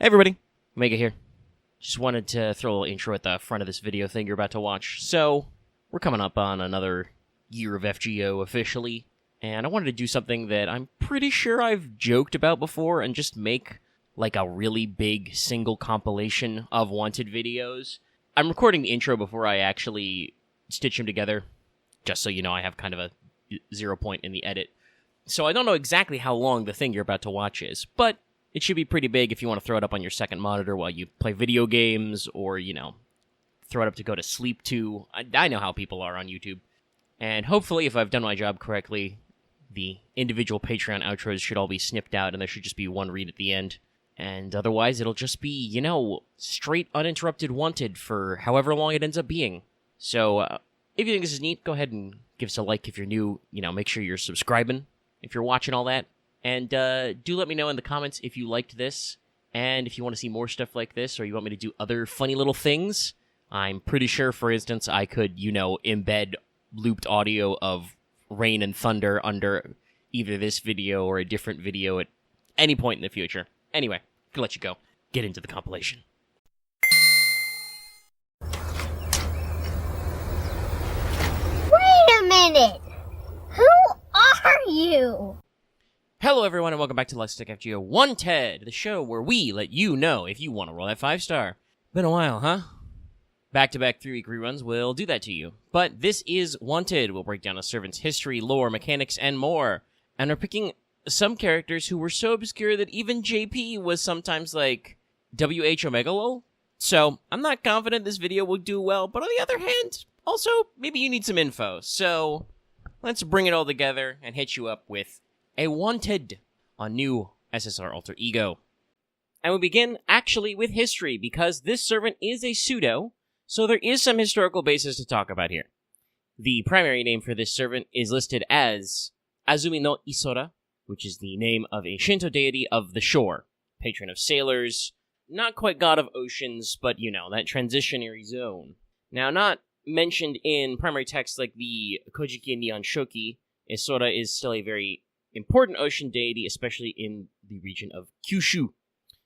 Hey everybody, Omega here. Just wanted to throw a little intro at the front of this video thing you're about to watch. So, we're coming up on another year of FGO officially, and I wanted to do something that I'm pretty sure I've joked about before and just make like a really big single compilation of wanted videos. I'm recording the intro before I actually stitch them together, just so you know I have kind of a 0 point in the edit. So I don't know exactly how long the thing you're about to watch is, but it should be pretty big if you want to throw it up on your second monitor while you play video games, or, you know, throw it up to go to sleep to. I know how people are on YouTube. And hopefully, if I've done my job correctly, the individual Patreon outros should all be snipped out, and there should just be one read at the end. And otherwise, it'll just be, you know, straight uninterrupted wanted for however long it ends up being. So, if you think this is neat, go ahead and give us a like if you're new. You know, make sure you're subscribing if you're watching all that. And do let me know in the comments if you liked this, and if you want to see more stuff like this, or you want me to do other funny little things. I'm pretty sure, for instance, I could, you know, embed looped audio of rain and thunder under either this video or a different video at any point in the future. Anyway, I'm gonna let you go. Get into the compilation. Wait a minute! Who are you? Hello everyone, and welcome back to Let's Stick FGO Wanted, the show where we let you know if you want to roll that 5-star. Been a while, huh? Back-to-back 3-week reruns will do that to you. But this is Wanted. We'll break down a servant's history, lore, mechanics, and more. And we're picking some characters who were so obscure that even JP was sometimes like, WH Omega lol? So, I'm not confident this video will do well, but on the other hand, also, maybe you need some info. So, let's bring it all together and hit you up with a Wanted on new SSR Alter Ego. And we begin, actually, with history, because this servant is a pseudo, so there is some historical basis to talk about here. The primary name for this servant is listed as Azumi-no-Isora, which is the name of a Shinto deity of the shore, patron of sailors, not quite god of oceans, but, you know, that transitionary zone. Now, not mentioned in primary text like the Kojiki and Nihon Shoki, Isora is still a very important ocean deity, especially in the region of Kyushu.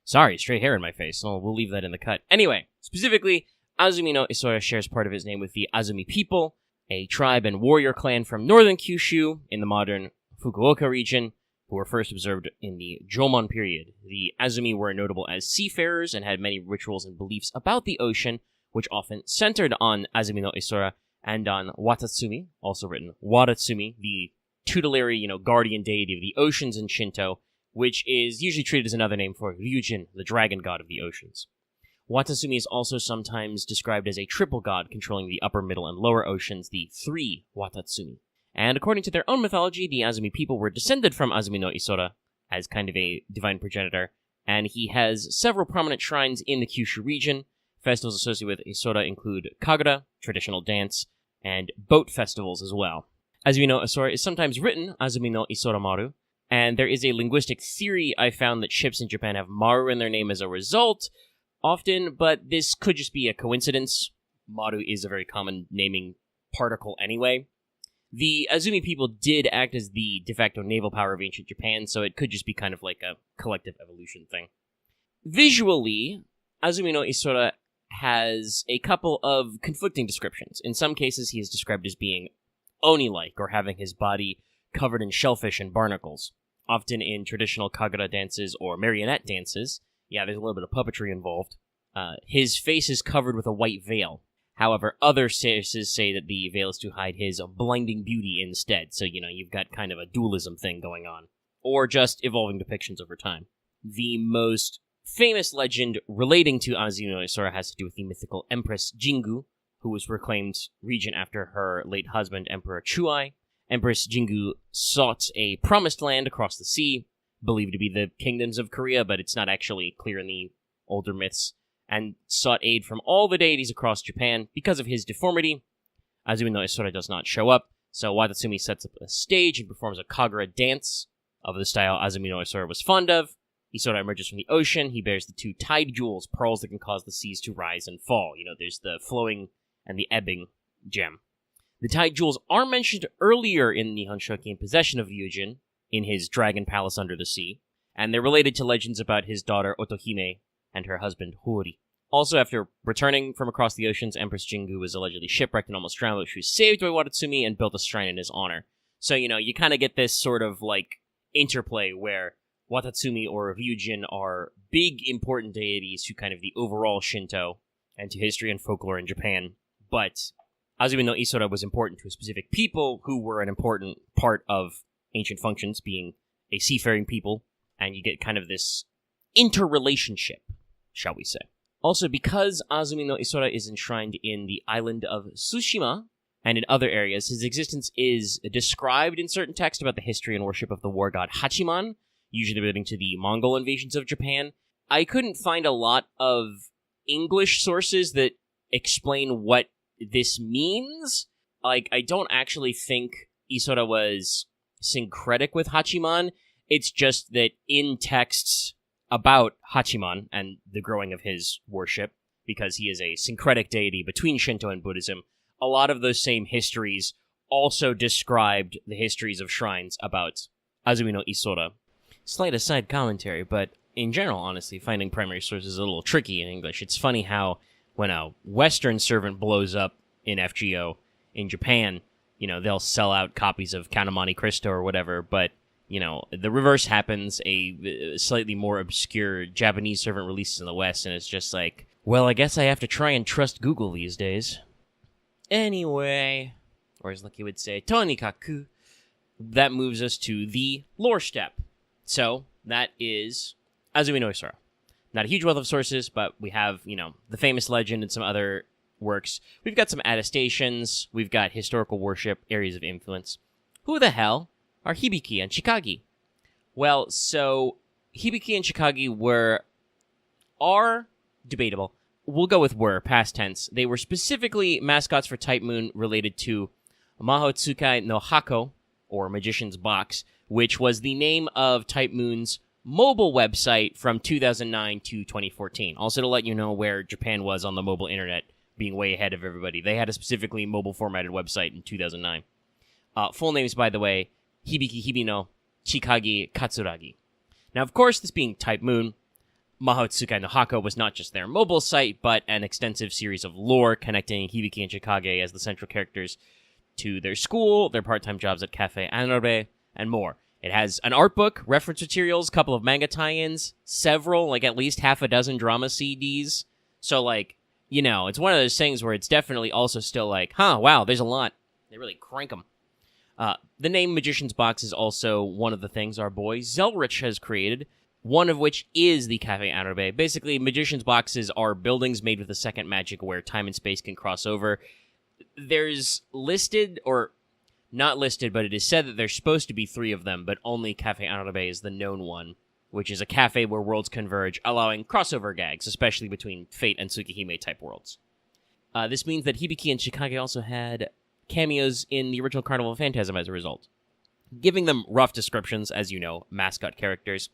Sorry, straight hair in my face. Oh, we'll leave that in the cut. Anyway, specifically, Azumi-no-Isora shares part of his name with the Azumi people, a tribe and warrior clan from northern Kyushu in the modern Fukuoka region, who were first observed in the Jomon period. The Azumi were notable as seafarers and had many rituals and beliefs about the ocean, which often centered on Azumi-no-Isora and on Watatsumi, also written Watatsumi, the tutelary, you know, guardian deity of the oceans in Shinto, which is usually treated as another name for Ryujin, the dragon god of the oceans. Watatsumi is also sometimes described as a triple god controlling the upper, middle, and lower oceans, the three Watatsumi. And according to their own mythology, the Azumi people were descended from Azumi-no-Isora as kind of a divine progenitor, and he has several prominent shrines in the Kyushu region. Festivals associated with Isora include Kagura, traditional dance, and boat festivals as well. Azumi-no-Isora is sometimes written Azumi-no-Isora Maru, and there is a linguistic theory I found that ships in Japan have Maru in their name as a result, often, but this could just be a coincidence. Maru is a very common naming particle anyway. The Azumi people did act as the de facto naval power of ancient Japan, so it could just be kind of like a collective evolution thing. Visually, Azumi-no-Isora has a couple of conflicting descriptions. In some cases, he is described as being Oni-like, or having his body covered in shellfish and barnacles. Often in traditional Kagura dances or marionette dances, yeah, there's a little bit of puppetry involved, his face is covered with a white veil. However, other sources say that the veil is to hide his blinding beauty instead, so, you know, you've got kind of a dualism thing going on. Or just evolving depictions over time. The most famous legend relating to Azumi-no-Isora has to do with the mythical Empress Jingu, who was proclaimed regent after her late husband, Emperor Chuai. Empress Jingu sought a promised land across the sea, believed to be the kingdoms of Korea, but it's not actually clear in the older myths, and sought aid from all the deities across Japan. Because of his deformity, Azumi-no-Isora does not show up, so Watatsumi sets up a stage and performs a Kagura dance of the style Azumi-no-Isora was fond of. Isora emerges from the ocean. He bears the two tide jewels, pearls that can cause the seas to rise and fall. You know, there's the flowing and the ebbing gem. The tide jewels are mentioned earlier in Nihon Shoki in possession of Ryujin, in his dragon palace under the sea, and they're related to legends about his daughter Otohime and her husband Hori. Also, after returning from across the oceans, Empress Jingu was allegedly shipwrecked and almost drowned, but she was saved by Watatsumi and built a shrine in his honor. So, you kind of get this sort of, interplay where Watatsumi or Ryujin are big, important deities to kind of the overall Shinto and to history and folklore in Japan, but Azumi-no-Isora was important to a specific people who were an important part of ancient functions, being a seafaring people, and you get kind of this interrelationship, shall we say. Also, because Azumi-no-Isora is enshrined in the island of Tsushima and in other areas, his existence is described in certain texts about the history and worship of the war god Hachiman, usually relating to the Mongol invasions of Japan. I couldn't find a lot of English sources that explain what this means. I don't actually think Isora was syncretic with Hachiman. It's just that in texts about Hachiman and the growing of his worship, because he is a syncretic deity between Shinto and Buddhism, a lot of those same histories also described the histories of shrines about Azumi-no-Isora. Slight aside commentary, but in general, honestly, finding primary sources is a little tricky in English. It's funny how when a Western servant blows up in FGO in Japan, they'll sell out copies of Count of Monte Cristo or whatever, but the reverse happens. A slightly more obscure Japanese servant releases in the West, and it's just like, well, I guess I have to try and trust Google these days. Anyway, or as Lucky would say, tonikaku, that moves us to the lore step. So, that is Azumi-no-Isora. Not a huge wealth of sources, but we have, the famous legend and some other works. We've got some attestations, we've got historical worship, areas of influence. Who the hell are Hibiki and Chikagi? Well, so Hibiki and Chikagi are debatable. We'll go with were, past tense. They were specifically mascots for Type Moon related to Mahotsukai no Hako, or Magician's Box, which was the name of Type Moon's mobile website from 2009 to 2014. Also to let you know where Japan was on the mobile internet, being way ahead of everybody. They had a specifically mobile formatted website in 2009. Full names, by the way, Hibiki Hibino Chikagi Katsuragi. Now, of course, this being Type Moon, Mahotsukai no Hako was not just their mobile site, but an extensive series of lore connecting Hibiki and Chikage as the central characters to their school, their part-time jobs at Cafe Anobe, and more. It has an art book, reference materials, a couple of manga tie-ins, several, at least half a dozen drama CDs. So, it's one of those things where it's definitely also still wow, there's a lot. They really crank them. The name Magician's Box is also one of the things our boy Zelrich has created, one of which is the Cafe Anobe. Basically, Magician's Boxes are buildings made with a second magic where time and space can cross over. There's listed, or not listed, but it is said that there's supposed to be 3 of them, but only Cafe Anobe is the known one, which is a cafe where worlds converge, allowing crossover gags, especially between Fate and Tsukihime-type worlds. This means that Hibiki and Chikage also had cameos in the original Carnival of Phantasm as a result. Giving them rough descriptions, as you know, mascot characters.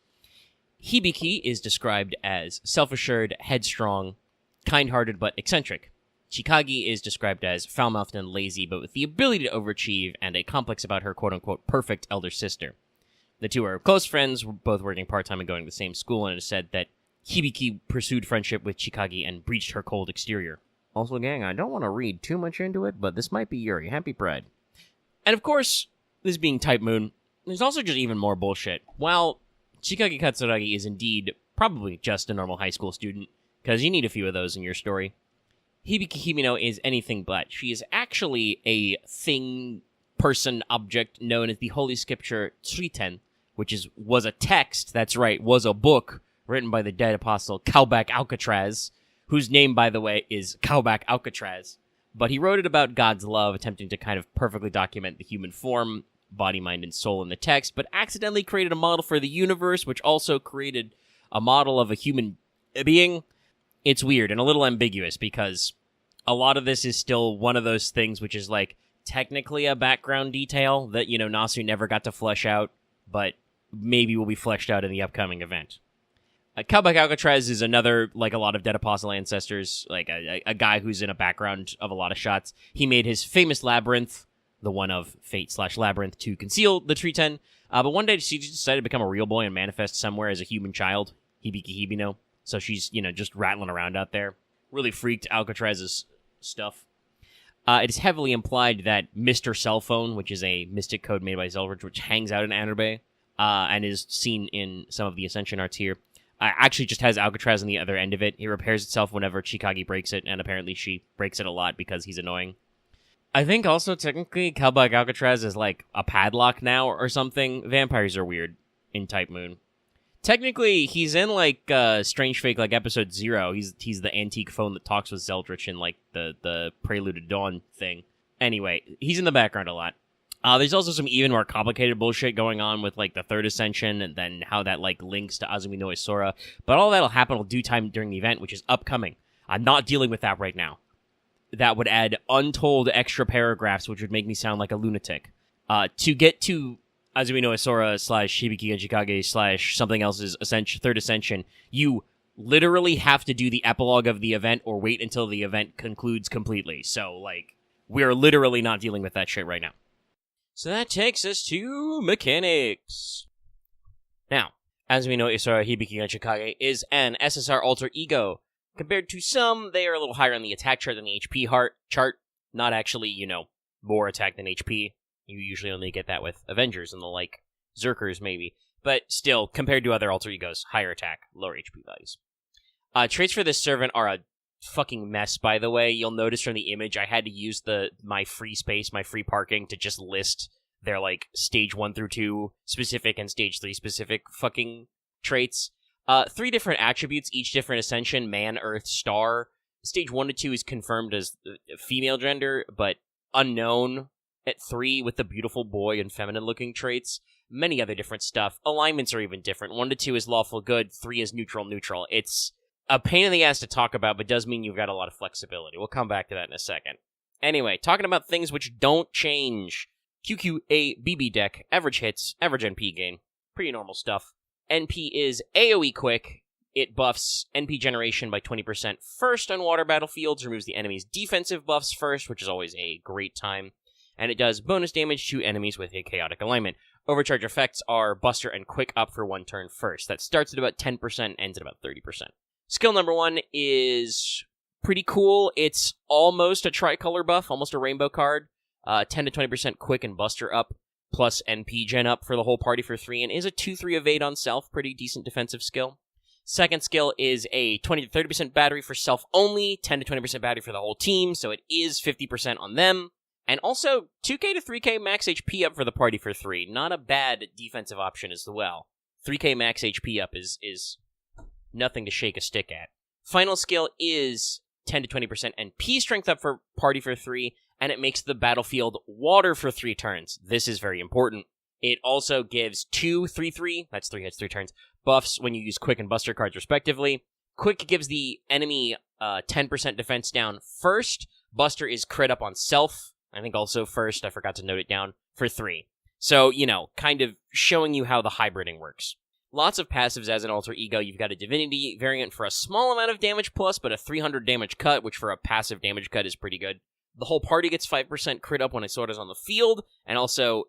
Hibiki is described as self-assured, headstrong, kind-hearted, but eccentric. Chikagi is described as foul-mouthed and lazy, but with the ability to overachieve and a complex about her quote-unquote perfect elder sister. The two are close friends, both working part-time and going to the same school, and it is said that Hibiki pursued friendship with Chikagi and breached her cold exterior. Also, gang, I don't want to read too much into it, but this might be Yuri. Happy Pride. And of course, this being Type Moon, there's also just even more bullshit. While Chikagi Katsuragi is indeed probably just a normal high school student, because you need a few of those in your story, Hibiki Hibino is anything but. She is actually a thing, person, object known as the Holy Scripture Triten, which was a text, that's right, was a book written by the dead apostle Kalbak Alcatraz, whose name, by the way, is Kalbak Alcatraz. But he wrote it about God's love, attempting to kind of perfectly document the human form, body, mind, and soul in the text, but accidentally created a model for the universe, which also created a model of a human being. It's weird and a little ambiguous, because a lot of this is still one of those things which is technically a background detail that, Nasu never got to flesh out, but maybe will be fleshed out in the upcoming event. Kalbak Alcatraz is another, a lot of Dead Apostle ancestors, a guy who's in a background of a lot of shots. He made his famous labyrinth, the one of Fate/Labyrinth, to conceal the Triten, but one day he just decided to become a real boy and manifest somewhere as a human child, Hibiki Hibino. So she's, just rattling around out there. Really freaked Alcatraz's stuff. It is heavily implied that Mr. Cell Phone, which is a mystic code made by Zeldritch, which hangs out in Andromeda, and is seen in some of the Ascension arts here, actually just has Alcatraz on the other end of it. It repairs itself whenever Chikage breaks it, and apparently she breaks it a lot because he's annoying. I think also, technically, Cowbug Alcatraz is like a padlock now or something. Vampires are weird in Type Moon. Technically, he's in, Strange Fake, Episode 0. He's the antique phone that talks with Zeldritch in, the Prelude to Dawn thing. Anyway, he's in the background a lot. There's also some even more complicated bullshit going on with, the Third Ascension, and then how that, links to Azumi-no-Isora. But all that'll happen in due time during the event, which is upcoming. I'm not dealing with that right now. That would add untold extra paragraphs, which would make me sound like a lunatic. To get to Azumi-no-Isora / Hibiki and Chikage / something else's Third Ascension, you literally have to do the epilogue of the event or wait until the event concludes completely. So, we're literally not dealing with that shit right now. So that takes us to mechanics. Now, Azumi-no-Isora Hibiki and Chikage is an SSR alter ego. Compared to some, they are a little higher on the attack chart than the HP chart. Not actually, more attack than HP. You usually only get that with Avengers and the Zerkers, maybe. But still, compared to other alter egos, higher attack, lower HP values. Traits for this servant are a fucking mess, by the way. You'll notice from the image, I had to use my free space, my free parking, to just list their, stage 1 through 2 specific and stage 3 specific fucking traits. 3 different attributes, each different ascension: man, earth, star. Stage 1 to 2 is confirmed as female gender, but unknown at 3 with the beautiful boy and feminine-looking traits. Many other different stuff. Alignments are even different. 1 to 2 is lawful good, 3 is neutral. It's a pain in the ass to talk about, but does mean you've got a lot of flexibility. We'll come back to that in a second. Anyway, talking about things which don't change. QQA BB deck, average hits, average NP gain. Pretty normal stuff. NP is AoE quick. It buffs NP generation by 20% first on water battlefields, removes the enemy's defensive buffs first, which is always a great time. And it does bonus damage to enemies with a chaotic alignment. Overcharge effects are Buster and Quick up for 1 turn first. That starts at about 10%, ends at about 30%. Skill number 1 is pretty cool. It's almost a tricolor buff, almost a rainbow card. 10 to 20% Quick and Buster up, plus NP gen up for the whole party for 3, and is a 2-3 evade on self. Pretty decent defensive skill. Second skill is a 20 to 30% battery for self only, 10 to 20% battery for the whole team, so it is 50% on them. And also, 2k to 3k max HP up for the party for 3. Not a bad defensive option as well. 3k max HP up is nothing to shake a stick at. Final skill is 10 to 20% NP strength up for party for 3, and it makes the battlefield water for 3 turns. This is very important. It also gives 2 3/3, that's 3 hits, 3 turns, buffs when you use Quick and Buster cards respectively. Quick gives the enemy 10% defense down first. Buster is crit up on self. I think also first, I forgot to note it down, for 3. So, kind of showing you how the hybriding works. Lots of passives as an alter ego. You've got a Divinity variant for a small amount of damage plus, but a 300 damage cut, which for a passive damage cut is pretty good. The whole party gets 5% crit up when Isora's on the field, and also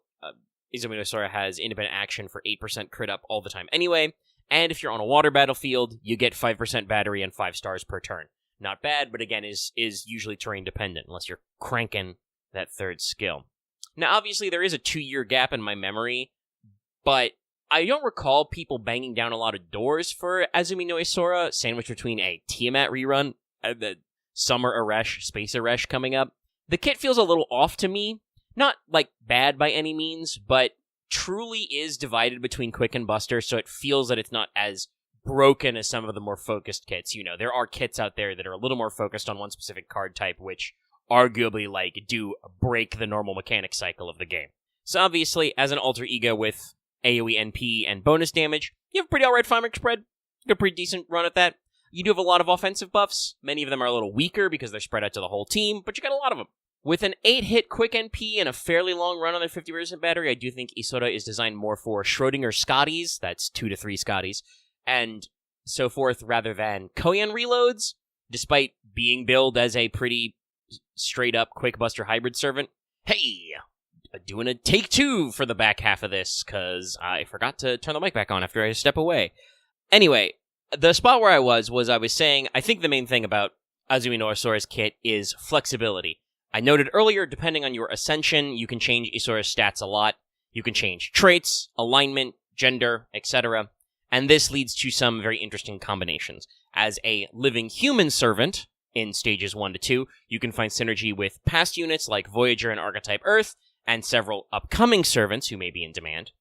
Azumi-no-Isora has independent action for 8% crit up all the time anyway. And if you're on a water battlefield, you get 5% battery and 5 stars per turn. Not bad, but again, is usually terrain dependent, unless you're cranking that third skill. Now, obviously, there is a 2-year gap in my memory, but I don't recall people banging down a lot of doors for Azumi-no-Isora, sandwiched between a Tiamat rerun and the Summer Aresh, Space Aresh coming up. The kit feels a little off to me. Not, bad by any means, but truly is divided between Quick and Buster, so it feels that it's not as broken as some of the more focused kits. There are kits out there that are a little more focused on one specific card type, which arguably, do break the normal mechanic cycle of the game. So obviously, as an alter ego with AoE NP and bonus damage, you have a pretty alright farming spread. You got a pretty decent run at that. You do have a lot of offensive buffs. Many of them are a little weaker because they're spread out to the whole team, but you got a lot of them. With an 8-hit quick NP and a fairly long run on their 50% battery, I do think Isora is designed more for Schrodinger Scotties, that's 2 to 3 Scotties, and so forth, rather than Koyan reloads, despite being billed as a pretty straight-up Quick Buster hybrid servant. Hey! Doing a take 2 for the back half of this, because I forgot to turn the mic back on after I step away. Anyway, the spot where I was saying, I think the main thing about Azumi-no-Isora's kit is flexibility. I noted earlier, depending on your ascension, you can change Isora's stats a lot. You can change traits, alignment, gender, etc. And this leads to some very interesting combinations. As a living human servant, in stages 1 to 2, you can find synergy with past units like Voyager and Archetype Earth, and several upcoming servants who may be in demand.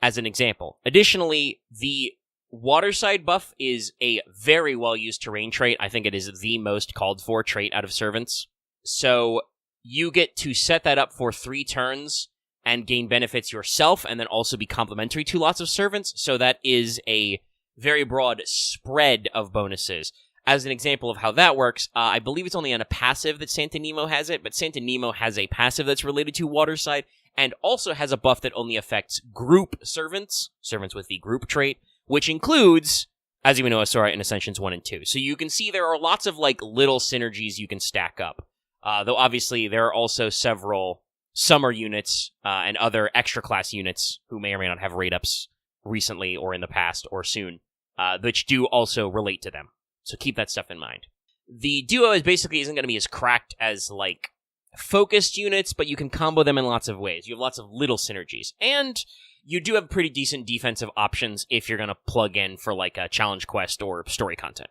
As an example. Additionally, the Waterside buff is a very well-used terrain trait. I think it is the most called-for trait out of servants. So, you get to set that up for 3 turns and gain benefits yourself, and then also be complementary to lots of servants, so that is a very broad spread of bonuses. As an example of how that works, I believe it's only on a passive that Santa Nemo has it, but Santa Nemo has a passive that's related to Waterside, and also has a buff that only affects group servants with the group trait, which includes Azumi-no-Isora in Ascensions 1 and 2. So you can see there are lots of, little synergies you can stack up. Though obviously there are also several summer units and other extra class units who may or may not have rate-ups recently or in the past or soon, which do also relate to them. So keep that stuff in mind. The duo isn't going to be as cracked as, focused units, but you can combo them in lots of ways. You have lots of little synergies. And you do have pretty decent defensive options if you're going to plug in for, a challenge quest or story content.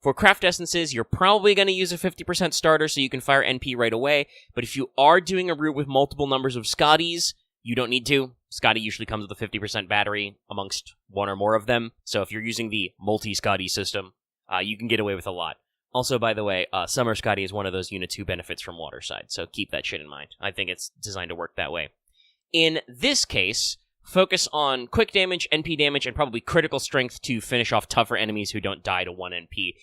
For craft essences, you're probably going to use a 50% starter so you can fire NP right away, but if you are doing a route with multiple numbers of Scotties, you don't need to. Scotty usually comes with a 50% battery amongst one or more of them, so if you're using the multi-Scotty system, you can get away with a lot. Also, by the way, Summer Scotty is one of those units who benefits from Waterside, so keep that shit in mind. I think it's designed to work that way. In this case, focus on quick damage, NP damage, and probably critical strength to finish off tougher enemies who don't die to 1 NP.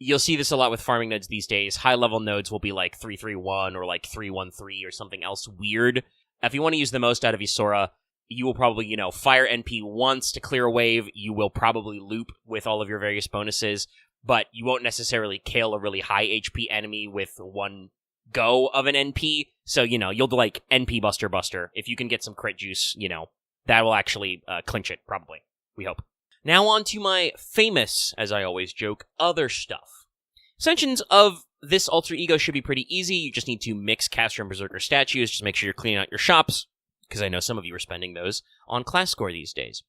You'll see this a lot with farming nodes these days. High-level nodes will be 331 or 313 or something else weird. If you want to use the most out of Isora, you will probably, fire NP once to clear a wave. You will probably loop with all of your various bonuses, but you won't necessarily kill a really high HP enemy with one go of an NP. So, you'll do NP Buster. If you can get some crit juice, that will actually clinch it, probably. We hope. Now on to my famous, as I always joke, other stuff. Ascensions of this alter ego should be pretty easy. You just need to mix Caster and Berserker statues. Just make sure you're cleaning out your shops, because I know some of you are spending those on class score these days.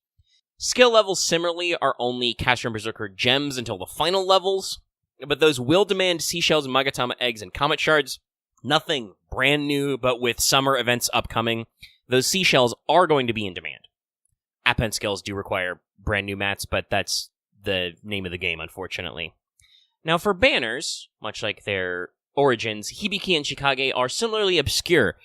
Skill levels, similarly, are only Caster and Berserker gems until the final levels, but those will demand seashells, Magatama eggs, and comet shards. Nothing brand new, but with summer events upcoming, those seashells are going to be in demand. Append skills do require brand new mats, but that's the name of the game, unfortunately. Now, for banners, much like their origins, Hibiki and Shikage are similarly obscure.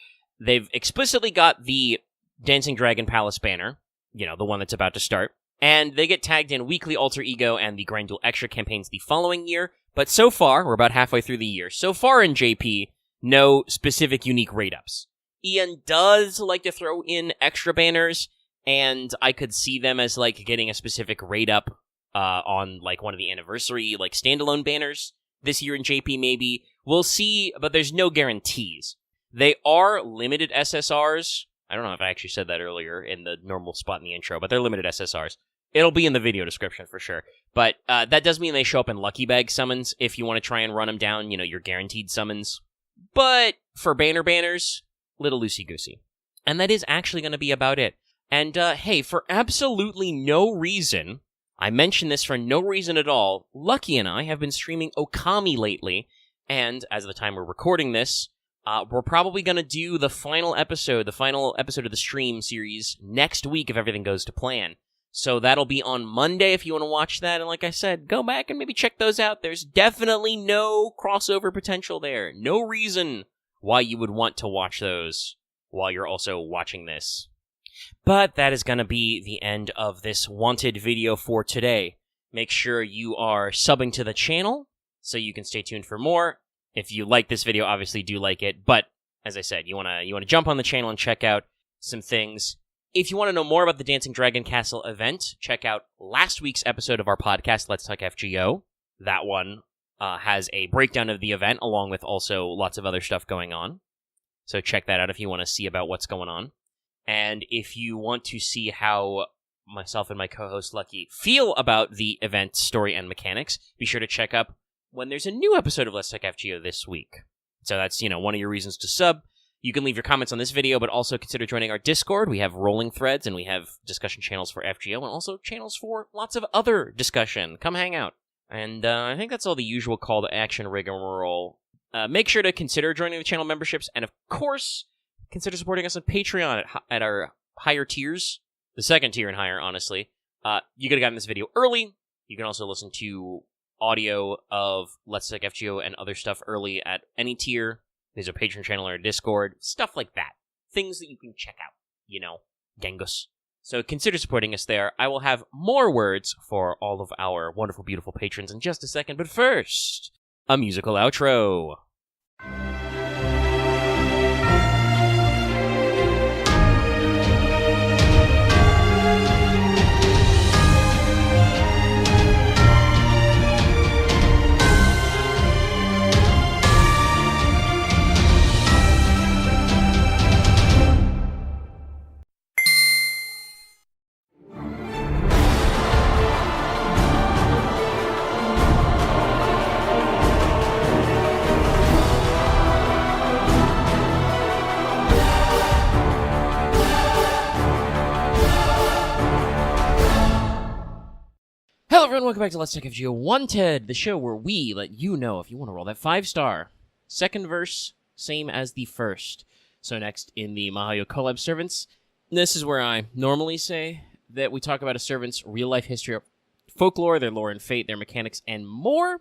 They've explicitly got the Dancing Dragon Palace banner, the one that's about to start, and they get tagged in Weekly Alter Ego and the Grand Duel Extra campaigns the following year, but so far, we're about halfway through the year, so far in JP, no specific unique rate-ups. Ian does like to throw in extra banners, and I could see them as, getting a specific rate-up on, one of the anniversary, standalone banners this year in JP, maybe. We'll see, but there's no guarantees. They are limited SSRs. I don't know if I actually said that earlier in the normal spot in the intro, but they're limited SSRs. It'll be in the video description for sure. But that does mean they show up in Lucky Bag summons if you want to try and run them down, your guaranteed summons. But for banners, little loosey-goosey. And that is actually going to be about it. And hey, for absolutely no reason, I mention this for no reason at all, Lucky and I have been streaming Okami lately, and as of the time we're recording this, we're probably going to do the final episode of the stream series next week if everything goes to plan. So that'll be on Monday if you want to watch that, and like I said, go back and maybe check those out. There's definitely no crossover potential there. No reason why you would want to watch those while you're also watching this. But that is going to be the end of this Wanted video for today. Make sure you are subbing to the channel so you can stay tuned for more. If you like this video, obviously do like it. But as I said, you want to jump on the channel and check out some things. If you want to know more about the Dancing Dragon Castle event, check out last week's episode of our podcast, Let's Talk FGO. That one has a breakdown of the event along with also lots of other stuff going on. So check that out if you want to see about what's going on. And if you want to see how myself and my co-host Lucky feel about the event, story, and mechanics, be sure to check up when there's a new episode of Let's Talk FGO this week. So that's, one of your reasons to sub. You can leave your comments on this video, but also consider joining our Discord. We have rolling threads, and we have discussion channels for FGO, and also channels for lots of other discussion. Come hang out. And I think that's all the usual call to action rigmarole. Make sure to consider joining the channel memberships, and of course, consider supporting us on Patreon at our higher tiers. The second tier and higher, honestly. You could have gotten this video early. You can also listen to audio of Let's Talk FGO and other stuff early at any tier. There's a Patreon channel or a Discord, stuff like that. Things that you can check out, Gengus. So consider supporting us there. I will have more words for all of our wonderful, beautiful patrons in just a second, but first, a musical outro. Hello everyone, welcome back to Let's Talk FGO Wanted, the show where we let you know if you want to roll that 5-star. Second verse, same as the first. So next in the Mahoyo collab servants, this is where I normally say that we talk about a servant's real-life history, folklore, their lore and fate, their mechanics, and more.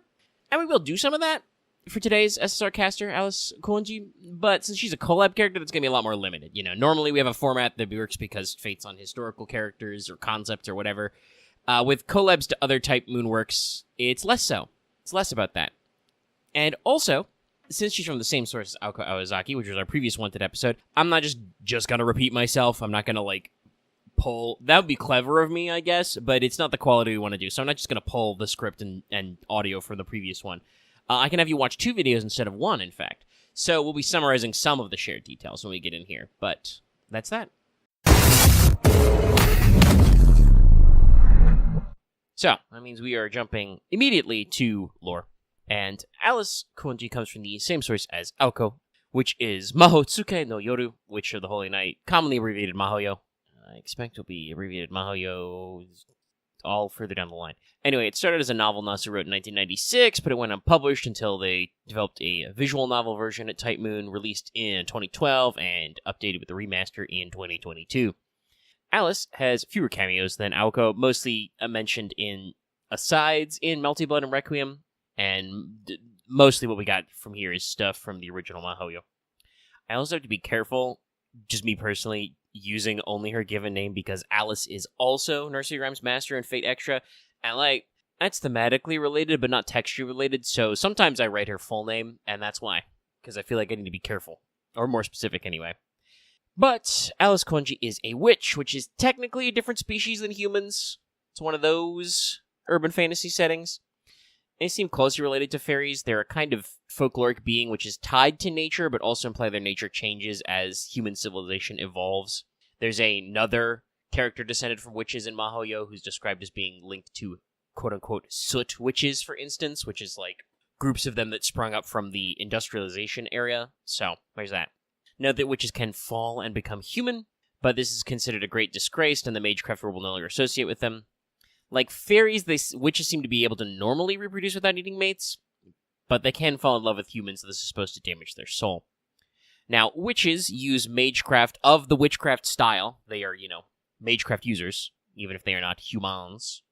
And we will do some of that for today's SSR caster, Alice Kuonji, but since she's a collab character, that's going to be a lot more limited. Normally we have a format that works because fate's on historical characters or concepts or whatever. With collabs to other type moonworks, it's less so. It's less about that. And also, since she's from the same source as Aoko Aozaki, which was our previous Wanted episode, I'm not just gonna repeat myself. I'm not gonna, pull... That would be clever of me, I guess, but it's not the quality we want to do, so I'm not just gonna pull the script and audio from the previous one. I can have you watch 2 videos instead of 1, in fact. So we'll be summarizing some of the shared details when we get in here, but that's that. So, that means we are jumping immediately to lore. And Alice Kuonji comes from the same source as Aoko, which is Mahotsuke no Yoru, Witch of the Holy Night, commonly abbreviated Mahoyo. I expect it will be abbreviated Mahoyo all further down the line. Anyway, it started as a novel Nasu wrote in 1996, but it went unpublished until they developed a visual novel version at Type Moon, released in 2012, and updated with the remaster in 2022. Alice has fewer cameos than Aoko, mostly mentioned in asides in Melty Blood and Requiem, and mostly what we got from here is stuff from the original Mahoyo. I also have to be careful, just me personally, using only her given name because Alice is also Nursery Rhymes Master and Fate Extra, and that's thematically related but not texture related, so sometimes I write her full name, and that's why, because I feel like I need to be careful, or more specific anyway. But Alice Kuonji is a witch, which is technically a different species than humans. It's one of those urban fantasy settings. They seem closely related to fairies. They're a kind of folkloric being which is tied to nature, but also imply their nature changes as human civilization evolves. There's another character descended from witches in Mahoyo who's described as being linked to quote-unquote soot witches, for instance, which is groups of them that sprung up from the industrialization area. So, there's that. Note that witches can fall and become human, but this is considered a great disgrace, and the magecraft world will no longer associate with them. Like fairies, witches seem to be able to normally reproduce without eating mates, but they can fall in love with humans, so this is supposed to damage their soul. Now, witches use magecraft of the witchcraft style. They are, magecraft users, even if they are not humans.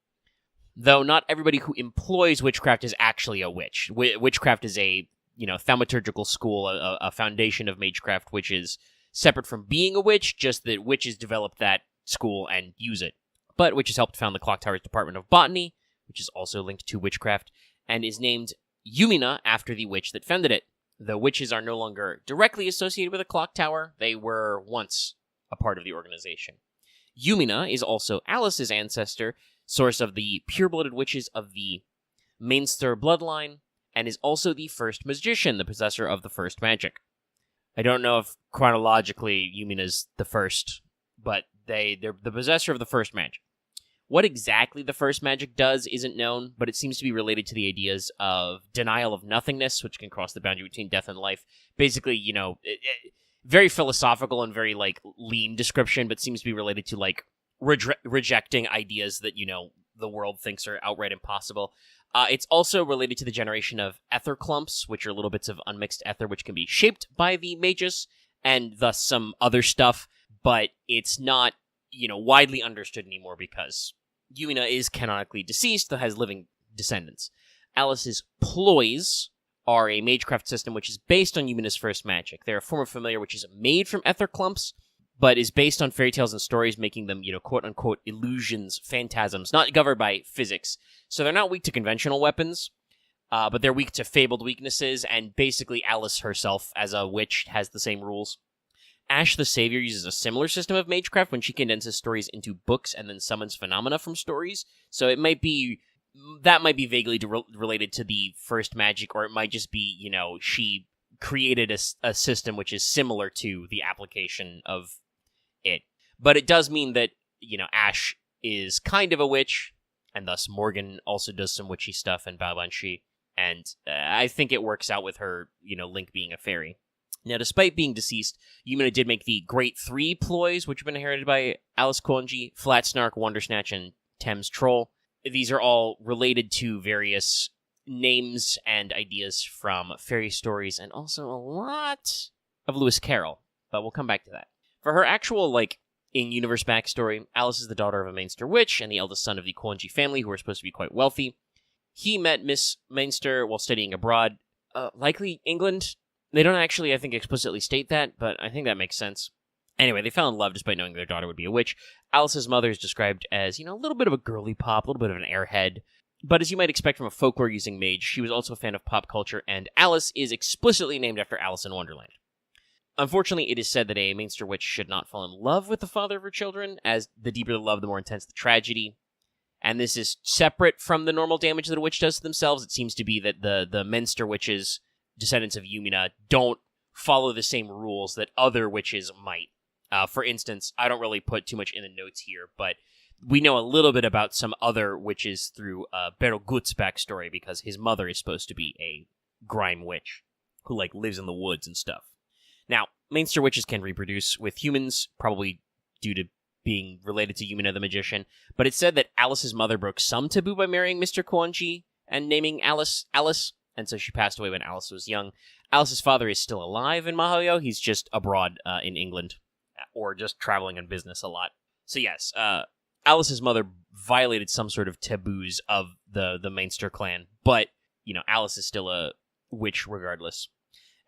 Though not everybody who employs witchcraft is actually a witch. Witchcraft is a thaumaturgical school, a foundation of magecraft, which is separate from being a witch, just that witches develop that school and use it. But witches helped found the Clock Tower's Department of Botany, which is also linked to witchcraft, and is named Yumina after the witch that founded it. The witches are no longer directly associated with the Clock Tower. They were once a part of the organization. Yumina is also Alice's ancestor, source of the pure-blooded witches of the Mainster bloodline, and is also the first magician, the possessor of the first magic. I don't know if chronologically Yumina's the first, but they're the possessor of the first magic. What exactly the first magic does isn't known, but it seems to be related to the ideas of denial of nothingness, which can cross the boundary between death and life. Basically, very philosophical and very, lean description, but seems to be related to, rejecting ideas that, the world thinks are outright impossible. It's also related to the generation of ether clumps, which are little bits of unmixed ether, which can be shaped by the mages, and thus some other stuff, but it's not, widely understood anymore because Yumina is canonically deceased, though has living descendants. Alice's ploys are a magecraft system which is based on Yumina's first magic. They're a form of familiar which is made from ether clumps, but is based on fairy tales and stories, making them, quote-unquote illusions, phantasms, not governed by physics. So they're not weak to conventional weapons, but they're weak to fabled weaknesses, and basically Alice herself, as a witch, has the same rules. Aesc The Savior uses a similar system of magecraft when she condenses stories into books and then summons phenomena from stories. So that might be vaguely related to the first magic, or it might just be, she created a system which is similar to the application of it. But it does mean that, Ash is kind of a witch, and thus Morgan also does some witchy stuff, and Babanshi. And I think it works out with her, Link being a fairy. Now, despite being deceased, Yumina did make the Great Three ploys, which have been inherited by Alice Kuonji, Flat Snark, Wondersnatch, and Thames Troll. These are all related to various names and ideas from fairy stories, and also a lot of Lewis Carroll, but we'll come back to that. For her actual, in-universe backstory, Alice is the daughter of a Mainster witch and the eldest son of the Kuonji family, who are supposed to be quite wealthy. He met Miss Mainster while studying abroad, likely England. They don't actually, I think, explicitly state that, but I think that makes sense. Anyway, they fell in love despite knowing their daughter would be a witch. Alice's mother is described as, a little bit of a girly pop, a little bit of an airhead. But as you might expect from a folklore-using mage, she was also a fan of pop culture, and Alice is explicitly named after Alice in Wonderland. Unfortunately, it is said that a Mainster witch should not fall in love with the father of her children, as the deeper the love, the more intense the tragedy. And this is separate from the normal damage that a witch does to themselves. It seems to be that the Mainster witches, descendants of Yumina, don't follow the same rules that other witches might. For instance, I don't really put too much in the notes here, but we know a little bit about some other witches through Berogut's backstory, because his mother is supposed to be a grime witch who, lives in the woods and stuff. Now, Mainster witches can reproduce with humans, probably due to being related to Yumina the magician, but it's said that Alice's mother broke some taboo by marrying Mr. Kuonji and naming Alice, and so she passed away when Alice was young. Alice's father is still alive in Mahoyo. He's just abroad in England, or just traveling on business a lot. So yes, Alice's mother violated some sort of taboos of the Mainster clan, but, Alice is still a witch regardless.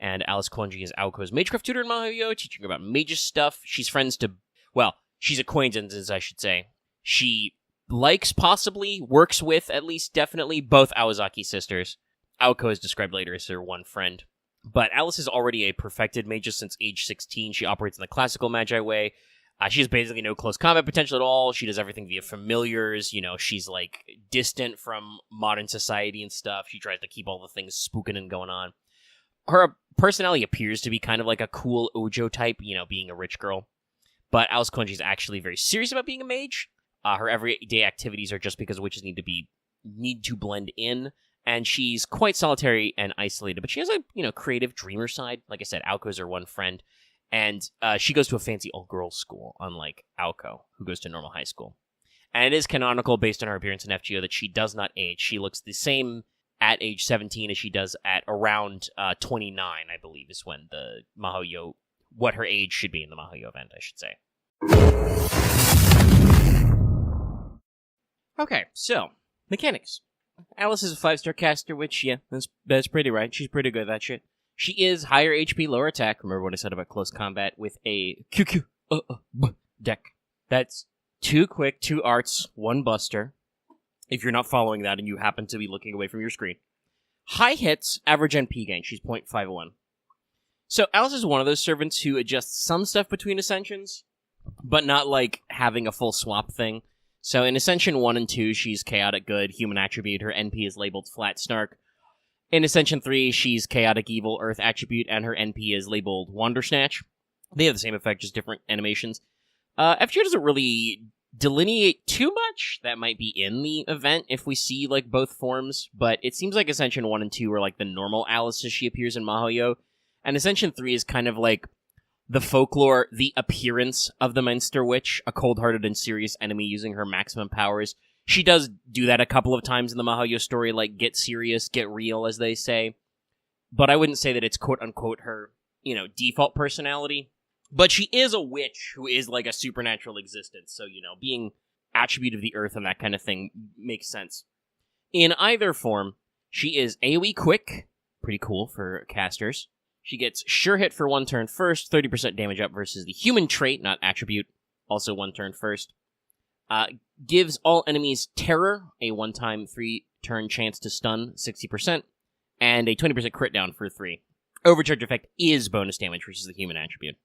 And Alice Kuonji is Aoko's magecraft tutor in Mahoyo, teaching her about magus stuff. She's she's acquaintances, I should say. She works with, at least definitely, both Aozaki sisters. Aoko is described later as her one friend. But Alice is already a perfected magus since age 16. She operates in the classical magi way. She has basically no close combat potential at all. She does everything via familiars. She's, distant from modern society and stuff. She tries to keep all the things spooking and going on. Her personality appears to be kind of like a cool Ojo type, being a rich girl. But Alice Kuonji is actually very serious about being a mage. Her everyday activities are just because witches need to blend in. And she's quite solitary and isolated, but she has a, creative dreamer side. Like I said, Aoko is her one friend, and she goes to a fancy all-girls school, unlike Aoko, who goes to normal high school. And it is canonical, based on her appearance in FGO, that she does not age. She looks the same at age 17 as she does at around 29, I believe, is when the Mahoyo, what her age should be in the Mahoyo event, I should say. Okay, so, mechanics. Alice is a 5-star caster, which, yeah, that's pretty right. She's pretty good at that shit. She is higher HP, lower attack. Remember what I said about close combat with a QQ deck. That's 2 quick, 2 arts, 1 buster. If you're not following that and you happen to be looking away from your screen. High hits, average NP gain. She's 0.501. So Alice is one of those servants who adjusts some stuff between ascensions, but not having a full swap thing. So in Ascension 1 and 2, she's Chaotic Good, Human Attribute. Her NP is labeled Flat Snark. In Ascension 3, she's Chaotic Evil, Earth Attribute, and her NP is labeled Wondersnatch. They have the same effect, just different animations. FGO doesn't really delineate too much. That might be in the event if we see, like, both forms, but it seems like Ascension 1 and 2 are, like, the normal Alice as she appears in Mahoyo, and Ascension 3 is kind of like the folklore, the appearance of the Minster Witch, a cold-hearted and serious enemy using her maximum powers. She does do that a couple of times in the Mahoyo story, like, get serious, get real, as they say, but I wouldn't say that it's quote-unquote her, default personality. But she is a witch who is like a supernatural existence, so, being attribute of the earth and that kind of thing makes sense. In either form, she is AoE quick, pretty cool for casters. She gets sure hit for 1 turn first, 30% damage up versus the human trait, not attribute, also 1 turn first. Gives all enemies terror, a 1-time 3-turn chance to stun, 60%, and a 20% crit down for 3. Overcharge effect is bonus damage versus the human attribute.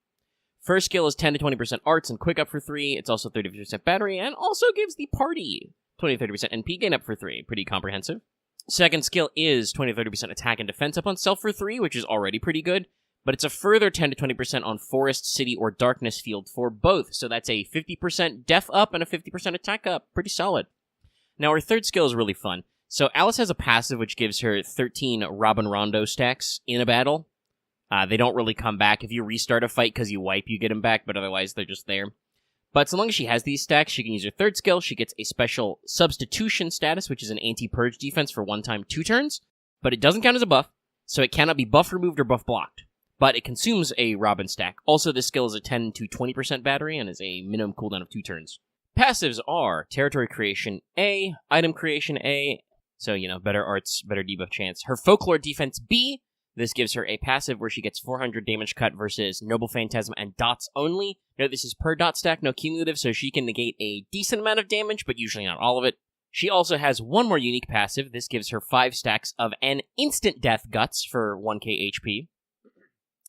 First skill is 10 to 20% arts and quick up for 3. It's also 30% battery, and also gives the party 20-30% NP gain up for 3. Pretty comprehensive. Second skill is 20-30% attack and defense up on self for 3, which is already pretty good, but it's a further 10 to 20% on forest, city, or darkness field for both, so that's a 50% def up and a 50% attack up. Pretty solid. Now, her third skill is really fun. So Alice has a passive which gives her 13 Robin Rondo stacks in a battle. They don't really come back. If you restart a fight because you wipe, you get them back, but otherwise they're just there. But so long as she has these stacks, she can use her third skill. She gets a special substitution status, which is an anti-purge defense for 1 time 2 turns, but it doesn't count as a buff, so it cannot be buff removed or buff blocked. But it consumes a Robin stack. Also, this skill is a 10 to 20% battery and is a minimum cooldown of 2 turns. Passives are Territory Creation A, Item Creation A, so, better arts, better debuff chance. Her Folklore Defense B. This gives her a passive where she gets 400 damage cut versus Noble Phantasm and dots only. Note this is per dot stack, no cumulative, so she can negate a decent amount of damage, but usually not all of it. She also has one more unique passive. This gives her 5 stacks of an instant death guts for 1k HP.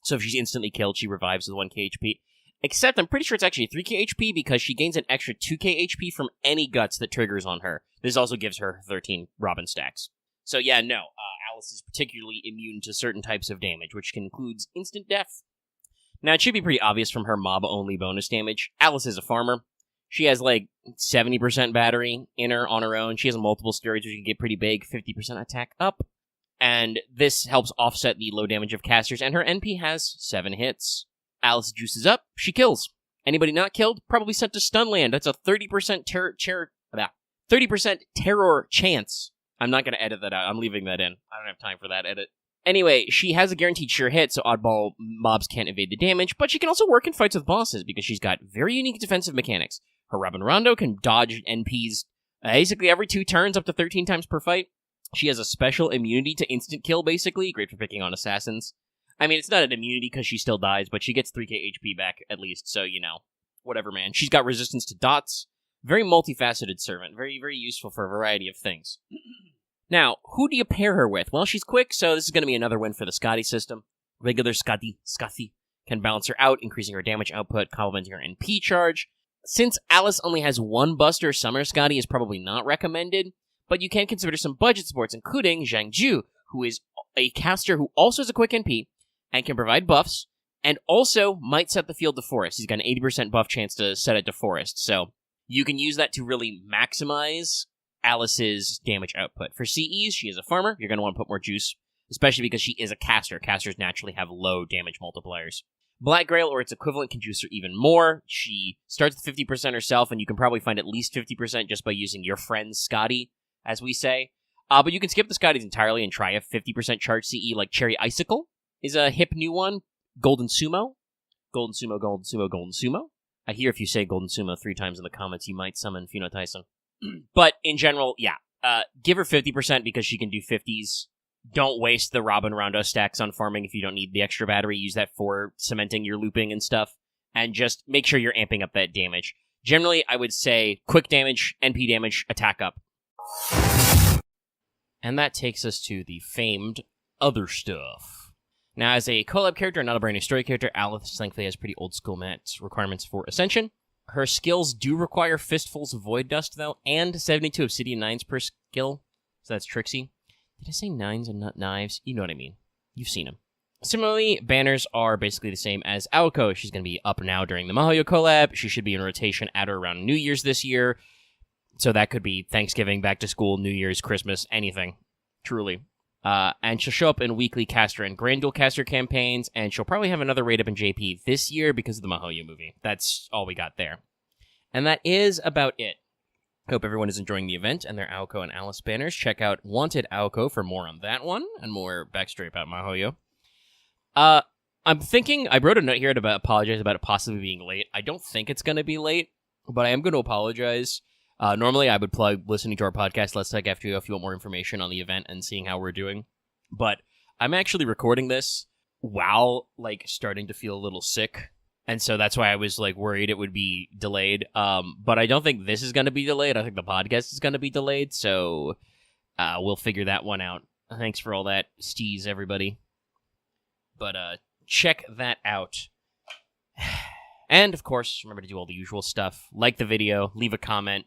So if she's instantly killed, she revives with 1k HP. Except I'm pretty sure it's actually 3k HP because she gains an extra 2k HP from any guts that triggers on her. This also gives her 13 Robin stacks. So yeah, no, Alice is particularly immune to certain types of damage, which includes instant death. Now, it should be pretty obvious from her mob-only bonus damage. Alice is a farmer. She has, 70% battery in her on her own. She has multiple steroids, which can get pretty big, 50% attack up. And this helps offset the low damage of casters, and her NP has 7 hits. Alice juices up, she kills. Anybody not killed, probably sent to Stunland. That's a 30% 30% terror chance. I'm not going to edit that out. I'm leaving that in. I don't have time for that edit. Anyway, she has a guaranteed sure hit, so oddball mobs can't evade the damage, but she can also work in fights with bosses because she's got very unique defensive mechanics. Her Robin Rondo can dodge NPs basically every 2 turns up to 13 times per fight. She has a special immunity to instant kill, basically. Great for picking on assassins. I mean, it's not an immunity because she still dies, but she gets 3k HP back at least, so, whatever, man. She's got resistance to dots. Very multifaceted servant. Very, very useful for a variety of things. Now, who do you pair her with? Well, she's quick, so this is going to be another win for the Scotty system. Regular Scotty, can balance her out, increasing her damage output, complementing her NP charge. Since Alice only has 1 Buster, Summer Scotty is probably not recommended, but you can consider some budget supports, including Zhang Ju, who is a caster who also has a quick NP, and can provide buffs, and also might set the field to forest. He's got an 80% buff chance to set it to forest, so you can use that to really maximize Alice's damage output. For CEs, she is a farmer. You're going to want to put more juice, especially because she is a caster. Casters naturally have low damage multipliers. Black Grail or its equivalent can juice her even more. She starts with 50% herself, and you can probably find at least 50% just by using your friend's Scotty, as we say. But you can skip the Scotties entirely and try a 50% charge CE like Cherry Icicle is a hip new one. Golden Sumo. Golden Sumo, Golden Sumo, Golden Sumo. I hear if you say Golden Sumo 3 times in the comments, you might summon Funo Tyson. But in general, yeah. Give her 50% because she can do 50s. Don't waste the Robin Rondo stacks on farming if you don't need the extra battery. Use that for cementing your looping and stuff. And just make sure you're amping up that damage. Generally, I would say quick damage, NP damage, attack up. And that takes us to the famed other stuff. Now, as a collab character, not a brand new story character, Alice thankfully has pretty old school requirements for Ascension. Her skills do require fistfuls of Void Dust, though, and 72 Obsidian 9s per skill. So that's Trixie. Did I say 9s and not knives? You know what I mean. You've seen them. Similarly, banners are basically the same as Aoko. She's going to be up now during the Mahoyo collab. She should be in rotation at or around New Year's this year. So that could be Thanksgiving, back to school, New Year's, Christmas, anything. Truly. And she'll show up in weekly caster and grand dual caster campaigns, and she'll probably have another raid up in JP this year because of the Mahoyo movie. That's all we got there. And that is about it. Hope everyone is enjoying the event and their Aoko and Alice banners. Check out Wanted Aoko for more on that one and more backstory about Mahoyo. I'm thinking, I wrote a note here to apologize about it possibly being late. I don't think it's going to be late, but I am going to apologize. Normally, I would plug listening to our podcast, Let's Talk FGO, if you want more information on the event and seeing how we're doing. But I'm actually recording this while, starting to feel a little sick. And so that's why I was, worried it would be delayed. But I don't think this is going to be delayed. I think the podcast is going to be delayed. So we'll figure that one out. Thanks for all that, steez, everybody. But check that out. And, of course, remember to do all the usual stuff. Like the video, leave a comment.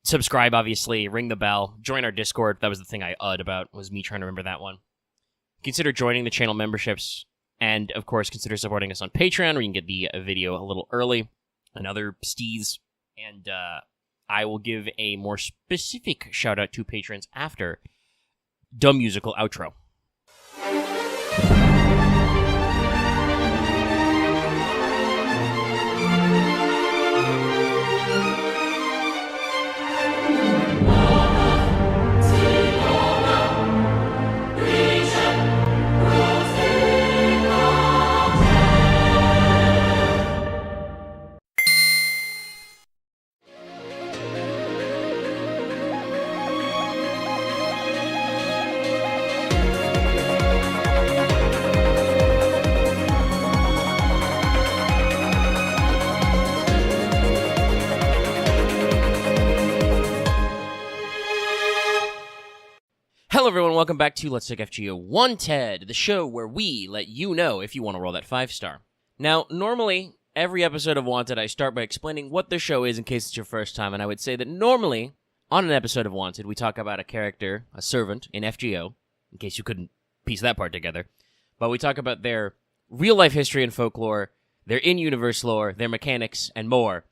Subscribe, obviously, ring the bell, join our Discord. That was the thing I about, was me trying to remember that one. Consider joining the channel memberships, and, of course, consider supporting us on Patreon, where you can get the video a little early, and other steez, and I will give a more specific shout-out to patrons after the musical outro. Hello everyone, welcome back to Let's Talk FGO Wanted, the show where we let you know if you want to roll that 5-star. Now, normally, every episode of Wanted, I start by explaining what the show is in case it's your first time, and I would say that normally, on an episode of Wanted, we talk about a character, a servant, in FGO, in case you couldn't piece that part together, but we talk about their real-life history and folklore, their in-universe lore, their mechanics, and more.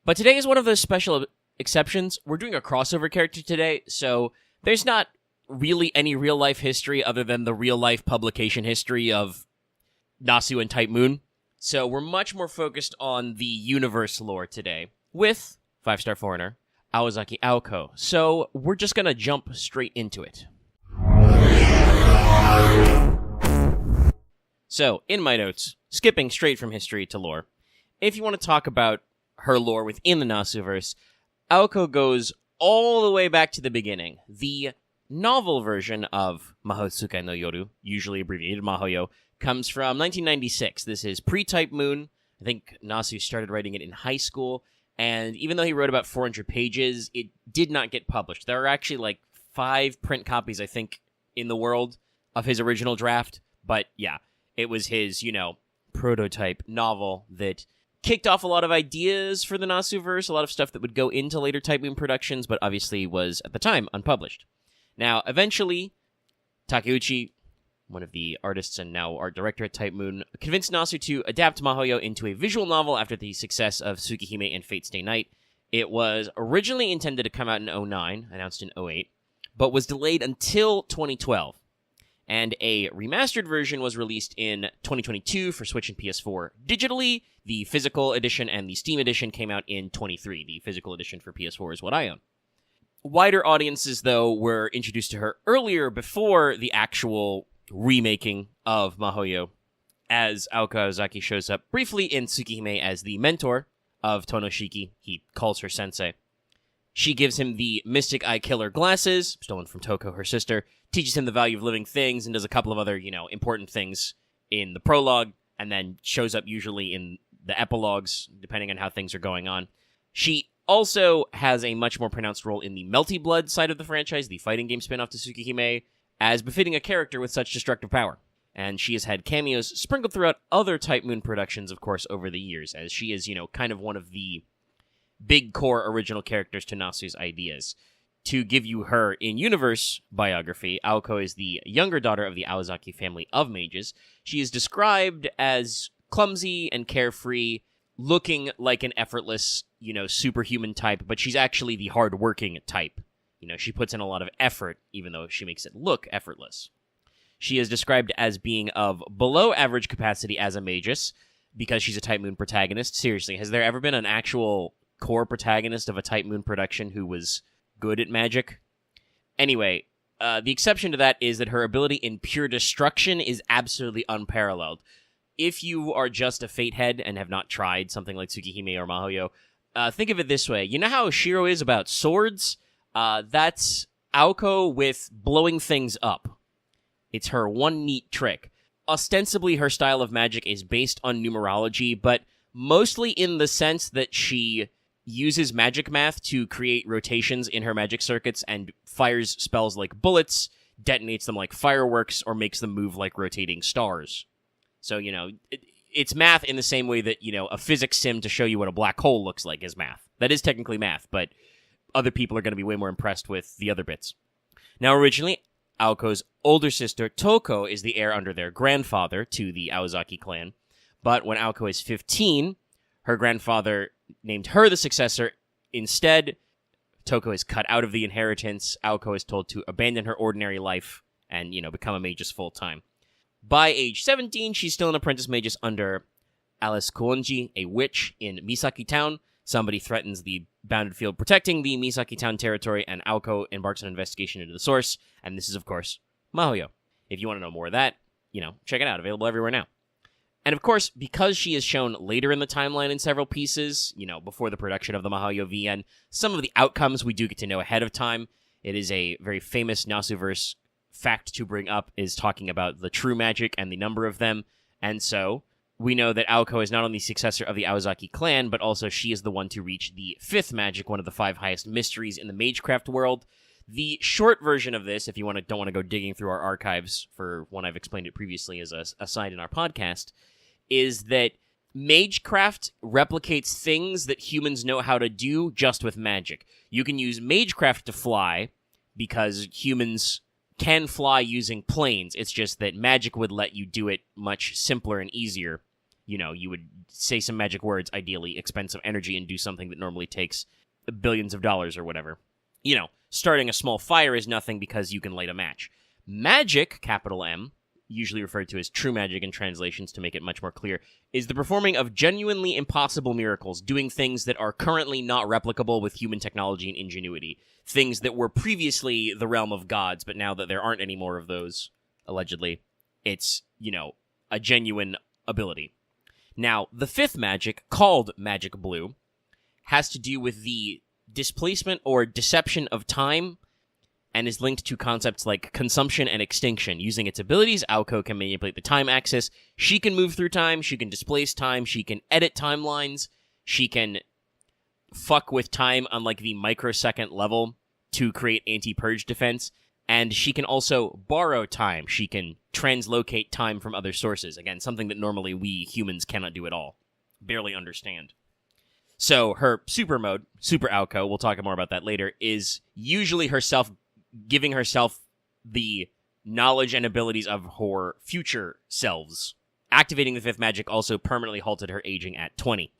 But today is one of those special exceptions. We're doing a crossover character today, so there's not really any real-life history other than the real-life publication history of Nasu and Type Moon. So we're much more focused on the universe lore today with 5-star foreigner, Aozaki Aoko. So we're just going to jump straight into it. So, in my notes, skipping straight from history to lore, if you want to talk about her lore within the Nasuverse, Aoko goes all the way back to the beginning. The novel version of Mahotsukai no Yoru, usually abbreviated Mahoyo, comes from 1996. This is pre-Type Moon. I think Nasu started writing it in high school, and even though he wrote about 400 pages, it did not get published. There are actually 5 print copies, I think, in the world of his original draft, but yeah, it was his, prototype novel that kicked off a lot of ideas for the Nasuverse, a lot of stuff that would go into later Type Moon productions, but obviously was, at the time, unpublished. Now, eventually, Takeuchi, one of the artists and now art director at Type Moon, convinced Nasu to adapt Mahoyo into a visual novel after the success of Tsukihime and Fate Stay Night. It was originally intended to come out in 2009, announced in 2008, but was delayed until 2012. And a remastered version was released in 2022 for Switch and PS4 digitally. The physical edition and the Steam edition came out in 2023. The physical edition for PS4 is what I own. Wider audiences, though, were introduced to her earlier before the actual remaking of Mahoyo, as Aoko Aozaki shows up briefly in Tsukihime as the mentor of Tonoshiki. He calls her sensei. She gives him the Mystic Eye Killer glasses, stolen from Toko, her sister, teaches him the value of living things, and does a couple of other, important things in the prologue, and then shows up usually in the epilogues, depending on how things are going on. She also has a much more pronounced role in the Melty Blood side of the franchise, the fighting game spin-off to Tsukihime, as befitting a character with such destructive power. And she has had cameos sprinkled throughout other Type Moon productions, of course, over the years, as she is, kind of one of the big core original characters to Nasu's ideas. to give you her in-universe biography, Aoko is the younger daughter of the Aozaki family of mages. She is described as clumsy and carefree, looking like an effortless, superhuman type, but she's actually the hard-working type. She puts in a lot of effort, even though she makes it look effortless. She is described as being of below-average capacity as a magus, because she's a Type Moon protagonist. Seriously, has there ever been an actual core protagonist of a Type Moon production who was good at magic? Anyway, the exception to that is that her ability in pure destruction is absolutely unparalleled. If you are just a fate head and have not tried something like Tsukihime or Mahoyo, think of it this way. You know how Shiro is about swords? That's Aoko with blowing things up. It's her one neat trick. Ostensibly, her style of magic is based on numerology, but mostly in the sense that she uses magic math to create rotations in her magic circuits and fires spells like bullets, detonates them like fireworks, or makes them move like rotating stars. So, it's math in the same way that, a physics sim to show you what a black hole looks like is math. That is technically math, but other people are going to be way more impressed with the other bits. Now, originally, Aoko's older sister, Toko, is the heir under their grandfather to the Aozaki clan. But when Aoko is 15, her grandfather named her the successor. Instead, Toko is cut out of the inheritance. Aoko is told to abandon her ordinary life and, become a magus full-time. By age 17, she's still an apprentice magus under Alice Kuonji, a witch in Misaki Town. Somebody threatens the bounded field protecting the Misaki Town territory, and Aoko embarks on an investigation into the source, and this is, of course, Mahoyo. If you want to know more of that, check it out. Available everywhere now. And, of course, because she is shown later in the timeline in several pieces, before the production of the Mahoyo VN, some of the outcomes we do get to know ahead of time. It is a very famous Nasuverse fact to bring up, is talking about the true magic and the number of them, and so we know that Aoko is not only the successor of the Aozaki clan, but also she is the one to reach the fifth magic, one of the 5 highest mysteries in the magecraft world. The short version of this, if you don't want to go digging through our archives for when I've explained it previously as a aside in our podcast, is that magecraft replicates things that humans know how to do just with magic. You can use magecraft to fly because humans can fly using planes. It's just that magic would let you do it much simpler and easier. You would say some magic words, ideally expensive energy, and do something that normally takes billions of dollars or whatever. Starting a small fire is nothing because you can light a match. Magic, capital M, usually referred to as true magic in translations to make it much more clear, is the performing of genuinely impossible miracles, doing things that are currently not replicable with human technology and ingenuity. Things that were previously the realm of gods, but now that there aren't any more of those, allegedly, it's, a genuine ability. Now, the fifth magic, called Magic Blue, has to do with the displacement or deception of time, and is linked to concepts like consumption and extinction. Using its abilities, Aoko can manipulate the time axis. She can move through time, she can displace time, she can edit timelines, she can fuck with time on the microsecond level to create anti-purge defense, and she can also borrow time. She can translocate time from other sources. Again, something that normally we humans cannot do at all. Barely understand. So her super mode, Super Aoko, we'll talk more about that later, is usually herself giving herself the knowledge and abilities of her future selves. Activating the fifth magic also permanently halted her aging at 20.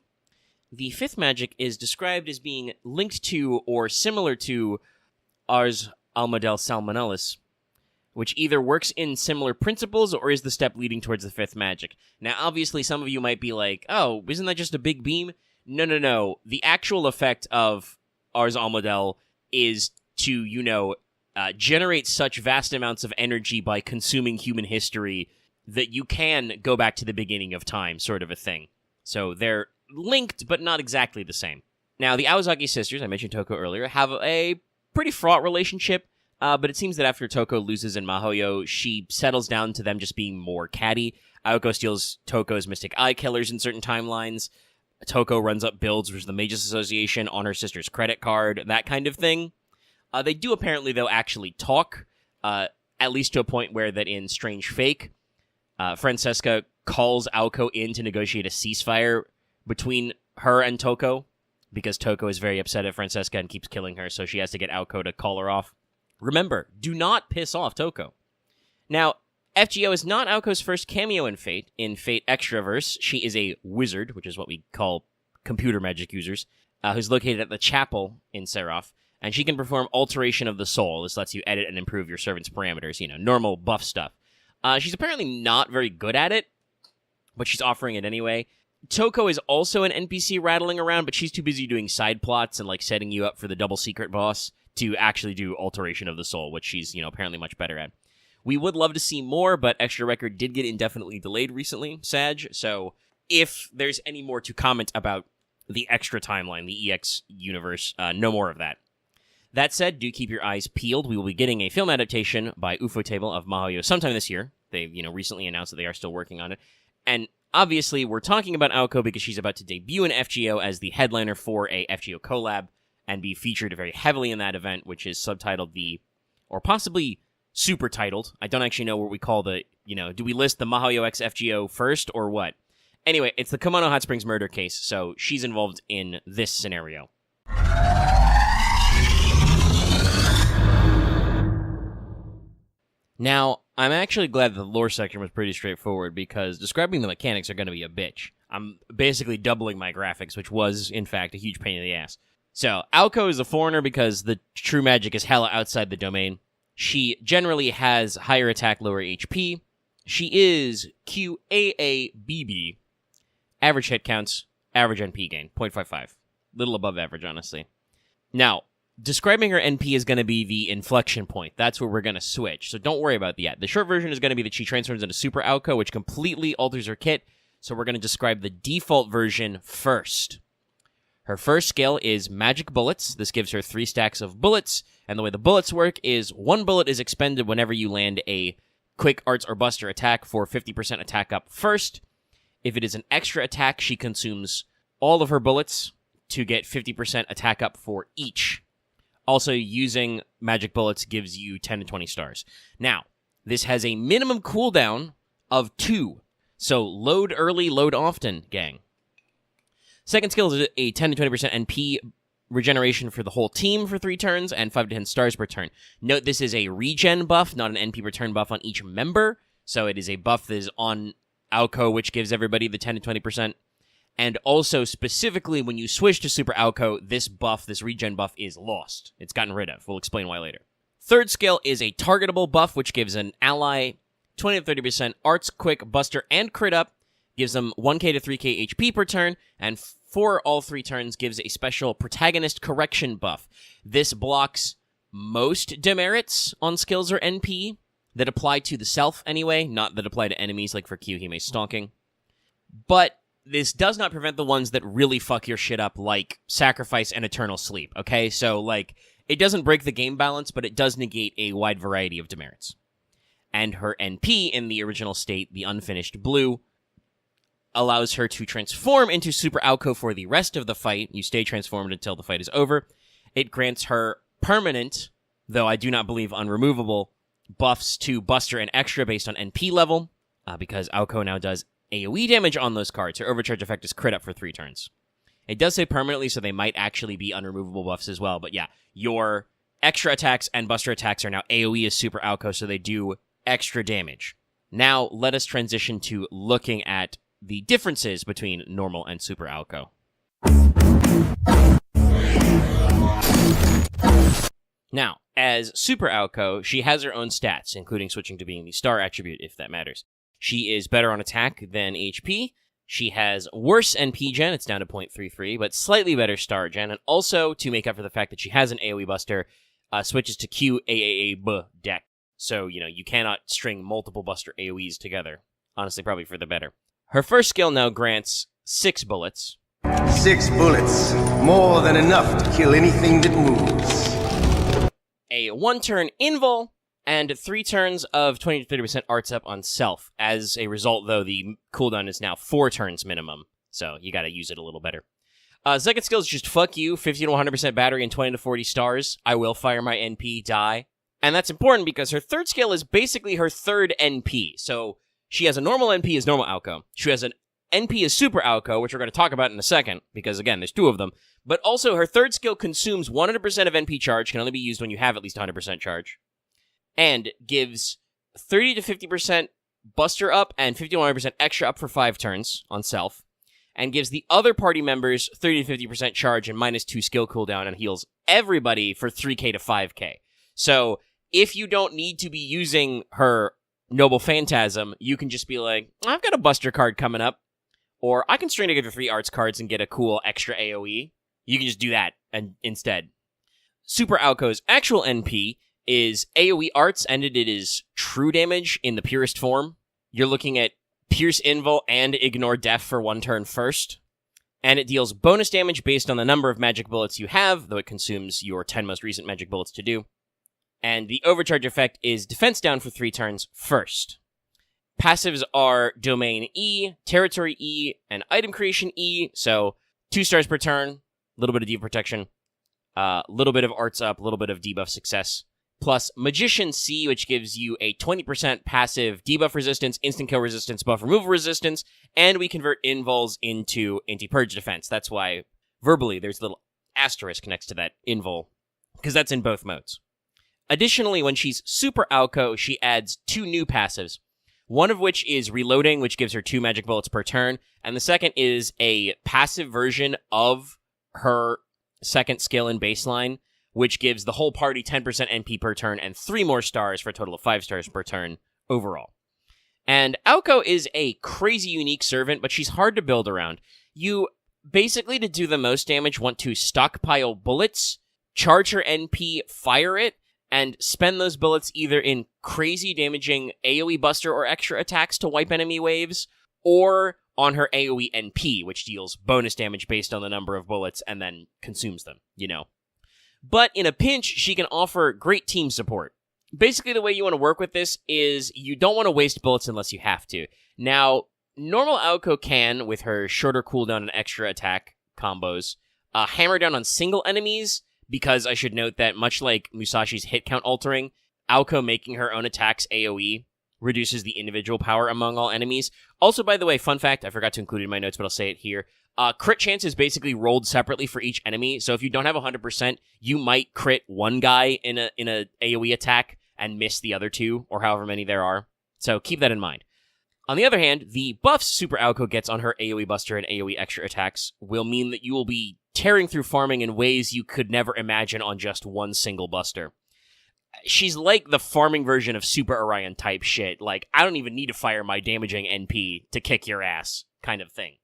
The fifth magic is described as being linked to or similar to Ars Almadel Salmonelis, which either works in similar principles or is the step leading towards the fifth magic. Now, obviously, some of you might be like, oh, isn't that just a big beam? No. The actual effect of Ars Almadel is to, generate such vast amounts of energy by consuming human history that you can go back to the beginning of time, sort of a thing. So they're linked, but not exactly the same. Now, the Aozaki sisters, I mentioned Toko earlier, have a pretty fraught relationship, but it seems that after Toko loses in Mahoyo, she settles down to them just being more catty. Aoko steals Toko's Mystic Eye Killers in certain timelines. Toko runs up builds with the Magus Association on her sister's credit card, that kind of thing. They do apparently, though, actually talk, at least to a point where that in Strange Fake, Francesca calls Aoko in to negotiate a ceasefire between her and Toko. because Toko is very upset at Francesca and keeps killing her, so she has to get Aoko to call her off. Remember, do not piss off Toko. Now, FGO is not Aoko's first cameo in Fate. In Fate Extraverse, she is a wizard, which is what we call computer magic users, who's located at the chapel in Seraph, and she can perform Alteration of the Soul. This lets you edit and improve your servant's parameters, normal buff stuff. She's apparently not very good at it, but she's offering it anyway. Toko is also an NPC rattling around, but she's too busy doing side plots and setting you up for the double secret boss to actually do Alteration of the Soul, which she's, apparently much better at. We would love to see more, but Extra Record did get indefinitely delayed recently, Sag, so if there's any more to comment about the extra timeline, the EX universe, no more of that. That said, do keep your eyes peeled. We will be getting a film adaptation by Ufotable of Mahoyo sometime this year. They've, recently announced that they are still working on it. And obviously, we're talking about Aoko because she's about to debut in FGO as the headliner for a FGO collab and be featured very heavily in that event, which is subtitled or possibly super titled. I don't actually know what we call do we list the Mahoyo X FGO first or what? Anyway, it's the Kimono Hot Springs murder case, so she's involved in this scenario. Now, I'm actually glad that the lore section was pretty straightforward, because describing the mechanics are going to be a bitch. I'm basically doubling my graphics, which was, in fact, a huge pain in the ass. So, Aoko is a foreigner because the true magic is hella outside the domain. She generally has higher attack, lower HP. She is QAABB. Average hit counts, average NP gain, 0.55. Little above average, honestly. Now, describing her NP is going to be the inflection point. That's where we're going to switch, so don't worry about that yet. The short version is going to be that she transforms into Super Aoko, which completely alters her kit, so we're going to describe the default version first. Her first skill is Magic Bullets. This gives her 3 stacks of bullets, and the way the bullets work is 1 bullet is expended whenever you land a Quick Arts or Buster attack for 50% attack up first. If it is an extra attack, she consumes all of her bullets to get 50% attack up for each. Also, using Magic Bullets gives you 10 to 20 stars. Now, this has a minimum cooldown of 2. So, load early, load often, gang. Second skill is a 10 to 20% NP regeneration for the whole team for 3 turns, and 5 to 10 stars per turn. Note this is a regen buff, not an NP per turn buff on each member. So, it is a buff that is on Aoko, which gives everybody the 10 to 20%. And also, specifically, when you switch to Super Aoko, this regen buff, is lost. It's gotten rid of. We'll explain why later. Third skill is a targetable buff, which gives an ally 20 to 30% Arts, Quick, Buster, and Crit Up. Gives them 1k to 3k HP per turn, and for all 3 turns, gives a special Protagonist Correction buff. This blocks most demerits on skills or NP that apply to the self anyway, not that apply to enemies, like for Kyuhime Stalking. But this does not prevent the ones that really fuck your shit up, like Sacrifice and Eternal Sleep, okay? So, it doesn't break the game balance, but it does negate a wide variety of demerits. And her NP in the original state, the unfinished blue, allows her to transform into Super Aoko for the rest of the fight. You stay transformed until the fight is over. It grants her permanent, though I do not believe unremovable, buffs to Buster and Extra based on NP level, because Aoko now does AoE damage on those cards. Her overcharge effect is crit up for 3 turns. It does say permanently, so they might actually be unremovable buffs as well, but yeah, your extra attacks and Buster attacks are now AoE as Super Aoko, so they do extra damage. Now, let us transition to looking at the differences between normal and Super Aoko. Now, as Super Aoko, she has her own stats, including switching to being the star attribute, if that matters. She is better on attack than HP. She has worse NP gen, it's down to 0.33, but slightly better star gen, and also, to make up for the fact that she has an AoE buster, switches to QAAAB deck. So, you cannot string multiple buster AoEs together. Honestly, probably for the better. Her first skill now grants 6 bullets. 6 bullets. More than enough to kill anything that moves. A 1-turn invul, and 3 turns of 20 to 30% arts up on self. As a result, though, the cooldown is now 4 turns minimum, so you gotta use it a little better. Second skill is just fuck you, 50 to 100% battery and 20 to 40 stars. I will fire my NP, die. And that's important because her third skill is basically her third NP. So she has a normal NP as normal Aoko. She has an NP is Super Aoko, which we're going to talk about in a second, because again, there's 2 of them. But also, her third skill consumes 100% of NP charge, can only be used when you have at least 100% charge, and gives 30 to 50% Buster up and 51% extra up for 5 turns on self, and gives the other party members 30 to 50% charge and -2 skill cooldown, and heals everybody for 3k to 5k. So, if you don't need to be using her Noble Phantasm, you can just be like, I've got a Buster card coming up, or I can string together 3 arts cards and get a cool extra AoE. You can just do that instead. Super Aoko's actual NP is AoE arts, and it is true damage in the purest form. You're looking at Pierce Invul and Ignore Death for 1 turn first. And it deals bonus damage based on the number of magic bullets you have, though it consumes your 10 most recent magic bullets to do. And the overcharge effect is defense down for 3 turns first. Passives are Domain E, Territory E, and Item Creation E, so 2 stars per turn, a little bit of debuff protection, a little bit of arts up, a little bit of debuff success, plus Magician C, which gives you a 20% passive debuff resistance, instant kill resistance, buff removal resistance, and we convert Invuls into anti-purge defense. That's why, verbally, there's a little asterisk next to that Invul, because that's in both modes. Additionally, when she's Super Aoko, she adds 2 new passives, one of which is Reloading, which gives her 2 magic bullets per turn, and the second is a passive version of her second skill in baseline, which gives the whole party 10% NP per turn and 3 more stars for a total of 5 stars per turn overall. And Aoko is a crazy unique servant, but she's hard to build around. You basically, to do the most damage, want to stockpile bullets, charge her NP, fire it, and spend those bullets either in crazy damaging AoE Buster or extra attacks to wipe enemy waves, or on her AoE NP, which deals bonus damage based on the number of bullets and then consumes them, But in a pinch, she can offer great team support. Basically, the way you want to work with this is you don't want to waste bullets unless you have to. Now, normal Aoko can, with her shorter cooldown and extra attack combos, hammer down on single enemies, because I should note that much like Musashi's hit count altering, Aoko making her own attacks AoE reduces the individual power among all enemies. Also, by the way, fun fact, I forgot to include it in my notes, but I'll say it here. Crit chance is basically rolled separately for each enemy, so if you don't have 100%, you might crit one guy in a AoE attack and miss the other 2, or however many there are. So keep that in mind. On the other hand, the buffs Super Aoko gets on her AoE Buster and AoE extra attacks will mean that you will be tearing through farming in ways you could never imagine on just one single Buster. She's like the farming version of Super Orion type shit, like, I don't even need to fire my damaging NP to kick your ass kind of thing.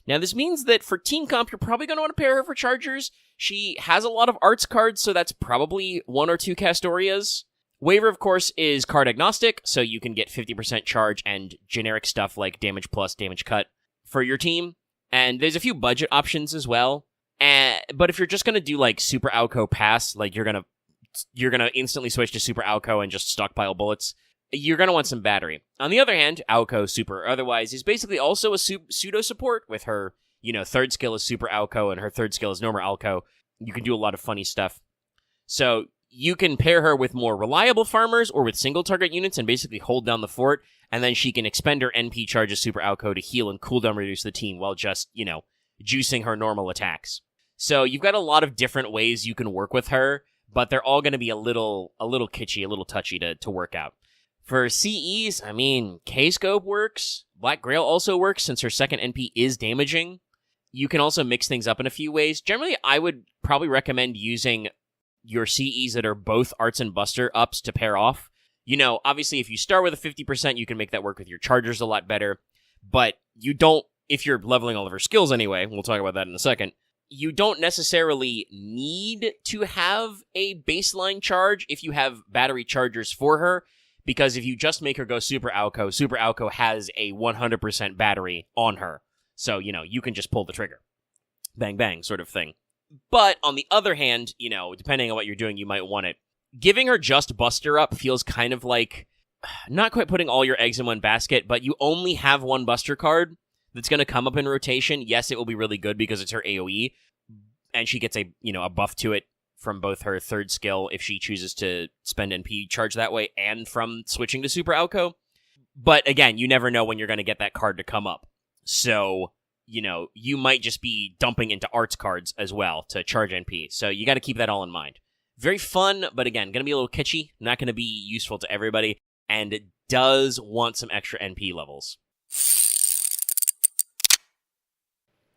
Now, this means that for team comp, you're probably going to want to pair her for chargers. She has a lot of arts cards, so that's probably 1 or 2 Castorias. Waiver, of course, is card agnostic, so you can get 50% charge and generic stuff like damage plus, damage cut for your team. And there's a few budget options as well. But if you're just going to do like Super Aoko pass, like you're going to instantly switch to Super Aoko and just stockpile bullets, you're going to want some battery. On the other hand, Aoko, Super or otherwise, is basically also a pseudo support with her, third skill is Super Aoko and her third skill is normal Aoko. You can do a lot of funny stuff. So you can pair her with more reliable farmers or with single target units and basically hold down the fort, and then she can expend her NP charges Super Aoko to heal and cooldown reduce the team while just, juicing her normal attacks. So you've got a lot of different ways you can work with her, but they're all going to be a little kitschy, a little touchy to work out. For CEs, K-Scope works. Black Grail also works since her second NP is damaging. You can also mix things up in a few ways. Generally, I would probably recommend using your CEs that are both Arts and Buster ups to pair off. Obviously, if you start with a 50%, you can make that work with your Chargers a lot better. But you don't, if you're leveling all of her skills anyway, we'll talk about that in a second, you don't necessarily need to have a baseline charge if you have battery chargers for her. Because if you just make her go Super Aoko has a 100% battery on her. So, you can just pull the trigger. Bang, bang, sort of thing. But, on the other hand, depending on what you're doing, you might want it. Giving her just Buster up feels kind of like, not quite putting all your eggs in one basket, but you only have one Buster card that's going to come up in rotation. Yes, it will be really good because it's her AoE, and she gets a buff to it from both her third skill if she chooses to spend NP charge that way and from switching to Super Aoko. But again, you never know when you're going to get that card to come up. So, you might just be dumping into arts cards as well to charge NP. So you got to keep that all in mind. Very fun, but again, going to be a little kitschy. Not going to be useful to everybody. And it does want some extra NP levels.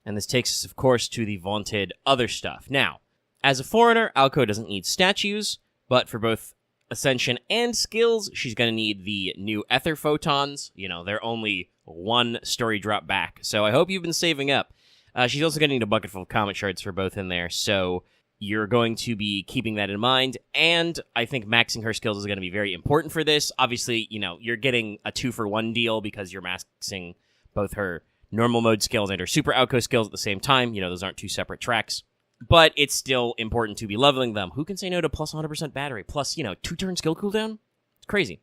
And this takes us, of course, to the vaunted other stuff. Now, as a foreigner, Aoko doesn't need statues, but for both Ascension and skills, she's going to need the new Ether Photons. They're only one story drop back, so I hope you've been saving up. She's also going to need a bucket full of Comet Shards for both in there, so you're going to be keeping that in mind, and I think maxing her skills is going to be very important for this. Obviously, you're getting a 2-for-1 deal because you're maxing both her normal mode skills and her super Aoko skills at the same time. Those aren't two separate tracks. But it's still important to be leveling them. Who can say no to plus 100% battery? Plus, 2-turn skill cooldown? It's crazy.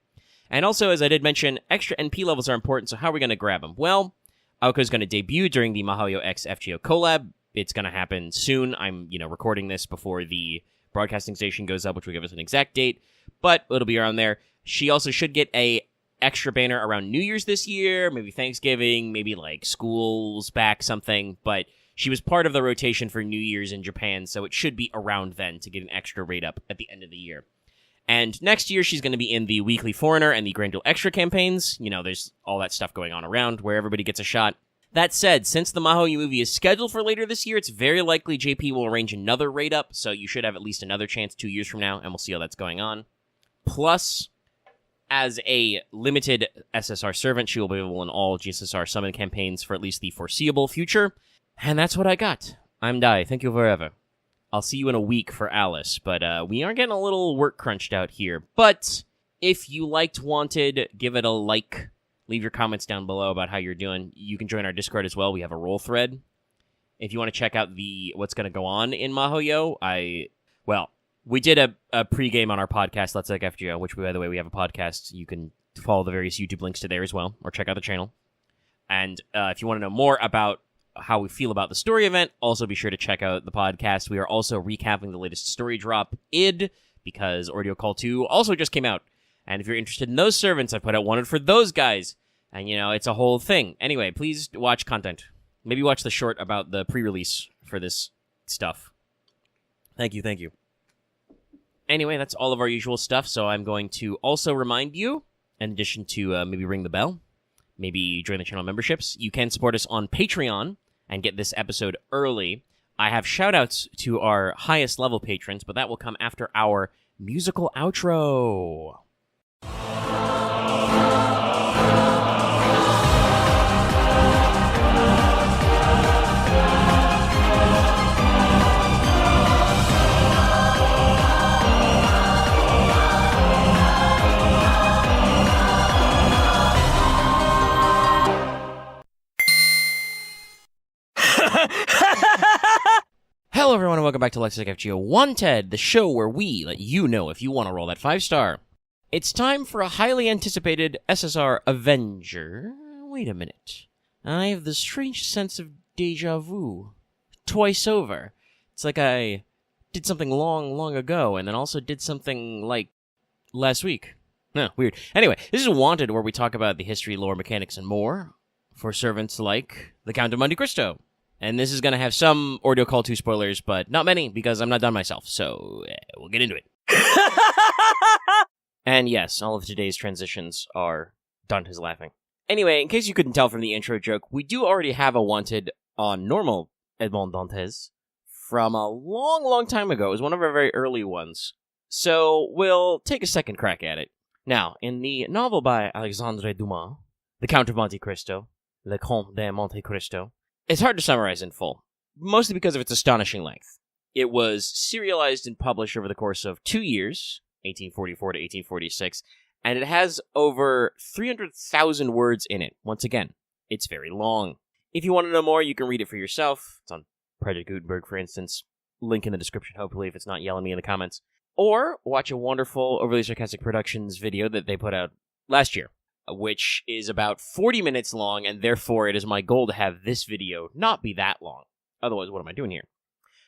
And also, as I did mention, extra NP levels are important, so how are we going to grab them? Well, Aoko's going to debut during the Mahoyo X FGO collab. It's going to happen soon. I'm, recording this before the broadcasting station goes up, which will give us an exact date, but it'll be around there. She also should get a extra banner around New Year's this year, maybe Thanksgiving, maybe like school's back, something, but she was part of the rotation for New Year's in Japan, so it should be around then to get an extra rate up at the end of the year. And next year, she's going to be in the Weekly Foreigner and the Grand Duel Extra campaigns. There's all that stuff going on around where everybody gets a shot. That said, since the Mahoyu movie is scheduled for later this year, it's very likely JP will arrange another rate up, so you should have at least another chance 2 years from now, and we'll see how that's going on. Plus, as a limited SSR servant, she will be available in all GSSR summon campaigns for at least the foreseeable future. And that's what I got. I'm Dai. Thank you forever. I'll see you in a week for Alice, but we are getting a little work crunched out here. But if you liked Wanted, give it a like. Leave your comments down below about how you're doing. You can join our Discord as well. We have a roll thread. If you want to check out what's going to go on in Mahoyo, we did a pregame on our podcast, Let's Like FGO, which, by the way, we have a podcast. You can follow the various YouTube links to there as well, or check out the channel. And if you want to know more about how we feel about the story event, also be sure to check out the podcast. We are also recapping the latest story drop, id, because Ordeal Call 2 also just came out. And if you're interested in those servants, I put out Wanted for those guys. And, it's a whole thing. Anyway, please watch content. Maybe watch the short about the pre-release for this stuff. Thank you. Anyway, that's all of our usual stuff, so I'm going to also remind you, in addition to maybe ring the bell, maybe join the channel memberships, you can support us on Patreon and get this episode early. I have shout-outs to our highest level patrons, but that will come after our musical outro. Hello everyone and welcome back to Let's Like FGO Wanted, the show where we let you know if you want to roll that 5-star. It's time for a highly anticipated SSR Avenger. Wait a minute. I have the strange sense of deja vu. Twice over. It's like I did something long ago and then also did something like last week. Huh, weird. Anyway, this is Wanted, where we talk about the history, lore, mechanics, and more for servants like the Count of Monte Cristo. And this is going to have some Ordeal Call 2 spoilers, but not many, because I'm not done myself, so we'll get into it. And yes, all of today's transitions are Dante's laughing. Anyway, in case you couldn't tell from the intro joke, we do already have a Wanted on normal Edmond Dantes from a long time ago. It was one of our very early ones. So we'll take a second crack at it. Now, in the novel by Alexandre Dumas, The Count of Monte Cristo, Le Comte de Monte Cristo, it's hard to summarize in full, mostly because of its astonishing length. It was serialized and published over the course of 2 years, 1844 to 1846, and it has over 300,000 words in it. Once again, it's very long. If you want to know more, you can read it for yourself. It's on Project Gutenberg, for instance. Link in the description, hopefully, if it's not yelling me in the comments. Or watch a wonderful Overly Sarcastic Productions video that they put out last year, which is about 40 minutes long, and therefore it is my goal to have this video not be that long. Otherwise, what am I doing here?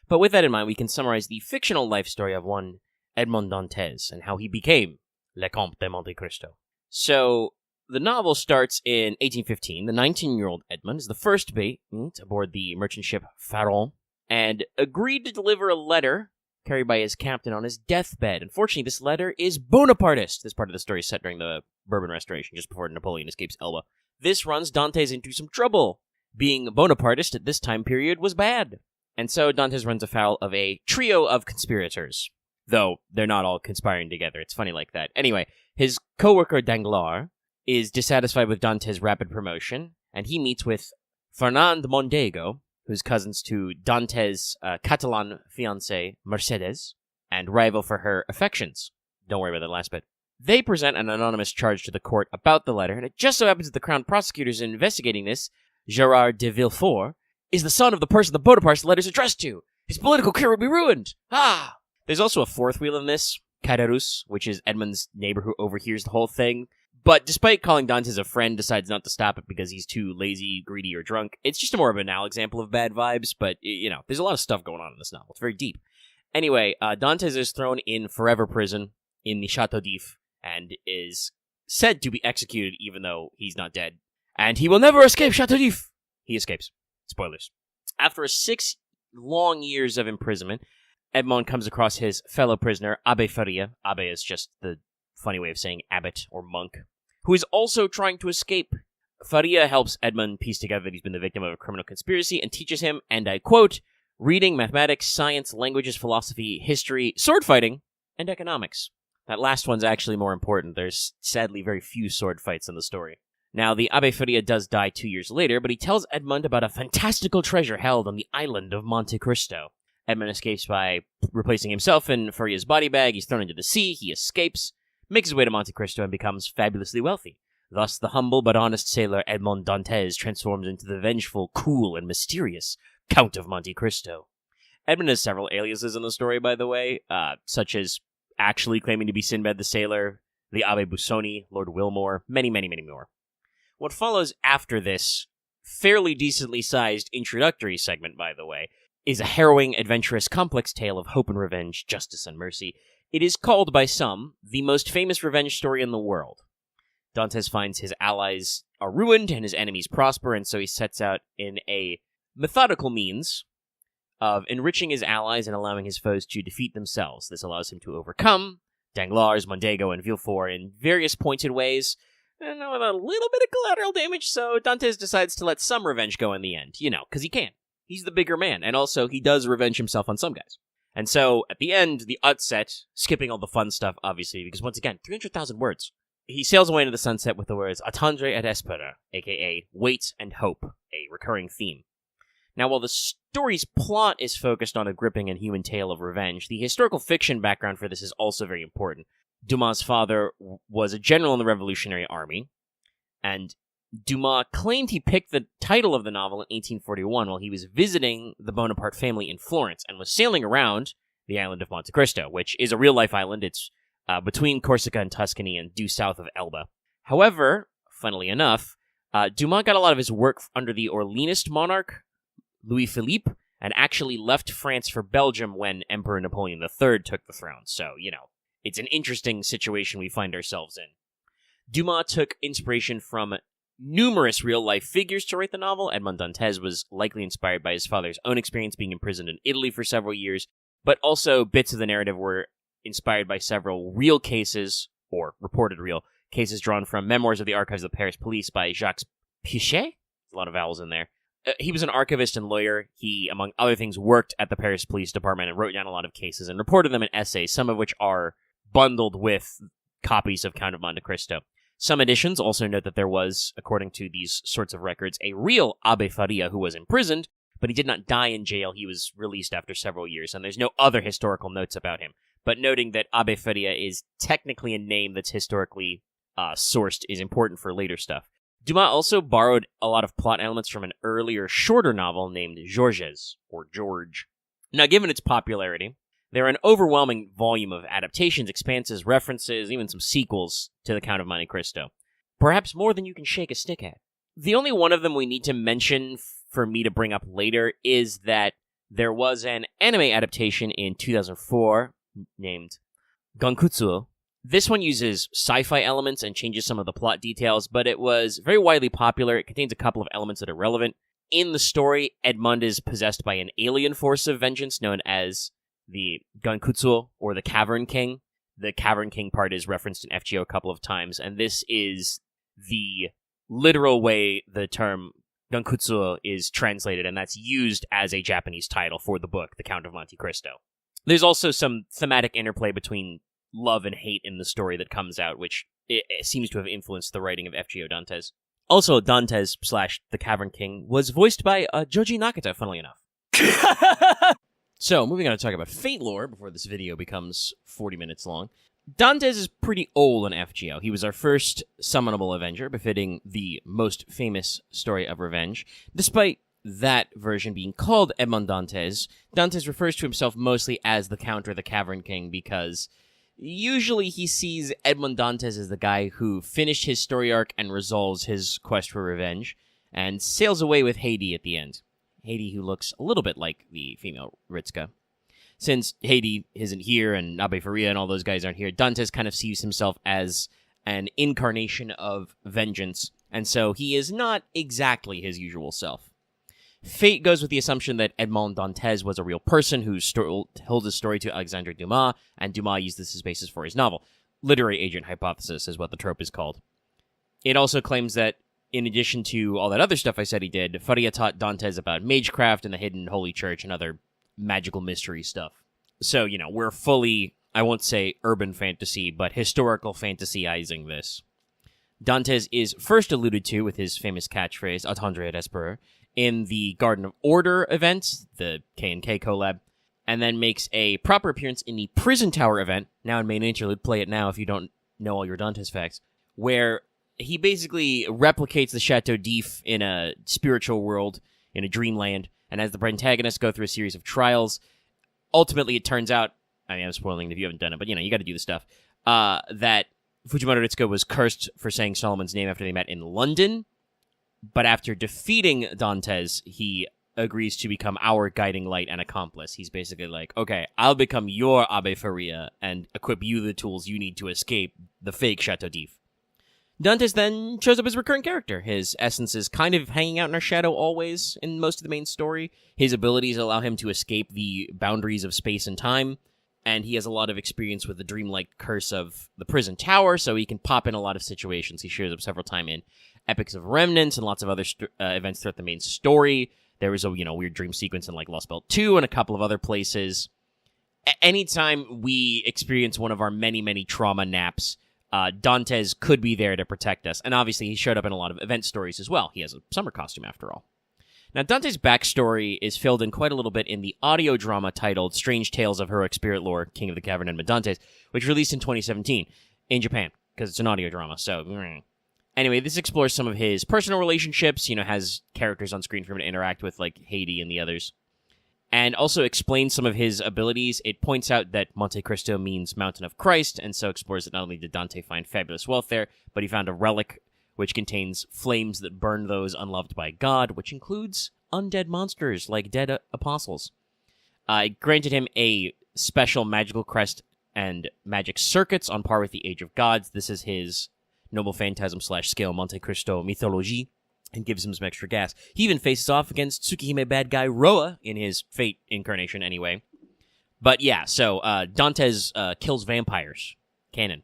But with that in mind, we can summarize the fictional life story of one Edmond Dantes and how he became Le Comte de Monte Cristo. So, the novel starts in 1815. The 19-year-old Edmund is the first mate aboard the merchant ship Pharaon and agreed to deliver a letter carried by his captain on his deathbed. Unfortunately, this letter is Bonapartist. This part of the story is set during the Bourbon Restoration, just before Napoleon escapes Elba. This runs Dantes into some trouble. Being Bonapartist at this time period was bad. And so Dantes runs afoul of a trio of conspirators. Though they're not all conspiring together. It's funny like that. Anyway, his co-worker Danglars is dissatisfied with Dantes' rapid promotion, and he meets with Fernand Mondego, who's cousins to Dantes' Catalan fiancée Mercedes, and rival for her affections. Don't worry about that last bit. They present an anonymous charge to the court about the letter, and it just so happens that the Crown prosecutors investigating this, Gerard de Villefort, is the son of the person the Bonaparte's letter is addressed to. His political career would be ruined. Ah! There's also a fourth wheel in this, Caderus, which is Edmund's neighbor who overhears the whole thing. But despite calling Dantes a friend, decides not to stop it because he's too lazy, greedy, or drunk. It's just a more banal example of bad vibes, but, there's a lot of stuff going on in this novel. It's very deep. Anyway, Dantes is thrown in forever prison in the Chateau d'If and is said to be executed even though he's not dead. And he will never escape Chateau d'If! He escapes. Spoilers. After 6 long years of imprisonment, Edmond comes across his fellow prisoner, Abbe Faria. Abbe is just the funny way of saying abbot or monk, who is also trying to escape. Faria helps Edmund piece together that he's been the victim of a criminal conspiracy and teaches him, and I quote, reading, mathematics, science, languages, philosophy, history, sword fighting, and economics. That last one's actually more important. There's sadly very few sword fights in the story. Now, the Abbe Faria does die 2 years later, but he tells Edmund about a fantastical treasure held on the island of Monte Cristo. Edmund escapes by replacing himself in Faria's body bag. He's thrown into the sea. He escapes, makes his way to Monte Cristo, and becomes fabulously wealthy. Thus, the humble but honest sailor Edmond Dantes transforms into the vengeful, cool, and mysterious Count of Monte Cristo. Edmund has several aliases in the story, by the way, such as actually claiming to be Sinbad the Sailor, the Abbe Busoni, Lord Wilmore, many, many, many more. What follows after this fairly decently sized introductory segment, by the way, is a harrowing, adventurous, complex tale of hope and revenge, justice and mercy. It is called by some the most famous revenge story in the world. Dantes finds his allies are ruined and his enemies prosper, and so he sets out in a methodical means of enriching his allies and allowing his foes to defeat themselves. This allows him to overcome Danglars, Mondego, and Villefort in various pointed ways, and with a little bit of collateral damage, so Dantes decides to let some revenge go in the end, because he can. He's the bigger man, and also he does revenge himself on some guys. And so, at the end, the outset, skipping all the fun stuff, obviously, because once again, 300,000 words. He sails away into the sunset with the words, Attendre et espérer, aka wait and hope, a recurring theme. Now, while the story's plot is focused on a gripping and human tale of revenge, the historical fiction background for this is also very important. Dumas' father was a general in the Revolutionary Army, and Dumas claimed he picked the title of the novel in 1841 while he was visiting the Bonaparte family in Florence and was sailing around the island of Monte Cristo, which is a real-life island. It's between Corsica and Tuscany and due south of Elba. However, funnily enough, Dumas got a lot of his work under the Orleanist monarch, Louis Philippe, and actually left France for Belgium when Emperor Napoleon III took the throne. So, it's an interesting situation we find ourselves in. Dumas took inspiration from numerous real-life figures to write the novel. Edmond Dantes was likely inspired by his father's own experience being imprisoned in Italy for several years, but also bits of the narrative were inspired by several real cases, or reported real cases drawn from Memoirs of the Archives of the Paris Police by Jacques Pichet. A lot of vowels in there. He was an archivist and lawyer. He, among other things, worked at the Paris Police Department and wrote down a lot of cases and reported them in essays, some of which are bundled with copies of Count of Monte Cristo. Some editions also note that there was, according to these sorts of records, a real Abbe Faria who was imprisoned, but he did not die in jail. He was released after several years, and there's no other historical notes about him. But noting that Abbe Faria is technically a name that's historically sourced is important for later stuff. Dumas also borrowed a lot of plot elements from an earlier, shorter novel named Georges, or George. Now, given its popularity, there are an overwhelming volume of adaptations, expanses, references, even some sequels to The Count of Monte Cristo. Perhaps more than you can shake a stick at. The only one of them we need to mention for me to bring up later is that there was an anime adaptation in 2004 named Gankutsuo, This one uses sci-fi elements and changes some of the plot details, but it was very widely popular. It contains a couple of elements that are relevant. In the story, Edmund is possessed by an alien force of vengeance known as the Gankutsuo, or the Cavern King. The Cavern King part is referenced in FGO a couple of times, and this is the literal way the term Gankutsuo is translated, and that's used as a Japanese title for the book, The Count of Monte Cristo. There's also some thematic interplay between love and hate in the story that comes out, which it seems to have influenced the writing of FGO Dantes. Also, Dantes / the Cavern King was voiced by Joji Nakata, funnily enough. So, moving on to talk about Fate lore before this video becomes 40 minutes long. Dantes is pretty old in FGO. He was our first summonable Avenger, befitting the most famous story of revenge. Despite that version being called Edmond Dantes, Dantes refers to himself mostly as the Count or the Cavern King because usually he sees Edmond Dantes as the guy who finished his story arc and resolves his quest for revenge, and sails away with Heidi at the end. Heidi, who looks a little bit like the female Ritsuka. Since Heidi isn't here, and Abe Faria and all those guys aren't here, Dantes kind of sees himself as an incarnation of vengeance, and so he is not exactly his usual self. Fate goes with the assumption that Edmond Dantes was a real person who told his story to Alexandre Dumas, and Dumas used this as basis for his novel. Literary agent hypothesis is what the trope is called. It also claims that, in addition to all that other stuff I said he did, Faria taught Dantes about magecraft and the hidden holy church and other magical mystery stuff. So, we're fully, I won't say urban fantasy, but historical fantasyizing this. Dantes is first alluded to with his famous catchphrase, Attendre et espérer, in the Garden of Order event, the K&K collab, and then makes a proper appearance in the Prison Tower event, now in main interlude, play it now if you don't know all your Dantes facts, where he basically replicates the Chateau d'If in a spiritual world, in a dreamland, and as the protagonists go through a series of trials, ultimately it turns out, I'm spoiling if you haven't done it, but you got to do the stuff, that Fujimoto Ritsuko was cursed for saying Solomon's name after they met in London, but after defeating Dantes, he agrees to become our guiding light and accomplice. He's basically like, okay, I'll become your Abe Faria and equip you the tools you need to escape the fake Chateau d'If. Dantes then shows up as a recurring character. His essence is kind of hanging out in our shadow always in most of the main story. His abilities allow him to escape the boundaries of space and time, and he has a lot of experience with the dreamlike curse of the prison tower, so he can pop in a lot of situations. He shows up several times in Epics of Remnants and lots of other events throughout the main story. There was a weird dream sequence in like Lost Belt 2 and a couple of other places. Anytime we experience one of our many trauma naps, Dantes could be there to protect us. And obviously he showed up in a lot of event stories as well. He has a summer costume after all. Now, Dante's backstory is filled in quite a little bit in the audio drama titled Strange Tales of Heroic Spirit Lore, King of the Cavern and Dantes, which released in 2017 in Japan, because it's an audio drama, so... Anyway, this explores some of his personal relationships, has characters on screen for him to interact with, like Heidi and the others, and also explains some of his abilities. It points out that Monte Cristo means Mountain of Christ, and so explores that not only did Dante find fabulous wealth there, but he found a relic which contains flames that burn those unloved by God, which includes undead monsters like dead apostles. It granted him a special magical crest and magic circuits on par with the Age of Gods. This is his Noble Phantasm / Scale Monte Cristo Mythologie, and gives him some extra gas. He even faces off against Tsukihime bad guy Roa in his Fate incarnation anyway. But yeah, so Dantes kills vampires. Canon.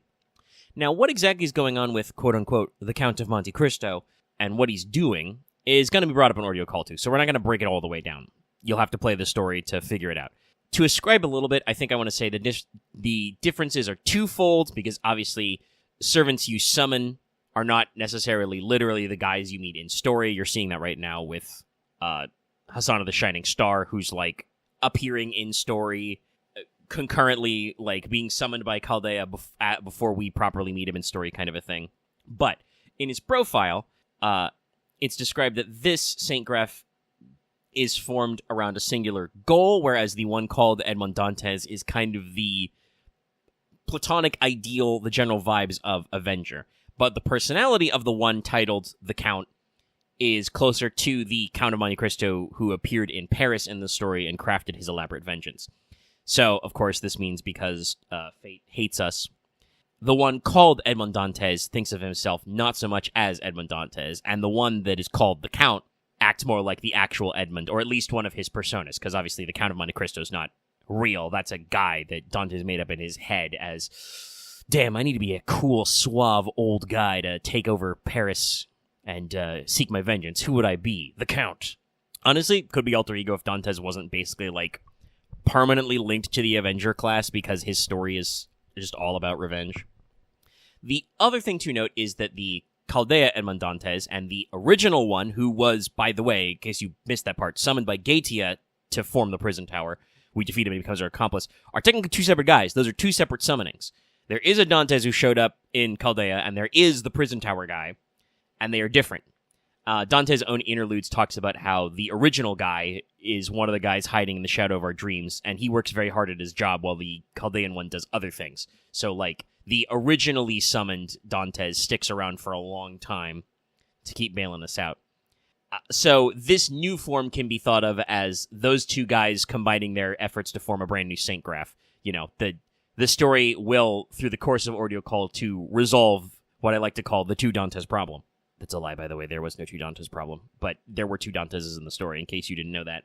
Now, what exactly is going on with, quote-unquote, the Count of Monte Cristo, and what he's doing, is going to be brought up in Audio Call 2, so we're not going to break it all the way down. You'll have to play the story to figure it out. To ascribe a little bit, I think I want to say that the differences are twofold, because obviously servants you summon are not necessarily literally the guys you meet in story. You're seeing that right now with Hassan of the Shining Star, who's like appearing in story concurrently, like being summoned by Chaldea before we properly meet him in story, kind of a thing. But in his profile, it's described that this Saint Graph is formed around a singular goal, whereas the one called Edmond Dantes is kind of the platonic ideal, the general vibes of Avenger. But the personality of the one titled The Count is closer to the Count of Monte Cristo who appeared in Paris in the story and crafted his elaborate vengeance. So, of course, this means because Fate hates us, the one called Edmond Dantes thinks of himself not so much as Edmond Dantes, and the one that is called the Count acts more like the actual Edmond, or at least one of his personas, because obviously the Count of Monte Cristo is not real. That's a guy that Dantes made up in his head as, damn, I need to be a cool, suave old guy to take over Paris and seek my vengeance. Who would I be? The Count. Honestly, could be alter ego if Dantes wasn't basically, like, permanently linked to the Avenger class, because his story is just all about revenge. The other thing to note is that the Chaldea Edmond Dantes and the original one, who was, by the way, in case you missed that part, summoned by Gaetia to form the prison tower, we defeat him and he becomes our accomplice, are technically two separate guys. Those are two separate summonings. There is a Dantes who showed up in Chaldea, and there is the prison tower guy, and they are different. Dante's own interludes talks about how the original guy is one of the guys hiding in the shadow of our dreams, and he works very hard at his job while the Chaldean one does other things. So, like, the originally summoned Dantes sticks around for a long time to keep bailing us out. So this new form can be thought of as those two guys combining their efforts to form a brand new Saint Graph. You know, the story will, through the course of Ordeal Call, to resolve what I like to call the two Dantes problem. That's a lie, by the way. There was no two Dantes problem, but there were two Danteses in the story, in case you didn't know that.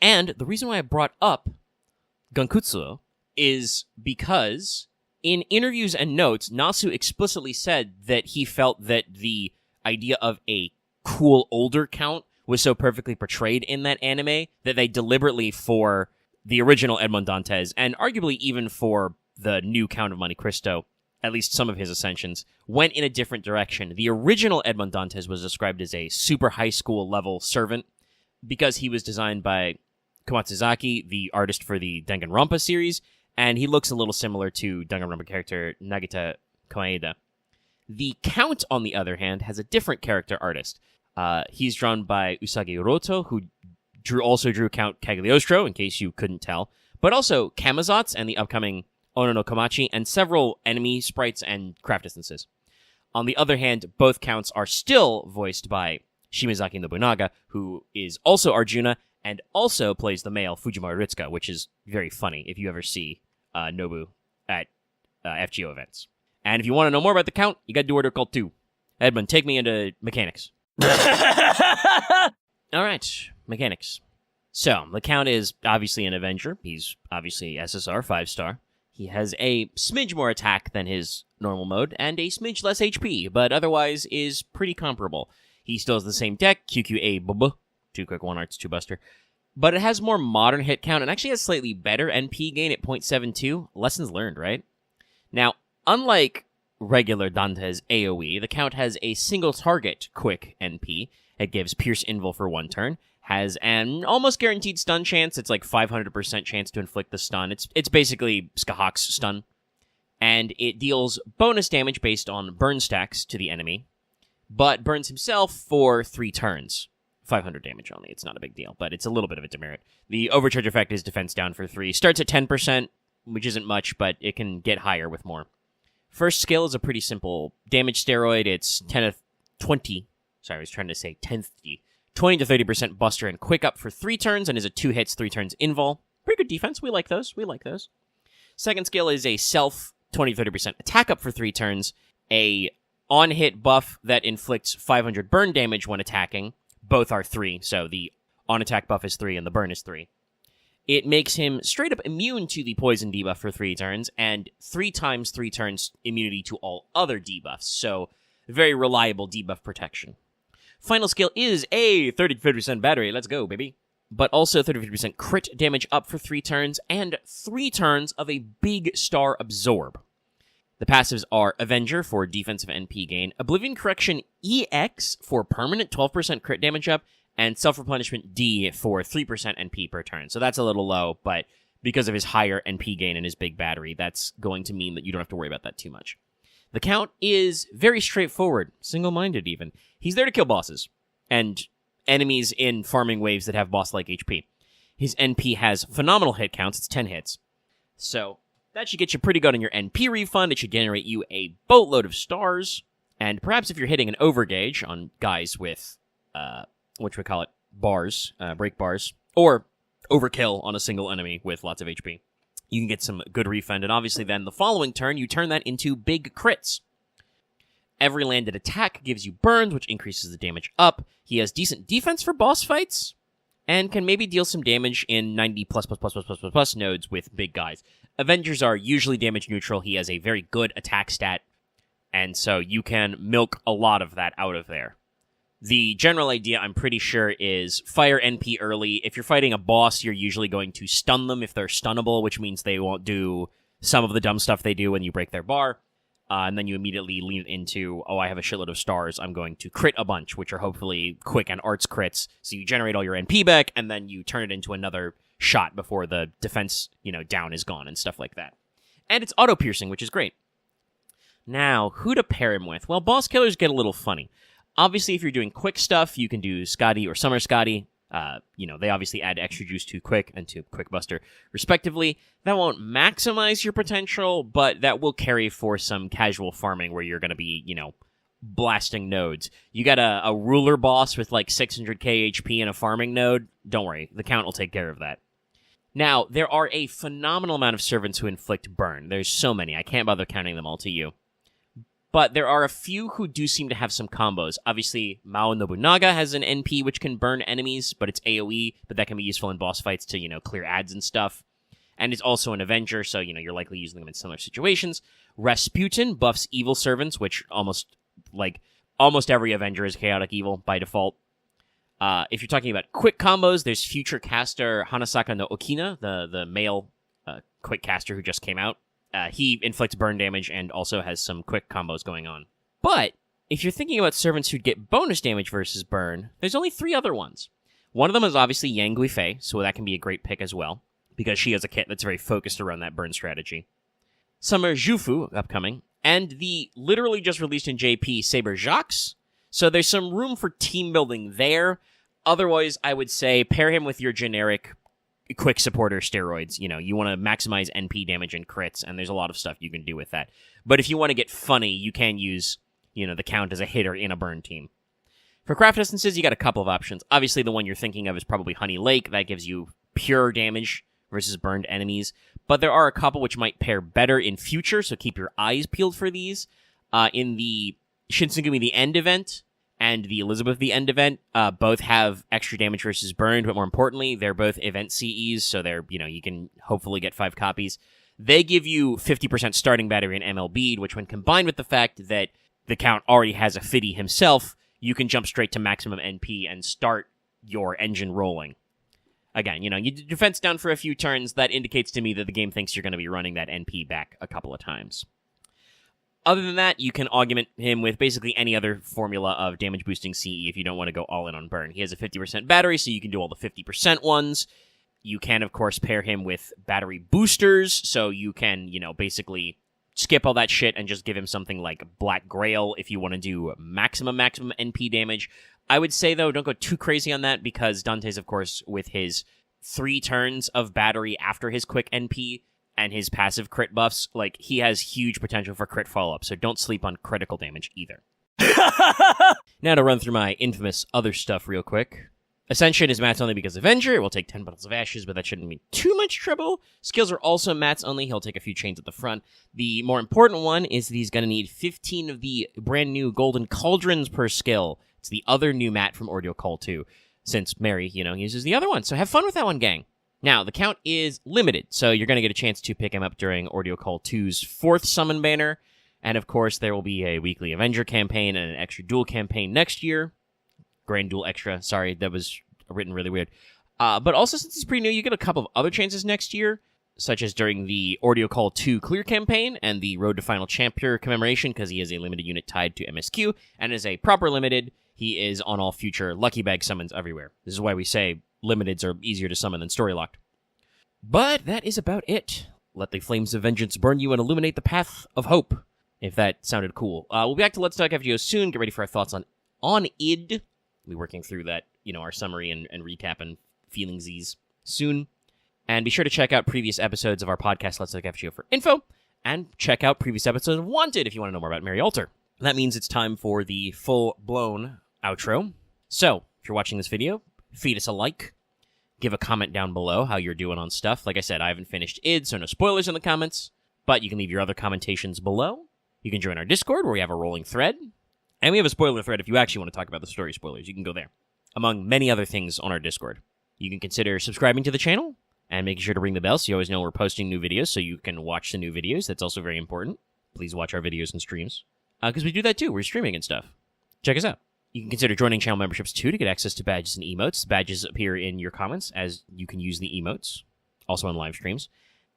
And the reason why I brought up Gankutsuo is because in interviews and notes, Nasu explicitly said that he felt that the idea of a cool older Count was so perfectly portrayed in that anime that they deliberately, for the original Edmond Dantes, and arguably even for the new Count of Monte Cristo, at least some of his ascensions, went in a different direction. The original Edmond Dantes was described as a super high school level servant because he was designed by Komatsuzaki, the artist for the Danganronpa series, and he looks a little similar to Danganronpa character Nagita Komaeda. The Count, on the other hand, has a different character artist. He's drawn by Usagi Roto, who also drew Count Cagliostro, in case you couldn't tell, but also Kamazots and the upcoming Ono no Komachi, and several enemy sprites and craft distances. On the other hand, both Counts are still voiced by Shimazaki Nobunaga, who is also Arjuna, and also plays the male Fujimaru Ritsuka, which is very funny if you ever see Nobu at FGO events. And if you want to know more about the Count, you got to do Order Call 2. Edmund, take me into mechanics. Alright, mechanics. So, the Count is obviously an Avenger. He's obviously SSR, 5-star. He has a smidge more attack than his normal mode, and a smidge less HP, but otherwise is pretty comparable. He still has the same deck, QQA BB, 2 quick 1 arts, 2 buster, but it has more modern hit count, and actually has slightly better NP gain at 0.72. Lessons learned, right? Now, unlike regular Dante's AoE, the Count has a single target quick NP. It gives Pierce Invul for 1 turn, has an almost guaranteed stun chance. It's like 500% chance to inflict the stun. It's basically Skahawk's stun. And it deals bonus damage based on burn stacks to the enemy, but burns himself for 3 turns. 500 damage only. It's not a big deal, but it's a little bit of a demerit. The overcharge effect is defense down for 3. Starts at 10%, which isn't much, but it can get higher with more. First skill is a pretty simple damage steroid. It's 10 to 20. Sorry, I was trying to say 10th. 20 to 30% buster and quick up for 3 turns, and is a 2 hits, 3 turns invul. Pretty good defense. We like those. Second skill is a self 20 to 30% attack up for 3 turns. A on-hit buff that inflicts 500 burn damage when attacking. Both are 3, so the on-attack buff is 3 and the burn is 3. It makes him straight up immune to the poison debuff for 3 turns, and 3 times 3 turns immunity to all other debuffs, so very reliable debuff protection. Final skill is a 30-50% battery. Let's go, baby. But also 30-50% crit damage up for 3 turns, and 3 turns of a big star absorb. The passives are Avenger for defensive NP gain, Oblivion Correction EX for permanent 12% crit damage up, and Self-Replenishment D for 3% NP per turn. So that's a little low, but because of his higher NP gain and his big battery, that's going to mean that you don't have to worry about that too much. The Count is very straightforward, single-minded even. He's there to kill bosses, and enemies in farming waves that have boss-like HP. His NP has phenomenal hit counts, it's 10 hits. So that should get you pretty good on your NP refund, it should generate you a boatload of stars, and perhaps if you're hitting an overgauge on guys with, bars, break bars, or overkill on a single enemy with lots of HP. you can get some good refund, and obviously then the following turn, you turn that into big crits. Every landed attack gives you burns, which increases the damage up. He has decent defense for boss fights, and can maybe deal some damage in 90 plus nodes with big guys. Avengers are usually damage neutral. He has a very good attack stat, and so you can milk a lot of that out of there. The general idea, I'm pretty sure, is fire NP early. If you're fighting a boss, you're usually going to stun them if they're stunnable, which means they won't do some of the dumb stuff they do when you break their bar. And then you immediately lean into, oh, I have a shitload of stars, I'm going to crit a bunch, which are hopefully quick and arts crits. So you generate all your NP back, and then you turn it into another shot before the defense, down is gone and stuff like that. And it's auto-piercing, which is great. Now, who to pair him with? Well, boss killers get a little funny. Obviously, if you're doing quick stuff, you can do Scotty or Summer Scotty. They obviously add extra juice to Quick and to Quick Buster, respectively. That won't maximize your potential, but that will carry for some casual farming where you're going to be, blasting nodes. You got a ruler boss with like 600k HP in a farming node? Don't worry, the count will take care of that. Now, there are a phenomenal amount of servants who inflict burn. There's so many, I can't bother counting them all to you. But there are a few who do seem to have some combos. Obviously, Mao Nobunaga has an NP which can burn enemies, but it's AoE, but that can be useful in boss fights to, clear ads and stuff. And it's also an Avenger, so, you're likely using them in similar situations. Rasputin buffs evil servants, which almost every Avenger is chaotic evil by default. If you're talking about quick combos, there's future caster Hanasaka no Okina, the male quick caster who just came out. He inflicts burn damage and also has some quick combos going on. But if you're thinking about servants who'd get bonus damage versus burn, there's only 3 other ones. One of them is obviously Yang Guifei, so that can be a great pick as well, because she has a kit that's very focused around that burn strategy. Summer Jufu, upcoming, and the literally just released in JP Saber Jacques, so there's some room for team building there. Otherwise, I would say pair him with your generic quick supporter steroids. You want to maximize NP damage and crits, and there's a lot of stuff you can do with that. But if you want to get funny, you can use, the count as a hitter in a burn team. For craft distances, you got a couple of options. Obviously, the one you're thinking of is probably Honey Lake. That gives you pure damage versus burned enemies. But there are a couple which might pair better in future, so keep your eyes peeled for these. In the Shinsengumi The End event and the Elizabeth The End event, both have extra damage versus burned, but more importantly, they're both event CEs, so they're, you can hopefully get 5 copies. They give you 50% starting battery and MLB, which when combined with the fact that the count already has a Fiddy himself, you can jump straight to maximum NP and start your engine rolling. Again, you defense down for a few turns, that indicates to me that the game thinks you're going to be running that NP back a couple of times. Other than that, you can augment him with basically any other formula of damage-boosting CE if you don't want to go all-in on burn. He has a 50% battery, so you can do all the 50% ones. You can, of course, pair him with battery boosters, so you can, basically skip all that shit and just give him something like Black Grail if you want to do maximum NP damage. I would say, though, don't go too crazy on that, because Dante's, of course, with his 3 turns of battery after his quick NP and his passive crit buffs, he has huge potential for crit follow-up, so don't sleep on critical damage either. Now to run through my infamous other stuff real quick. Ascension is mats only because Avenger. It will take 10 bottles of ashes, but that shouldn't be too much trouble. Skills are also mats only. He'll take a few chains at the front. The more important one is that he's going to need 15 of the brand new golden cauldrons per skill. It's the other new mat from Ordeal Call 2, since Mary, uses the other one. So have fun with that one, gang. Now, the count is limited, so you're going to get a chance to pick him up during Ordeal Call 2's 4th summon banner, and of course, there will be a weekly Avenger campaign and an extra duel campaign next year. Grand Duel Extra, sorry, that was written really weird. But also, since it's pretty new, you get a couple of other chances next year, such as during the Ordeal Call 2 Clear campaign and the Road to Final Champion commemoration, because he is a limited unit tied to MSQ, and as a proper limited, he is on all future Lucky Bag summons everywhere. This is why we say limiteds are easier to summon than story locked. But that is about it. Let the flames of vengeance burn you and illuminate the path of hope, if that sounded cool. We'll be back to Let's Talk FGO soon. Get ready for our thoughts on id. We'll be working through that, our summary and recap and feelingsies soon. And be sure to check out previous episodes of our podcast, Let's Talk FGO, for info, and check out previous episodes of Wanted if you want to know more about Mary Alter. That means it's time for the full-blown outro. So, if you're watching this video, feed us a like, give a comment down below how you're doing on stuff. Like I said, I haven't finished id, so no spoilers in the comments, but you can leave your other commentations below. You can join our Discord, where we have a rolling thread, and we have a spoiler thread if you actually want to talk about the story spoilers. You can go there, among many other things on our Discord. You can consider subscribing to the channel, and making sure to ring the bell so you always know we're posting new videos, so you can watch the new videos. That's also very important. Please watch our videos and streams, because we do that too. We're streaming and stuff. Check us out. You can consider joining channel memberships too to get access to badges and emotes. Badges appear in your comments as you can use the emotes, also on live streams.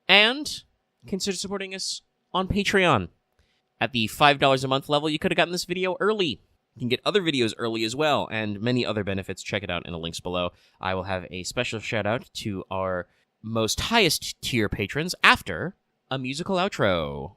And consider supporting us on Patreon. At the $5 a month level, you could have gotten this video early. You can get other videos early as well, and many other benefits. Check it out in the links below. I will have a special shout out to our most highest tier patrons after a musical outro.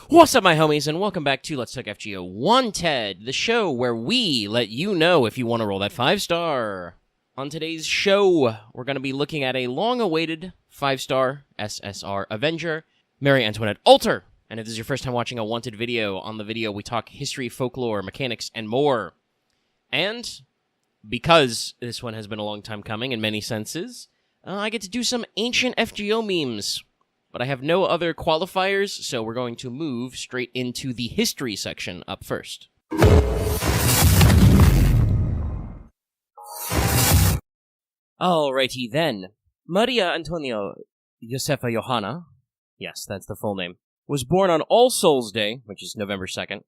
What's up, my homies, and welcome back to Let's Talk FGO Wanted, the show where we let you know if you want to roll that 5-star. On today's show, we're going to be looking at a long-awaited 5-star SSR Avenger, Marie Antoinette Alter. And if this is your first time watching a Wanted video, on the video we talk history, folklore, mechanics, and more. And because this one has been a long time coming in many senses, I get to do some ancient FGO memes. But I have no other qualifiers, so we're going to move straight into the history section up first. Alrighty then. Maria Antonia Josefa Johanna, yes, that's the full name, was born on All Souls Day, which is November 2nd,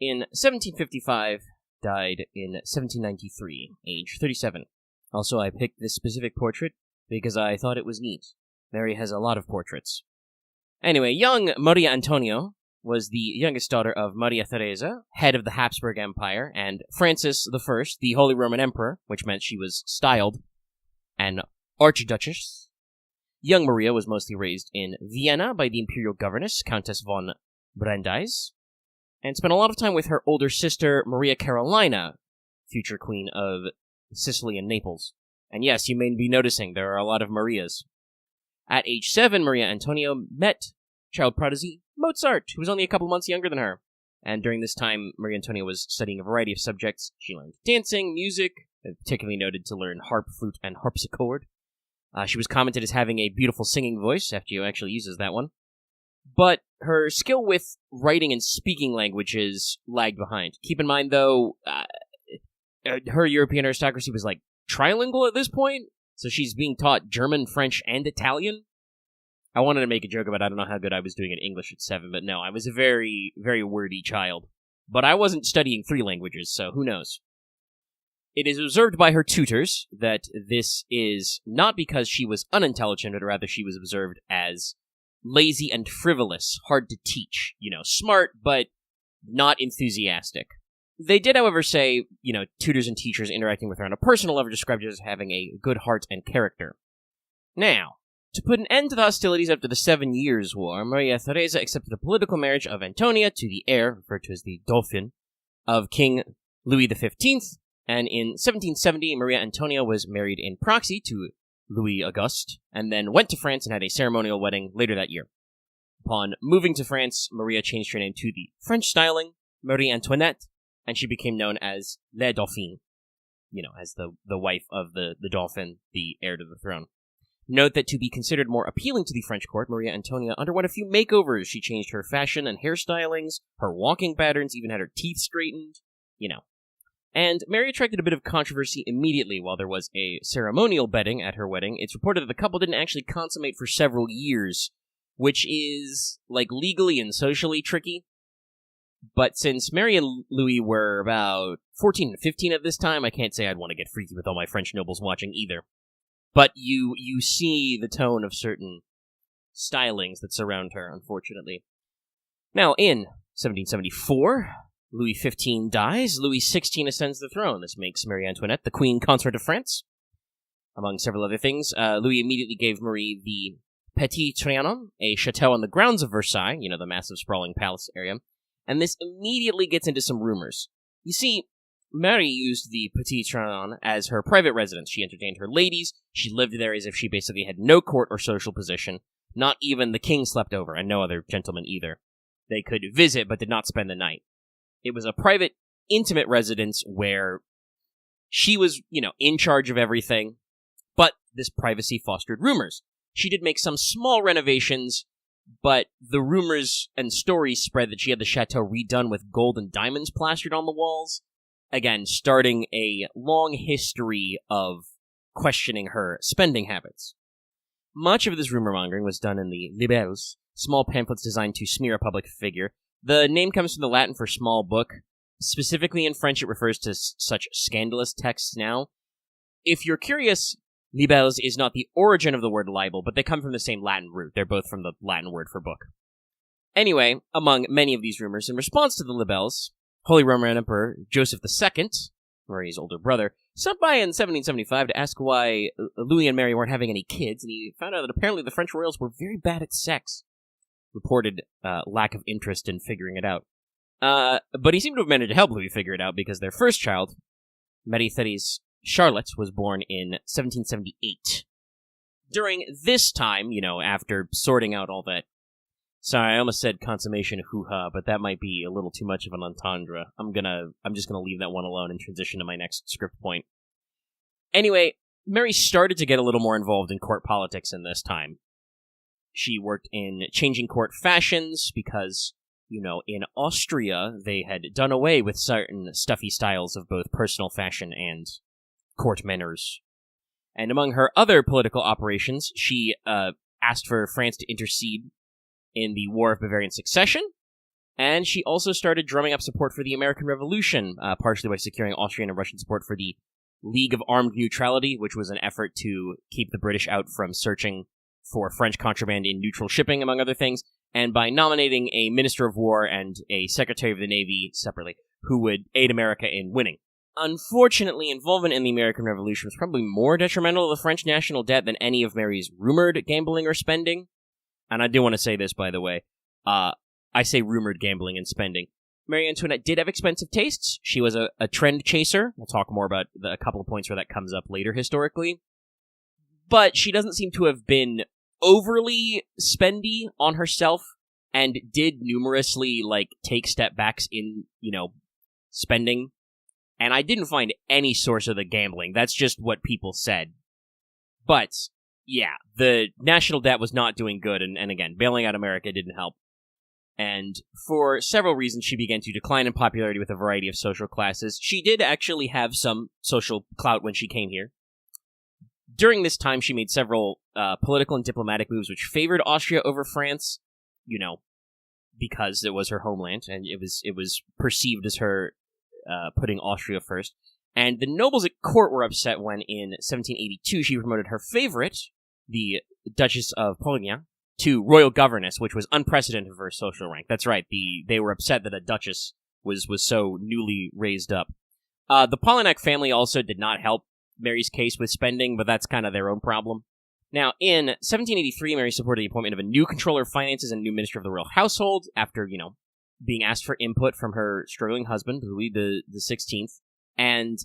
in 1755, died in 1793, age 37. Also, I picked this specific portrait because I thought it was neat. Mary has a lot of portraits. Anyway, young Maria Antonia was the youngest daughter of Maria Theresa, head of the Habsburg Empire, and Francis I, the Holy Roman Emperor, which meant she was styled an Archduchess. Young Maria was mostly raised in Vienna by the imperial governess, Countess von Brandeis, and spent a lot of time with her older sister, Maria Carolina, future queen of Sicily and Naples. And yes, you may be noticing there are a lot of Marias. At age 7, Maria Antonia met child prodigy Mozart, who was only a couple months younger than her. And during this time, Maria Antonia was studying a variety of subjects. She learned dancing, music, particularly noted to learn harp, flute, and harpsichord. She was commented as having a beautiful singing voice. FGO actually uses that one. But her skill with writing and speaking languages lagged behind. Keep in mind, though, her European aristocracy was like trilingual at this point. So she's being taught German, French, and Italian. I wanted to make a joke about I don't know how good I was doing in English at 7, but no, I was a very, very wordy child. But I wasn't studying 3 languages, so who knows? It is observed by her tutors that this is not because she was unintelligent, but rather she was observed as lazy and frivolous, hard to teach. You know, smart, but not enthusiastic. They did, however, say, tutors and teachers interacting with her on a personal level described her as having a good heart and character. Now, to put an end to the hostilities after the 7 Years' War, Maria Theresa accepted the political marriage of Antonia to the heir, referred to as the Dauphin, of King Louis XV, and in 1770, Maria Antonia was married in proxy to Louis Auguste, and then went to France and had a ceremonial wedding later that year. Upon moving to France, Maria changed her name to the French styling, Marie Antoinette, and she became known as La Dauphine, as the wife of the Dauphin, the heir to the throne. Note that to be considered more appealing to the French court, Maria Antonia underwent a few makeovers. She changed her fashion and hairstylings, her walking patterns, even had her teeth straightened, And Mary attracted a bit of controversy immediately. While there was a ceremonial wedding at her wedding, it's reported that the couple didn't actually consummate for several years, which is, legally and socially tricky. But since Mary and Louis were about 14 and 15 at this time, I can't say I'd want to get freaky with all my French nobles watching either. But you see the tone of certain stylings that surround her, unfortunately. Now, in 1774, Louis XV dies, Louis XVI ascends the throne. This makes Marie Antoinette the Queen Consort of France. Among several other things, Louis immediately gave Marie the Petit Trianon, a chateau on the grounds of Versailles, the massive sprawling palace area, and this immediately gets into some rumors. You see, Mary used the Petit Trianon as her private residence. She entertained her ladies, she lived there as if she basically had no court or social position. Not even the king slept over, and no other gentleman either. They could visit, but did not spend the night. It was a private, intimate residence where she was, in charge of everything, but this privacy fostered rumors. She did make some small renovations, but the rumors and stories spread that she had the chateau redone with gold and diamonds plastered on the walls, again, starting a long history of questioning her spending habits. Much of this rumor-mongering was done in the libelles, small pamphlets designed to smear a public figure. The name comes from the Latin for small book. Specifically in French, it refers to such scandalous texts now. If you're curious, libelles is not the origin of the word libel, but they come from the same Latin root. They're both from the Latin word for book. Anyway, among many of these rumors, in response to the libelles, Holy Roman Emperor Joseph II, Mary's older brother, stopped by in 1775 to ask why Louis and Mary weren't having any kids, and he found out that apparently the French royals were very bad at sex. Reported lack of interest in figuring it out. But he seemed to have managed to help Louis figure it out because their first child, Marie Therese Charlotte, was born in 1778. During this time, after sorting out all that... Sorry, I almost said consummation hoo-ha, but that might be a little too much of an entendre. I'm just gonna leave that one alone and transition to my next script point. Anyway, Mary started to get a little more involved in court politics in this time. She worked in changing court fashions because, in Austria, they had done away with certain stuffy styles of both personal fashion and court manners. And among her other political operations, she asked for France to intercede in the War of Bavarian Succession, and she also started drumming up support for the American Revolution, partially by securing Austrian and Russian support for the League of Armed Neutrality, which was an effort to keep the British out from searching for French contraband in neutral shipping, among other things, and by nominating a Minister of War and a Secretary of the Navy separately, who would aid America in winning. Unfortunately, involvement in the American Revolution was probably more detrimental to the French national debt than any of Mary's rumored gambling or spending. And I do want to say this, by the way. I say rumored gambling and spending. Marie Antoinette did have expensive tastes. She was a trend chaser. We'll talk more about a couple of points where that comes up later historically. But she doesn't seem to have been overly spendy on herself, and did numerously, take step backs in, spending. And I didn't find any source of the gambling. That's just what people said. But... yeah, the national debt was not doing good, and again, bailing out America didn't help. And for several reasons, she began to decline in popularity with a variety of social classes. She did actually have some social clout when she came here. During this time, she made several political and diplomatic moves which favored Austria over France, because it was her homeland, and it was perceived as her putting Austria first. And the nobles at court were upset when, in 1782, she promoted her favorite, the Duchess of Polignac, to royal governess, which was unprecedented for her social rank. That's right, they were upset that a duchess was so newly raised up. The Polignac family also did not help Mary's case with spending, but that's kind of their own problem. Now, in 1783, Mary supported the appointment of a new controller of finances and a new minister of the royal household after, being asked for input from her struggling husband, Louis the 16th. And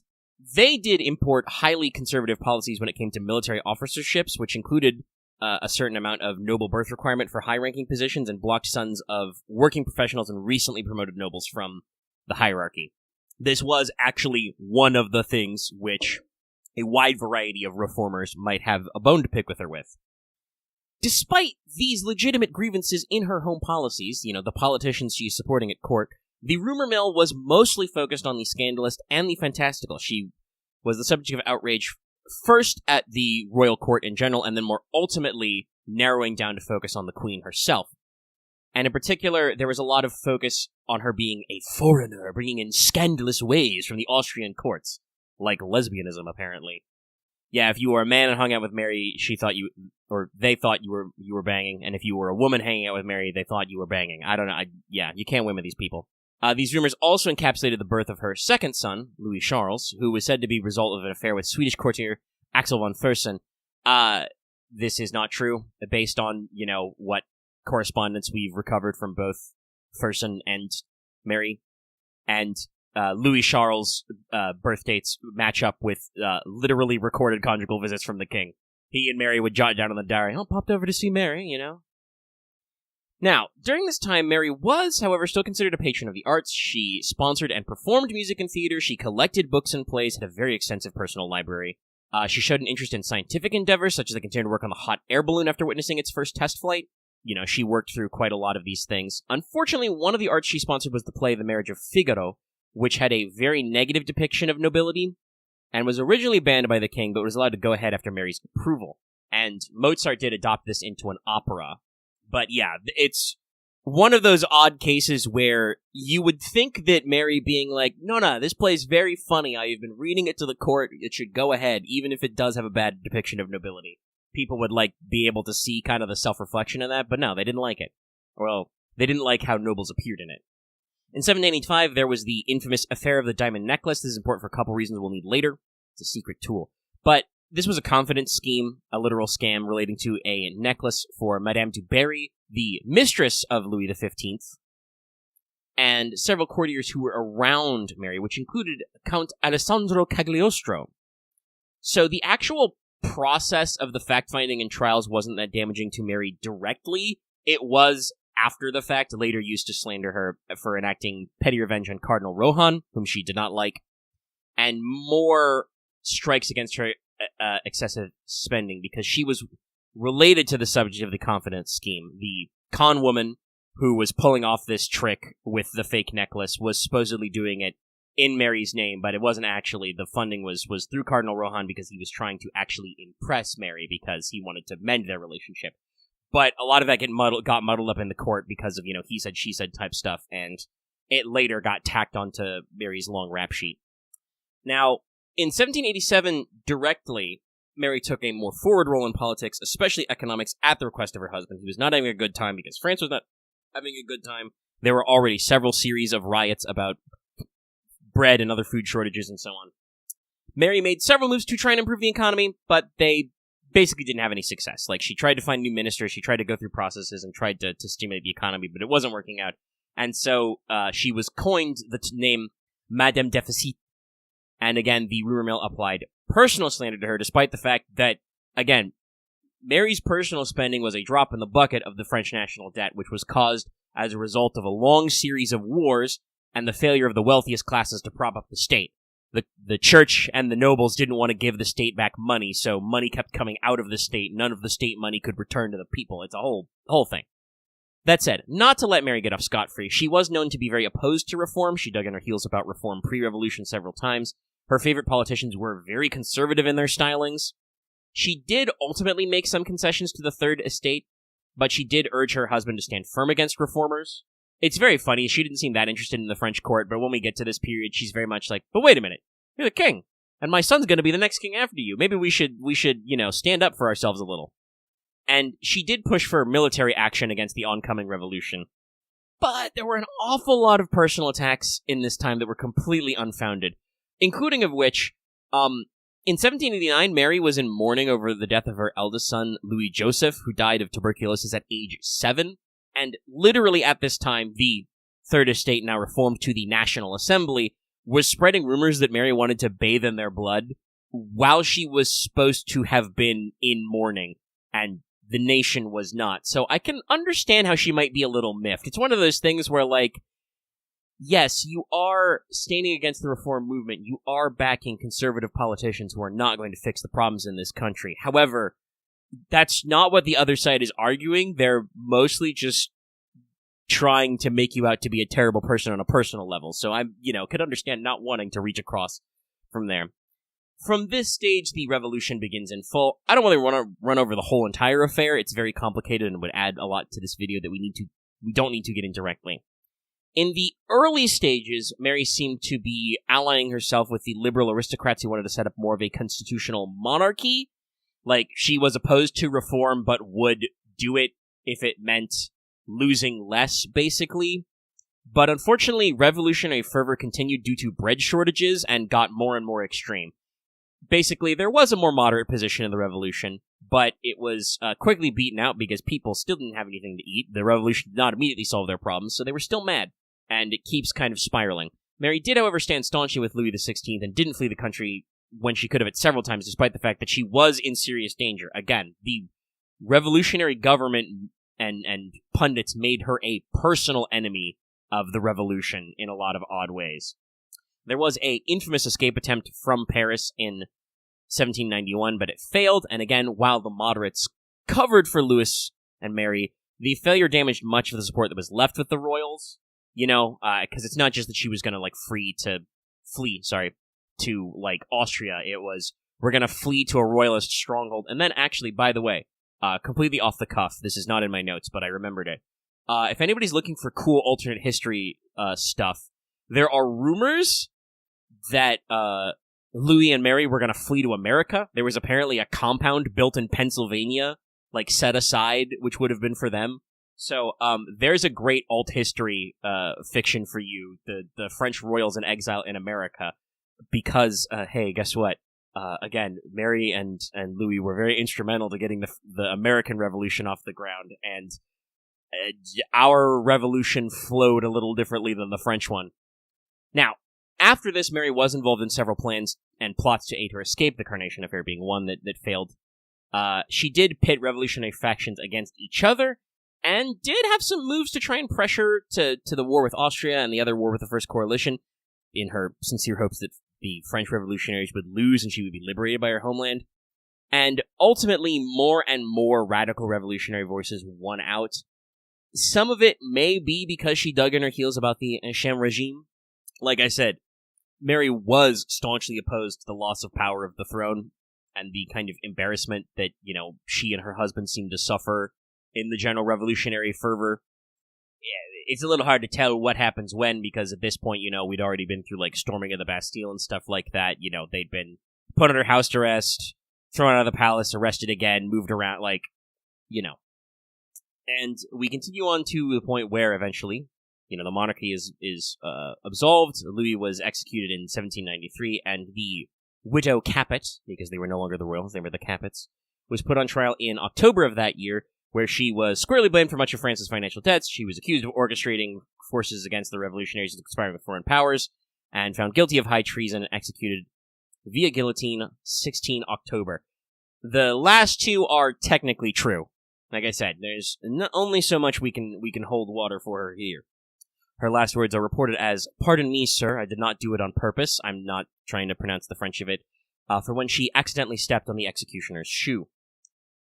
they did import highly conservative policies when it came to military officerships, which included a certain amount of noble birth requirement for high-ranking positions and blocked sons of working professionals and recently promoted nobles from the hierarchy. This was actually one of the things which a wide variety of reformers might have a bone to pick with her with. Despite these legitimate grievances in her home policies, the politicians she's supporting at court, the rumor mill was mostly focused on the scandalous and the fantastical. She was the subject of outrage first at the royal court in general, and then more ultimately narrowing down to focus on the queen herself. And in particular, there was a lot of focus on her being a foreigner, bringing in scandalous ways from the Austrian courts, like lesbianism, apparently. Yeah, if you were a man and hung out with Mary, they thought you were banging, and if you were a woman hanging out with Mary, they thought you were banging. I don't know. You can't win with these people. These rumors also encapsulated the birth of her second son, Louis Charles, who was said to be a result of an affair with Swedish courtier Axel von Fersen. this is not true, based on, what correspondence we've recovered from both Fersen and Mary. And Louis Charles' birth dates match up with literally recorded conjugal visits from the king. He and Mary would jot down in the diary, popped over to see Mary, Now, during this time, Mary was, however, still considered a patron of the arts. She sponsored and performed music and theater. She collected books and plays, had a very extensive personal library. She showed an interest in scientific endeavors, such as the continued work on the hot air balloon after witnessing its first test flight. She worked through quite a lot of these things. Unfortunately, one of the arts she sponsored was the play The Marriage of Figaro, which had a very negative depiction of nobility, and was originally banned by the king, but was allowed to go ahead after Mary's approval. And Mozart did adopt this into an opera. But yeah, it's one of those odd cases where you would think that Mary being like, no, this play is very funny, I've been reading it to the court, it should go ahead, even if it does have a bad depiction of nobility. People would, be able to see kind of the self-reflection of that, but no, they didn't like it. Well, they didn't like how nobles appeared in it. In 1785, there was the infamous Affair of the Diamond Necklace. This is important for a couple reasons we'll need later. It's a secret tool. But this was a confidence scheme, a literal scam relating to a necklace for Madame du Barry, the mistress of Louis XV, and several courtiers who were around Mary, which included Count Alessandro Cagliostro. So the actual process of the fact-finding and trials wasn't that damaging to Mary directly. It was, after the fact, later used to slander her for enacting petty revenge on Cardinal Rohan, whom she did not like, and more strikes against her excessive spending, because she was related to the subject of the confidence scheme. The con woman who was pulling off this trick with the fake necklace was supposedly doing it in Mary's name, but it wasn't actually. The funding was through Cardinal Rohan because he was trying to actually impress Mary because he wanted to mend their relationship. But a lot of that got muddled up in the court because of, he said, she said type stuff, and it later got tacked onto Mary's long rap sheet. Now, in 1787, directly, Mary took a more forward role in politics, especially economics, at the request of her husband. He was not having a good time because France was not having a good time. There were already several series of riots about bread and other food shortages and so on. Mary made several moves to try and improve the economy, but they basically didn't have any success. She tried to find new ministers, she tried to go through processes and tried to stimulate the economy, but it wasn't working out. And so she was coined the name Madame Deficit. And again, the rumor mill applied personal slander to her, despite the fact that, again, Mary's personal spending was a drop in the bucket of the French national debt, which was caused as a result of a long series of wars and the failure of the wealthiest classes to prop up the state. The church and the nobles didn't want to give the state back money, so money kept coming out of the state. None of the state money could return to the people. It's a whole thing. That said, not to let Mary get off scot-free, she was known to be very opposed to reform. She dug in her heels about reform pre-revolution several times. Her favorite politicians were very conservative in their stylings. She did ultimately make some concessions to the Third Estate, but she did urge her husband to stand firm against reformers. It's very funny, she didn't seem that interested in the French court, but when we get to this period, she's very much like, but wait a minute, you're the king, and my son's gonna be the next king after you. Maybe we should, stand up for ourselves a little. And she did push for military action against the oncoming revolution. But there were an awful lot of personal attacks in this time that were completely unfounded, including of which, in 1789, Mary was in mourning over the death of her eldest son, Louis Joseph, who died of tuberculosis at age 7. And literally at this time, the Third Estate, now reformed to the National Assembly, was spreading rumors that Mary wanted to bathe in their blood while she was supposed to have been in mourning, and the nation was not. So I can understand how she might be a little miffed. It's one of those things where, yes, you are standing against the reform movement. You are backing conservative politicians who are not going to fix the problems in this country. However, that's not what the other side is arguing. They're mostly just trying to make you out to be a terrible person on a personal level. So I, could understand not wanting to reach across from there. From this stage, the revolution begins in full. I don't want to run over the whole entire affair. It's very complicated and would add a lot to this video that we don't need to get in directly. In the early stages, Mary seemed to be allying herself with the liberal aristocrats who wanted to set up more of a constitutional monarchy. She was opposed to reform, but would do it if it meant losing less, basically. But unfortunately, revolutionary fervor continued due to bread shortages and got more and more extreme. Basically, there was a more moderate position in the revolution, but it was quickly beaten out because people still didn't have anything to eat. The revolution did not immediately solve their problems, so they were still mad, and it keeps kind of spiraling. Mary did, however, stand staunchly with Louis XVI and didn't flee the country when she could have it several times, despite the fact that she was in serious danger. Again, the revolutionary government and pundits made her a personal enemy of the revolution in a lot of odd ways. There was a infamous escape attempt from Paris in 1791, but it failed, and again, while the moderates covered for Louis and Mary, the failure damaged much of the support that was left with the royals, because it's not just that she was going to, flee to, Austria. It was, we're going to flee to a royalist stronghold, and then actually, by the way, completely off the cuff, this is not in my notes, but I remembered it. If anybody's looking for cool alternate history stuff, there are rumors that Louis and Mary were going to flee to America. There was apparently a compound built in Pennsylvania, set aside, which would have been for them. So there's a great alt history fiction for you, the French royals in exile in America, because, hey, guess what? Again, Mary and Louis were very instrumental to getting the American Revolution off the ground, and our revolution flowed a little differently than the French one. Now, after this, Mary was involved in several plans and plots to aid her escape, the Carnation Affair being one that failed. She did pit revolutionary factions against each other, and did have some moves to try and pressure to the war with Austria and the other war with the First Coalition, in her sincere hopes that the French revolutionaries would lose and she would be liberated by her homeland. And ultimately, more and more radical revolutionary voices won out. Some of it may be because she dug in her heels about the Ancien regime. Like I said, Mary was staunchly opposed to the loss of power of the throne and the kind of embarrassment that, she and her husband seemed to suffer in the general revolutionary fervor. It's a little hard to tell what happens when, because at this point, we'd already been through, storming of the Bastille and stuff like that. They'd been put under house arrest, thrown out of the palace, arrested again, moved around, And we continue on to the point where, eventually, the monarchy is absolved. Louis was executed in 1793, and the widow Capet, because they were no longer the royals, they were the Capets, was put on trial in October of that year, where she was squarely blamed for much of France's financial debts. She was accused of orchestrating forces against the revolutionaries and conspiring with foreign powers, and found guilty of high treason and executed via guillotine 16 October. The last two are technically true. Like I said, there's only so much we can hold water for her here. Her last words are reported as, "Pardon me, sir, I did not do it on purpose." I'm not trying to pronounce the French of it. For when she accidentally stepped on the executioner's shoe.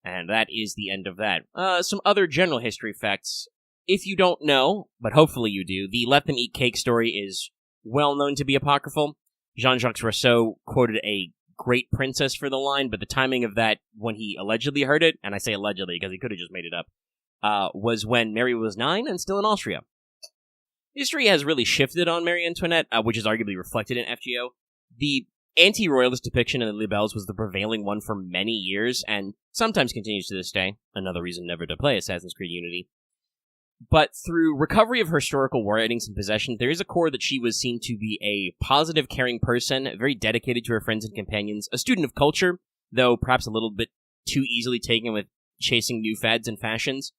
And that is the end of that. Some other general history facts. If you don't know, but hopefully you do, the Let Them Eat Cake story is well known to be apocryphal. Jean-Jacques Rousseau quoted a great princess for the line, but the timing of that, when he allegedly heard it, and I say allegedly because he could have just made it up, was when Mary was 9 and still in Austria. History has really shifted on Marie Antoinette, which is arguably reflected in FGO. The anti-royalist depiction in the Libelles was the prevailing one for many years, and sometimes continues to this day. Another reason never to play Assassin's Creed Unity. But through recovery of her historical war writings and possession, there is a core that she was seen to be a positive, caring person, very dedicated to her friends and companions, a student of culture, though perhaps a little bit too easily taken with chasing new fads and fashions.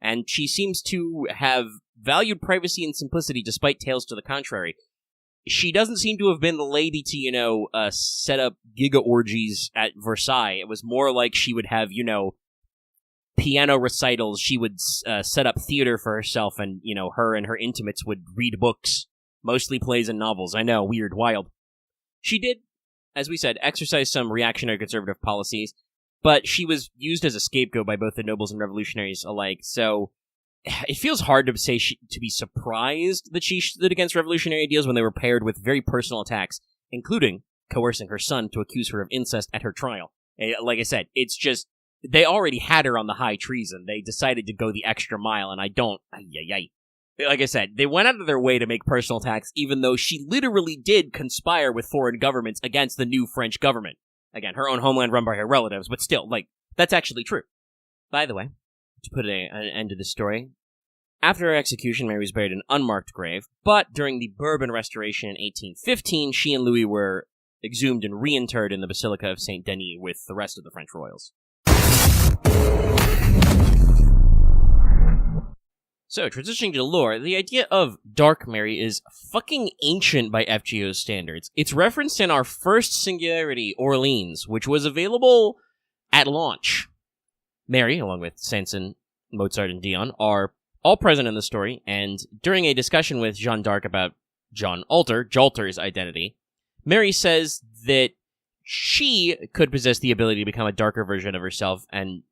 And she seems to have valued privacy and simplicity despite tales to the contrary. She doesn't seem to have been the lady to, set up giga orgies at Versailles. It was more like she would have, piano recitals. She would set up theater for herself, and, her and her intimates would read books, mostly plays and novels. I know, weird, wild. She did, as we said, exercise some reactionary conservative policies, but she was used as a scapegoat by both the nobles and revolutionaries alike, so it feels hard to say to be surprised that she stood against revolutionary ideals when they were paired with very personal attacks, including coercing her son to accuse her of incest at her trial. Like I said, it's just, they already had her on the high treason. They decided to go the extra mile, and I don't... Like I said, they went out of their way to make personal attacks, even though she literally did conspire with foreign governments against the new French government. Again, her own homeland run by her relatives, but still, that's actually true. By the way, to put an end to this story, after her execution, Mary was buried in an unmarked grave, but during the Bourbon Restoration in 1815, she and Louis were exhumed and reinterred in the Basilica of Saint Denis with the rest of the French royals. So, transitioning to lore, the idea of Dark Mary is fucking ancient by FGO's standards. It's referenced in our first Singularity, Orleans, which was available at launch. Mary, along with Sanson, Mozart, and Dion, are all present in the story, and during a discussion with Jeanne d'Arc about Jalter's identity, Mary says that she could possess the ability to become a darker version of herself and,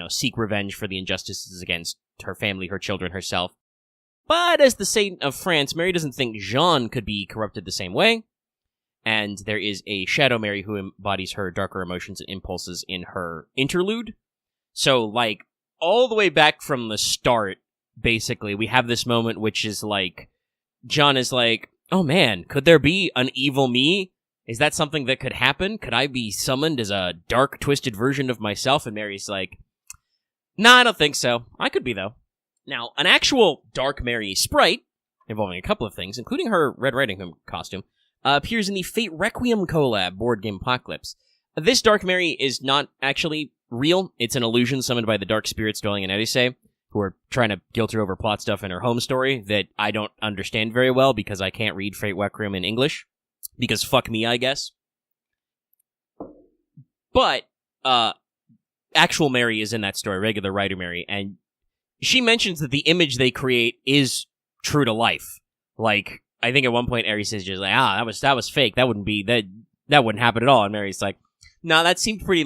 seek revenge for the injustices against her family, her children, herself. But as the Saint of France, Mary doesn't think Jeanne could be corrupted the same way, and there is a Shadow Mary who embodies her darker emotions and impulses in her interlude. So, all the way back from the start, basically, we have this moment which is Jeanne is oh man, could there be an evil me? Is that something that could happen? Could I be summoned as a dark, twisted version of myself? And Mary's nah, I don't think so. I could be, though. Now, an actual Dark Mary sprite, involving a couple of things, including her Red Riding Hood costume, appears in the Fate Requiem collab board game Apocalypse. This Dark Mary is not actually real. It's an illusion summoned by the dark spirits dwelling in Erise, who are trying to guilt her over plot stuff in her home story that I don't understand very well because I can't read Fate Requiem in English. Because fuck me, I guess. But, actual Mary is in that story, regular Rider Mary, and she mentions that the image they create is true to life. I think at one point Aries is just that was fake. That wouldn't happen at all. And Mary's no, that seemed pretty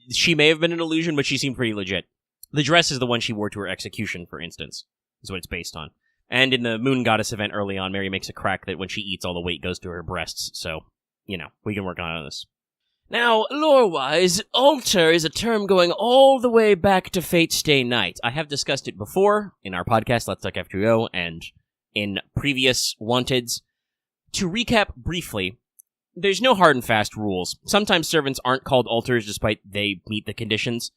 she may have been an illusion, but she seemed pretty legit. The dress is the one she wore to her execution, for instance, is what it's based on. And in the Moon Goddess event early on, Mary makes a crack that when she eats, all the weight goes to her breasts. So, we can work on this. Now, lore-wise, altar is a term going all the way back to Fate Stay Night. I have discussed it before in our podcast, Let's Talk F2O, and in previous Wanteds. To recap briefly, there's no hard and fast rules. Sometimes servants aren't called altars despite they meet the conditions.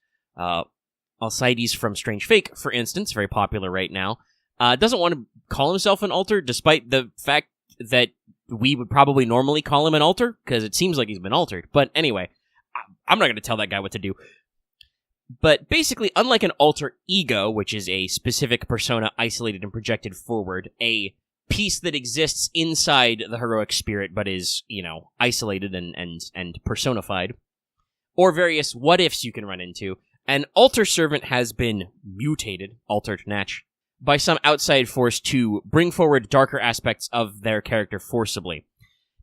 Alcides from Strange Fake, for instance, very popular right now, doesn't want to call himself an altar despite the fact that we would probably normally call him an altar, because it seems like he's been altered. But anyway, I'm not going to tell that guy what to do. But basically, unlike an alter ego, which is a specific persona isolated and projected forward, a piece that exists inside the heroic spirit but is, isolated and personified, or various what-ifs you can run into, an altar servant has been mutated, altered natch, by some outside force to bring forward darker aspects of their character forcibly.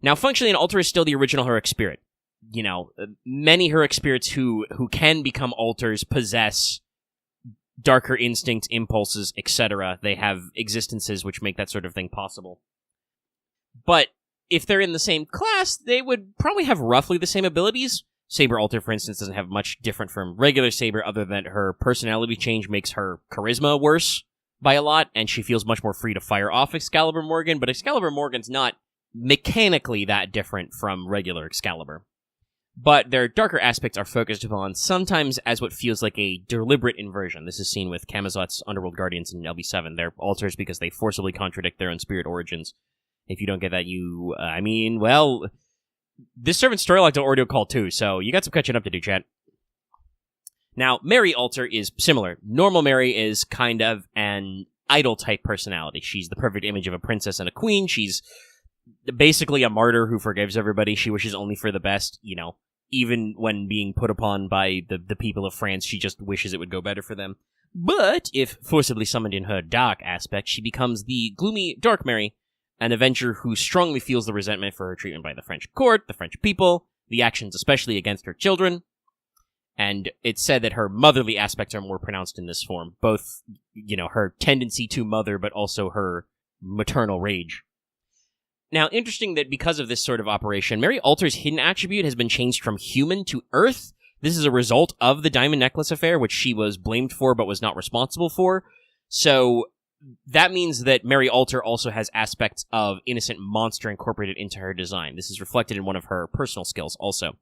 Now, functionally, an altar is still the original heroic spirit. Many heroic spirits who can become altars possess darker instincts, impulses, etc. They have existences which make that sort of thing possible. But if they're in the same class, they would probably have roughly the same abilities. Saber Altar, for instance, doesn't have much different from regular Saber other than her personality change makes her charisma worse by a lot, and she feels much more free to fire off Excalibur Morgan, but Excalibur Morgan's not mechanically that different from regular Excalibur. But their darker aspects are focused upon sometimes as what feels like a deliberate inversion. This is seen with Kamazot's Underworld Guardians in LB7. They're altars because they forcibly contradict their own spirit origins. If you don't get that, this servant's story locked to audio call too, so you got some catching up to do, chat. Now, Mary Altar is similar. Normal Mary is kind of an idol-type personality. She's the perfect image of a princess and a queen. She's basically a martyr who forgives everybody. She wishes only for the best, even when being put upon by the people of France, she just wishes it would go better for them. But, if forcibly summoned in her dark aspect, she becomes the gloomy Dark Mary, an avenger who strongly feels the resentment for her treatment by the French court, the French people, the actions especially against her children. And it's said that her motherly aspects are more pronounced in this form. Both, her tendency to mother, but also her maternal rage. Now, interesting that because of this sort of operation, Mary Altar's hidden attribute has been changed from human to earth. This is a result of the Diamond Necklace affair, which she was blamed for but was not responsible for. So that means that Mary Altar also has aspects of innocent monster incorporated into her design. This is reflected in one of her personal skills also.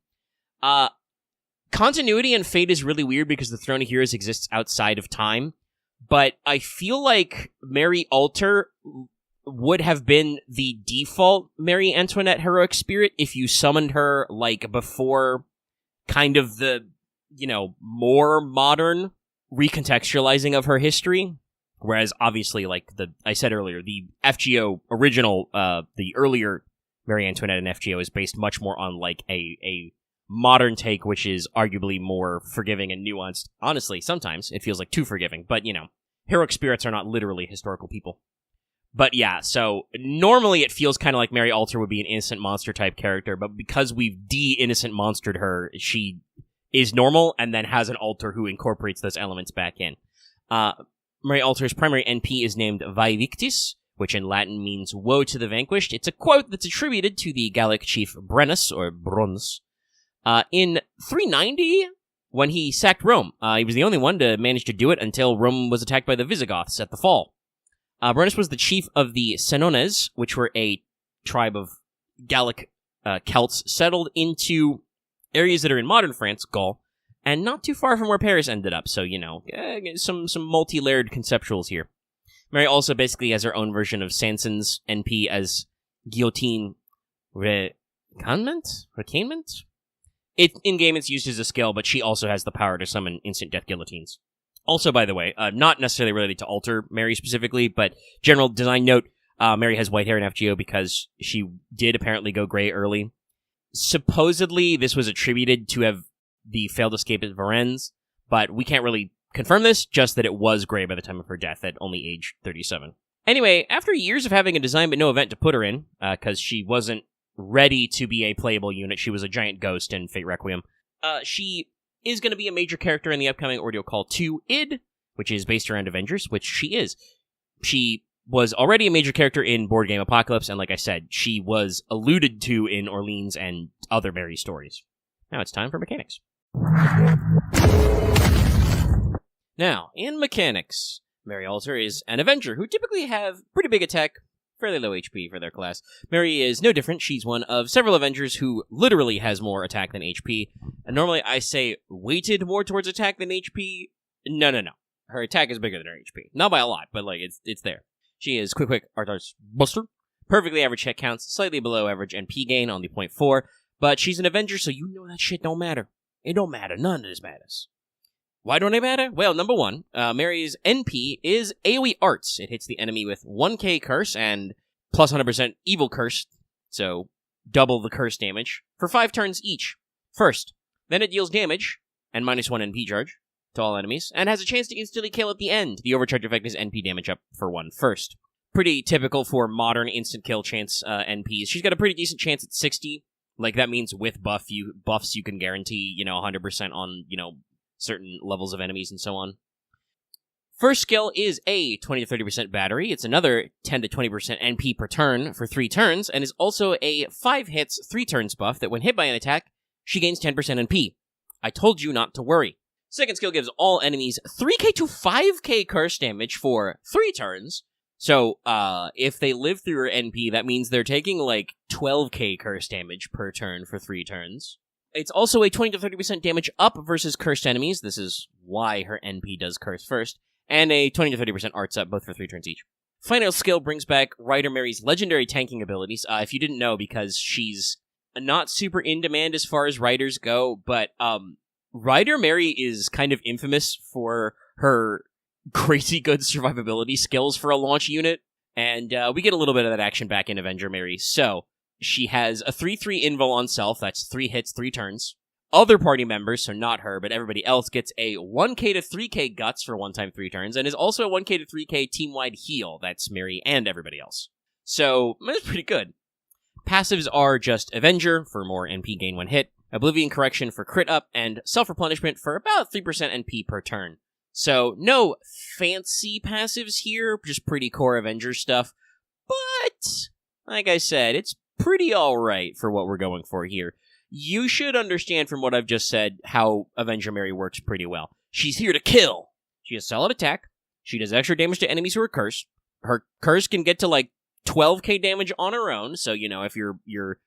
Continuity and fate is really weird because the Throne of Heroes exists outside of time, but I feel like Mary Altar would have been the default Marie Antoinette heroic spirit if you summoned her, before kind of the, more modern recontextualizing of her history. Whereas, obviously, like I said earlier, the FGO original, the earlier Marie Antoinette and FGO is based much more on, like, a modern take, which is arguably more forgiving and nuanced. Honestly, sometimes it feels like too forgiving, but, heroic spirits are not literally historical people. But yeah, so normally it feels kind of like Mary Alter would be an innocent monster type character, but because we've de-innocent monstered her, she is normal and then has an alter who incorporates those elements back in. Mary Alter's primary NP is named Vae Victis, which in Latin means woe to the vanquished. It's a quote that's attributed to the Gallic chief Brennus, or Brunus. In 390, when he sacked Rome, he was the only one to manage to do it until Rome was attacked by the Visigoths at the fall. Brennus was the chief of the Senones, which were a tribe of Gallic Celts settled into areas that are in modern France, Gaul, and not too far from where Paris ended up, so, some multi-layered conceptuals here. Mary also basically has her own version of Sanson's NP as Guillotine Recanement? In-game it's used as a skill, but she also has the power to summon instant death guillotines. Also, by the way, not necessarily related to Alter Mary specifically, but general design note, Mary has white hair in FGO because she did apparently go gray early. Supposedly, this was attributed to have the failed escape at Varennes, but we can't really confirm this, just that it was gray by the time of her death at only age 37. Anyway, after years of having a design but no event to put her in, because she wasn't ready to be a playable unit, she was a giant ghost in Fate Requiem, she is going to be a major character in the upcoming Ordeal Call 2 ID, which is based around Avengers, which she is. She was already a major character in Board Game Apocalypse, and like I said, she was alluded to in Orleans and other Mary stories. Now it's time for mechanics. Now, in mechanics, Mary Alter is an Avenger who typically have pretty big attack, fairly low HP for their class. Mary is no different. She's one of several Avengers who literally has more attack than HP. And normally I say weighted more towards attack than HP. No. Her attack is bigger than her HP. Not by a lot, but it's there. She is quick, Arthur's Buster. Perfectly average hit counts, slightly below average NP gain on the 0.4. But she's an Avenger, so you know that shit don't matter. It don't matter. None of this matters. Why don't it matter? Well, number one, Mary's NP is AoE Arts. It hits the enemy with 1k curse and plus 100% evil curse, so double the curse damage, for 5 turns each. First. Then it deals damage, and minus 1 NP charge, to all enemies, and has a chance to instantly kill at the end. The overcharge effect is NP damage up for 1 first. Pretty typical for modern instant kill chance NPs. She's got a pretty decent chance at 60. Like, that means with buffs you can guarantee, 100% on, certain levels of enemies and so on. First skill is a 20 to 30% battery. It's another 10 to 20% NP per turn for 3 turns, and is also a 5 hits, 3 turns buff that when hit by an attack, she gains 10% NP. I told you not to worry. Second skill gives all enemies 3k to 5k curse damage for 3 turns. So, if they live through her NP, that means they're taking, 12k curse damage per turn for 3 turns. It's also a 20 to 30% damage up versus cursed enemies. This is why her NP does curse first. And a 20 to 30% arts up, both for 3 turns each. Final skill brings back Rider Mary's legendary tanking abilities. If you didn't know, because she's not super in demand as far as riders go, but Rider Mary is kind of infamous for her crazy good survivability skills for a launch unit. And we get a little bit of that action back in Avenger Mary. So, she has a 3/3 invul on self, that's 3 hits, 3 turns. Other party members, so not her, but everybody else, gets a 1k to 3k guts for 1 time 3 turns, and is also a 1k to 3k team-wide heal, that's Mary and everybody else. So, that's pretty good. Passives are just Avenger, for more NP gain when hit, Oblivion Correction for crit up, and Self-Replenishment for about 3% NP per turn. So, no fancy passives here, just pretty core Avenger stuff, but, like I said, it's pretty alright for what we're going for here. You should understand from what I've just said how Avenger Mary works pretty well. She's here to kill! She has solid attack, she does extra damage to enemies who are cursed, her curse can get to 12k damage on her own, so if you're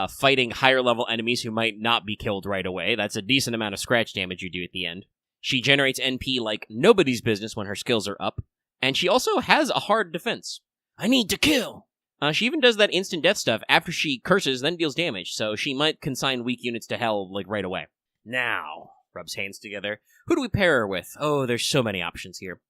fighting higher level enemies who might not be killed right away, that's a decent amount of scratch damage you do at the end. She generates NP like nobody's business when her skills are up, and she also has a hard defense. I need to kill! She even does that instant death stuff after she curses, then deals damage, so she might consign weak units to hell, right away. Now, rubs hands together. Who do we pair her with? Oh, there's so many options here.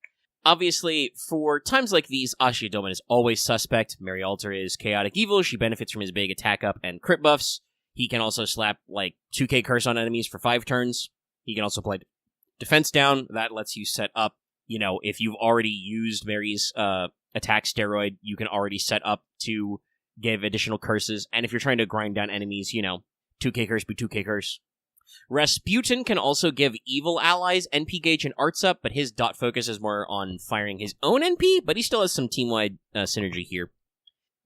Obviously, for times like these, Ashidoman is always suspect. Mary Alter is chaotic evil. She benefits from his big attack up and crit buffs. He can also slap, 2k curse on enemies for 5 turns. He can also play defense down. That lets you set up, if you've already used Mary's attack steroid, you can already set up to give additional curses. And if you're trying to grind down enemies, 2k curse be 2k curse. Rasputin can also give evil allies NP gauge and arts up, but his dot focus is more on firing his own NP, but he still has some team-wide synergy here.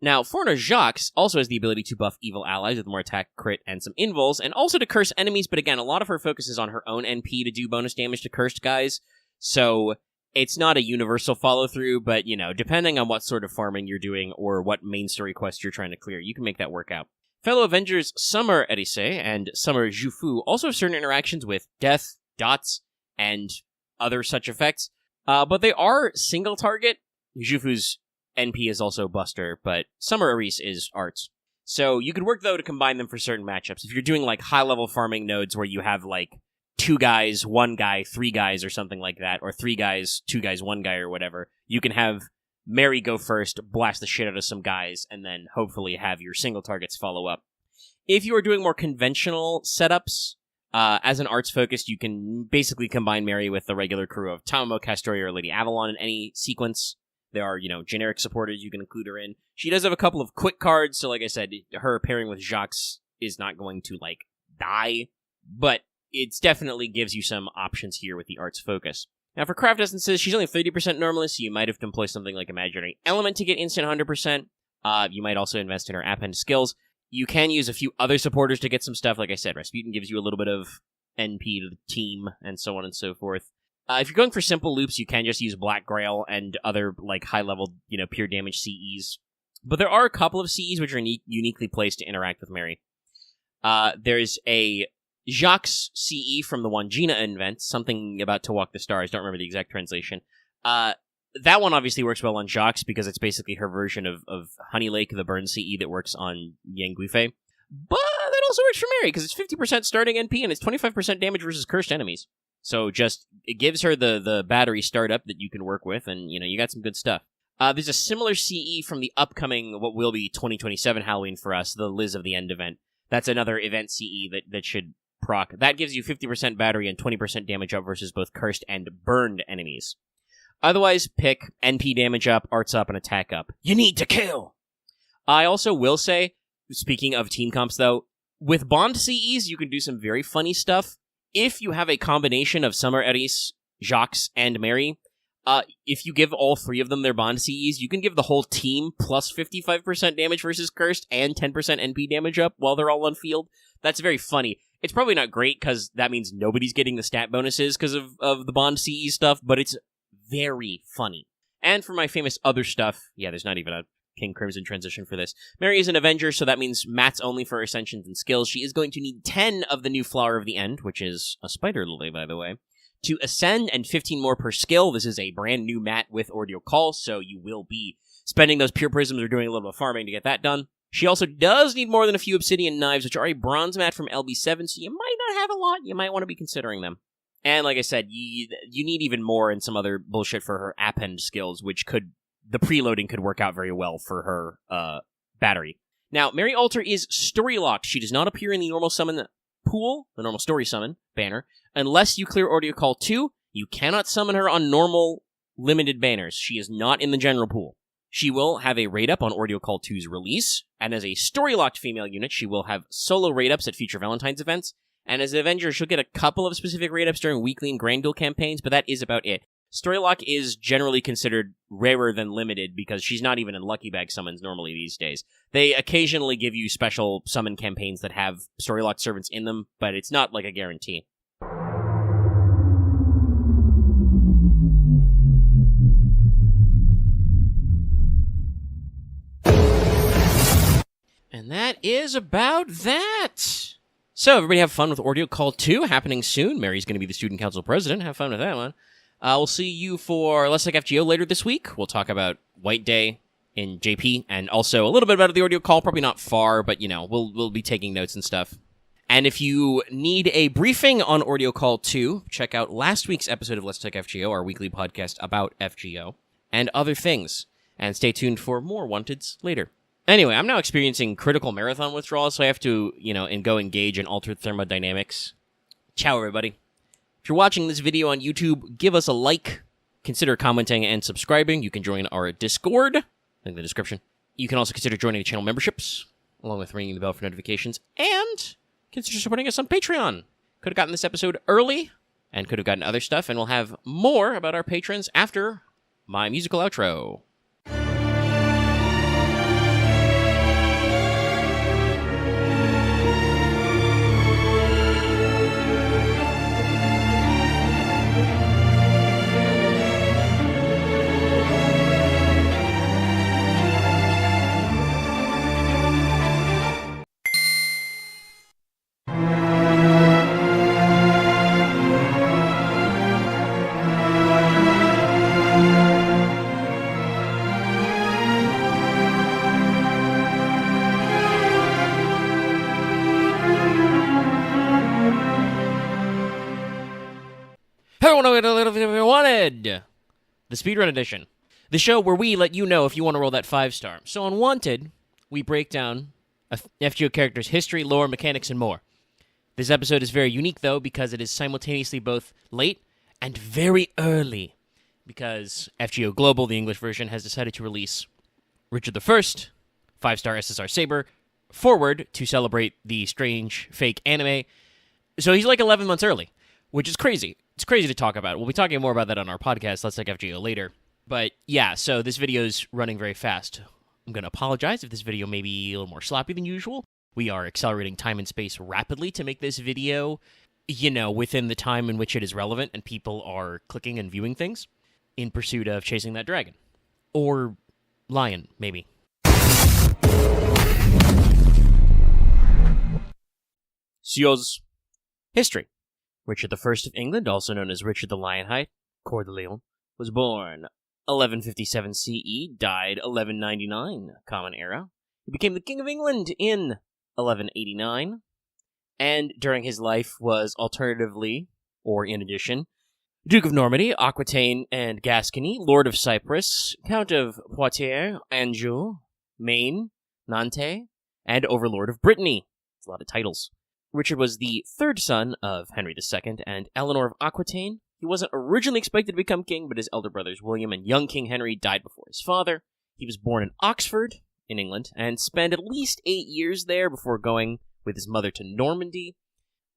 Now, Foreigner Jacques also has the ability to buff evil allies with more attack, crit, and some invuls, and also to curse enemies, but again, a lot of her focus is on her own NP to do bonus damage to cursed guys, so it's not a universal follow-through, but, depending on what sort of farming you're doing or what main story quest you're trying to clear, you can make that work out. Fellow Avengers Summer Erise and Summer Jufu also have certain interactions with death, dots, and other such effects, but they are single target. Jufu's NP is also Buster, but Summer Erise is arts. So you could work, though, to combine them for certain matchups. If you're doing, high-level farming nodes where you have, 2 guys, 1 guy, 3 guys, or something like that, or 3 guys, 2 guys, 1 guy, or whatever, you can have Mary go first, blast the shit out of some guys, and then hopefully have your single targets follow up. If you are doing more conventional setups, as an arts focused, you can basically combine Mary with the regular crew of Tamamo, Castoria, or Lady Avalon in any sequence. There are, generic supporters you can include her in. She does have a couple of quick cards, so like I said, her pairing with Jacques is not going to, die, but it definitely gives you some options here with the arts focus. Now, for craft essences, she's only 30% normally, so you might have to employ something like Imaginary Element to get instant 100%. You might also invest in her append skills. You can use a few other supporters to get some stuff. Like I said, Rasputin gives you a little bit of NP to the team, and so on and so forth. If you're going for simple loops, you can just use Black Grail and other, high-level, pure damage CEs. But there are a couple of CEs which are uniquely placed to interact with Mary. There's a Jacques CE from the Wandjina event, something about To Walk the Stars, don't remember the exact translation. That one obviously works well on Jacques because it's basically her version of Honey Lake, the burn CE that works on Yang Guifei. But that also works for Mary because it's 50% starting NP and it's 25% damage versus cursed enemies. So it gives her the battery startup that you can work with, and you got some good stuff. There's a similar CE from the upcoming, what will be 2027 Halloween for us, the Liz of the End event. That's another event CE that should proc. That gives you 50% battery and 20% damage up versus both cursed and burned enemies. Otherwise, pick NP damage up, arts up, and attack up. You need to kill! I also will say, speaking of team comps though, with Bond CEs, you can do some very funny stuff. If you have a combination of Summer Eris, Jacques, and Mary, if you give all 3 of them their Bond CEs, you can give the whole team plus 55% damage versus cursed and 10% NP damage up while they're all on field. That's very funny. It's probably not great because that means nobody's getting the stat bonuses because of the Bond CE stuff, but it's very funny. And for my famous other stuff, yeah, there's not even a King Crimson transition for this. Mary is an Avenger, so that means mats only for ascensions and skills. She is going to need 10 of the new Flower of the End, which is a spider lily, by the way, to ascend, and 15 more per skill. This is a brand new mat with Ordeal Call, so you will be spending those pure prisms or doing a little bit of farming to get that done. She also does need more than a few obsidian knives, which are a bronze mat from LB7, so you might not have a lot. You might want to be considering them. And like I said, you need even more and some other bullshit for her append skills, which the preloading could work out very well for her battery. Now, Mary Alter is story locked. She does not appear in the normal summon pool, the normal story summon banner, unless you clear Ordeal Call 2. You cannot summon her on normal limited banners. She is not in the general pool. She will have a raid up on Ordeal Call 2's release, and as a story-locked female unit, she will have solo raid ups at future Valentine's events, and as an Avenger, she'll get a couple of specific raid ups during weekly and Grand Duel campaigns, but that is about it. Storylock is generally considered rarer than limited because she's not even in Lucky Bag summons normally these days. They occasionally give you special summon campaigns that have Storylock servants in them, but it's not like a guarantee. And that is about that. So, everybody have fun with Ordeal Call 2 happening soon. Mary's going to be the Student Council President. Have fun with that one. We'll see you for Let's Like FGO later this week. We'll talk about White Day in JP, and also a little bit about the Ordeal Call. Probably not far, but, we'll be taking notes and stuff. And if you need a briefing on Audio Call 2, check out last week's episode of Let's Talk FGO, our weekly podcast about FGO, and other things. And stay tuned for more Wanteds later. Anyway, I'm now experiencing critical marathon withdrawal, so I have to, go engage in altered thermodynamics. Ciao, everybody. If you're watching this video on YouTube, give us a like, consider commenting and subscribing. You can join our Discord, link in the description. You can also consider joining the channel memberships, along with ringing the bell for notifications, and consider supporting us on Patreon. Could have gotten this episode early, and could have gotten other stuff, and we'll have more about our patrons after my musical outro. Wanted! The Speedrun Edition. The show where we let you know if you want to roll that 5-star. So on Wanted, we break down a FGO character's history, lore, mechanics, and more. This episode is very unique, though, because it is simultaneously both late and very early. Because FGO Global, the English version, has decided to release Richard I, 5-star SSR Saber, forward to celebrate the strange fake anime. So he's like 11 months early, which is crazy. It's crazy to talk about. We'll be talking more about that on our podcast, Let's Talk FGO, later. But yeah, so this video's running very fast. I'm going to apologize if this video may be a little more sloppy than usual. We are accelerating time and space rapidly to make this video, within the time in which it is relevant and people are clicking and viewing things in pursuit of chasing that dragon. Or lion, maybe. Sio's history. Richard I of England, also known as Richard the Lionheart, Coeur de Lion, was born 1157 CE, died 1199 Common Era. He became the King of England in 1189, and during his life was alternatively, or in addition, Duke of Normandy, Aquitaine and Gascony, Lord of Cyprus, Count of Poitiers, Anjou, Maine, Nantes, and Overlord of Brittany. That's a lot of titles. Richard was the third son of Henry II and Eleanor of Aquitaine. He wasn't originally expected to become king, but his elder brothers William and young King Henry died before his father. He was born in Oxford, in England, and spent at least 8 years there before going with his mother to Normandy.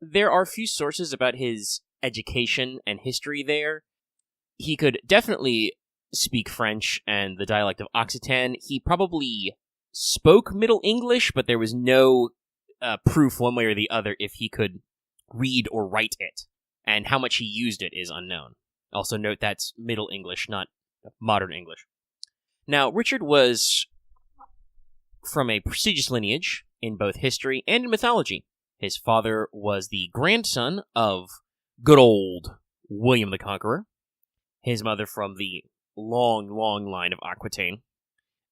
There are few sources about his education and history there. He could definitely speak French and the dialect of Occitan. He probably spoke Middle English, but there was no proof one way or the other if he could read or write it, and how much he used it is unknown. Also note that's Middle English, not modern English. Now, Richard was from a prestigious lineage in both history and in mythology. His father was the grandson of good old William the Conqueror, his mother from the long, long line of Aquitaine,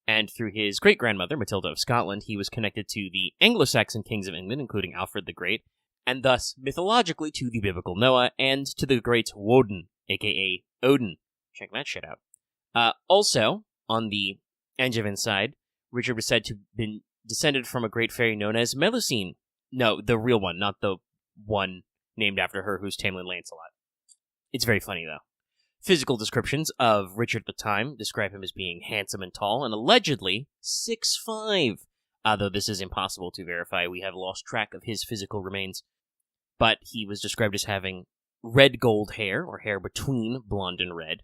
and through his great-grandmother, Matilda of Scotland, he was connected to the Anglo-Saxon kings of England, including Alfred the Great, and thus, mythologically, to the biblical Noah, and to the great Woden, a.k.a. Odin. Check that shit out. Also, on the Angevin side, Richard was said to have been descended from a great fairy known as Melusine. No, the real one, not the one named after her who's Tamlin Lancelot. It's very funny, though. Physical descriptions of Richard at the time describe him as being handsome and tall, and allegedly 6'5". Though this is impossible to verify, we have lost track of his physical remains. But he was described as having red gold hair, or hair between blonde and red,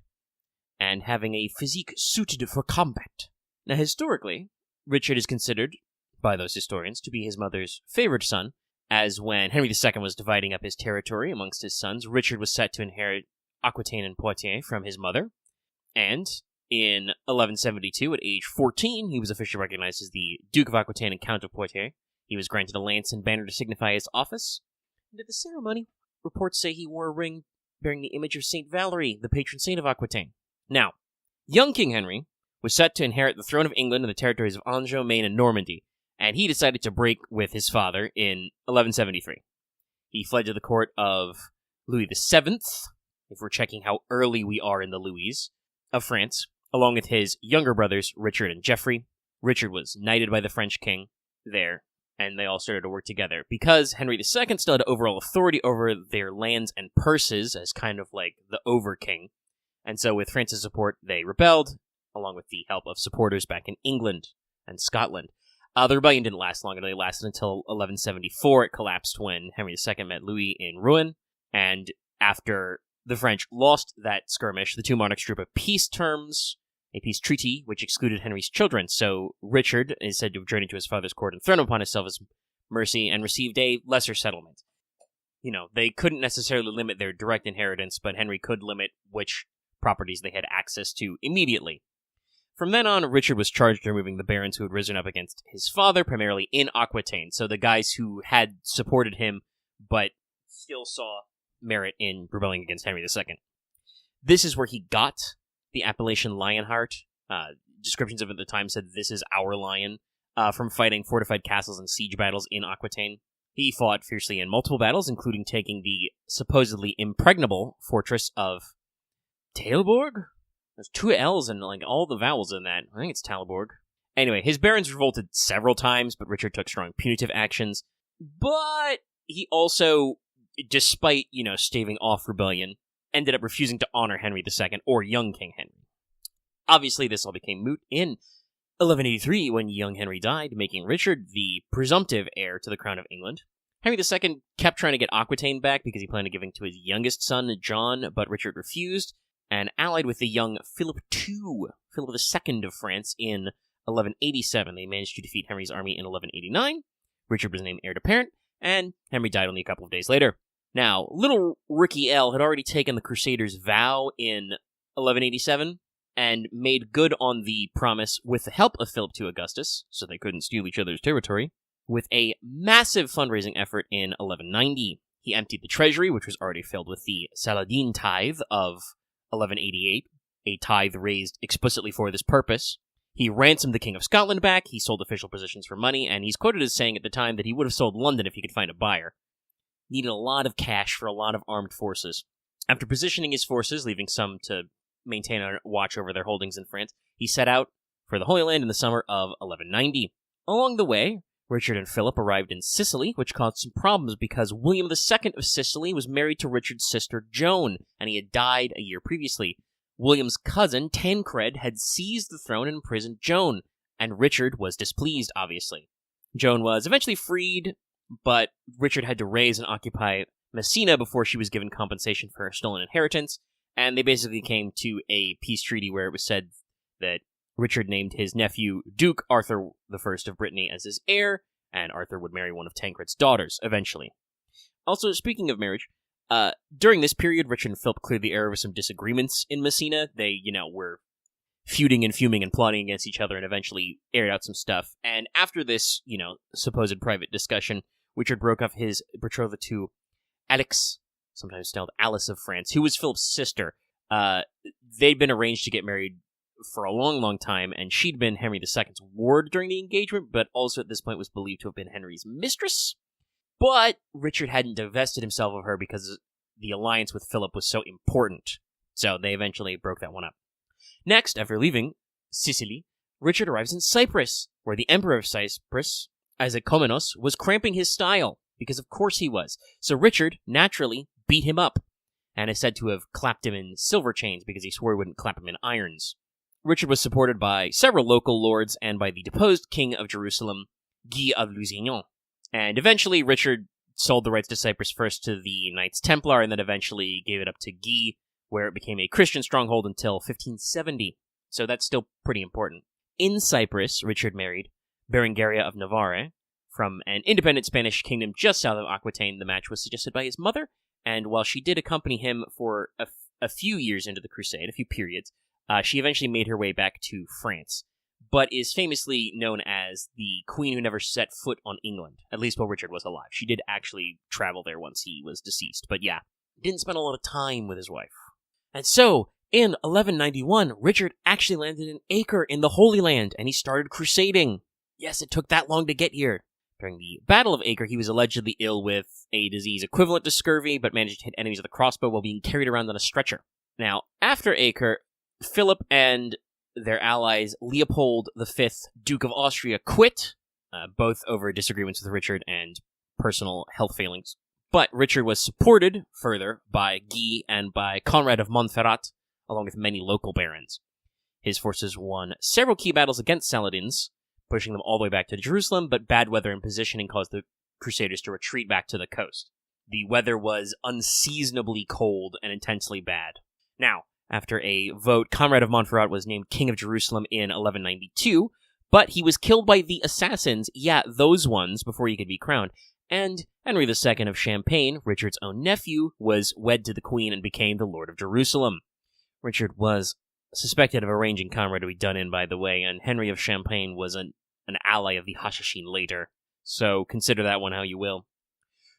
and having a physique suited for combat. Now, historically, Richard is considered, by those historians, to be his mother's favored son, as when Henry II was dividing up his territory amongst his sons, Richard was set to inherit Aquitaine and Poitiers from his mother, and in 1172, at age 14, he was officially recognized as the Duke of Aquitaine and Count of Poitiers. He was granted a lance and banner to signify his office, and at the ceremony, reports say he wore a ring bearing the image of Saint Valerie, the patron saint of Aquitaine. Now, young King Henry was set to inherit the throne of England and the territories of Anjou, Maine, and Normandy, and he decided to break with his father in 1173. He fled to the court of Louis VII, if we're checking how early we are in the Louis, of France, along with his younger brothers, Richard and Geoffrey. Richard was knighted by the French king there, and they all started to work together. Because Henry II still had overall authority over their lands and purses as kind of like the over-king, and so with France's support, they rebelled, along with the help of supporters back in England and Scotland. The rebellion didn't last long. It only lasted until 1174. It collapsed when Henry II met Louis in Rouen, and after the French lost that skirmish, the two monarchs drew up a peace terms, a peace treaty, which excluded Henry's children. So Richard is said to have journeyed to his father's court and thrown upon himself his mercy and received a lesser settlement. You know, they couldn't necessarily limit their direct inheritance, but Henry could limit which properties they had access to immediately. From then on, Richard was charged with removing the barons who had risen up against his father, primarily in Aquitaine, so the guys who had supported him, but still saw merit in rebelling against Henry II. This is where he got the appellation Lionheart. Descriptions of it at the time said, "This is our lion," from fighting fortified castles and siege battles in Aquitaine. He fought fiercely in multiple battles, including taking the supposedly impregnable fortress of Tailborg? There's two L's and like all the vowels in that. I think it's Talborg. Anyway, his barons revolted several times, but Richard took strong punitive actions. But he also, despite, staving off rebellion, ended up refusing to honor Henry II or young King Henry. Obviously, this all became moot in 1183 when young Henry died, making Richard the presumptive heir to the crown of England. Henry II kept trying to get Aquitaine back because he planned on giving to his youngest son, John, but Richard refused, and allied with the young Philip II of France, in 1187. They managed to defeat Henry's army in 1189. Richard was named heir apparent, and Henry died only a couple of days later. Now, little Ricky L had already taken the Crusaders' vow in 1187, and made good on the promise with the help of Philip II Augustus, so they couldn't steal each other's territory, with a massive fundraising effort in 1190. He emptied the treasury, which was already filled with the Saladin tithe of 1188, a tithe raised explicitly for this purpose. He ransomed the King of Scotland back, he sold official positions for money, and he's quoted as saying at the time that he would have sold London if he could find a buyer. Needed a lot of cash for a lot of armed forces. After positioning his forces, leaving some to maintain a watch over their holdings in France, he set out for the Holy Land in the summer of 1190. Along the way, Richard and Philip arrived in Sicily, which caused some problems because William II of Sicily was married to Richard's sister Joan, and he had died a year previously. William's cousin, Tancred, had seized the throne and imprisoned Joan, and Richard was displeased, obviously. Joan was eventually freed, but Richard had to raise and occupy Messina before she was given compensation for her stolen inheritance, and they basically came to a peace treaty where it was said that Richard named his nephew Duke Arthur I of Brittany as his heir, and Arthur would marry one of Tancred's daughters, eventually. Also, speaking of marriage, during this period, Richard and Philip cleared the air over some disagreements in Messina. They, were feuding and fuming and plotting against each other and eventually aired out some stuff. And after this, supposed private discussion, Richard broke off his betrothal to Alix, sometimes styled Alice of France, who was Philip's sister. They'd been arranged to get married for a long, long time, and she'd been Henry II's ward during the engagement, but also at this point was believed to have been Henry's mistress. But Richard hadn't divested himself of her because the alliance with Philip was so important, so they eventually broke that one up. Next, after leaving Sicily, Richard arrives in Cyprus, where the Emperor of Cyprus, Aeschymenos, was cramping his style, because of course he was. So Richard, naturally, beat him up, and is said to have clapped him in silver chains because he swore he wouldn't clap him in irons. Richard was supported by several local lords and by the deposed king of Jerusalem, Guy of Lusignan. And eventually, Richard sold the rights to Cyprus first to the Knights Templar, and then eventually gave it up to Guy, where it became a Christian stronghold until 1570. So that's still pretty important. In Cyprus, Richard married Berengaria of Navarre, from an independent Spanish kingdom just south of Aquitaine. The match was suggested by his mother, and while she did accompany him for a few years into the crusade, a few periods, she eventually made her way back to France, but is famously known as the queen who never set foot on England, at least while Richard was alive. She did actually travel there once he was deceased, but yeah, didn't spend a lot of time with his wife. And so, in 1191, Richard actually landed in Acre in the Holy Land, and he started crusading. Yes, it took that long to get here. During the Battle of Acre, he was allegedly ill with a disease equivalent to scurvy, but managed to hit enemies with a crossbow while being carried around on a stretcher. Now, after Acre, Philip and their allies Leopold V, Duke of Austria, quit, both over disagreements with Richard and personal health failings. But Richard was supported further by Guy and by Conrad of Montferrat, along with many local barons. His forces won several key battles against Saladins, pushing them all the way back to Jerusalem, but bad weather and positioning caused the Crusaders to retreat back to the coast. The weather was unseasonably cold and intensely bad. Now, after a vote, Conrad of Montferrat was named King of Jerusalem in 1192, but he was killed by the assassins, those ones, before he could be crowned. And Henry II of Champagne, Richard's own nephew, was wed to the Queen and became the Lord of Jerusalem. Richard was suspected of arranging Conrad to be done in, by the way, and Henry of Champagne was an ally of the Hashishin later, so consider that one how you will.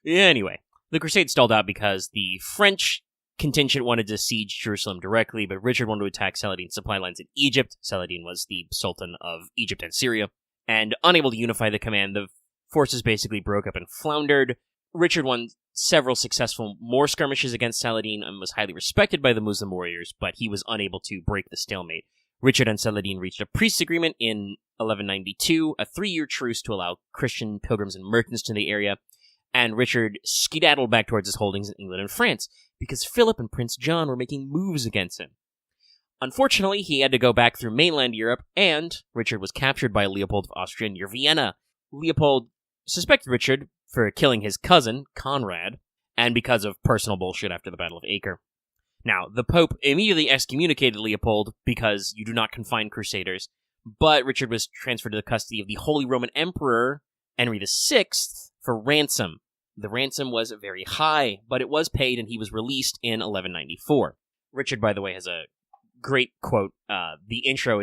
Anyway, the crusade stalled out because the French contingent wanted to siege Jerusalem directly, but Richard wanted to attack Saladin's supply lines in Egypt. Saladin was the Sultan of Egypt and Syria, and unable to unify the command, the forces basically broke up and floundered. Richard won several successful more skirmishes against Saladin and was highly respected by the Muslim warriors, but he was unable to break the stalemate. Richard and Saladin reached a peace agreement in 1192, a 3-year truce to allow Christian pilgrims and merchants to the area, and Richard skedaddled back towards his holdings in England and France, because Philip and Prince John were making moves against him. Unfortunately, he had to go back through mainland Europe, and Richard was captured by Leopold of Austria near Vienna. Leopold suspected Richard for killing his cousin, Conrad, and because of personal bullshit after the Battle of Acre. Now, the Pope immediately excommunicated Leopold because you do not confine crusaders, but Richard was transferred to the custody of the Holy Roman Emperor, Henry VI, for ransom. The ransom was very high, but it was paid and he was released in 1194. Richard, by the way, has a great quote. The intro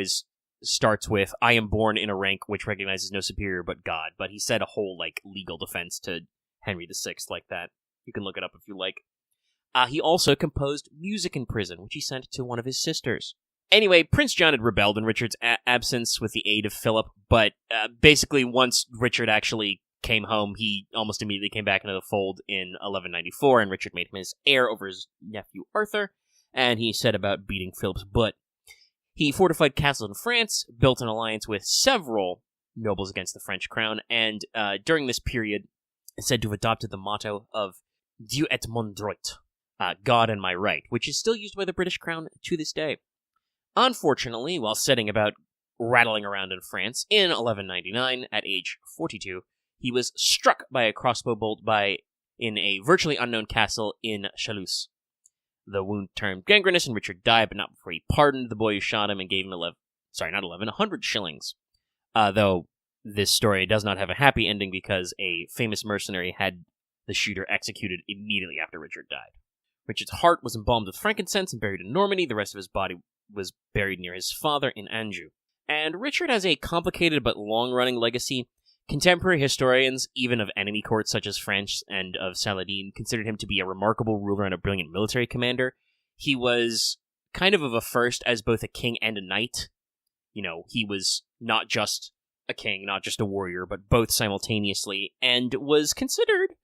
starts with, "I am born in a rank which recognizes no superior but God," but he said a whole, legal defense to Henry VI like that. You can look it up if you like. He also composed music in prison, which he sent to one of his sisters. Anyway, Prince John had rebelled in Richard's absence with the aid of Philip, but basically once Richard actually came home, he almost immediately came back into the fold in 1194, and Richard made him his heir over his nephew Arthur, and he set about beating Philip's butt. He fortified castles in France, built an alliance with several nobles against the French crown, and during this period is said to have adopted the motto of Dieu et mon droit, God and my right, which is still used by the British crown to this day. Unfortunately, while setting about rattling around in France in 1199, at age 42, he was struck by a crossbow bolt in a virtually unknown castle in Chalus. The wound turned gangrenous and Richard died, but not before he pardoned the boy who shot him and gave him 100 shillings. Though this story does not have a happy ending because a famous mercenary had the shooter executed immediately after Richard died. Richard's heart was embalmed with frankincense and buried in Normandy. The rest of his body was buried near his father in Anjou. And Richard has a complicated but long-running legacy. Contemporary historians, even of enemy courts such as France and of Saladin, considered him to be a remarkable ruler and a brilliant military commander. He was kind of a first as both a king and a knight. He was not just a king, not just a warrior, but both simultaneously, and was considered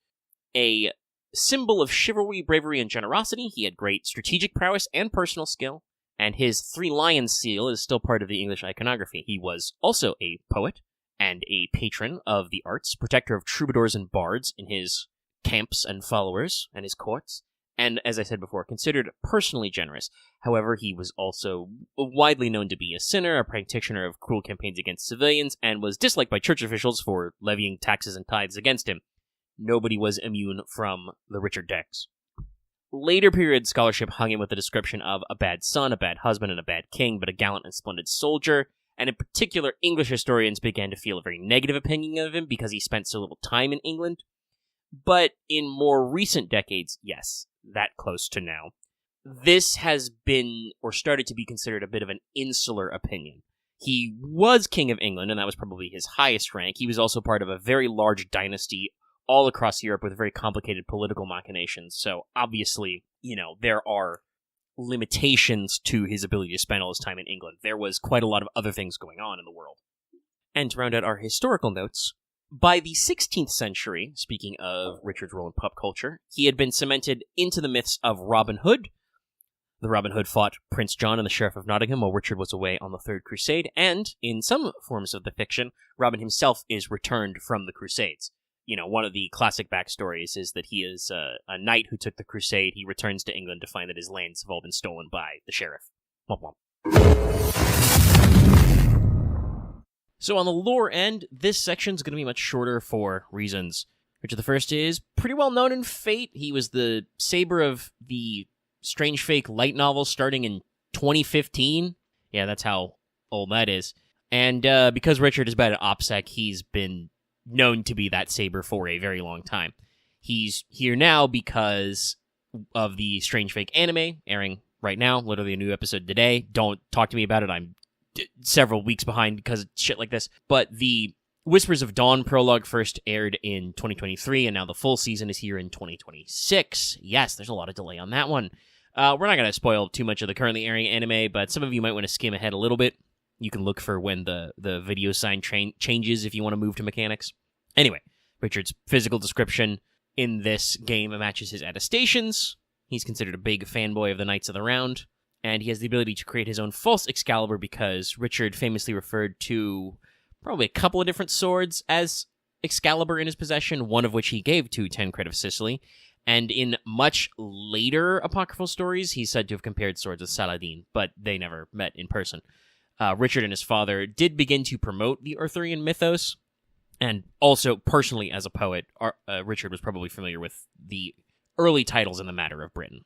a symbol of chivalry, bravery, and generosity. He had great strategic prowess and personal skill, and his 3 lions seal is still part of the English iconography. He was also a poet and a patron of the arts, protector of troubadours and bards in his camps and followers and his courts, and, as I said before, considered personally generous. However, he was also widely known to be a sinner, a practitioner of cruel campaigns against civilians, and was disliked by church officials for levying taxes and tithes against him. Nobody was immune from the Richard decks. Later period scholarship hung him with the description of a bad son, a bad husband, and a bad king, but a gallant and splendid soldier. And in particular, English historians began to feel a very negative opinion of him because he spent so little time in England. But in more recent decades, yes, that close to now, this has been, or started to be considered a bit of an insular opinion. He was King of England, and that was probably his highest rank. He was also part of a very large dynasty all across Europe with very complicated political machinations. So obviously, there are limitations to his ability to spend all his time in England. There was quite a lot of other things going on in the world. And to round out our historical notes, by the 16th century, speaking of Richard's role in pop culture, he had been cemented into the myths of Robin Hood. The Robin Hood fought Prince John and the Sheriff of Nottingham while Richard was away on the Third Crusade, and, in some forms of the fiction, Robin himself is returned from the Crusades. You know, one of the classic backstories is that he is a knight who took the Crusade. He returns to England to find that his lands have all been stolen by the Sheriff. Womp womp. So on the lore end, this section's going to be much shorter for reasons. Richard I is pretty well known in Fate. He was the saber of the Strange Fake light novel starting in 2015. Yeah, that's how old that is. And because Richard is bad at OPSEC, he's been known to be that saber for a very long time. He's here now because of the Strange Fake anime airing right now, literally a new episode today. Don't talk to me about it. I'm several weeks behind because of shit like this. But the Whispers of Dawn prologue first aired in 2023, and now the full season is here in 2026. Yes, there's a lot of delay on that one. We're not going to spoil too much of the currently airing anime, but some of you might want to skim ahead a little bit. You can look for when the video sign changes if you want to move to mechanics. Anyway, Richard's physical description in this game matches his attestations. He's considered a big fanboy of the Knights of the Round, and he has the ability to create his own false Excalibur because Richard famously referred to probably a couple of different swords as Excalibur in his possession, one of which he gave to Tancred of Sicily. And in much later apocryphal stories, he's said to have compared swords with Saladin, but they never met in person. Richard and his father did begin to promote the Arthurian mythos, and also, personally, as a poet, Richard was probably familiar with the early titles in the matter of Britain.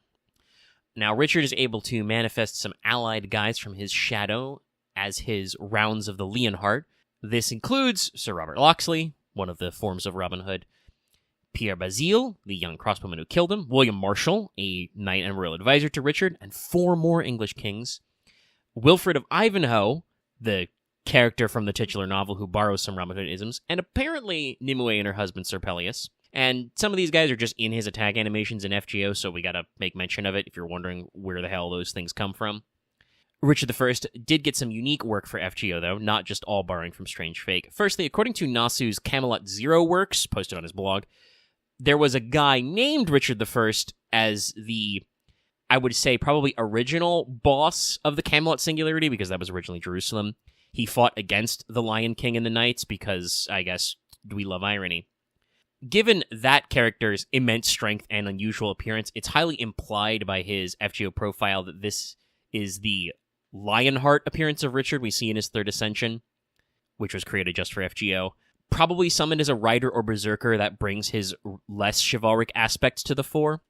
Now, Richard is able to manifest some allied guys from his shadow as his rounds of the Lionheart. This includes Sir Robert Locksley, one of the forms of Robin Hood, Pierre Basile, the young crossbowman who killed him, William Marshall, a knight and royal advisor to Richard, and 4 more English kings. Wilfred of Ivanhoe, the character from the titular novel who borrows some Robin Hood isms, and apparently Nimue and her husband Sir Pelleas. And some of these guys are just in his attack animations in FGO, so we gotta make mention of it if you're wondering where the hell those things come from. Richard I did get some unique work for FGO, though, not just all borrowing from Strange Fake. Firstly, according to Nasu's Camelot Zero works, posted on his blog, there was a guy named Richard I as the, I would say, probably original boss of the Camelot Singularity, because that was originally Jerusalem. He fought against the Lion King and the Knights because, I guess, we love irony. Given that character's immense strength and unusual appearance, it's highly implied by his FGO profile that this is the Lionheart appearance of Richard we see in his Third Ascension, which was created just for FGO. Probably summoned as a rider or berserker that brings his less chivalric aspects to the fore.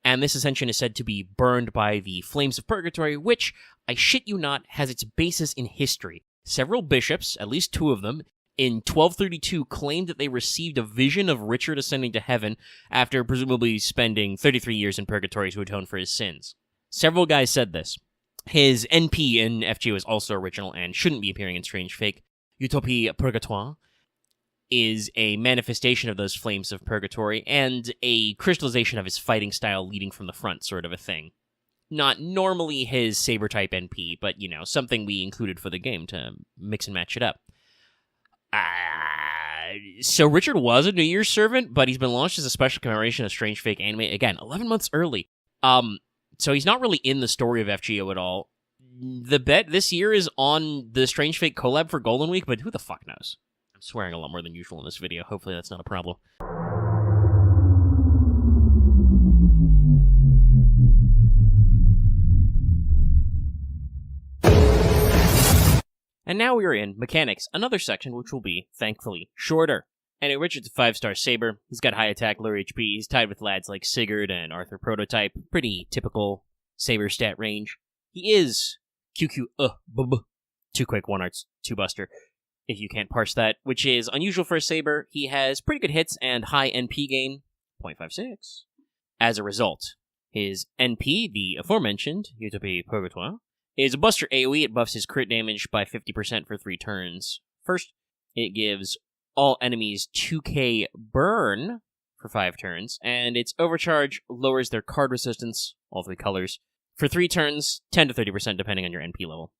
And this ascension is said to be burned by the flames of purgatory, which, I shit you not, has its basis in history. Several bishops, at least 2 of them, in 1232 claimed that they received a vision of Richard ascending to heaven after presumably spending 33 years in purgatory to atone for his sins. Several guys said this. His NP in FGO is also original and shouldn't be appearing in Strange Fake. Utopie Purgatoire is a manifestation of those flames of purgatory and a crystallization of his fighting style leading from the front sort of a thing. Not normally his saber-type NP, but, something we included for the game to mix and match it up. So Richard was a New Year's servant, but he's been launched as a special commemoration of Strange Fake anime, again, 11 months early. So he's not really in the story of FGO at all. The bet this year is on the Strange Fake collab for Golden Week, but who the fuck knows? I'm swearing a lot more than usual in this video. Hopefully that's not a problem. And now we are in Mechanics, another section which will be, thankfully, shorter. Anyway, Richard's a 5-star saber. He's got high attack, lower HP. He's tied with lads like Sigurd and Arthur Prototype. Pretty typical saber stat range. He is QQ, 2 quick, 1 arts, 2 buster, if you can't parse that, which is unusual for a saber. He has pretty good hits and high NP gain, 0.56. As a result, his NP, the aforementioned Utopie Purgatoire, is a buster AoE. It buffs his crit damage by 50% for 3 turns. First, it gives all enemies 2k burn for 5 turns, and its overcharge lowers their card resistance, all 3 colors, for 3 turns, 10 to 30% depending on your NP level.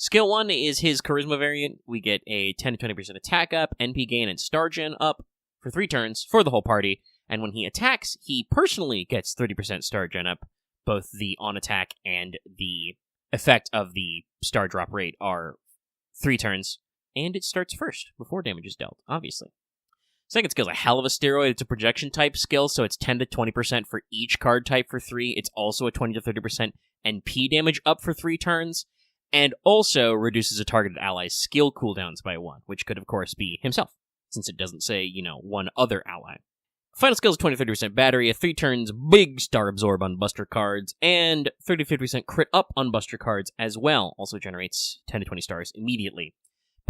Skill 1 is his Charisma variant. We get a 10 to 20% attack up, NP gain, and star gen up for 3 turns for the whole party. And when he attacks, he personally gets 30% star gen up. Both the on attack and the effect of the star drop rate are 3 turns. And it starts first, before damage is dealt, obviously. Second skill is a hell of a steroid. It's a projection type skill, so it's 10 to 20% for each card type for 3. It's also a 20 to 30% NP damage up for 3 turns. And also reduces a targeted ally's skill cooldowns by 1, which could, of course, be himself, since it doesn't say, one other ally. Final skill is 20-30% battery, a 3 turns big star absorb on buster cards, and 30-50% crit up on buster cards as well. Also generates 10 to 20 stars immediately.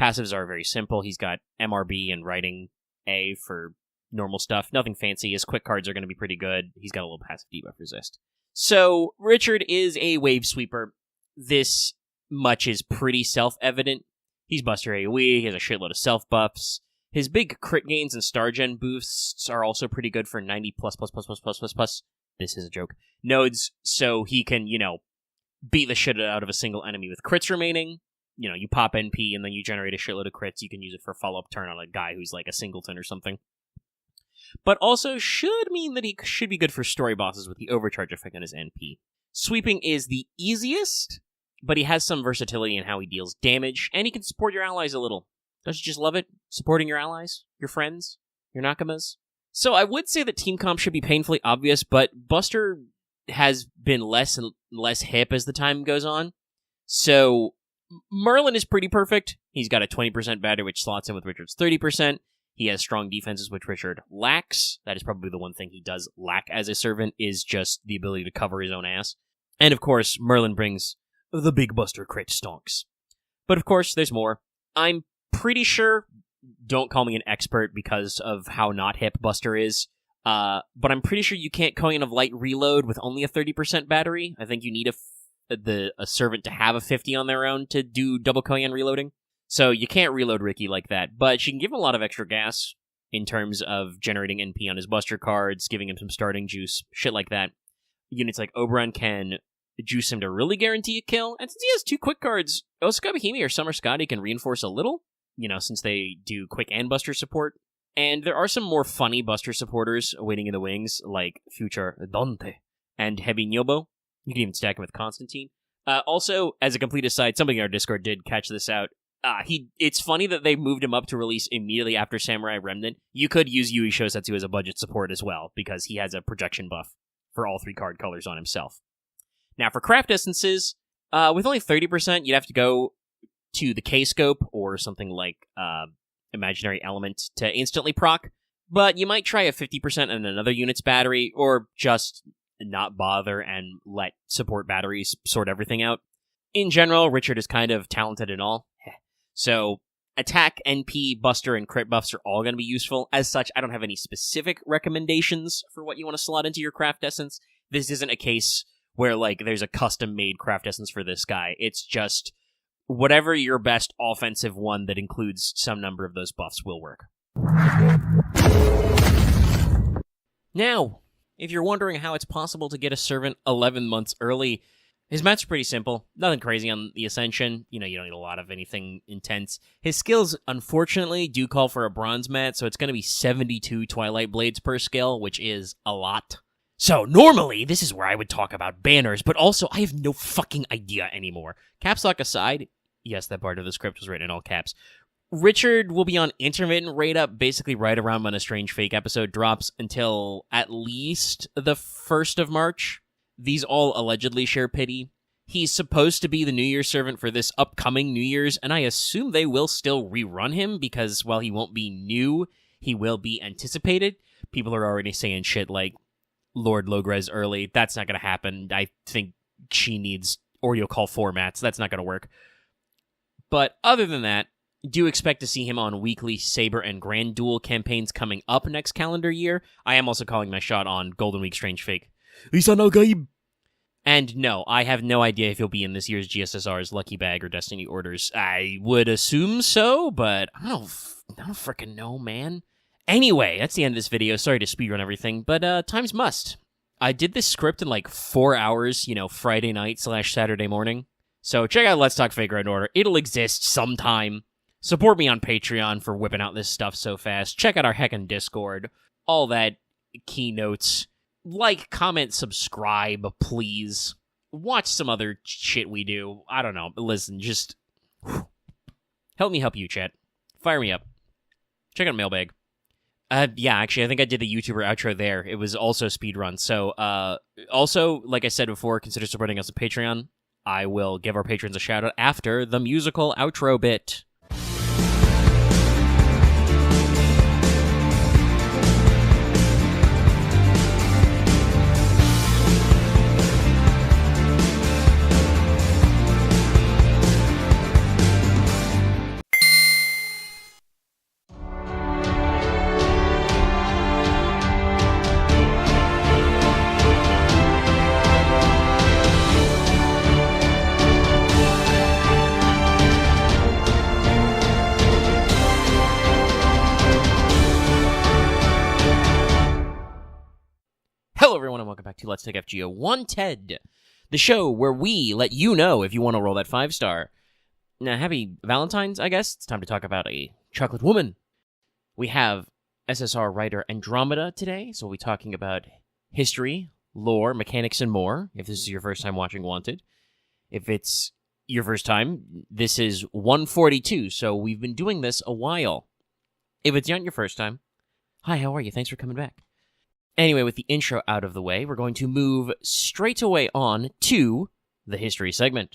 Passives are very simple. He's got MRB and writing A for normal stuff. Nothing fancy. His quick cards are going to be pretty good. He's got a little passive debuff resist. So, Richard is a wave sweeper. This much is pretty self-evident. He's Buster AoE, he has a shitload of self-buffs. His big crit gains and star gen boosts are also pretty good for 90 plus. This is a joke. Nodes, so he can, beat the shit out of a single enemy with crits remaining. You pop NP and then you generate a shitload of crits. You can use it for a follow-up turn on a guy who's like a singleton or something. But also should mean that he should be good for story bosses with the overcharge effect on his NP. Sweeping is the easiest, but he has some versatility in how he deals damage, and he can support your allies a little. Don't you just love it? Supporting your allies? Your friends? Your nakamas? So I would say that team comp should be painfully obvious, but Buster has been less and less hip as the time goes on. So Merlin is pretty perfect. He's got a 20% battery, which slots in with Richard's 30%. He has strong defenses, which Richard lacks. That is probably the one thing he does lack as a servant, is just the ability to cover his own ass. And of course, Merlin brings the big Buster crit stonks. But of course, there's more. I'm pretty sure, don't call me an expert because of how not hip Buster is, but I'm pretty sure you can't Coin of Light reload with only a 30% battery. I think you need a servant to have a 50 on their own to do double Koyan reloading. So you can't reload Ricky like that, but she can give him a lot of extra gas in terms of generating NP on his Buster cards, giving him some starting juice, shit like that. Units like Oberon can juice him to really guarantee a kill, and since he has 2 quick cards, Osaka Hime or Summer Scotty can reinforce a little, since they do quick and Buster support. And there are some more funny Buster supporters waiting in the wings, like future Dante and Hebi Nyobo. You can even stack him with Constantine. Also, as a complete aside, somebody in our Discord did catch this out. It's funny that they moved him up to release immediately after Samurai Remnant. You could use Yui Shosetsu as a budget support as well, because he has a projection buff for all 3 card colors on himself. Now, for craft essences, with only 30%, you'd have to go to the K-Scope or something like Imaginary Element to instantly proc, but you might try a 50% and another unit's battery, or just not bother and let support batteries sort everything out. In general, Richard is kind of talented in all. So, attack, NP, Buster, and crit buffs are all going to be useful. As such, I don't have any specific recommendations for what you want to slot into your craft essence. This isn't a case where, there's a custom-made craft essence for this guy. It's just whatever your best offensive one that includes some number of those buffs will work. Now, if you're wondering how it's possible to get a servant 11 months early, his mat's pretty simple. Nothing crazy on the Ascension. You don't need a lot of anything intense. His skills, unfortunately, do call for a bronze mat, so it's going to be 72 Twilight Blades per skill, which is a lot. So, normally, this is where I would talk about banners, but also, I have no fucking idea anymore. Caps lock aside, yes, that part of the script was written in all caps. Richard will be on intermittent rate up basically right around when a Strange Fake episode drops until at least the 1st of March. These all allegedly share pity. He's supposed to be the New Year's servant for this upcoming New Year's, and I assume they will still rerun him because while he won't be new, he will be anticipated. People are already saying shit like Lord Logres early. That's not going to happen. I think she needs Oreo Call formats. That's not going to work. But other than that, do expect to see him on weekly Saber and Grand Duel campaigns coming up next calendar year. I am also calling my shot on Golden Week Strange Fake. And no, I have no idea if he'll be in this year's GSSR's Lucky Bag or Destiny Orders. I would assume so, but I don't freaking know, man. Anyway, that's the end of this video. Sorry to speedrun everything, but times must. I did this script in 4 hours, Friday night / Saturday morning. So check out Let's Talk Fate Grand Order. It'll exist sometime. Support me on Patreon for whipping out this stuff so fast. Check out our heckin' Discord. All that keynotes. Like, comment, subscribe, please. Watch some other shit we do. I don't know. Listen, just help me help you, chat. Fire me up. Check out Mailbag. Yeah, actually, I think I did the YouTuber outro there. It was also speedrun. So, also, like I said before, consider supporting us on Patreon. I will give our patrons a shout out after the musical outro bit. Hello, everyone, and welcome back to Let's Take FGO 1TED, the show where we let you know if you want to roll that 5-star. Now, happy Valentine's, I guess. It's time to talk about a chocolate woman. We have SSR writer Andromeda today, so we'll be talking about history, lore, mechanics, and more, if this is your first time watching Wanted. If it's your first time, this is 142, so we've been doing this a while. If it's not your first time, hi, how are you? Thanks for coming back. Anyway, with the intro out of the way, we're going to move straight away on to the history segment.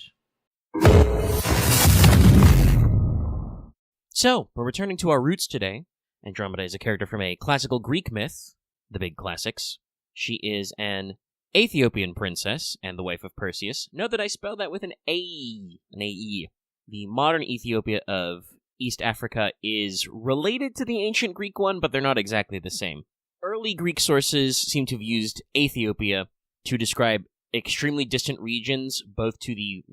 So, we're returning to our roots today. Andromeda is a character from a classical Greek myth, the big classics. She is an Ethiopian princess and the wife of Perseus. Note that I spelled that with an A, an A-E. The modern Ethiopia of East Africa is related to the ancient Greek one, but they're not exactly the same. Early Greek sources seem to have used Ethiopia to describe extremely distant regions, both to the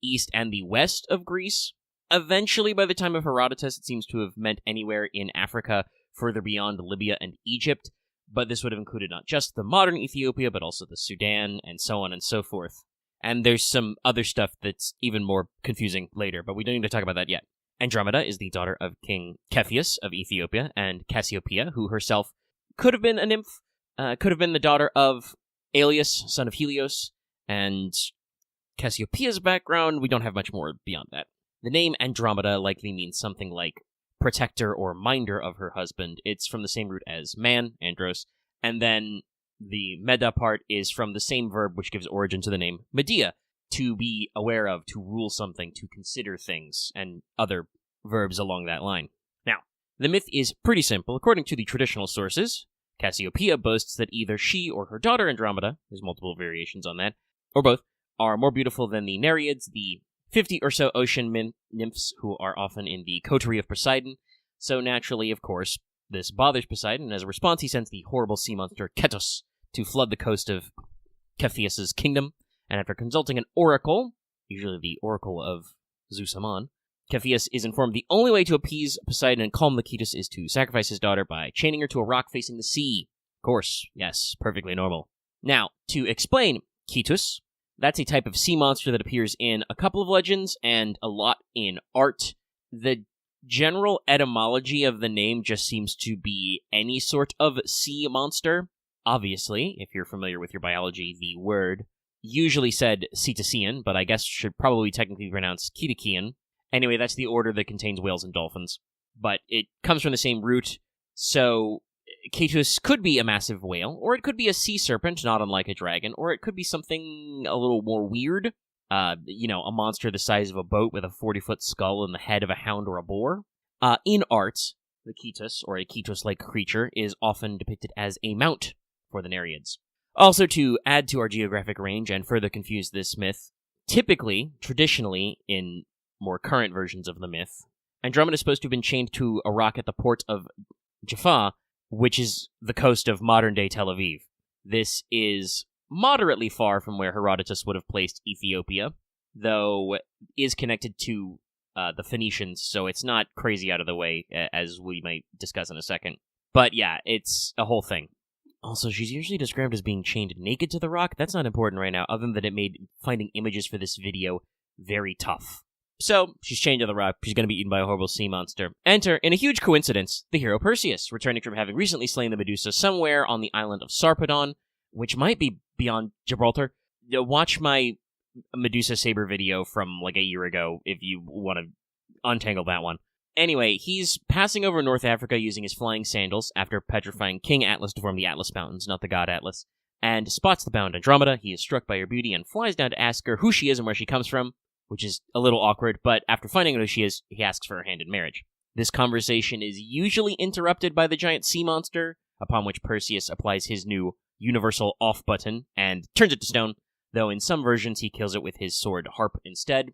east and the west of Greece. Eventually, by the time of Herodotus, it seems to have meant anywhere in Africa further beyond Libya and Egypt, but this would have included not just the modern Ethiopia, but also the Sudan, and so on and so forth. And there's some other stuff that's even more confusing later, but we don't need to talk about that yet. Andromeda is the daughter of King Cepheus of Ethiopia, and Cassiopeia, who herself could have been a nymph, could have been the daughter of Aeolus, son of Helios, and Cassiopeia's background, we don't have much more beyond that. The name Andromeda likely means something like protector or minder of her husband. It's from the same root as man, andros, and then the meda part is from the same verb which gives origin to the name Medea, to be aware of, to rule something, to consider things, and other verbs along that line. Now, the myth is pretty simple. According to the traditional sources, Cassiopeia boasts that either she or her daughter Andromeda, there's multiple variations on that, or both, are more beautiful than the Nereids, the 50 or so ocean nymphs who are often in the coterie of Poseidon. So naturally, of course, this bothers Poseidon, and as a response he sends the horrible sea monster Ketos to flood the coast of Cepheus' kingdom, and after consulting an oracle, usually the oracle of Zeus Amon, Cepheus is informed the only way to appease Poseidon and calm the Ketos is to sacrifice his daughter by chaining her to a rock facing the sea. Of course, yes, perfectly normal. Now, to explain Ketos, that's a type of sea monster that appears in a couple of legends and a lot in art. The general etymology of the name just seems to be any sort of sea monster. Obviously, if you're familiar with your biology, the word usually said cetacean, but I guess should probably technically be pronounced Ketacean. Anyway, that's the order that contains whales and dolphins. But it comes from the same root, so Ketos could be a massive whale, or it could be a sea serpent, not unlike a dragon, or it could be something a little more weird. A monster the size of a boat with a 40-foot skull and the head of a hound or a boar. In art, the Ketos, or a Ketos-like creature, is often depicted as a mount for the Nereids. Also, to add to our geographic range and further confuse this myth, typically, traditionally, in more current versions of the myth, Andromeda is supposed to have been chained to a rock at the port of Jaffa, which is the coast of modern-day Tel Aviv. This is moderately far from where Herodotus would have placed Ethiopia, though is connected to the Phoenicians, so it's not crazy out of the way, as we might discuss in a second. But yeah, it's a whole thing. Also, she's usually described as being chained naked to the rock. That's not important right now, other than that it made finding images for this video very tough. So, she's chained to the rock, she's going to be eaten by a horrible sea monster. Enter, in a huge coincidence, the hero Perseus, returning from having recently slain the Medusa somewhere on the island of Sarpedon, which might be beyond Gibraltar. Watch my Medusa Saber video from like a year ago if you want to untangle that one. Anyway, he's passing over North Africa using his flying sandals after petrifying King Atlas to form the Atlas Mountains, not the god Atlas, and spots the bound Andromeda. He is struck by her beauty and flies down to ask her who she is and where she comes from, which is a little awkward, but after finding out who she is, he asks for her hand in marriage. This conversation is usually interrupted by the giant sea monster, upon which Perseus applies his new universal off button and turns it to stone, though in some versions he kills it with his sword harp instead.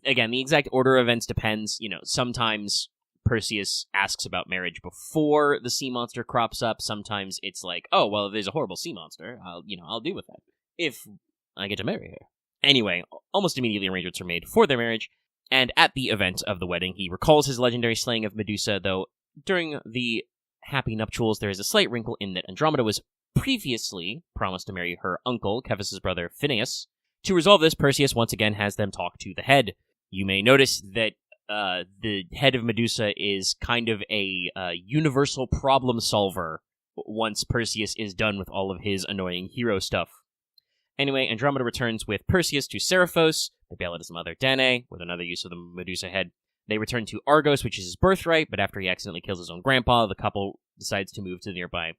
Again, the exact order of events depends. Sometimes Perseus asks about marriage before the sea monster crops up. Sometimes it's like, oh, well, if there's a horrible sea monster, I'll deal with that. If I get to marry her. Anyway, almost immediately arrangements are made for their marriage, and at the event of the wedding, he recalls his legendary slaying of Medusa, though during the happy nuptials, there is a slight wrinkle in that Andromeda was previously promised to marry her uncle, Cephas' brother, Phineas. To resolve this, Perseus once again has them talk to the head. You may notice that the head of Medusa is kind of a universal problem solver once Perseus is done with all of his annoying hero stuff. Anyway, Andromeda returns with Perseus to Seriphos. They bail at his mother, Danae, with another use of the Medusa head. They return to Argos, which is his birthright, but after he accidentally kills his own grandpa, the couple decides to move to the nearby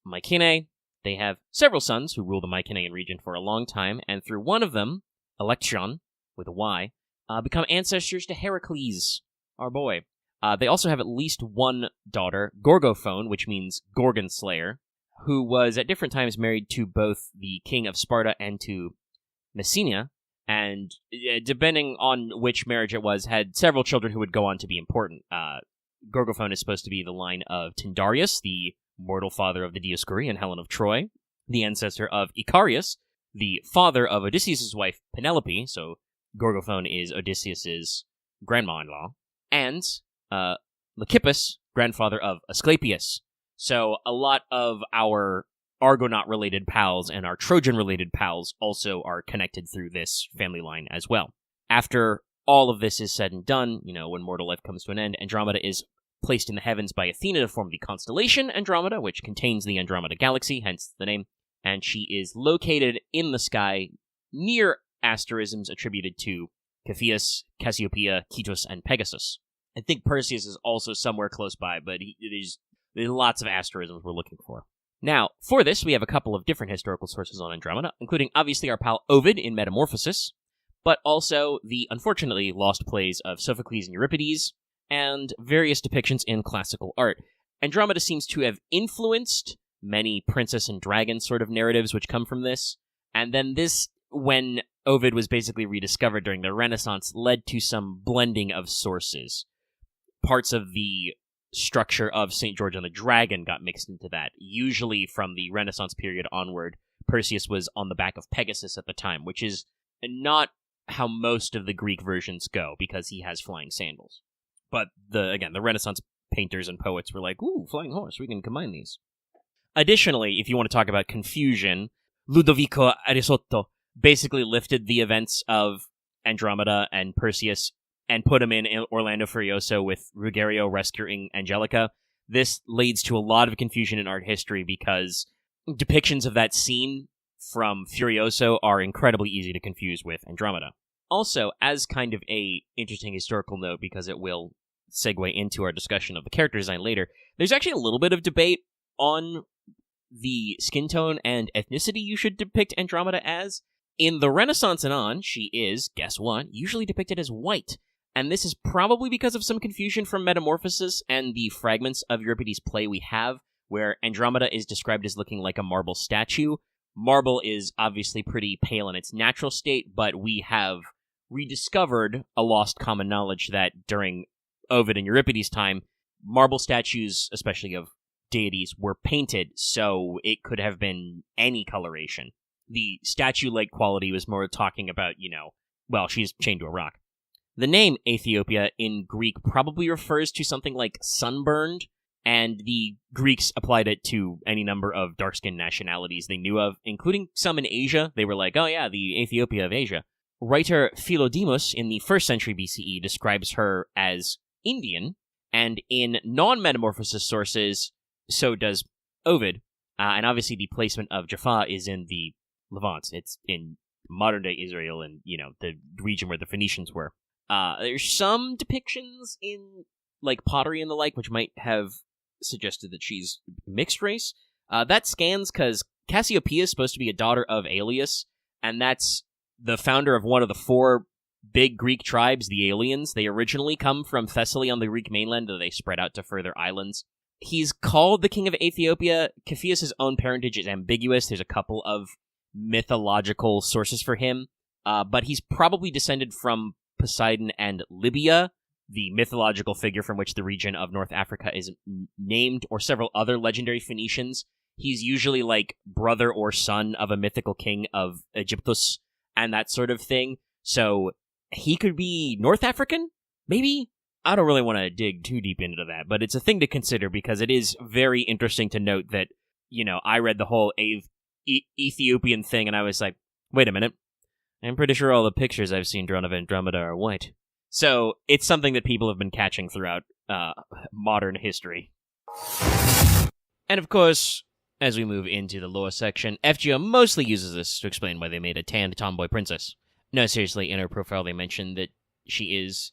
Mycenae. They have several sons who rule the Mycenaean region for a long time, and through one of them, Electron, with a Y, become ancestors to Heracles, our boy. They also have at least one daughter, Gorgophone, which means Gorgon Slayer, who was at different times married to both the king of Sparta and to Messenia, and depending on which marriage it was, had several children who would go on to be important. Gorgophone is supposed to be the line of Tyndareus, the mortal father of the Dioscuri and Helen of Troy, the ancestor of Icarius, the father of Odysseus' wife Penelope, so Gorgophone is Odysseus' grandma-in-law, and Leucippus, grandfather of Asclepius. So a lot of our Argonaut-related pals and our Trojan-related pals also are connected through this family line as well. After all of this is said and done, when mortal life comes to an end, Andromeda is placed in the heavens by Athena to form the constellation Andromeda, which contains the Andromeda Galaxy, hence the name, and she is located in the sky near asterisms attributed to Cepheus, Cassiopeia, Cetus, and Pegasus. I think Perseus is also somewhere close by, but there's lots of asterisms we're looking for. Now, for this, we have a couple of different historical sources on Andromeda, including obviously our pal Ovid in Metamorphosis, but also the unfortunately lost plays of Sophocles and Euripides, and various depictions in classical art. Andromeda seems to have influenced many princess and dragon sort of narratives which come from this, and then this, when Ovid was basically rediscovered during the Renaissance, led to some blending of sources. Parts of the structure of St. George and the Dragon got mixed into that. Usually from the Renaissance period onward, Perseus was on the back of Pegasus at the time, which is not how most of the Greek versions go, because he has flying sandals. But, the Renaissance painters and poets were like, ooh, flying horse, we can combine these. Additionally, if you want to talk about confusion, Ludovico Arisotto basically lifted the events of Andromeda and Perseus and put him in Orlando Furioso with Ruggiero rescuing Angelica. This leads to a lot of confusion in art history because depictions of that scene from Furioso are incredibly easy to confuse with Andromeda. Also, as kind of a interesting historical note, because it will segue into our discussion of the character design later, there's actually a little bit of debate on the skin tone and ethnicity you should depict Andromeda as. In the Renaissance and on, she is, guess what, usually depicted as white. And this is probably because of some confusion from Metamorphosis and the fragments of Euripides' play we have, where Andromeda is described as looking like a marble statue. Marble is obviously pretty pale in its natural state, but we have rediscovered a lost common knowledge that during Ovid and Euripides' time, marble statues, especially of deities, were painted, so it could have been any coloration. The statue-like quality was more talking about, she's chained to a rock. The name Ethiopia in Greek probably refers to something like sunburned, and the Greeks applied it to any number of dark-skinned nationalities they knew of, including some in Asia. They were like, oh yeah, the Ethiopia of Asia. writer Philodemus in the 1st century BCE describes her as Indian, and in non-metamorphosis sources, so does Ovid. And obviously the placement of Jaffa is in the Levant. It's in modern-day Israel and, the region where the Phoenicians were. There's some depictions in, pottery and the like, which might have suggested that she's mixed race. That scans because Cassiopeia is supposed to be a daughter of Aeolus, and that's the founder of one of the 4 big Greek tribes, the Aeolians. They originally come from Thessaly on the Greek mainland, and they spread out to further islands. He's called the king of Ethiopia. Cepheus' own parentage is ambiguous. There's a couple of mythological sources for him, but he's probably descended from Poseidon and Libya, the mythological figure from which the region of North Africa is named, or several other legendary Phoenicians. He's usually brother or son of a mythical king of Egyptus and that sort of thing. So he could be North African, maybe? I don't really want to dig too deep into that, but it's a thing to consider because it is very interesting to note that, I read the whole Ethiopian thing and I was like, wait a minute. I'm pretty sure all the pictures I've seen drawn of Andromeda are white. So it's something that people have been catching throughout modern history. And of course, as we move into the lore section, FGO mostly uses this to explain why they made a tanned tomboy princess. No, seriously, in her profile they mention that she is,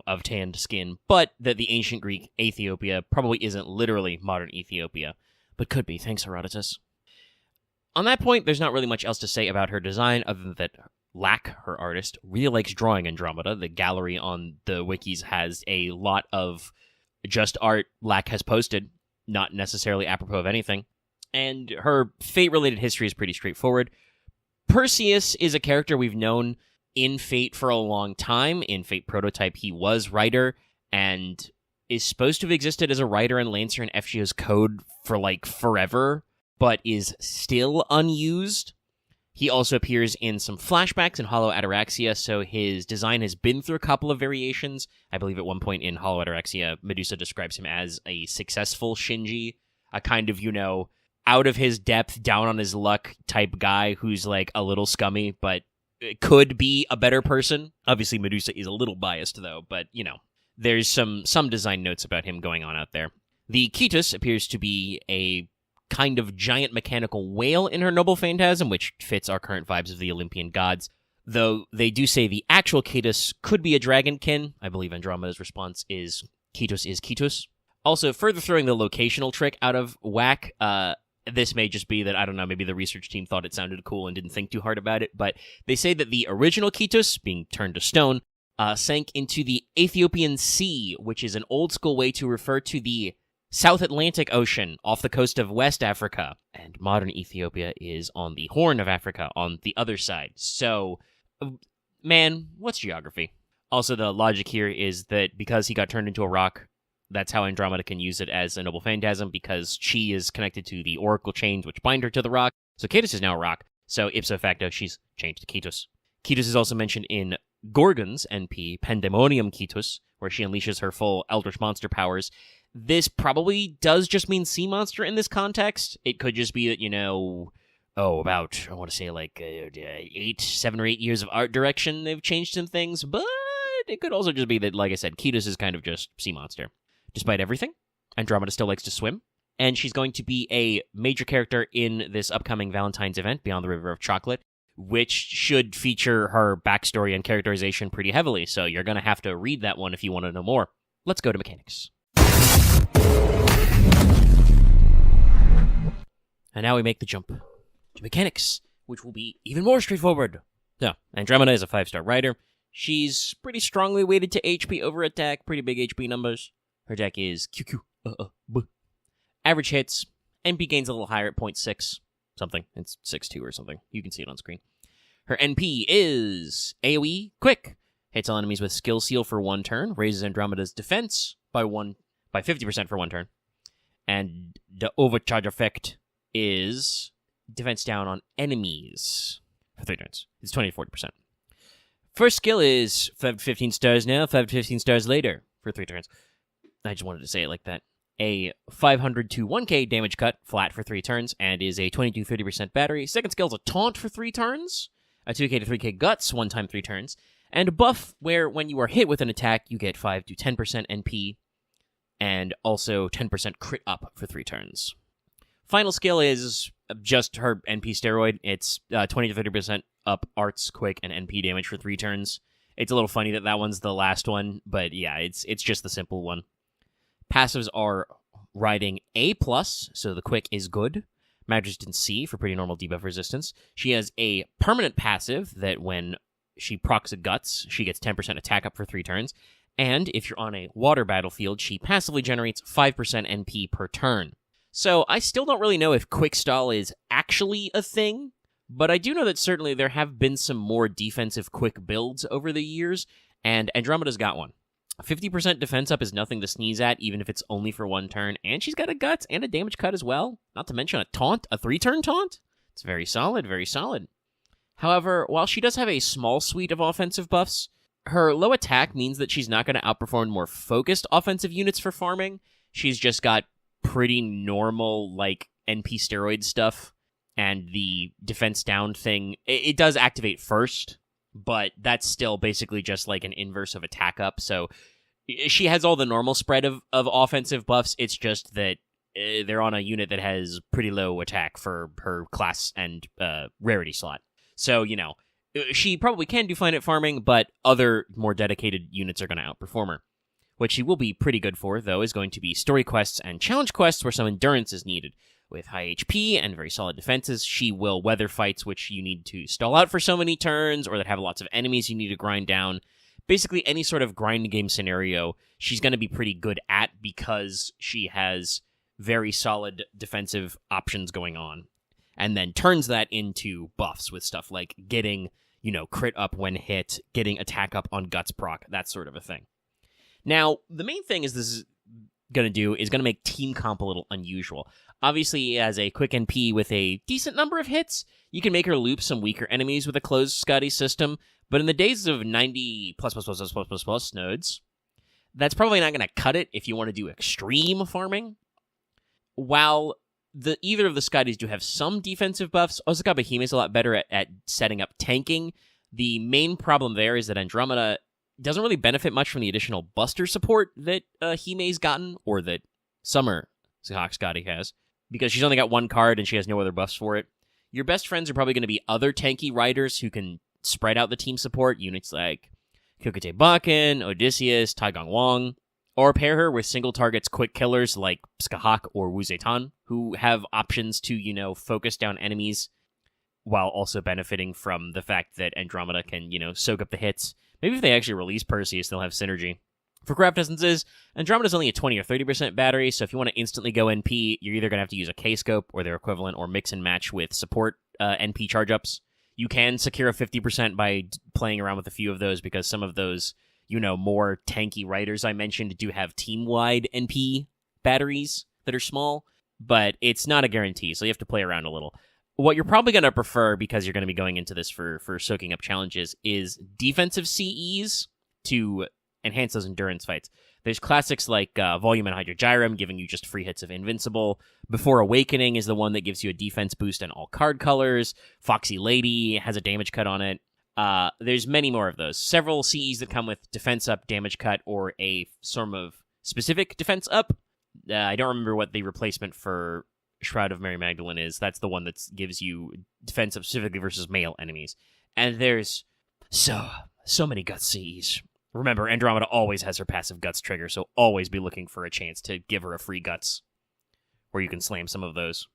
of tanned skin, but that the ancient Greek Ethiopia probably isn't literally modern Ethiopia, but could be, thanks Herodotus. On that point, there's not really much else to say about her design other than that Lack, her artist, really likes drawing Andromeda. The gallery on the wikis has a lot of just art Lack has posted, not necessarily apropos of anything. And her Fate-related history is pretty straightforward. Perseus is a character we've known in Fate for a long time. In Fate Prototype, he was writer, and is supposed to have existed as a writer and Lancer in FGO's code for, forever, but is still unused. He also appears in some flashbacks in Hollow Ataraxia, so his design has been through a couple of variations. I believe at one point in Hollow Ataraxia, Medusa describes him as a successful Shinji, a kind of, out of his depth, down on his luck type guy who's, a little scummy, but could be a better person. Obviously, Medusa is a little biased, though, but, there's some design notes about him going on out there. The Ketus appears to be a kind of giant mechanical whale in her noble phantasm, which fits our current vibes of the Olympian gods, though they do say the actual Ketus could be a dragonkin. I believe Andromeda's response is Ketus. Also, further throwing the locational trick out of whack, this may just be that, I don't know, maybe the research team thought it sounded cool and didn't think too hard about it, but they say that the original Ketus, being turned to stone, sank into the Ethiopian Sea, which is an old-school way to refer to the South Atlantic Ocean off the coast of West Africa, and modern Ethiopia is on the Horn of Africa on the other side. So, man, what's geography? Also, the logic here is that because he got turned into a rock, that's how Andromeda can use it as a noble phantasm, because Chi is connected to the oracle chains which bind her to the rock. So Ketus is now a rock, so ipso facto, she's changed to Ketus. Ketus is also mentioned in Gorgon's NP, Pandemonium Ketus, where she unleashes her full Eldritch Monster powers. This probably does just mean sea monster in this context. It could just be that, about, I want to say 7 or 8 years of art direction, they've changed some things, but it could also just be that, like I said, Ketus is kind of just sea monster. Despite everything, Andromeda still likes to swim, and she's going to be a major character in this upcoming Valentine's event, Beyond the River of Chocolate, which should feature her backstory and characterization pretty heavily, so you're going to have to read that one if you want to know more. Let's go to mechanics. And now we make the jump to mechanics, which will be even more straightforward. So, Andromeda is a 5-star rider. She's pretty strongly weighted to HP over attack, pretty big HP numbers. Her deck is QQ. Average hits. NP gains a little higher at 0.6 something. It's 6.2 or something. You can see it on screen. Her NP is AoE Quick. Hits all enemies with Skill Seal for 1 turn. Raises Andromeda's defense by 50% for 1 turn. And the Overcharge effect is defense down on enemies for 3 turns. It's 20 to 40%. First skill is 5 to 15 stars now, 5 to 15 stars later for 3 turns. I just wanted to say it like that. A 500 to 1k damage cut, flat for 3 turns, and is a 20 to 30% battery. Second skill is a taunt for 3 turns, a 2k to 3k guts 1 time 3 turns, and a buff where when you are hit with an attack, you get 5 to 10% NP, and also 10% crit up for 3 turns. Final skill is just her NP steroid. It's 20 to 30% up arts, quick, and NP damage for 3 turns. It's a little funny that that one's the last one, but yeah, it's just the simple one. Passives are riding A+, so the quick is good. Magician C for pretty normal debuff resistance. She has a permanent passive that when she procs a guts, she gets 10% attack up for 3 turns. And if you're on a water battlefield, she passively generates 5% NP per turn. So I still don't really know if quick stall is actually a thing, but I do know that certainly there have been some more defensive quick builds over the years, and Andromeda's got one. 50% defense up is nothing to sneeze at, even if it's only for 1 turn, and she's got a guts and a damage cut as well, not to mention a taunt, a 3-turn taunt. It's very solid, very solid. However, while she does have a small suite of offensive buffs, her low attack means that she's not going to outperform more focused offensive units for farming. She's just got pretty normal, NP steroid stuff, and the defense down thing, it does activate first, but that's still basically just like an inverse of attack up, so she has all the normal spread of offensive buffs. It's just that they're on a unit that has pretty low attack for her class and rarity slot. So, she probably can do fine at farming, but other more dedicated units are going to outperform her. What she will be pretty good for, though, is going to be story quests and challenge quests where some endurance is needed. With high HP and very solid defenses, she will weather fights which you need to stall out for so many turns, or that have lots of enemies you need to grind down. Basically, any sort of grind game scenario, she's going to be pretty good at because she has very solid defensive options going on. And then turns that into buffs with stuff like getting, crit up when hit, getting attack up on guts proc, that sort of a thing. Now, the main thing is this is going to make team comp a little unusual. Obviously, as a quick NP with a decent number of hits, you can make her loop some weaker enemies with a closed Scotty system, but in the days of 90 plus nodes, that's probably not going to cut it if you want to do extreme farming. While either of the Scotties do have some defensive buffs, Osaka Behime is a lot better at setting up tanking. The main problem there is that Andromeda doesn't really benefit much from the additional buster support that Hime's gotten, or that Summer Hawk Scotty has, because she's only got 1 card and she has no other buffs for it. Your best friends are probably going to be other tanky riders who can spread out the team support, units like Kyokute Bakken, Odysseus, Taigong Wang, or pair her with single targets quick killers like Skahak or Wu Zetian, who have options to, focus down enemies while also benefiting from the fact that Andromeda can, soak up the hits. Maybe if they actually release Perseus, they'll have synergy. For craft essences, Andromeda's only a 20 or 30% battery, so if you want to instantly go NP, you're either going to have to use a K-scope or their equivalent, or mix and match with support NP charge-ups. You can secure a 50% by playing around with a few of those, because some of those, more tanky riders I mentioned do have team-wide NP batteries that are small, but it's not a guarantee, so you have to play around a little. What you're probably going to prefer, because you're going to be going into this for soaking up challenges, is defensive CEs to enhance those endurance fights. There's classics like Volume and Hydrogyrum, giving you just free hits of Invincible. Before Awakening is the one that gives you a defense boost on all card colors. Foxy Lady has a damage cut on it. There's many more of those. Several CEs that come with defense up, damage cut, or a sort of specific defense up. I don't remember what the replacement for Shroud of Mary Magdalene is. That's the one that gives you defense up specifically versus male enemies. And there's so many Guts CEs. Remember, Andromeda always has her passive Guts trigger, so always be looking for a chance to give her a free Guts, where you can slam some of those.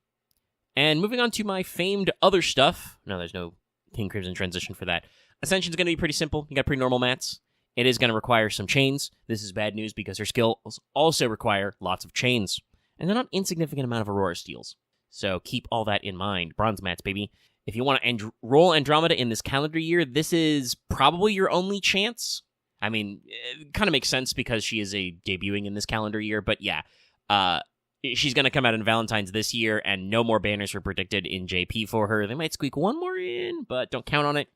And moving on to my famed other stuff. No, there's no King Crimson transition for that. Ascension's going to be pretty simple. You got pretty normal mats. It is going to require some chains. This is bad news because her skills also require lots of chains, and they're not insignificant amount of Aurora steals. So keep all that in mind. Bronze mats, baby. If you want to roll Andromeda in this calendar year, this is probably your only chance. I mean, it kind of makes sense because she is debuting in this calendar year, but yeah, she's going to come out in Valentine's this year, and no more banners are predicted in JP for her. They might squeak one more in, but don't count on it.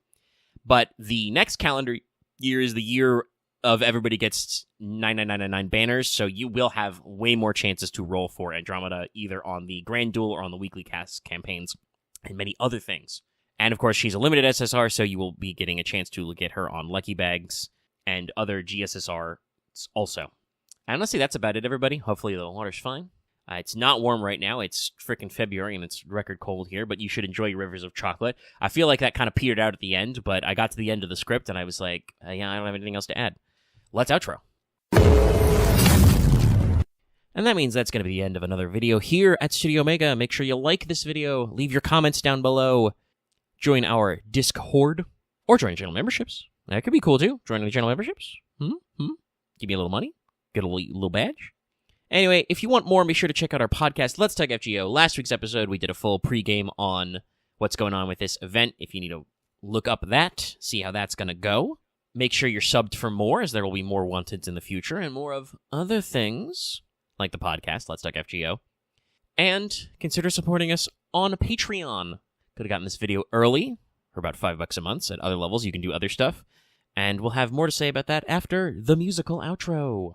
But the next calendar year is the year of everybody gets 99999 banners, so you will have way more chances to roll for Andromeda, either on the Grand Duel or on the weekly cast campaigns, and many other things. And, of course, she's a limited SSR, so you will be getting a chance to get her on Lucky Bags and other GSSR also. And let's see, that's about it, everybody. Hopefully the water's fine. It's not warm right now. It's frickin' February, and it's record cold here, but you should enjoy your rivers of chocolate. I feel like that kind of petered out at the end, but I got to the end of the script, and I was like, yeah, I don't have anything else to add. Let's outro. And that means that's going to be the end of another video here at Studio Omega. Make sure you like this video, leave your comments down below, join our Discord, or join channel memberships. That could be cool, too. Join the channel memberships. Give me a little money. Get a little badge. Anyway, if you want more, be sure to check out our podcast, Let's Talk FGO. Last week's episode, we did a full pregame on what's going on with this event. If you need to look up that, see how that's going to go. Make sure you're subbed for more, as there will be more Wanteds in the future, and more of other things, like the podcast, Let's Talk FGO. And consider supporting us on Patreon. Could have gotten this video early, for about $5 a month. At other levels, you can do other stuff. And we'll have more to say about that after the musical outro.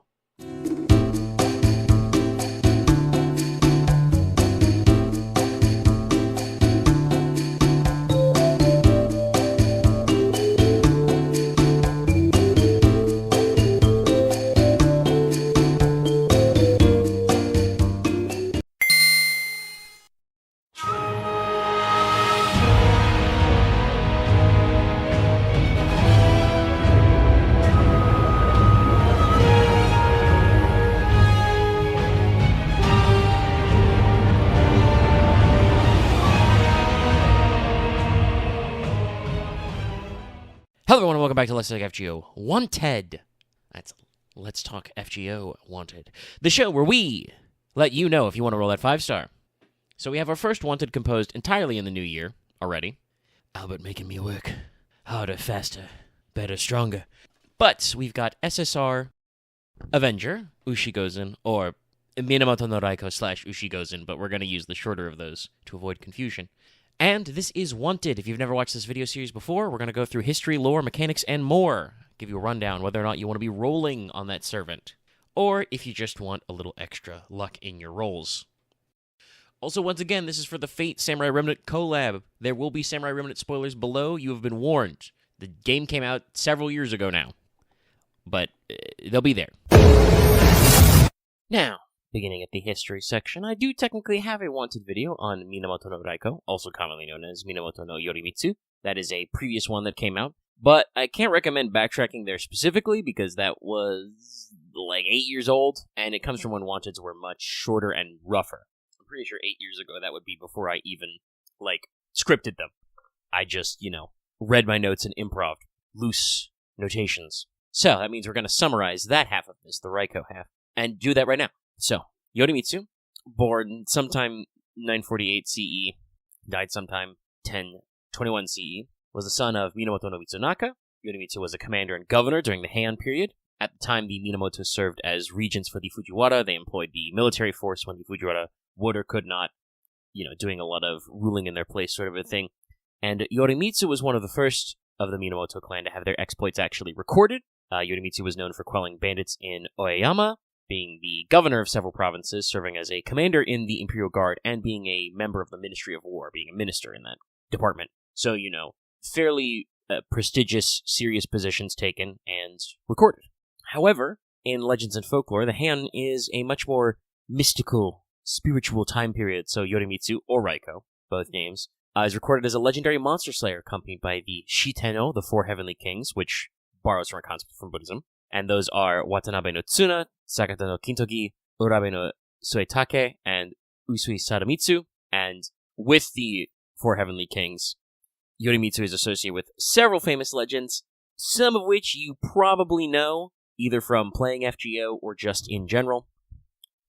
Hello everyone and welcome back to Let's Talk FGO Wanted. That's Let's Talk FGO Wanted. The show where we let you know if you want to roll that 5-star. So we have our first Wanted composed entirely in the new year already. Albert making me work harder, faster, better, stronger. But we've got SSR Avenger, Ushi Gozen, or Minamoto no Raiko / Ushi Gozen, but we're going to use the shorter of those to avoid confusion. And this is Wanted. If you've never watched this video series before, we're going to go through history, lore, mechanics, and more. Give you a rundown whether or not you want to be rolling on that servant, or if you just want a little extra luck in your rolls. Also, once again, this is for the Fate Samurai Remnant collab. There will be Samurai Remnant spoilers below. You have been warned. The game came out several years ago now, but they'll be there. Now, beginning at the history section, I do technically have a Wanted video on Minamoto no Raiko, also commonly known as Minamoto no Yorimitsu. That is a previous one that came out, but I can't recommend backtracking there specifically because that was like 8 years old, and it comes from when Wanteds were much shorter and rougher. I'm pretty sure 8 years ago that would be before I even, scripted them. I just, read my notes and improv, loose notations. So, that means we're going to summarize that half of this, the Raiko half, and do that right now. So, Yorimitsu, born sometime 948 CE, died sometime 1021 CE, was the son of Minamoto no Mitsunaka. Yorimitsu was a commander and governor during the Heian period. At the time, the Minamoto served as regents for the Fujiwara. They employed the military force when the Fujiwara would or could not, doing a lot of ruling in their place sort of a thing. And Yorimitsu was one of the first of the Minamoto clan to have their exploits actually recorded. Yorimitsu was known for quelling bandits in Oeyama, being the governor of several provinces, serving as a commander in the Imperial Guard, and being a member of the Ministry of War, being a minister in that department. So, fairly prestigious, serious positions taken and recorded. However, in legends and folklore, the Heian is a much more mystical, spiritual time period, so Yorimitsu, or Raiko, both names, is recorded as a legendary monster slayer accompanied by the Shitenno, the Four Heavenly Kings, which borrows from a concept from Buddhism. And those are Watanabe no Tsuna, Sakata no Kintogi, Urabe no Suetake, and Usui Sadamitsu. And with the Four Heavenly Kings, Yorimitsu is associated with several famous legends, some of which you probably know, either from playing FGO or just in general.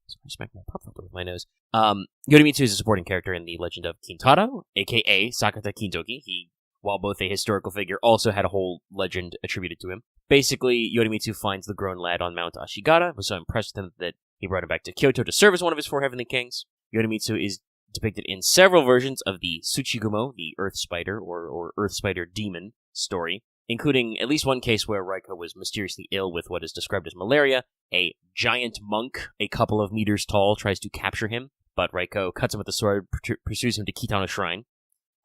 I smacked my pop filter with my nose. Yorimitsu is a supporting character in the legend of Kintaro, aka Sakata Kintogi. He, while both a historical figure, also had a whole legend attributed to him. Basically, Yorimitsu finds the grown lad on Mount Ashigara, was so impressed with him that he brought him back to Kyoto to serve as one of his Four Heavenly Kings. Yorimitsu is depicted in several versions of the Tsuchigumo, the Earth Spider, or Earth Spider Demon story, including at least one case where Raiko was mysteriously ill with what is described as malaria. A giant monk, a couple of meters tall, tries to capture him, but Raiko cuts him with a sword, pursues him to Kitano Shrine.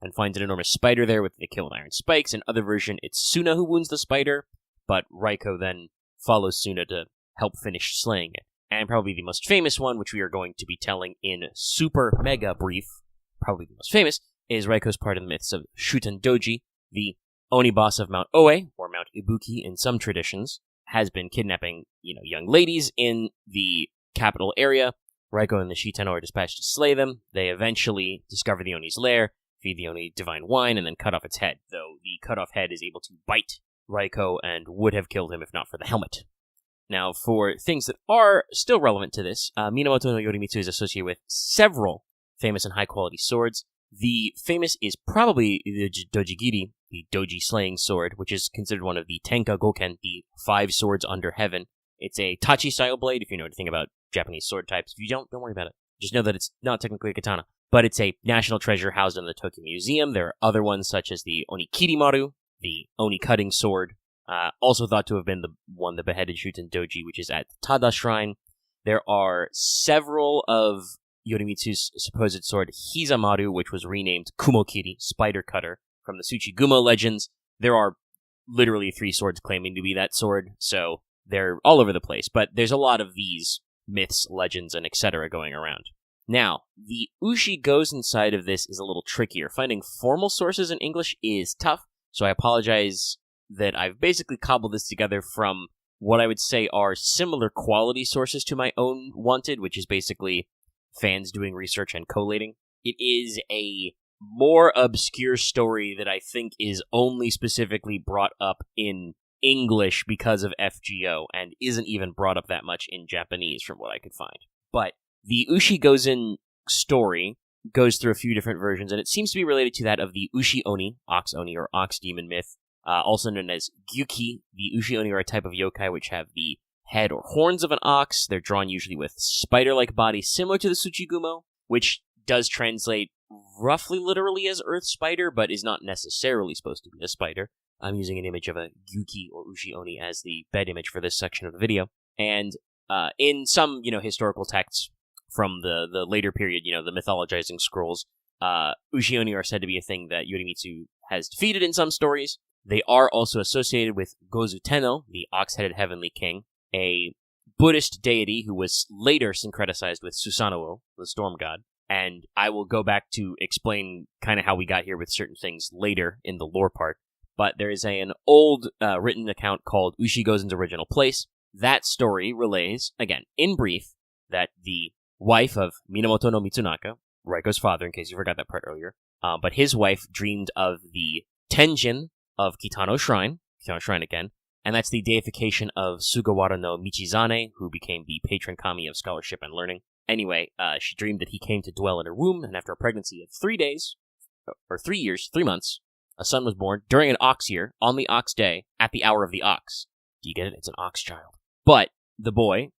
and finds an enormous spider there with the kill with iron spikes. In other version, it's Suna who wounds the spider, but Raiko then follows Suna to help finish slaying it. And probably the most famous one, which we are going to be telling in super mega brief, probably the most famous, is Raiko's part in the myths of Shuten Doji, the Oni boss of Mount Oe, or Mount Ibuki in some traditions, has been kidnapping, young ladies in the capital area. Raiko and the Shitano are dispatched to slay them. They eventually discover the Oni's lair, feed the Oni divine wine, and then cut off its head, though the cut off head is able to bite Raiko and would have killed him if not for the helmet. Now, for things that are still relevant to this, Minamoto no Yorimitsu is associated with several famous and high-quality swords. The famous is probably the Dojigiri, the Doji slaying sword, which is considered one of the Tenka Goken, the 5 swords under heaven. It's a Tachi-style blade, if you know anything about Japanese sword types. If you don't worry about it. Just know that it's not technically a katana. But it's a national treasure housed in the Tokyo Museum. There are other ones, such as the Onikirimaru, the Oni-cutting sword, also thought to have been the one that beheaded Shuten Doji, which is at the Tada Shrine. There are several of Yorimitsu's supposed sword, Hizamaru, which was renamed Kumokiri, Spider Cutter, from the Tsuchigumo legends. There are literally 3 swords claiming to be that sword, so they're all over the place. But there's a lot of these myths, legends, and etc. going around. Now, the Ushi Gozen side of this is a little trickier. Finding formal sources in English is tough, so I apologize that I've basically cobbled this together from what I would say are similar quality sources to my own Wanted, which is basically fans doing research and collating. It is a more obscure story that I think is only specifically brought up in English because of FGO, and isn't even brought up that much in Japanese from what I could find. But the Ushi Gozen story goes through a few different versions, and it seems to be related to that of the Ushi Oni, Ox Oni, or Ox Demon myth, also known as Gyuki. The Ushi Oni are a type of yokai which have the head or horns of an ox. They're drawn usually with spider-like bodies, similar to the Tsuchigumo, which does translate roughly literally as Earth Spider, but is not necessarily supposed to be a spider. I'm using an image of a Gyuki or Ushi Oni as the bed image for this section of the video. And in some, historical texts from the later period, the mythologizing scrolls, Ushi Oni are said to be a thing that Yorimitsu has defeated in some stories. They are also associated with Gozu Tenno, the ox-headed heavenly king, a Buddhist deity who was later syncretized with Susanoo, the storm god. And I will go back to explain kind of how we got here with certain things later in the lore part. But there is an old written account called Ushi Gozen's Original Place. That story relays, again, in brief, that the wife of Minamoto no Mitsunaka, Raiko's father, in case you forgot that part earlier, but his wife dreamed of the Tenjin of Kitano Shrine again, and that's the deification of Sugawara no Michizane, who became the patron kami of scholarship and learning. Anyway, she dreamed that he came to dwell in her womb, and after a pregnancy of 3 months, a son was born during an ox year, on the ox day, at the hour of the ox. Do you get it? It's an ox child. But the boy,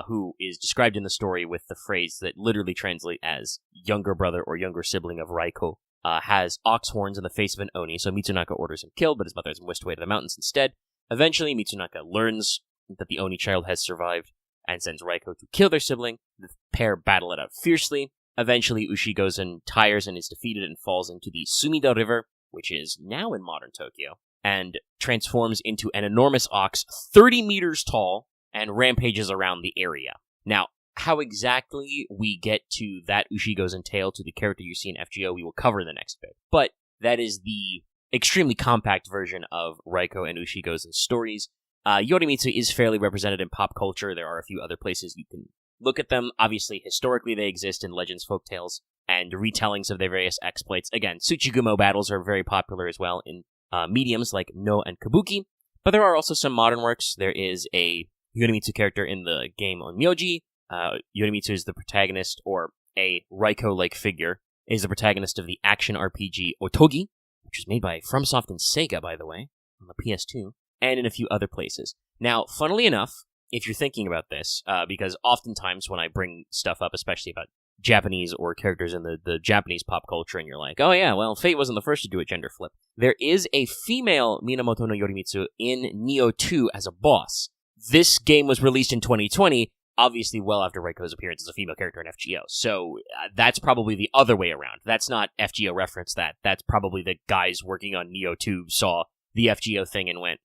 who is described in the story with the phrase that literally translates as younger brother or younger sibling of Raiko, has ox horns in the face of an Oni, so Mitsunaka orders him killed, but his mother has him whisked away to the mountains instead. Eventually, Mitsunaka learns that the Oni child has survived, and sends Raiko to kill their sibling. The pair battle it out fiercely. Eventually, Ushi Gozen tires and is defeated and falls into the Sumida River, which is now in modern Tokyo, and transforms into an enormous ox 30 meters tall and rampages around the area. Now, how exactly we get to that Ushi Gozen tale to the character you see in FGO, we will cover in the next bit. But that is the extremely compact version of Raiko and Ushi Gozen's stories. Yorimitsu is fairly represented in pop culture. There are a few other places you can look at them. Obviously, historically, they exist in legends, folktales, and retellings of their various exploits. Again, Tsuchigumo battles are very popular as well in mediums like No and Kabuki. But there are also some modern works. There is a Yorimitsu character in the game Onmyoji. Yorimitsu is the protagonist, or a Raiko-like figure, is the protagonist of the action RPG Otogi, which was made by FromSoft and Sega, by the way, on the PS2, and in a few other places. Now, funnily enough, if you're thinking about this, because oftentimes when I bring stuff up, especially about Japanese or characters in the Japanese pop culture, and you're like, oh yeah, well, Fate wasn't the first to do a gender flip. There is a female Minamoto no Yorimitsu in Nioh 2 as a boss. This game was released in 2020, obviously well after Reiko's appearance as a female character in FGO. So that's probably the other way around. That's not FGO reference that. That's probably the guys working on Neo 2 saw the FGO thing and went,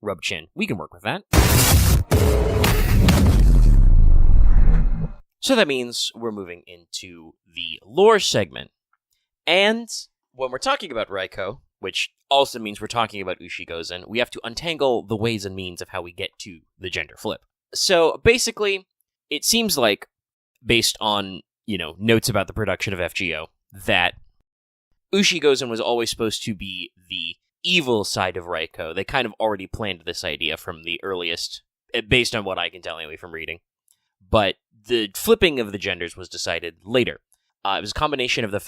rub chin. We can work with that. So that means we're moving into the lore segment. And when we're talking about Reiko, which also means we're talking about Ushi Gozen, we have to untangle the ways and means of how we get to the gender flip. So basically, it seems like, based on, notes about the production of FGO, that Ushi Gozen was always supposed to be the evil side of Reiko. They kind of already planned this idea from the earliest, based on what I can tell anyway from reading. But the flipping of the genders was decided later. It was a combination of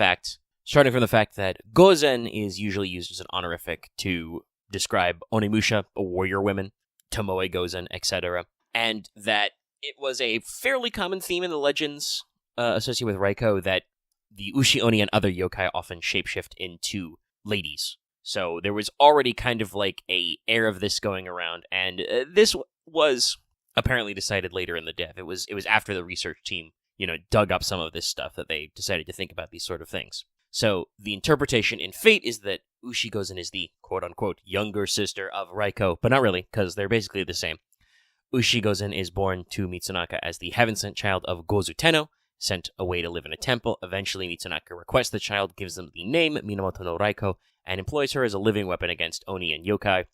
starting from the fact that Gozen is usually used as an honorific to describe Onimusha, warrior women, Tomoe Gozen, etc., and that it was a fairly common theme in the legends associated with Reiko that the Ushi Oni and other yokai often shapeshift into ladies. So there was already kind of like a air of this going around, and this was apparently decided later in the dev. It was after the research team, dug up some of this stuff that they decided to think about these sort of things. So the interpretation in Fate is that Ushi Gozen is the quote-unquote younger sister of Reiko, but not really, because they're basically the same. Ushi Gozen is born to Mitsunaka as the heaven-sent child of Gozu Tenno, sent away to live in a temple. Eventually, Mitsunaka requests the child, gives them the name Minamoto no Reiko, and employs her as a living weapon against Oni and yokai.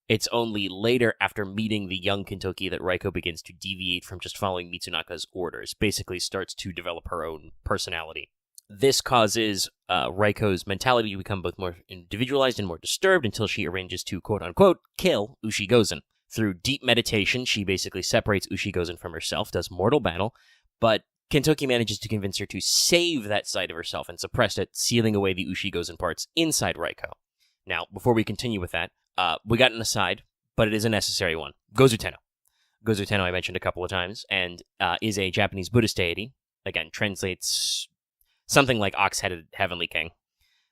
It's only later, after meeting the young Kintoki, that Reiko begins to deviate from just following Mitsunaka's orders, basically starts to develop her own personality. This causes Reiko's mentality to become both more individualized and more disturbed until she arranges to, quote-unquote, kill Ushi Gozen. Through deep meditation, she basically separates Ushi Gozen from herself, does mortal battle, but Kintoki manages to convince her to save that side of herself and suppress it, sealing away the Ushi Gozen parts inside Reiko. Now, before we continue with that, we got an aside, but it is a necessary one. Gozu Tenno. Gozu Tenno I mentioned a couple of times, and is a Japanese Buddhist deity. Again, translates something like ox-headed heavenly king.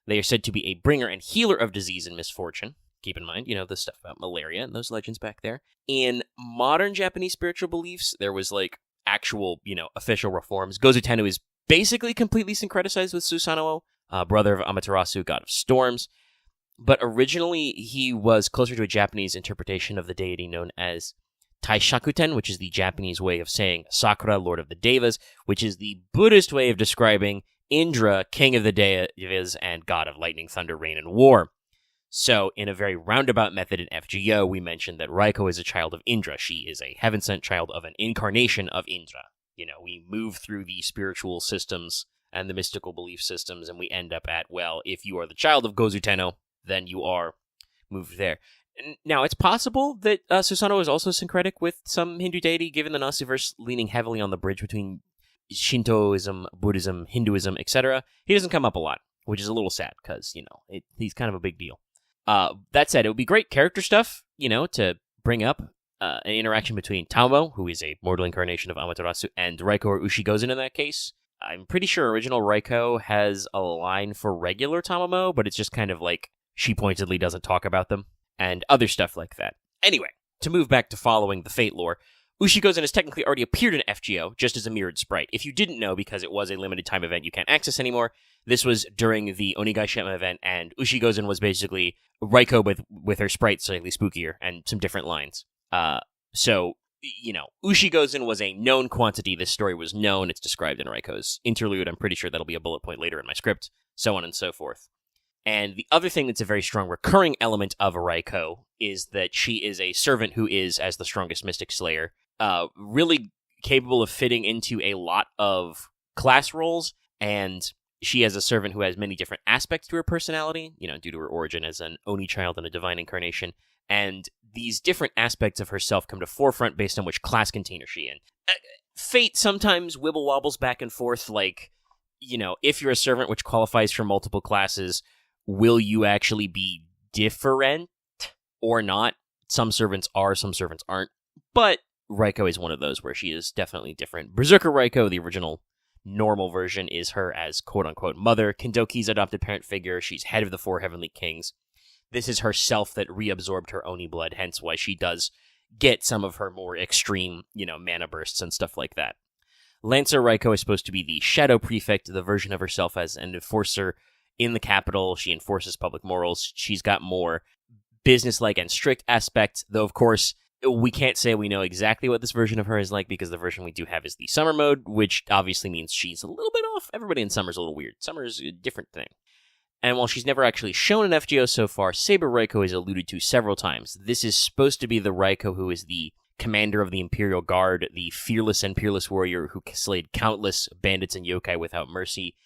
They are said to be a bringer and healer of disease and misfortune. Keep in mind, the stuff about malaria and those legends back there. In modern Japanese spiritual beliefs, there was, actual, official reforms. Gozu Tenno is basically completely syncretized with Susanoo, brother of Amaterasu, god of storms. But originally, he was closer to a Japanese interpretation of the deity known as Taishakuten, which is the Japanese way of saying Sakura, lord of the Devas, which is the Buddhist way of describing Indra, king of the Devas and god of lightning, thunder, rain, and war. So, in a very roundabout method in FGO, we mentioned that Reiko is a child of Indra. She is a heaven-sent child of an incarnation of Indra. We move through the spiritual systems and the mystical belief systems, and we end up at, well, if you are the child of Gozu Tenno, then you are moved there. Now, it's possible that Susanoo is also syncretic with some Hindu deity, given the Nasiverse leaning heavily on the bridge between Shintoism, Buddhism, Hinduism, etc. He doesn't come up a lot, which is a little sad, because, he's kind of a big deal. That said, it would be great character stuff, to bring up an interaction between Taomo, who is a mortal incarnation of Amaterasu, and Reiko or Ushi Gozen in that case. I'm pretty sure original Reiko has a line for regular Tamomo, but it's just kind of like she pointedly doesn't talk about them, and other stuff like that. Anyway, to move back to following the Fate lore, Ushi Gozen has technically already appeared in FGO, just as a mirrored sprite. If you didn't know, because it was a limited time event you can't access anymore, this was during the Onigaishima event, and Ushi Gozen was basically Reiko with her sprite slightly spookier, and some different lines. So, Ushi Gozen was a known quantity. This story was known. It's described in Reiko's interlude. I'm pretty sure that'll be a bullet point later in my script, so on and so forth. And the other thing that's a very strong recurring element of Reiko is that she is a servant who is, as the strongest mystic slayer, really capable of fitting into a lot of class roles, and she has a servant who has many different aspects to her personality, due to her origin as an Oni child and a divine incarnation, and these different aspects of herself come to forefront based on which class container she in. Fate sometimes wibble wobbles back and forth, if you're a servant which qualifies for multiple classes, will you actually be different or not? Some servants are, some servants aren't. But Reiko is one of those where she is definitely different. Berserker Reiko, the original normal version, is her as quote-unquote mother. Kindoki's adopted parent figure. She's head of the four heavenly kings. This is herself that reabsorbed her Oni blood, hence why she does get some of her more extreme, mana bursts and stuff like that. Lancer Raiko is supposed to be the Shadow Prefect, the version of herself as an enforcer in the capital. She enforces public morals. She's got more businesslike and strict aspects, though, of course, we can't say we know exactly what this version of her is like, because the version we do have is the Summer mode, which obviously means she's a little bit off. Everybody in Summer's a little weird. Summer's a different thing. And while she's never actually shown an FGO so far, Saber Raiko is alluded to several times. This is supposed to be the Raiko who is the commander of the Imperial Guard, the fearless and peerless warrior who slayed countless bandits and yokai without mercy,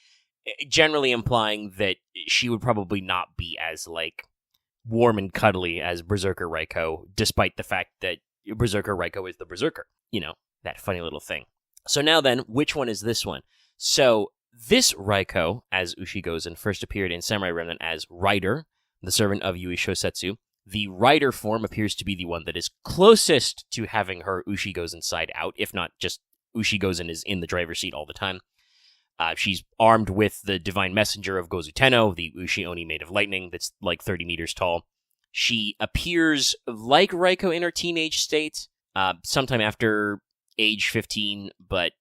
generally implying that she would probably not be as, warm and cuddly as Berserker Raiko, despite the fact that Berserker Raiko is the Berserker. That funny little thing. So now then, which one is this one? So this Raiko, as Ushi Gozen, first appeared in Samurai Remnant as Rider, the servant of Yui Shosetsu. The Rider form appears to be the one that is closest to having her Ushi Gozen side out, if not just Ushi Gozen is in the driver's seat all the time. She's armed with the Divine Messenger of Gozu Tenno, the Ushi Oni made of lightning that's 30 meters tall. She appears like Raiko in her teenage state, sometime after age 15, but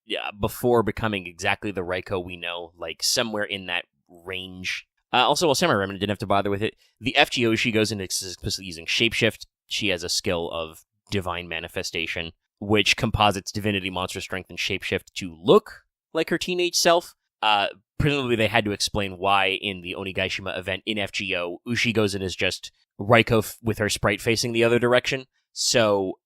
before becoming exactly the Raiko we know, somewhere in that range. Also, while Samurai Remnant didn't have to bother with it, the FGO she goes into explicitly using Shapeshift. She has a skill of Divine Manifestation, which composites Divinity, Monster Strength, and Shapeshift to look like her teenage self. Presumably they had to explain why in the Onigaishima event in FGO, Ushi Gozen is just Raiko with her sprite facing the other direction. So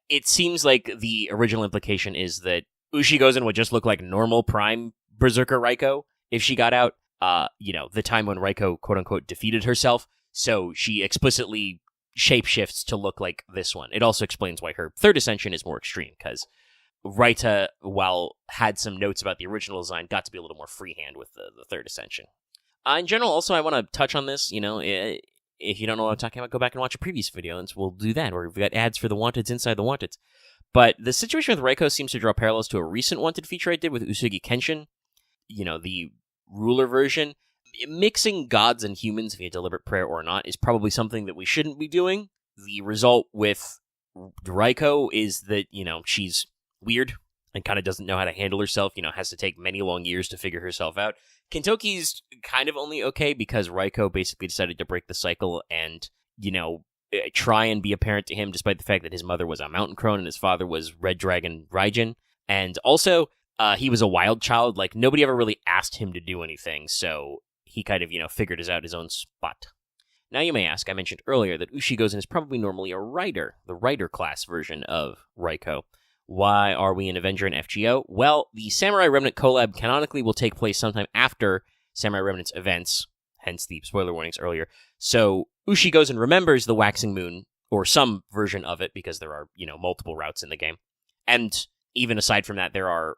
it seems like the original implication is that Ushi Gozen would just look like normal Prime Berserker Raiko if she got out. The time when Raiko, quote-unquote, defeated herself, so she explicitly shapeshifts to look like this one. It also explains why her third ascension is more extreme, because Raita, while had some notes about the original design, got to be a little more freehand with the third ascension. In general, also, I want to touch on this, if you don't know what I'm talking about, go back and watch a previous video, and we'll do that, where we've got ads for the Wanteds inside the Wanteds. But the situation with Raiko seems to draw parallels to a recent Wanted feature I did with Uesugi Kenshin, the ruler version. Mixing gods and humans via deliberate prayer or not is probably something that we shouldn't be doing. The result with Raiko is that, she's weird and kind of doesn't know how to handle herself, has to take many long years to figure herself out. Kentoki's kind of only okay because Raiko basically decided to break the cycle and, try and be a parent to him despite the fact that his mother was a mountain crone and his father was Red Dragon Raijin. And also, he was a wild child. Nobody ever really asked him to do anything, so he kind of, figured out his own spot. Now you may ask, I mentioned earlier that Ushi Gozen is probably normally a Rider, the Rider class version of Raiko. Why are we an Avenger in FGO? Well, the Samurai Remnant collab canonically will take place sometime after Samurai Remnant's events, hence the spoiler warnings earlier. So Ushi Gozen remembers the Waxing Moon, or some version of it, because there are, multiple routes in the game. And even aside from that, there are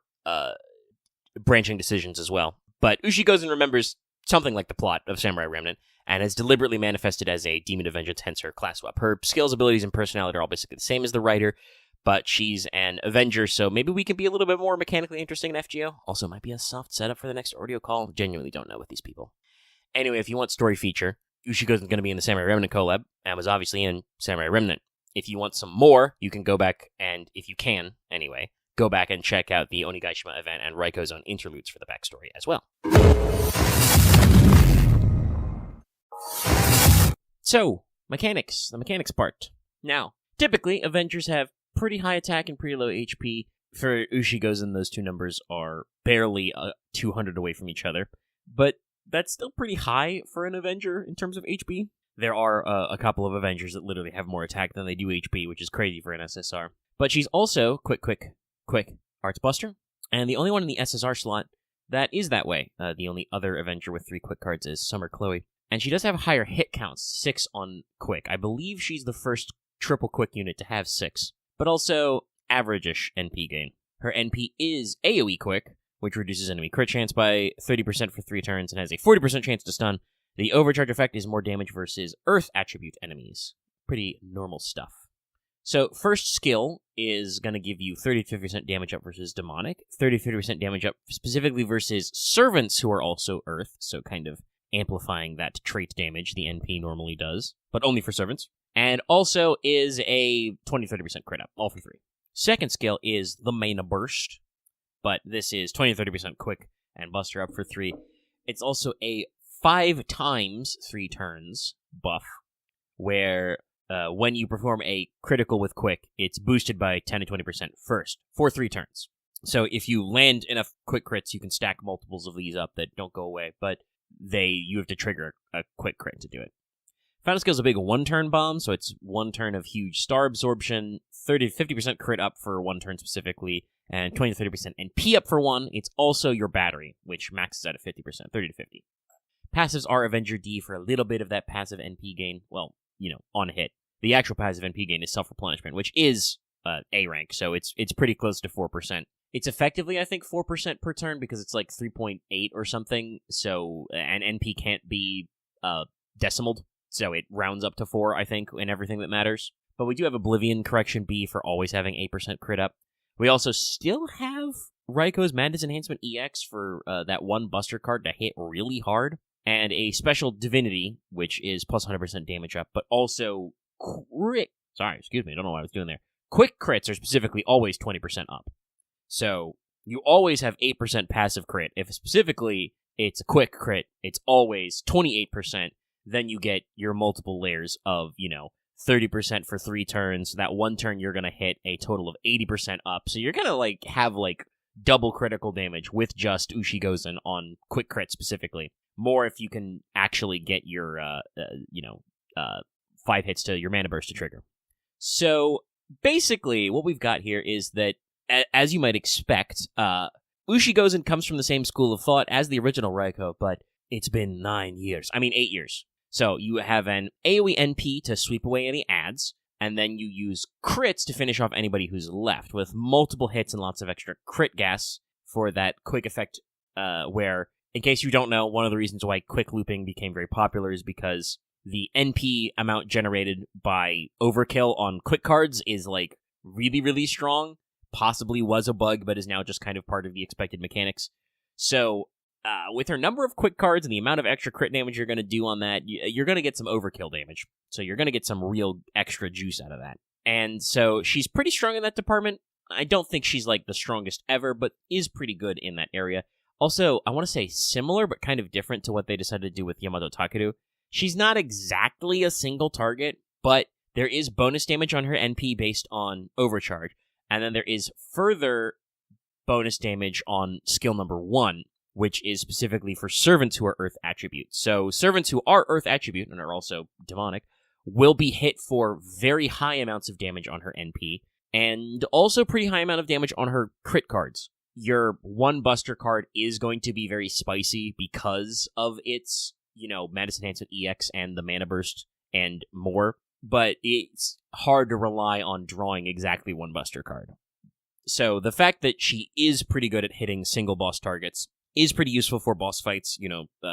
branching decisions as well. But Ushi Gozen remembers something like the plot of Samurai Remnant, and has deliberately manifested as a Demon of Vengeance, hence her class swap. Her skills, abilities, and personality are all basically the same as the Rider, but she's an Avenger, so maybe we can be a little bit more mechanically interesting in FGO. Also, might be a soft setup for the next audio call. Genuinely don't know with these people. Anyway, if you want story feature, Ushi Gozen's going to be in the Samurai Remnant collab, and was obviously in Samurai Remnant. If you want some more, you can go back and, if you can, anyway, go back and check out the Onigaishima event and Raiko's own interludes for the backstory as well. So, mechanics. The mechanics part. Now, typically, Avengers have pretty high attack and pretty low HP. For Ushi Gozen, those two numbers are barely 200 away from each other. But that's still pretty high for an Avenger in terms of HP. There are a couple of Avengers that literally have more attack than they do HP, which is crazy for an SSR. But she's also, quick, Arts Buster, and the only one in the SSR slot that is that way. The only other Avenger with 3 quick cards is Summer Chloe. And she does have higher hit counts, 6 on quick. I believe she's the first triple quick unit to have 6, but also average-ish NP gain. Her NP is AoE quick, which reduces enemy crit chance by 30% for 3 turns and has a 40% chance to stun. The overcharge effect is more damage versus Earth attribute enemies. Pretty normal stuff. So, first skill is going to give you 30-50% damage up versus Demonic, 30-50% damage up specifically versus Servants who are also Earth, so kind of amplifying that trait damage the NP normally does, but only for Servants. And also is a 20-30% crit up, all for 3. Second skill is the Mana Burst, but this is 20-30% quick and buster up for 3. It's also a 5 times 3 turns buff, where when you perform a critical with quick, it's boosted by 10-20% first for 3 turns. So if you land enough quick crits, you can stack multiples of these up that don't go away, but you have to trigger a quick crit to do it. Final skill is a big 1-turn bomb, so it's 1 turn of huge star absorption, 30-50% crit up for 1 turn specifically, and 20-30% NP up for 1. It's also your battery, which maxes out at 50%, 30-50. Passives are Avenger D for a little bit of that passive NP gain, well, on hit. The actual passive NP gain is self-replenishment, which is A rank, so it's pretty close to 4%. It's effectively, I think, 4% per turn because it's like 3.8 or something, so, and NP can't be decimaled, so it rounds up to 4, I think, in everything that matters. But we do have Oblivion Correction B for always having 8% crit up. We also still have Raico's Madness Enhancement EX for that 1 Buster card to hit really hard, and a special Divinity, which is plus 100% damage up, but also I don't know what I was doing there. Quick crits are specifically always 20% up. So you always have 8% passive crit. If specifically it's a quick crit, it's always 28%. Then you get your multiple layers of, 30% for 3 turns. That 1 turn you're going to hit a total of 80% up. So you're going to have double critical damage with just Ushi Gozen on quick crit specifically. More if you can actually get your 5 hits to your Mana Burst to trigger. So basically what we've got here is that, as you might expect, Ushi Gozen comes from the same school of thought as the original Raikou, but it's been 8 years. So you have an AoE NP to sweep away any adds, and then you use crits to finish off anybody who's left, with multiple hits and lots of extra crit gas for that quick effect, where, in case you don't know, one of the reasons why quick looping became very popular is because the NP amount generated by overkill on quick cards is, really, really strong. Possibly was a bug, but is now just kind of part of the expected mechanics. So, with her number of quick cards and the amount of extra crit damage you're going to do on that, you're going to get some overkill damage. So you're going to get some real extra juice out of that. And so she's pretty strong in that department. I don't think she's, the strongest ever, but is pretty good in that area. Also, I want to say similar, but kind of different to what they decided to do with Yamato Takeru. She's not exactly a single target, but there is bonus damage on her NP based on overcharge. And then there is further bonus damage on skill number 1, which is specifically for servants who are Earth attribute. So servants who are Earth attribute and are also demonic will be hit for very high amounts of damage on her NP, and also pretty high amount of damage on her crit cards. Your 1 Buster card is going to be very spicy because of its, Madness Enhancement EX and the Mana Burst and more, but it's hard to rely on drawing exactly 1 Buster card. So the fact that she is pretty good at hitting single boss targets is pretty useful for boss fights,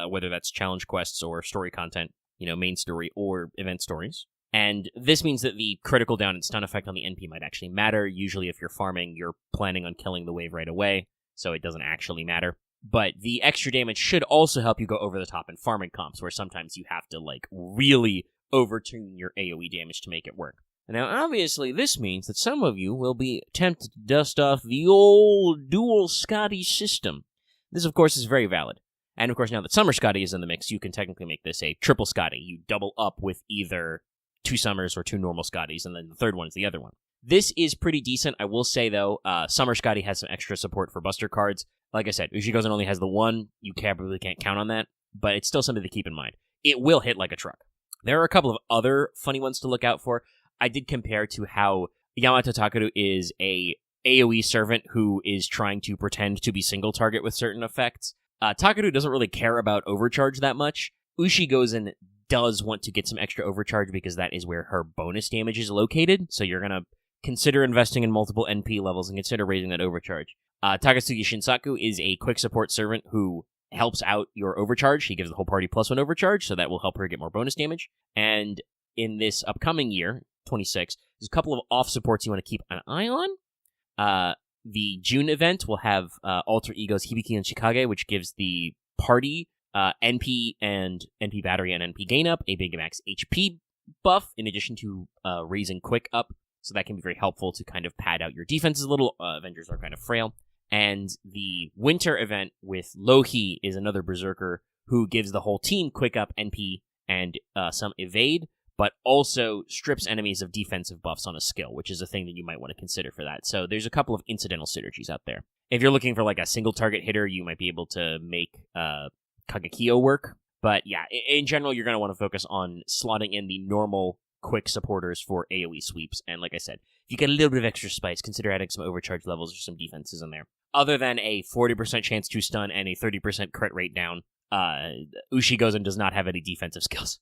whether that's challenge quests or story content, main story or event stories. And this means that the critical down and stun effect on the NP might actually matter. Usually if you're farming, you're planning on killing the wave right away, so it doesn't actually matter. But the extra damage should also help you go over the top in farming comps, where sometimes you have to, really overtune your AoE damage to make it work. Now, obviously, this means that some of you will be tempted to dust off the old dual Scotty system. This, of course, is very valid. And, of course, now that Summer Scotty is in the mix, you can technically make this a triple Scotty. You double up with either 2 Summers or 2 normal Scotties, and then the third one is the other one. This is pretty decent. I will say, though, Summer Scotty has some extra support for Buster cards. Like I said, Ushi Gozen only has the 1. You really can't count on that, but it's still something to keep in mind. It will hit like a truck. There are a couple of other funny ones to look out for. I did compare to how Yamato Takeru is a AoE servant who is trying to pretend to be single target with certain effects. Takeru doesn't really care about overcharge that much. Ushi Gozen does want to get some extra overcharge because that is where her bonus damage is located, so you're going to consider investing in multiple NP levels and consider raising that overcharge. Takatsuki Shinsaku is a quick support servant who helps out your overcharge. He gives the whole party +1 overcharge, so that will help her get more bonus damage. And in this upcoming year, 26, there's a couple of off supports you want to keep an eye on. The June event will have alter egos Hibiki and Shikage, which gives the party NP and NP battery and NP gain up, a big max HP buff, in addition to raising quick up, so that can be very helpful to kind of pad out your defenses a little. Avengers are kind of frail. And the winter event with Lohi is another berserker who gives the whole team quick up, NP, and some evade, but also strips enemies of defensive buffs on a skill, which is a thing that you might want to consider for that. So there's a couple of incidental synergies out there. If you're looking for like a single target hitter, you might be able to make Kagekyo work. But yeah, in general, you're going to want to focus on slotting in the normal quick supporters for AoE sweeps. And like I said, if you get a little bit of extra spice, consider adding some overcharge levels or some defenses in there. Other than a 40% chance to stun and a 30% crit rate down, Ushi Gozen does not have any defensive skills.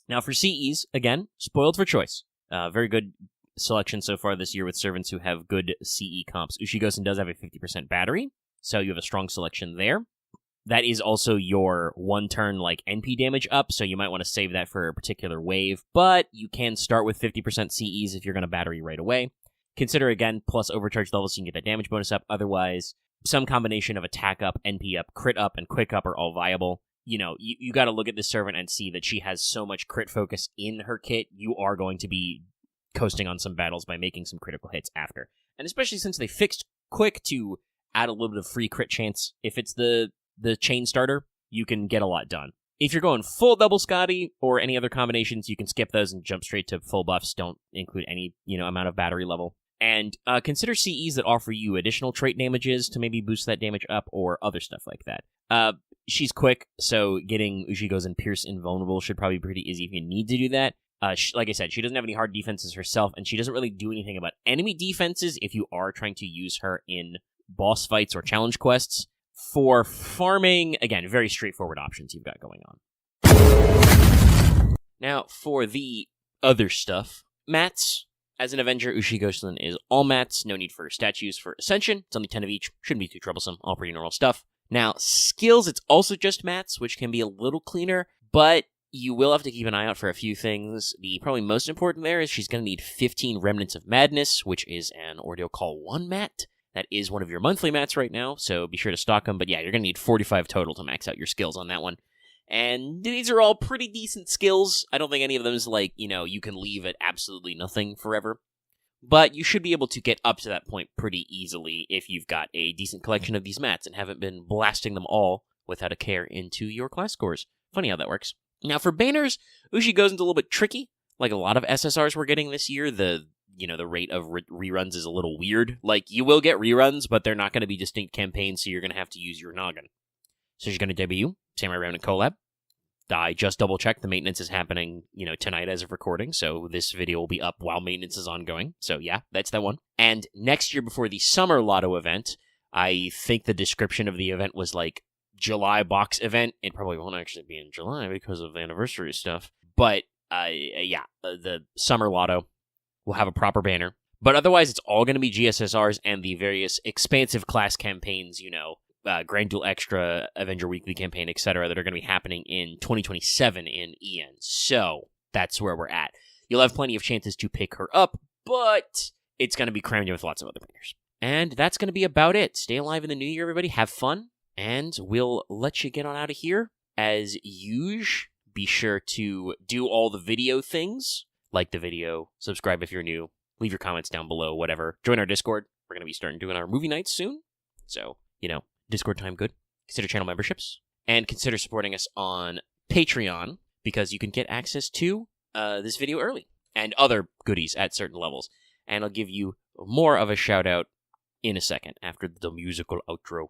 Now for CEs, again, spoiled for choice. Very good selection so far this year with servants who have good CE comps. Ushi Gozen does have a 50% battery, so you have a strong selection there. That is also your one-turn like NP damage up, so you might want to save that for a particular wave, but you can start with 50% CEs if you're going to battery right away. Consider, again, plus overcharge levels so you can get that damage bonus up. Otherwise, some combination of attack up, NP up, crit up, and quick up are all viable. You know, you got to look at this servant and see that she has so much crit focus in her kit, you are going to be coasting on some battles by making some critical hits after. And especially since they fixed quick to add a little bit of free crit chance, if it's the chain starter, you can get a lot done. If you're going full double Scotty or any other combinations, you can skip those and jump straight to full buffs. Don't include any, amount of battery level. And consider CEs that offer you additional trait damages to maybe boost that damage up or other stuff like that. She's quick, so getting Ushi Gozen Pierce Invulnerable should probably be pretty easy if you need to do that. Like I said, she doesn't have any hard defenses herself, and she doesn't really do anything about enemy defenses if you are trying to use her in boss fights or challenge quests. For farming, again, very straightforward options you've got going on. Now, for the other stuff, mats. As an Avenger, Ushi Gozen is all mats, no need for statues for Ascension. It's only 10 of each, shouldn't be too troublesome, all pretty normal stuff. Now, skills, it's also just mats, which can be a little cleaner, but you will have to keep an eye out for a few things. The probably most important there is she's going to need 15 Remnants of Madness, which is an Ordeal Call 1 mat. That is one of your monthly mats right now, so be sure to stock them. But yeah, you're going to need 45 total to max out your skills on that one. And these are all pretty decent skills. I don't think any of them is like, you can leave at absolutely nothing forever. But you should be able to get up to that point pretty easily if you've got a decent collection of these mats and haven't been blasting them all without a care into your class scores. Funny how that works. Now for banners, Ushi Gozen's a little bit tricky. Like a lot of SSRs we're getting this year, the rate of reruns is a little weird. Like, you will get reruns, but they're not going to be distinct campaigns, so you're going to have to use your noggin. So she's going to debut Samurai Remnant Collab. I just double-checked the maintenance is happening, tonight as of recording, so this video will be up while maintenance is ongoing. So yeah, that's that one. And next year before the Summer Lotto event, I think the description of the event was like July box event. It probably won't actually be in July because of anniversary stuff. But, the Summer Lotto will have a proper banner. But otherwise, it's all going to be GSSRs and the various expansive class campaigns, Grand Duel Extra, Avenger Weekly campaign, etc., that are going to be happening in 2027 in EN. So, that's where we're at. You'll have plenty of chances to pick her up, but it's going to be crammed in with lots of other banners. And that's going to be about it. Stay alive in the new year, everybody. Have fun. And we'll let you get on out of here. As usual, be sure to do all the video things. Like the video, subscribe if you're new, leave your comments down below, whatever. Join our Discord. We're going to be starting doing our movie nights soon. So, Discord time good. Consider channel memberships. And consider supporting us on Patreon, because you can get access to this video early. And other goodies at certain levels. And I'll give you more of a shout out in a second, after the musical outro.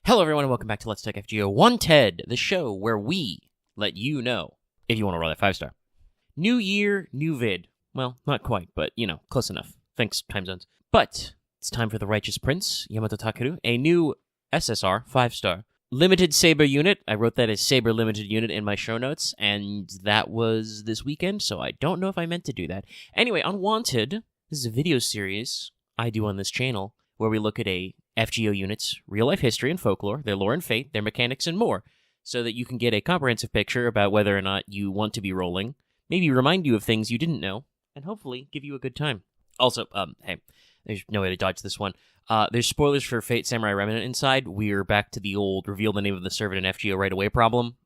Hello everyone and welcome back to Let's Take FGO Wanted, the show where we let you know if you want to roll that 5-star. New year, new vid. Well, not quite, but, close enough. Thanks, time zones. But it's time for the Righteous Prince, Yamato Takeru, a new SSR 5-star. Limited Saber unit. I wrote that as Saber Limited Unit in my show notes, and that was this weekend, so I don't know if I meant to do that. Anyway, on Wanted, this is a video series I do on this channel where we look at a FGO unit's real-life history and folklore, their lore and fate, their mechanics, and more, so that you can get a comprehensive picture about whether or not you want to be rolling, maybe remind you of things you didn't know, and hopefully give you a good time. Also, hey, there's no way to dodge this one. There's spoilers for Fate Samurai Remnant inside. We're back to the old reveal the name of the servant in FGO right away problem.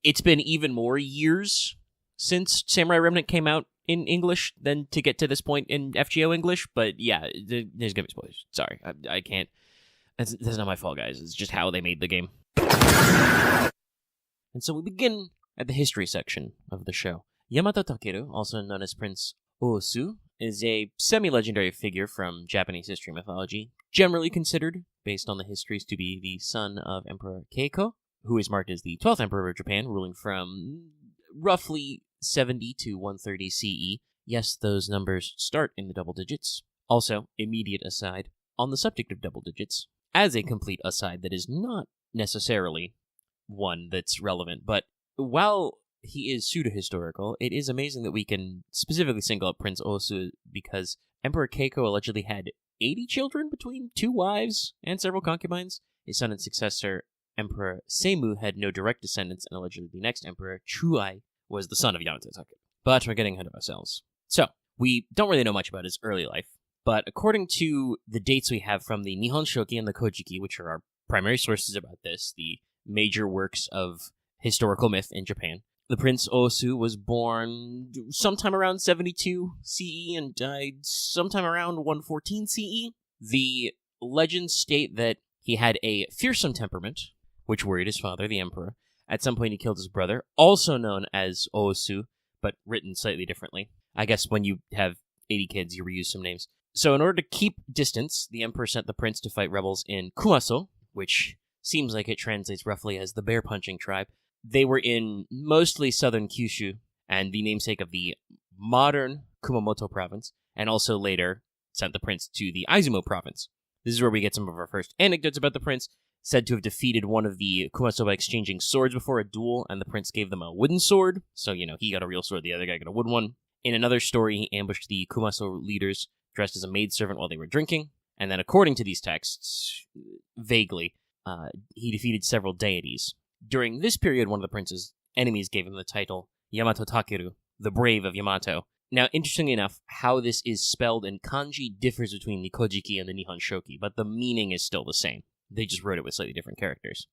It's been even more years since Samurai Remnant came out in English than to get to this point in FGO English, but yeah, there's gonna be spoilers. Sorry, I can't. That's not my fault, guys. It's just how they made the game. And so we begin at the history section of the show. Yamato Takeru, also known as Prince Oosu, is a semi-legendary figure from Japanese history mythology, generally considered, based on the histories, to be the son of Emperor Keiko, who is marked as the 12th Emperor of Japan, ruling from roughly 70 to 130 CE. Yes, those numbers start in the double digits. Also, immediate aside, on the subject of double digits, as a complete aside that is not necessarily one that's relevant, but while he is pseudo-historical, it is amazing that we can specifically single out Prince Oosu because Emperor Keiko allegedly had 80 children between 2 wives and several concubines. His son and successor, Emperor Seimu, had no direct descendants, and allegedly the next emperor, Chuai, was the son of Yamato Takeru. But we're getting ahead of ourselves. So, we don't really know much about his early life, but according to the dates we have from the Nihon Shoki and the Kojiki, which are our primary sources about this, the major works of historical myth in Japan, the Prince Oosu was born sometime around 72 CE and died sometime around 114 CE. The legends state that he had a fearsome temperament, which worried his father, the emperor. At some point, he killed his brother, also known as Oosu, but written slightly differently. I guess when you have 80 kids, you reuse some names. So in order to keep distance, the emperor sent the prince to fight rebels in Kumaso, which seems like it translates roughly as the bear-punching tribe. They were in mostly southern Kyushu, and the namesake of the modern Kumamoto province, and also later sent the prince to the Izumo province. This is where we get some of our first anecdotes about the prince, said to have defeated one of the Kumaso by exchanging swords before a duel, and the prince gave them a wooden sword, so, he got a real sword, the other guy got a wooden one. In another story, he ambushed the Kumaso leaders dressed as a maidservant while they were drinking, and then according to these texts, vaguely, he defeated several deities. During this period, one of the prince's enemies gave him the title Yamato Takeru, the Brave of Yamato. Now, interestingly enough, how this is spelled in kanji differs between the Kojiki and the Nihon Shoki, but the meaning is still the same. They just wrote it with slightly different characters.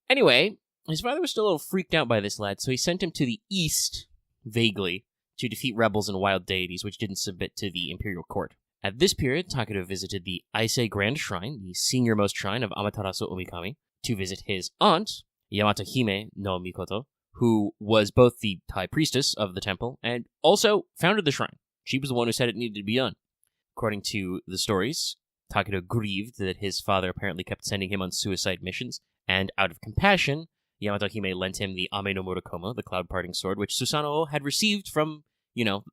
Anyway, his father was still a little freaked out by this lad, so he sent him to the east, vaguely, to defeat rebels and wild deities which didn't submit to the imperial court. At this period, Takeru visited the Aesc Grand Shrine, the senior-most shrine of Amaterasu Omikami, to visit his aunt, Yamato Hime no Mikoto, who was both the high priestess of the temple and also founded the shrine. She was the one who said it needed to be done. According to the stories, Takeru grieved that his father apparently kept sending him on suicide missions, and out of compassion, Yamato Hime lent him the Ame no Murokoma, the cloud-parting sword, which Susanoo had received from,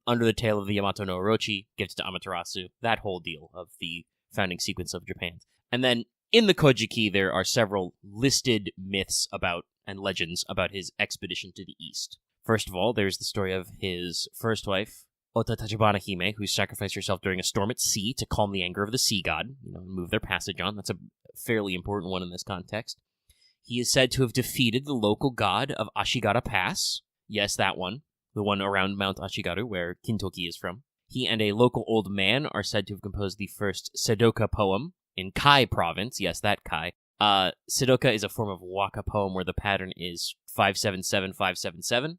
under the tail of the Yamato no Orochi, gifted to Amaterasu, that whole deal of the founding sequence of Japan. And then, in the Kojiki, there are several listed myths about and legends about his expedition to the east. First of all, there's the story of his first wife, Ota Tachibana Hime, who sacrificed herself during a storm at sea to calm the anger of the sea god, and move their passage on. That's a fairly important one in this context. He is said to have defeated the local god of Ashigara Pass. Yes, that one. The one around Mount Ashigaru, where Kintoki is from. He and a local old man are said to have composed the first Sedoka poem in Kai province. Yes, that Kai. Sedoka is a form of waka poem where the pattern is 577-577.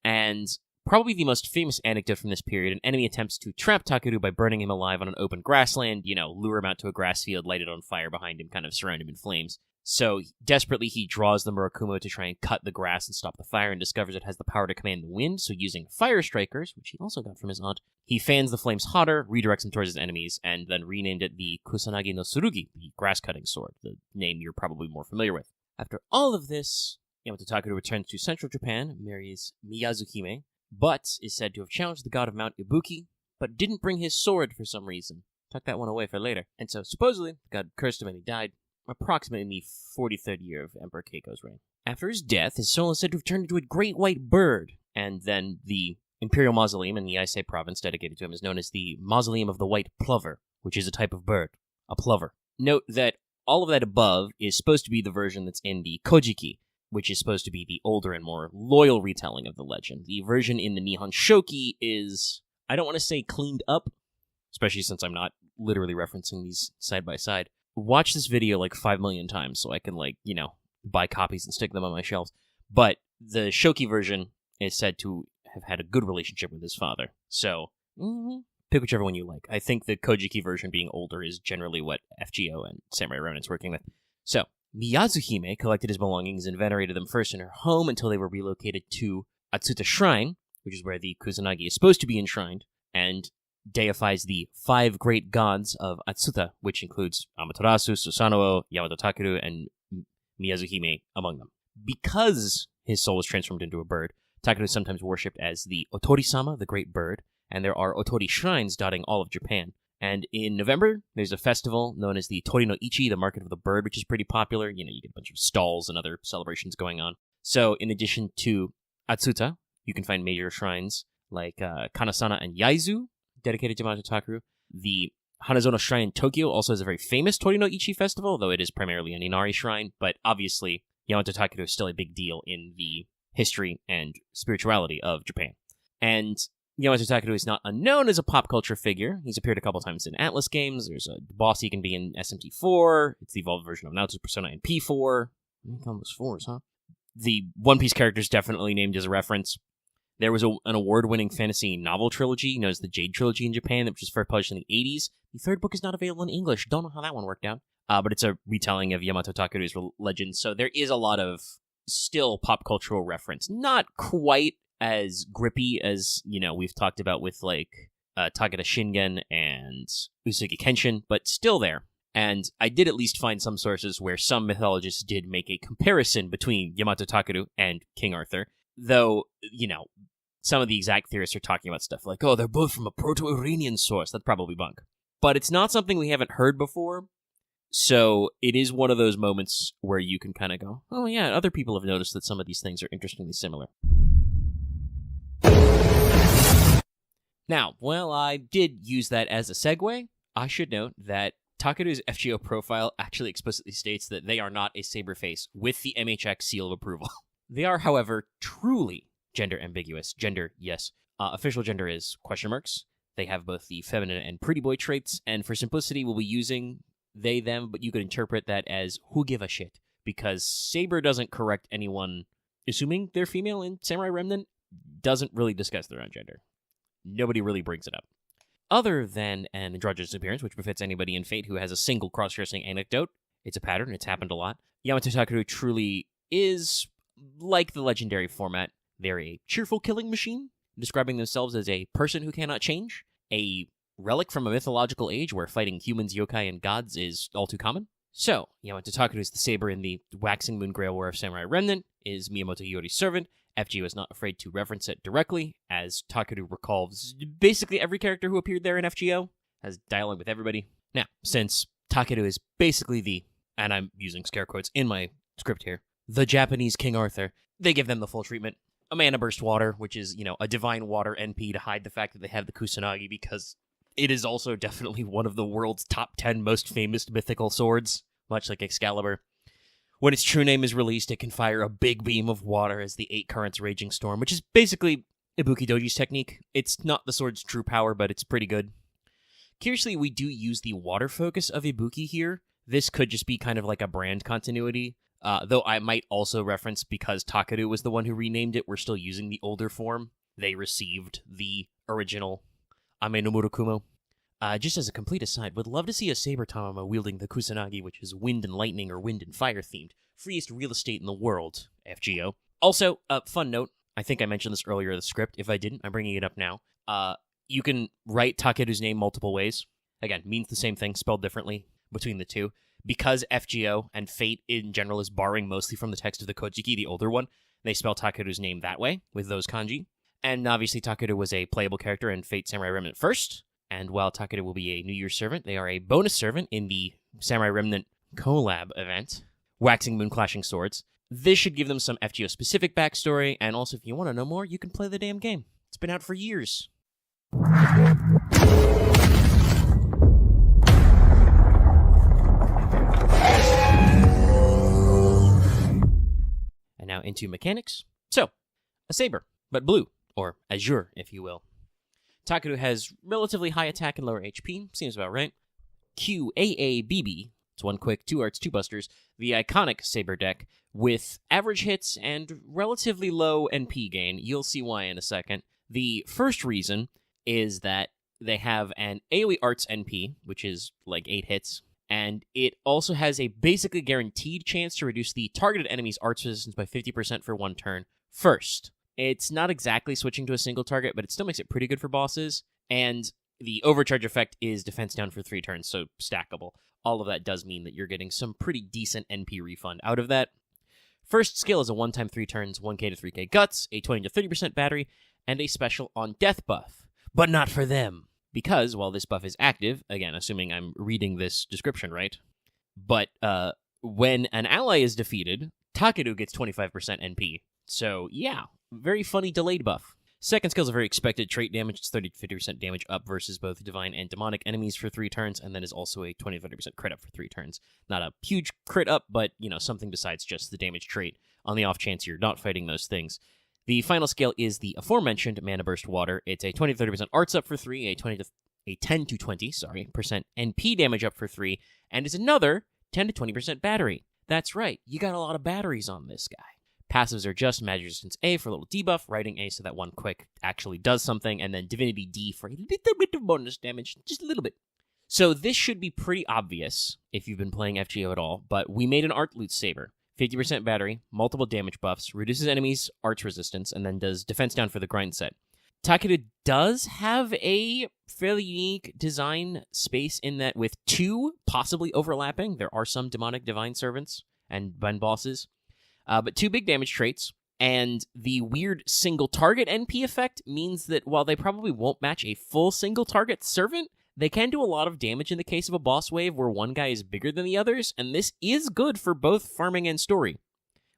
And probably the most famous anecdote from this period, an enemy attempts to trap Takeru by burning him alive on an open grassland, lure him out to a grass field, light it on fire behind him, kind of surround him in flames. So desperately, he draws the Murakumo to try and cut the grass and stop the fire, and discovers it has the power to command the wind. So using fire strikers, which he also got from his aunt, he fans the flames hotter, redirects them towards his enemies, and then renamed it the Kusanagi no Tsurugi, the grass-cutting sword, the name you're probably more familiar with. After all of this, Yamato Takeru returns to central Japan, marries Miyazuhime, but is said to have challenged the god of Mount Ibuki, but didn't bring his sword for some reason. Tuck that one away for later. And so, supposedly, the god cursed him and he died, approximately in the 43rd year of Emperor Keiko's reign. After his death, his soul is said to have turned into a great white bird, and then the imperial mausoleum in the Aesc province dedicated to him is known as the Mausoleum of the White Plover, which is a type of bird, a plover. Note that all of that above is supposed to be the version that's in the Kojiki, which is supposed to be the older and more loyal retelling of the legend. The version in the Nihon Shoki is, I don't want to say cleaned up, especially since I'm not literally referencing these side by side. Watch this video like 5 million times so I can, buy copies and stick them on my shelves. But the Shoki version is said to have had a good relationship with his father. So, pick whichever one you like. I think the Kojiki version being older is generally what FGO and Samurai Ronin's working with. So, Miyazuhime collected his belongings and venerated them first in her home until they were relocated to Atsuta Shrine, which is where the Kusanagi is supposed to be enshrined, and deifies the 5 great gods of Atsuta, which includes Amaterasu, Susanoo, Yamato Takeru, and Miyazuhime among them. Because his soul was transformed into a bird, Takeru is sometimes worshipped as the Otori-sama, the great bird, and there are Otori shrines dotting all of Japan. And in November, there's a festival known as the Tori no Ichi, the Market of the Bird, which is pretty popular. You get a bunch of stalls and other celebrations going on. So in addition to Atsuta, you can find major shrines like Kanasana and Yaizu, dedicated to Yamato Takeru. The Hanazono Shrine in Tokyo also has a very famous Tori no Ichi festival, though it is primarily an Inari shrine, but obviously Yamato Takeru is still a big deal in the history and spirituality of Japan. And Yamato Takeru is not unknown as a pop culture figure. He's appeared a couple times in Atlas games. There's a boss he can be in SMT4. It's the evolved version of Naoto's Persona in P4. I think all those 4s, huh? The One Piece character is definitely named as a reference. There was an award-winning fantasy novel trilogy known as the Jade Trilogy in Japan, which was first published in the 80s. The 3rd book is not available in English. Don't know how that one worked out. But it's a retelling of Yamato Takeru's legend, so there is a lot of still pop cultural reference. Not quite as grippy as, we've talked about with, Takeda Shingen and Uesugi Kenshin, but still there. And I did at least find some sources where some mythologists did make a comparison between Yamato Takeru and King Arthur, though, some of the exact theorists are talking about stuff like, oh, they're both from a Proto-Iranian source. That's probably bunk. But it's not something we haven't heard before, so it is one of those moments where you can kind of go, oh yeah, other people have noticed that some of these things are interestingly similar. Now, while I did use that as a segue, I should note that Takeru's FGO profile actually explicitly states that they are not a saberface with the MHX seal of approval. They are, however, truly gender ambiguous. Gender, yes. Official gender is question marks. They have both the feminine and pretty boy traits, and for simplicity, we'll be using they, them, but you could interpret that as who give a shit, because Saber doesn't correct anyone, assuming they're female in Samurai Remnant, doesn't really discuss their own gender. Nobody really brings it up. Other than an androgynous appearance, which befits anybody in Fate who has a single cross-dressing anecdote, it's a pattern, it's happened a lot, Yamato Takeru truly is, like the legendary format, they're a cheerful killing machine, describing themselves as a person who cannot change, a relic from a mythological age where fighting humans, yokai, and gods is all too common. So, Yamato Takeru is the saber in the Waxing Moon Grail War of Samurai Remnant, is Miyamoto Yori's servant. FGO is not afraid to reference it directly, as Takeru recalls basically every character who appeared there in FGO, has dialogue with everybody. Now, since Takeru is basically the, and I'm using scare quotes in my script here, the Japanese King Arthur, they give them the full treatment. A Mana Burst Water, which is, a Divine Water NP to hide the fact that they have the Kusanagi, because it is also definitely one of the world's top 10 most famous mythical swords, much like Excalibur. When its true name is released, it can fire a big beam of water as the 8 currents raging storm, which is basically Ibuki Doji's technique. It's not the sword's true power, but it's pretty good. Curiously, we do use the water focus of Ibuki here. This could just be kind of like a brand continuity, though I might also reference, because Takeru was the one who renamed it, we're still using the older form. They received the original Ame no Murakumo. Just as a complete aside, would love to see a Saber Tamamo wielding the Kusanagi, which is wind and lightning or wind and fire themed. Freest real estate in the world, FGO. Also, fun note, I think I mentioned this earlier in the script. If I didn't, I'm bringing it up now. You can write Takeru's name multiple ways. Again, means the same thing, spelled differently between the two. Because FGO and Fate in general is borrowing mostly from the text of the Kojiki, the older one, they spell Takeru's name that way, with those kanji. And obviously Takeru was a playable character in Fate Samurai Remnant first, and while Takeru will be a New Year's servant, they are a bonus servant in the Samurai Remnant collab event, Waxing Moon Clashing Swords. This should give them some FGO-specific backstory, and also if you want to know more, you can play the damn game. It's been out for years. And now into mechanics. So, a saber, but blue, or azure, if you will. Takeru has relatively high attack and lower HP, seems about right. QAABB, it's 1 quick, 2 arts, 2 busters, the iconic saber deck, with average hits and relatively low NP gain. You'll see why in a second. The first reason is that they have an AoE arts NP, which is like 8 hits, and it also has a basically guaranteed chance to reduce the targeted enemy's arts resistance by 50% for 1 turn first. It's not exactly switching to a single target, but it still makes it pretty good for bosses, and the overcharge effect is defense down for 3 turns, so stackable. All of that does mean that you're getting some pretty decent NP refund out of that. First skill is a 1-time 3 turns, 1k to 3k guts, a 20 to 30% battery, and a special on death buff. But not for them, because while this buff is active, again, assuming I'm reading this description right, but when an ally is defeated, Takeru gets 25% NP. So yeah, very funny delayed buff. Second skill is a very expected trait damage. It's 30 to 50% damage up versus both divine and demonic enemies for 3 turns, and then is also a 20 to 30% crit up for 3 turns. Not a huge crit up, but, something besides just the damage trait on the off chance you're not fighting those things. The final skill is the aforementioned Mana Burst Water. It's a 20 to 30% arts up for 3, a 10 to 20% NP damage up for 3, and is another 10 to 20% battery. That's right, you got a lot of batteries on this guy. Passives are just Magic Resistance A for a little debuff, Writing A so that 1 quick actually does something, and then Divinity D for a little bit of bonus damage, just a little bit. So this should be pretty obvious if you've been playing FGO at all, but we made an Art Loot Saber. 50% battery, multiple damage buffs, reduces enemies' arts resistance, and then does defense down for the grind set. Takeru does have a fairly unique design space in that with 2 possibly overlapping, there are some demonic divine servants and bosses, but 2 big damage traits, and the weird single target NP effect means that while they probably won't match a full single target servant, they can do a lot of damage in the case of a boss wave where one guy is bigger than the others, and this is good for both farming and story.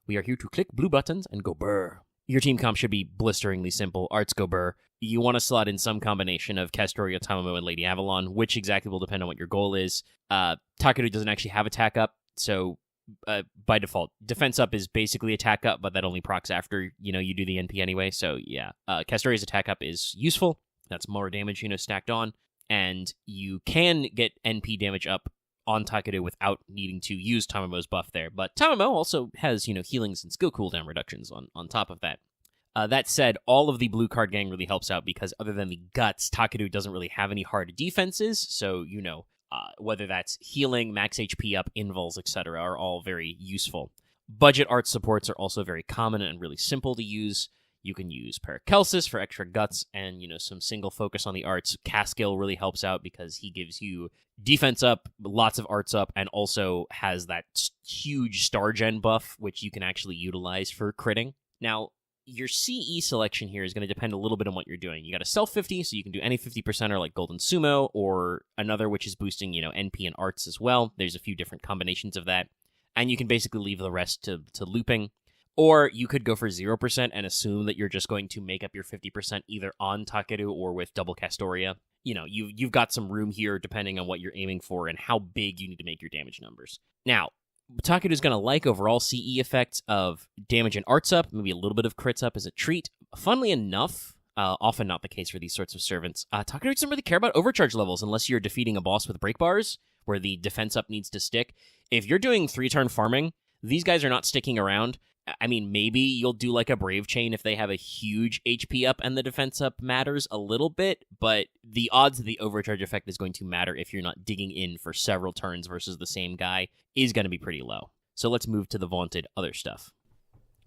We are here to click blue buttons and go brr. Your team comp should be blisteringly simple. Arts go brr. You want to slot in some combination of Castoria, Tamamo, and Lady Avalon, which exactly will depend on what your goal is. Takeru doesn't actually have attack up, so by default, defense up is basically attack up, but that only procs after, you do the NP anyway, so yeah. Castoria's attack up is useful. That's more damage, stacked on. And you can get NP damage up on Takeru without needing to use Tamamo's buff there. But Tamamo also has, healings and skill cooldown reductions on top of that. That said, all of the blue card gang really helps out because other than the guts, Takeru doesn't really have any hard defenses. So, whether that's healing, max HP up, invuls, etc. are all very useful. Budget art supports are also very common and really simple to use. You can use Paracelsus for extra guts and, some single focus on the arts. Caskill really helps out because he gives you defense up, lots of arts up, and also has that huge star gen buff, which you can actually utilize for critting. Now, your CE selection here is going to depend a little bit on what you're doing. You got a self 50, so you can do any 50%er like Golden Sumo, or another which is boosting, NP and arts as well. There's a few different combinations of that. And you can basically leave the rest to looping. Or you could go for 0% and assume that you're just going to make up your 50% either on Takeru or with double Castoria. You've got some room here depending on what you're aiming for and how big you need to make your damage numbers. Now, Takeru's going to like overall CE effects of damage and arts up, maybe a little bit of crits up as a treat. Funnily enough, often not the case for these sorts of servants, Takeru doesn't really care about overcharge levels unless you're defeating a boss with break bars, where the defense up needs to stick. If you're doing 3-turn farming, these guys are not sticking around. I mean, maybe you'll do like a Brave Chain if they have a huge HP up and the defense up matters a little bit, but the odds that the overcharge effect is going to matter if you're not digging in for several turns versus the same guy is going to be pretty low. So let's move to the vaunted other stuff.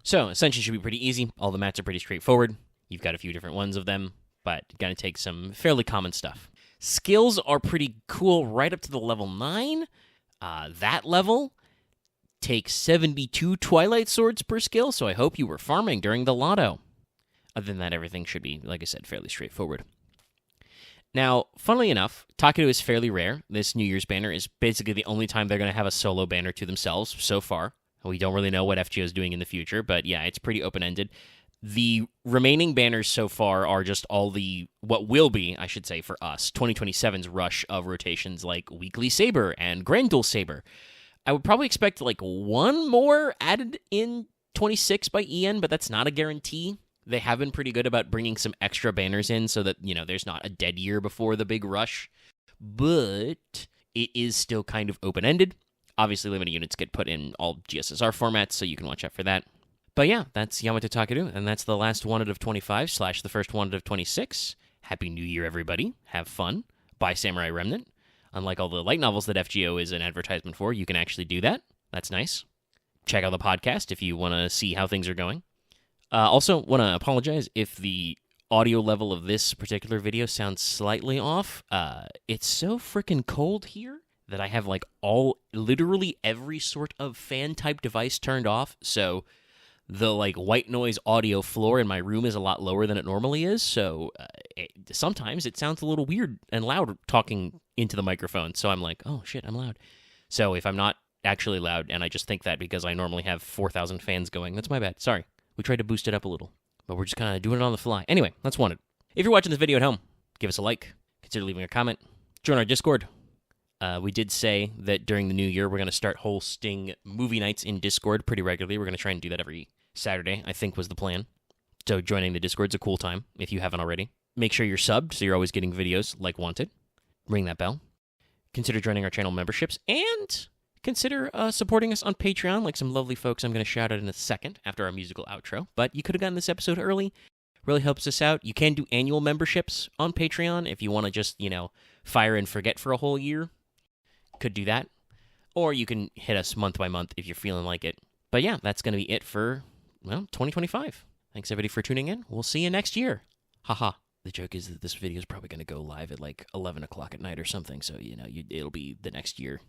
So, Ascension should be pretty easy. All the mats are pretty straightforward. You've got a few different ones of them, but going to take some fairly common stuff. Skills are pretty cool right up to the level 9. That level takes 72 Twilight Swords per skill, so I hope you were farming during the lotto. Other than that, everything should be, like I said, fairly straightforward. Now, funnily enough, Takeru is fairly rare. This New Year's banner is basically the only time they're going to have a solo banner to themselves so far. We don't really know what FGO is doing in the future, but yeah, it's pretty open-ended. The remaining banners so far are just all the, what will be, I should say for us, 2027's rush of rotations like Weekly Saber and Grand Duel Saber. I would probably expect like one more added in 26 by EN, but that's not a guarantee. They have been pretty good about bringing some extra banners in so that, you know, there's not a dead year before the big rush. But it is still kind of open-ended. Obviously, limited units get put in all GSSR formats, so you can watch out for that. But yeah, that's Yamato Takeru, and that's the last wanted of 25 / the first wanted of 26. Happy New Year, everybody. Have fun. Buy Samurai Remnant. Unlike all the light novels that FGO is an advertisement for, you can actually do that. That's nice. Check out the podcast if you want to see how things are going. Also, want to apologize if the audio level of this particular video sounds slightly off. It's so freaking cold here that I have like literally every sort of fan-type device turned off, so the like white noise audio floor in my room is a lot lower than it normally is, so sometimes it sounds a little weird and loud talking into the microphone, so I'm like, oh shit, I'm loud. So if I'm not actually loud, and I just think that because I normally have 4,000 fans going, that's my bad. Sorry. We tried to boost it up a little, but we're just kind of doing it on the fly. Anyway, that's wanted. If you're watching this video at home, give us a like, consider leaving a comment, join our Discord. We did say that during the new year, we're going to start hosting movie nights in Discord pretty regularly. We're going to try and do that every Saturday, I think was the plan. So joining the Discord's a cool time if you haven't already. Make sure you're subbed so you're always getting videos like wanted. Ring that bell. Consider joining our channel memberships and consider supporting us on Patreon like some lovely folks I'm going to shout out in a second after our musical outro. But you could have gotten this episode early. Really helps us out. You can do annual memberships on Patreon if you want to just, fire and forget for a whole year. Could do that. Or you can hit us month by month if you're feeling like it. But yeah, that's going to be it for, 2025. Thanks everybody for tuning in. We'll see you next year. Haha. The joke is that this video is probably going to go live at like 11 o'clock at night or something. So, it'll be the next year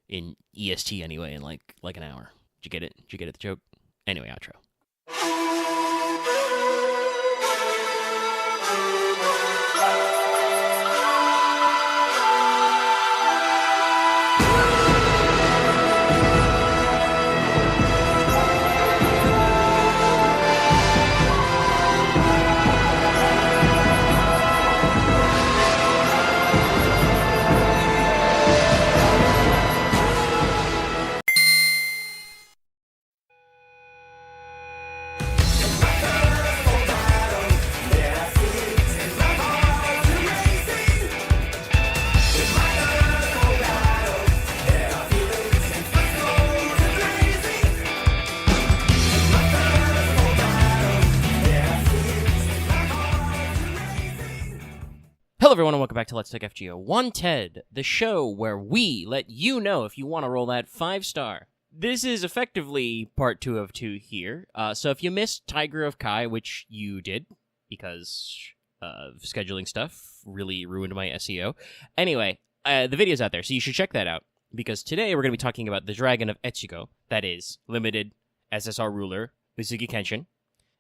in EST anyway in like an hour. Did you get it? Did you get the joke? Anyway, outro. Hello everyone and welcome back to Let's Take FGO Wanted, the show where we let you know if you want to roll that 5-star. This is effectively part 2 of 2 here, so if you missed Tiger of Kai, which you did, because scheduling stuff really ruined my SEO. Anyway, the video's out there, so you should check that out, because today we're going to be talking about the Dragon of Echigo, that is, limited SSR ruler, Uesugi Kenshin.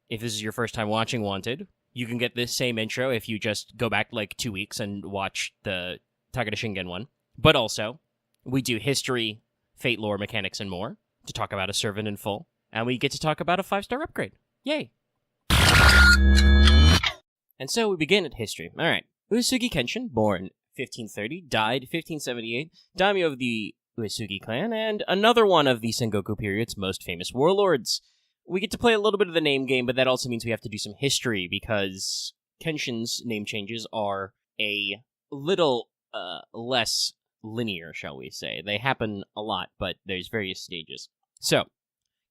If this is your first time watching Wanted, you can get this same intro if you just go back like 2 weeks and watch the Takeda Shingen one. But also, we do history, fate lore, mechanics, and more to talk about a servant in full. And we get to talk about a 5-star upgrade. Yay! And so we begin at history. Alright. Uesugi Kenshin, born 1530, died 1578, daimyo of the Uesugi clan, and another one of the Sengoku period's most famous warlords. We get to play a little bit of the name game, but that also means we have to do some history, because Kenshin's name changes are a little less linear, shall we say. They happen a lot, but there's various stages. So,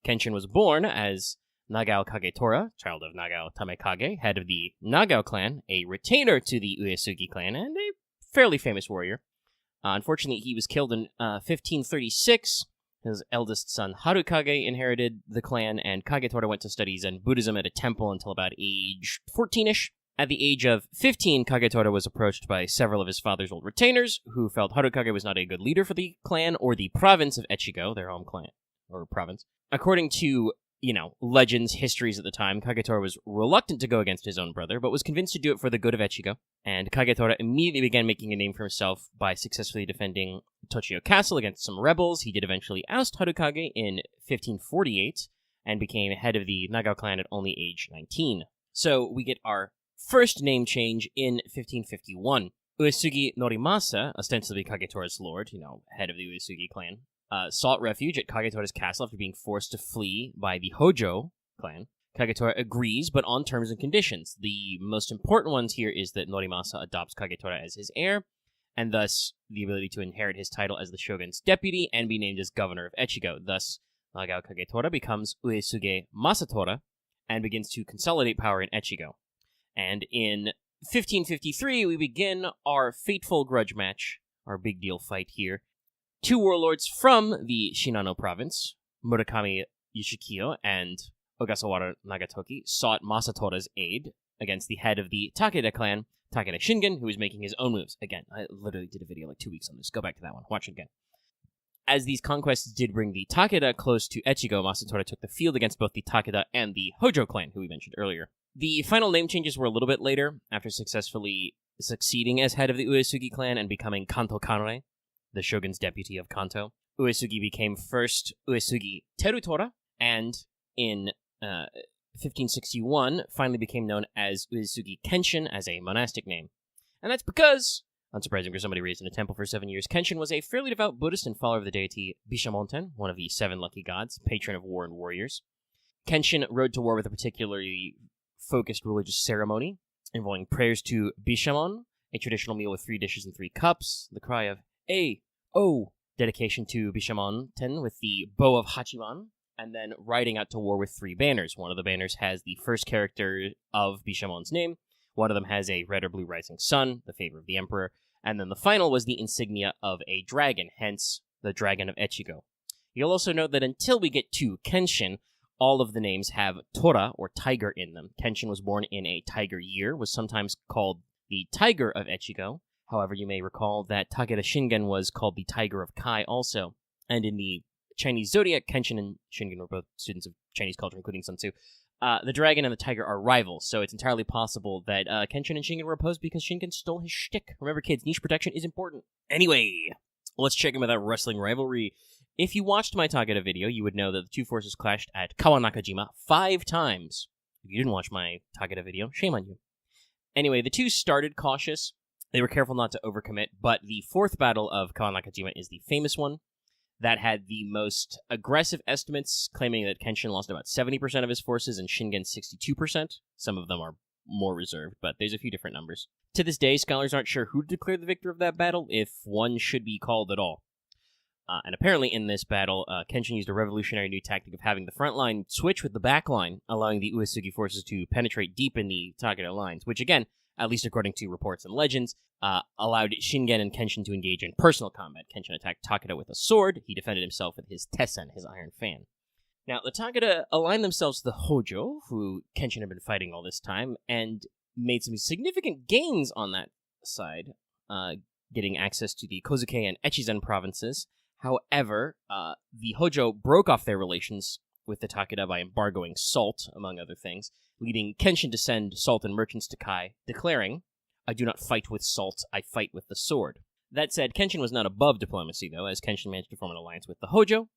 Kenshin was born as Nagao Kagetora, child of Nagao Tamekage, head of the Nagao clan, a retainer to the Uesugi clan, and a fairly famous warrior. Unfortunately, he was killed in 1536. His eldest son Harukage inherited the clan, and Kagetora went to study Zen Buddhism at a temple until about age 14-ish. At the age of 15, Kagetora was approached by several of his father's old retainers, who felt Harukage was not a good leader for the clan or the province of Echigo, their home clan, or province. According to, legends, histories at the time, Kagetora was reluctant to go against his own brother, but was convinced to do it for the good of Echigo. And Kagetora immediately began making a name for himself by successfully defending Tochio Castle against some rebels. He did eventually oust Harukage in 1548, and became head of the Nagao clan at only age 19. So we get our first name change in 1551. Uesugi Norimasa, ostensibly Kagetora's lord, head of the Uesugi clan, sought refuge at Kagetora's castle after being forced to flee by the Hojo clan. Kagetora agrees, but on terms and conditions. The most important ones here is that Norimasa adopts Kagetora as his heir, and thus the ability to inherit his title as the shogun's deputy and be named as governor of Echigo. Thus, Nagao Kagetora becomes Uesugi Masatora and begins to consolidate power in Echigo. And in 1553, we begin our fateful grudge match, our big deal fight here. Two warlords from the Shinano province, Murakami Yoshikiyo and Ogasawara Nagatoki, sought Masatora's aid against the head of the Takeda clan, Takeda Shingen, who was making his own moves. Again, I literally did a video like 2 weeks on this. Go back to that one. Watch it again. As these conquests did bring the Takeda close to Echigo, Masatora took the field against both the Takeda and the Hojo clan, who we mentioned earlier. The final name changes were a little bit later, after successfully succeeding as head of the Uesugi clan and becoming Kanto Kanre, the shogun's deputy of Kanto. Uesugi became first Uesugi Terutora, and in 1561 finally became known as Uesugi Kenshin as a monastic name. And that's because, unsurprising for somebody raised in a temple for 7 years, Kenshin was a fairly devout Buddhist and follower of the deity Bishamonten, one of the 7 lucky gods, patron of war and warriors. Kenshin rode to war with a particularly focused religious ceremony involving prayers to Bishamon, a traditional meal with 3 dishes and 3 cups, the cry of O, dedication to Bishamonten with the bow of Hachiman, and then riding out to war with 3 banners. One of the banners has the first character of Bishamon's name, one of them has a red or blue rising sun, the favor of the emperor, and then the final was the insignia of a dragon, hence the Dragon of Echigo. You'll also note that until we get to Kenshin, all of the names have Tora, or tiger, in them. Kenshin was born in a tiger year, was sometimes called the Tiger of Echigo. However, you may recall that Takeda Shingen was called the Tiger of Kai also. And in the Chinese zodiac, Kenshin and Shingen were both students of Chinese culture, including Sun Tzu. The dragon and the tiger are rivals, so it's entirely possible that Kenshin and Shingen were opposed because Shingen stole his shtick. Remember, kids, niche protection is important. Anyway, let's check in with that wrestling rivalry. If you watched my Takeda video, you would know that the two forces clashed at Kawanakajima 5 times. If you didn't watch my Takeda video, shame on you. Anyway, the two started cautious. They were careful not to overcommit, but the 4th battle of Kawanakajima is the famous one. That had the most aggressive estimates, claiming that Kenshin lost about 70% of his forces and Shingen 62%. Some of them are more reserved, but there's a few different numbers. To this day, scholars aren't sure who declared the victor of that battle, if one should be called at all. And apparently in this battle, Kenshin used a revolutionary new tactic of having the front line switch with the back line, allowing the Uesugi forces to penetrate deep in the Takeda lines, which again, at least according to reports and legends, allowed Shingen and Kenshin to engage in personal combat. Kenshin attacked Takeda with a sword. He defended himself with his tessen, his iron fan. Now, the Takeda aligned themselves to the Hojo, who Kenshin had been fighting all this time, and made some significant gains on that side, getting access to the Kozuke and Echizen provinces. However, the Hojo broke off their relations with the Takeda by embargoing salt, among other things, leading Kenshin to send salt and merchants to Kai, declaring, "I do not fight with salt, I fight with the sword." That said, Kenshin was not above diplomacy, though, as Kenshin managed to form an alliance with the Hojo,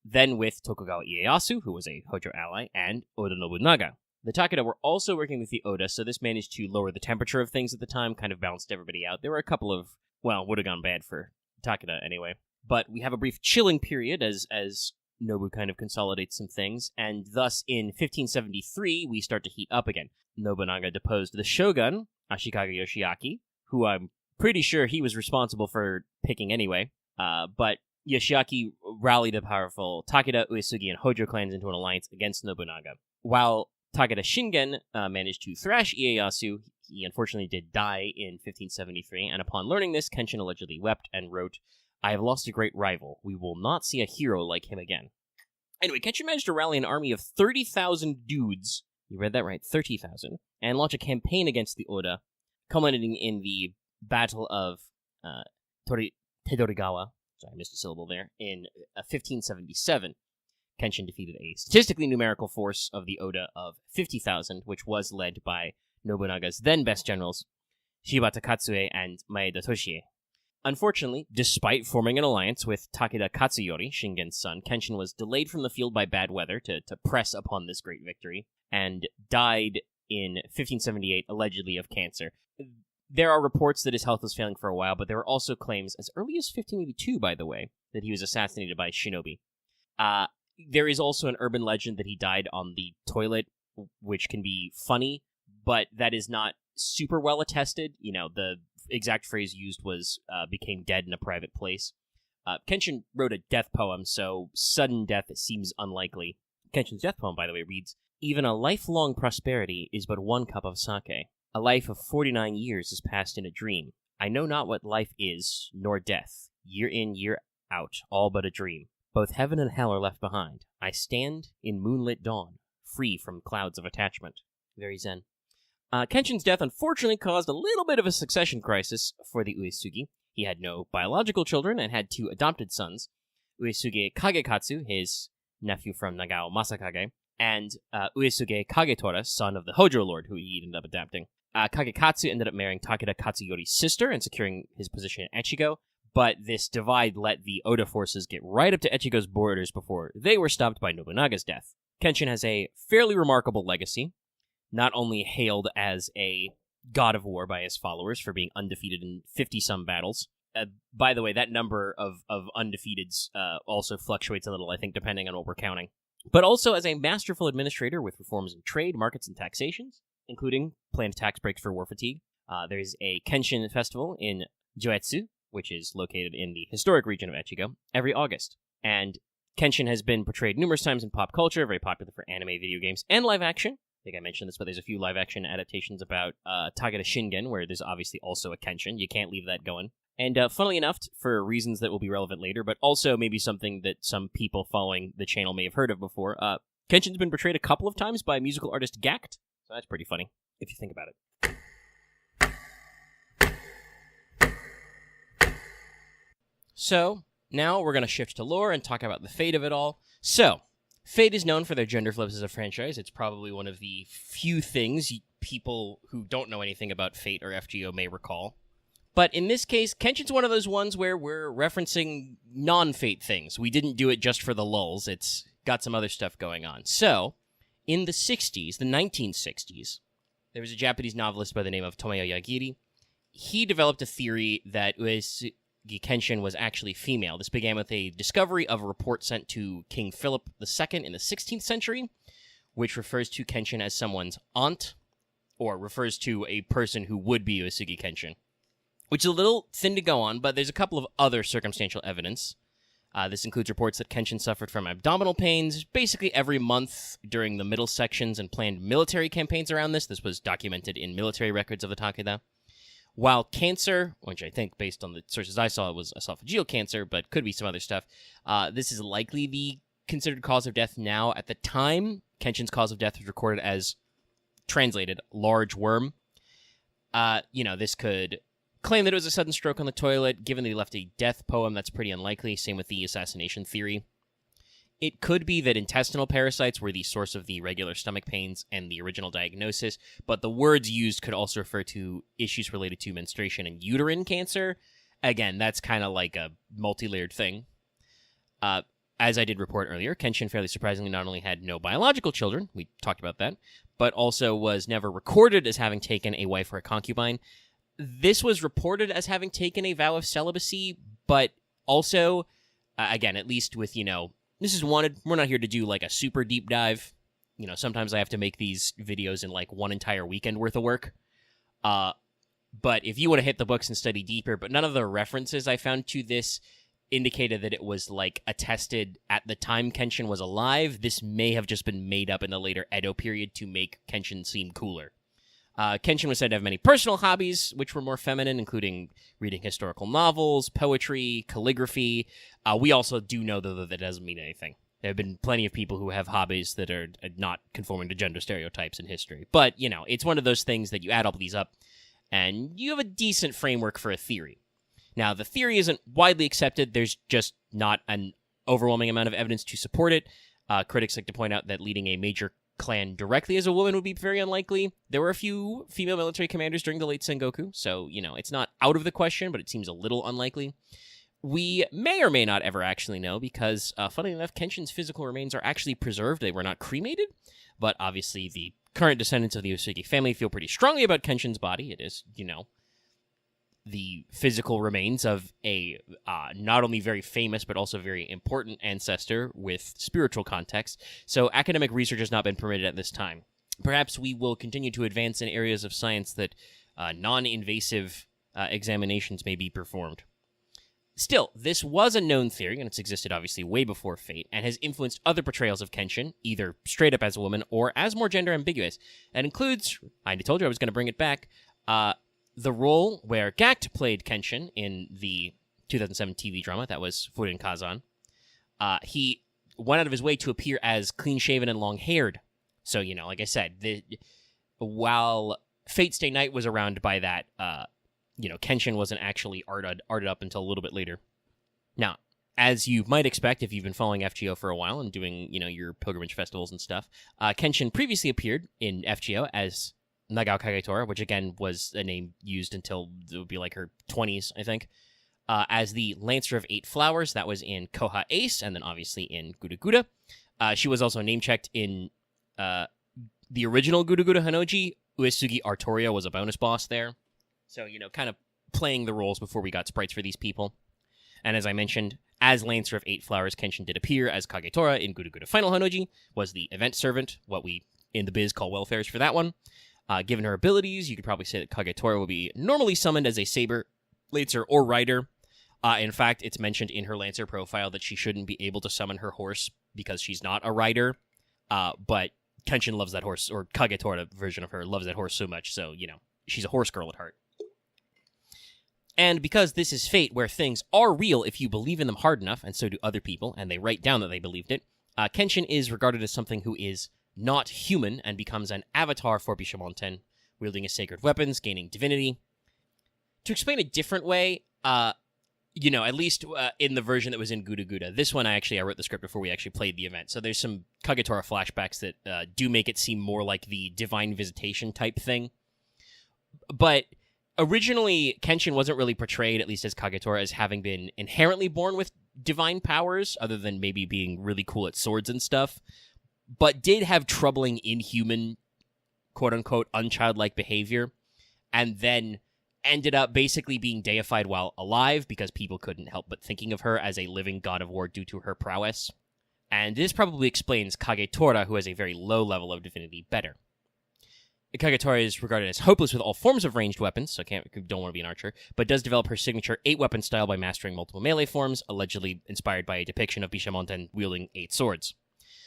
then with Tokugawa Ieyasu, who was a Hojo ally, and Oda Nobunaga. The Takeda were also working with the Oda, so this managed to lower the temperature of things at the time, kind of balanced everybody out. There were a couple of, well, would have gone bad for Takeda anyway. But we have a brief chilling period as Nobu kind of consolidates some things, and thus in 1573 we start to heat up again. Nobunaga deposed the shogun, Ashikaga Yoshiaki, who I'm pretty sure he was responsible for picking anyway, but Yoshiaki rally the powerful Takeda, Uesugi, and Hojo clans into an alliance against Nobunaga. While Takeda Shingen managed to thrash Ieyasu, he unfortunately did die in 1573, and upon learning this, Kenshin allegedly wept and wrote, "I have lost a great rival. We will not see a hero like him again." Anyway, Kenshin managed to rally an army of 30,000 dudes, you read that right, 30,000, and launch a campaign against the Oda, culminating in the Battle of Tedorigawa, sorry, I missed a syllable there, in 1577. Kenshin defeated a statistically numerical force of the Oda of 50,000, which was led by Nobunaga's then best generals, Shibata Katsue and Maeda Toshie. Unfortunately, despite forming an alliance with Takeda Katsuyori, Shingen's son, Kenshin was delayed from the field by bad weather to press upon this great victory, and died in 1578, allegedly of cancer. There are reports that his health was failing for a while, but there were also claims, as early as 1582, by the way, that he was assassinated by shinobi. There is also an urban legend that he died on the toilet, which can be funny, but that is not super well attested. You know, the exact phrase used was, became dead in a private place. Kenshin wrote a death poem, so sudden death seems unlikely. Kenshin's death poem, by the way, reads, "Even a lifelong prosperity is but one cup of sake. A life of 49 years is passed in a dream. I know not what life is, nor death. Year in, year out, all but a dream. Both heaven and hell are left behind. I stand in moonlit dawn, free from clouds of attachment." Very zen. Kenshin's death unfortunately caused a little bit of a succession crisis for the Uesugi. He had no biological children and had 2 adopted sons, Uesugi Kagekatsu, his nephew from Nagao Masakage, and Uesugi Kagetora, son of the Hojo Lord, who he ended up adopting. Kagekatsu ended up marrying Takeda Katsuyori's sister and securing his position in Echigo, but this divide let the Oda forces get right up to Echigo's borders before they were stopped by Nobunaga's death. Kenshin has a fairly remarkable legacy, not only hailed as a god of war by his followers for being undefeated in 50-some battles. By the way, that number of undefeateds also fluctuates a little, I think, depending on what we're counting. But also as a masterful administrator with reforms in trade, markets, and taxations, including planned tax breaks for war fatigue. There's a Kenshin festival in Joetsu, which is located in the historic region of Echigo, every August. And Kenshin has been portrayed numerous times in pop culture, very popular for anime, video games, and live action. I think I mentioned this, but there's a few live action adaptations about Takeda Shingen, where there's obviously also a Kenshin. You can't leave that going. And funnily enough, for reasons that will be relevant later, but also maybe something that some people following the channel may have heard of before, Kenshin's been portrayed a couple of times by musical artist Gact, so that's pretty funny, if you think about it. So, now we're going to shift to lore and talk about the fate of it all. So, Fate is known for their gender flips as a franchise. It's probably one of the few things people who don't know anything about Fate or FGO may recall. But in this case, Kenshin's one of those ones where we're referencing non-Fate things. We didn't do it just for the lulz. It's got some other stuff going on. So, in the 60s, the 1960s, there was a Japanese novelist by the name of Tomoyo Yagiri. He developed a theory that Uesugi Kenshin was actually female. This began with a discovery of a report sent to King Philip II in the 16th century, which refers to Kenshin as someone's aunt, or refers to a person who would be Uesugi Kenshin, which is a little thin to go on, but there's a couple of other circumstantial evidence. This includes reports that Kenshin suffered from abdominal pains basically every month during the middle sections and planned military campaigns around this. This was documented in military records of the Takeda. While cancer, which I think based on the sources I saw was esophageal cancer, but could be some other stuff, this is likely the considered cause of death now. At the time, Kenshin's cause of death was recorded as, translated, large worm. This could claim that it was a sudden stroke on the toilet. Given that he left a death poem, that's pretty unlikely. Same with the assassination theory. It could be that intestinal parasites were the source of the regular stomach pains and the original diagnosis, but the words used could also refer to issues related to menstruation and uterine cancer. Again, that's kind of like a multi-layered thing. As I did report earlier, Kenshin, fairly surprisingly, not only had no biological children, we talked about that, but also was never recorded as having taken a wife or a concubine. This was reported as having taken a vow of celibacy, but also, again, at least with, this is wanted. We're not here to do like a super deep dive. Sometimes I have to make these videos in like one entire weekend worth of work. But if you want to hit the books and study deeper, but none of the references I found to this indicated that it was, like, attested at the time Kenshin was alive. This may have just been made up in the later Edo period to make Kenshin seem cooler. Kenshin was said to have many personal hobbies, which were more feminine, including reading historical novels, poetry, calligraphy. We also do know, though, that that doesn't mean anything. There have been plenty of people who have hobbies that are not conforming to gender stereotypes in history. But, you know, it's one of those things that you add all these up, and you have a decent framework for a theory. Now, the theory isn't widely accepted. There's just not an overwhelming amount of evidence to support it. Critics like to point out that leading a major clan directly as a woman would be very unlikely. There were a few female military commanders during the late Sengoku, so, you know, it's not out of the question, but it seems a little unlikely. We may or may not ever actually know, because, funnily enough, Kenshin's physical remains are actually preserved. They were not cremated, but obviously the current descendants of the Uesugi family feel pretty strongly about Kenshin's body. It is, you know, the physical remains of a not only very famous but also very important ancestor with spiritual context, so academic research has not been permitted at this time. Perhaps we will continue to advance in areas of science that non-invasive examinations may be performed. Still, this was a known theory, and it's existed obviously way before Fate, and has influenced other portrayals of Kenshin, either straight up as a woman or as more gender ambiguous. That includes, I told you I was going to bring it back, the role where Gact played Kenshin in the 2007 TV drama that was Furin Kazan. He went out of his way to appear as clean-shaven and long-haired. So, you know, like I said, while Fate Stay Night was around by that, you know, Kenshin wasn't actually arted up until a little bit later. Now, as you might expect if you've been following FGO for a while and doing, you know, your pilgrimage festivals and stuff, Kenshin previously appeared in FGO as Nagao Kagetora, which again was a name used until it would be like her 20s, I think, as the Lancer of 8 Flowers. That was in Koha Ace, and then obviously in Guda Guda. She was also name-checked in the original Guda Guda Hanoji. Uesugi Artoria was a bonus boss there. So, you know, kind of playing the roles before we got sprites for these people. And as I mentioned, as Lancer of 8 Flowers, Kenshin did appear as Kagetora in Guda Guda Final Hanoji, was the event servant, what we in the biz call welfares for that one. Given her abilities, you could probably say that Kagetora will be normally summoned as a Saber, Lancer, or Rider. In fact, it's mentioned in her Lancer profile that she shouldn't be able to summon her horse because she's not a Rider. But Kenshin loves that horse, or Kagetora version of her loves that horse so much, so, you know, she's a horse girl at heart. And because this is Fate, where things are real if you believe in them hard enough, and so do other people, and they write down that they believed it, Kenshin is regarded as something who is not human and becomes an avatar for Bishamonten, wielding his sacred weapons, gaining divinity. To explain a different way, you know, at least in the version that was in Guda Guda, this one I wrote the script before we actually played the event, so there's some Kagetora flashbacks that do make it seem more like the divine visitation type thing. But originally, Kenshin wasn't really portrayed, at least as Kagetora, as having been inherently born with divine powers, other than maybe being really cool at swords and stuff, but did have troubling inhuman, quote-unquote, unchildlike behavior, and then ended up basically being deified while alive because people couldn't help but thinking of her as a living god of war due to her prowess. And this probably explains Kagetora, who has a very low level of divinity, better. Kagetora is regarded as hopeless with all forms of ranged weapons, so don't want to be an archer, but does develop her signature 8-weapon style by mastering multiple melee forms, allegedly inspired by a depiction of Bishamonten wielding 8 swords.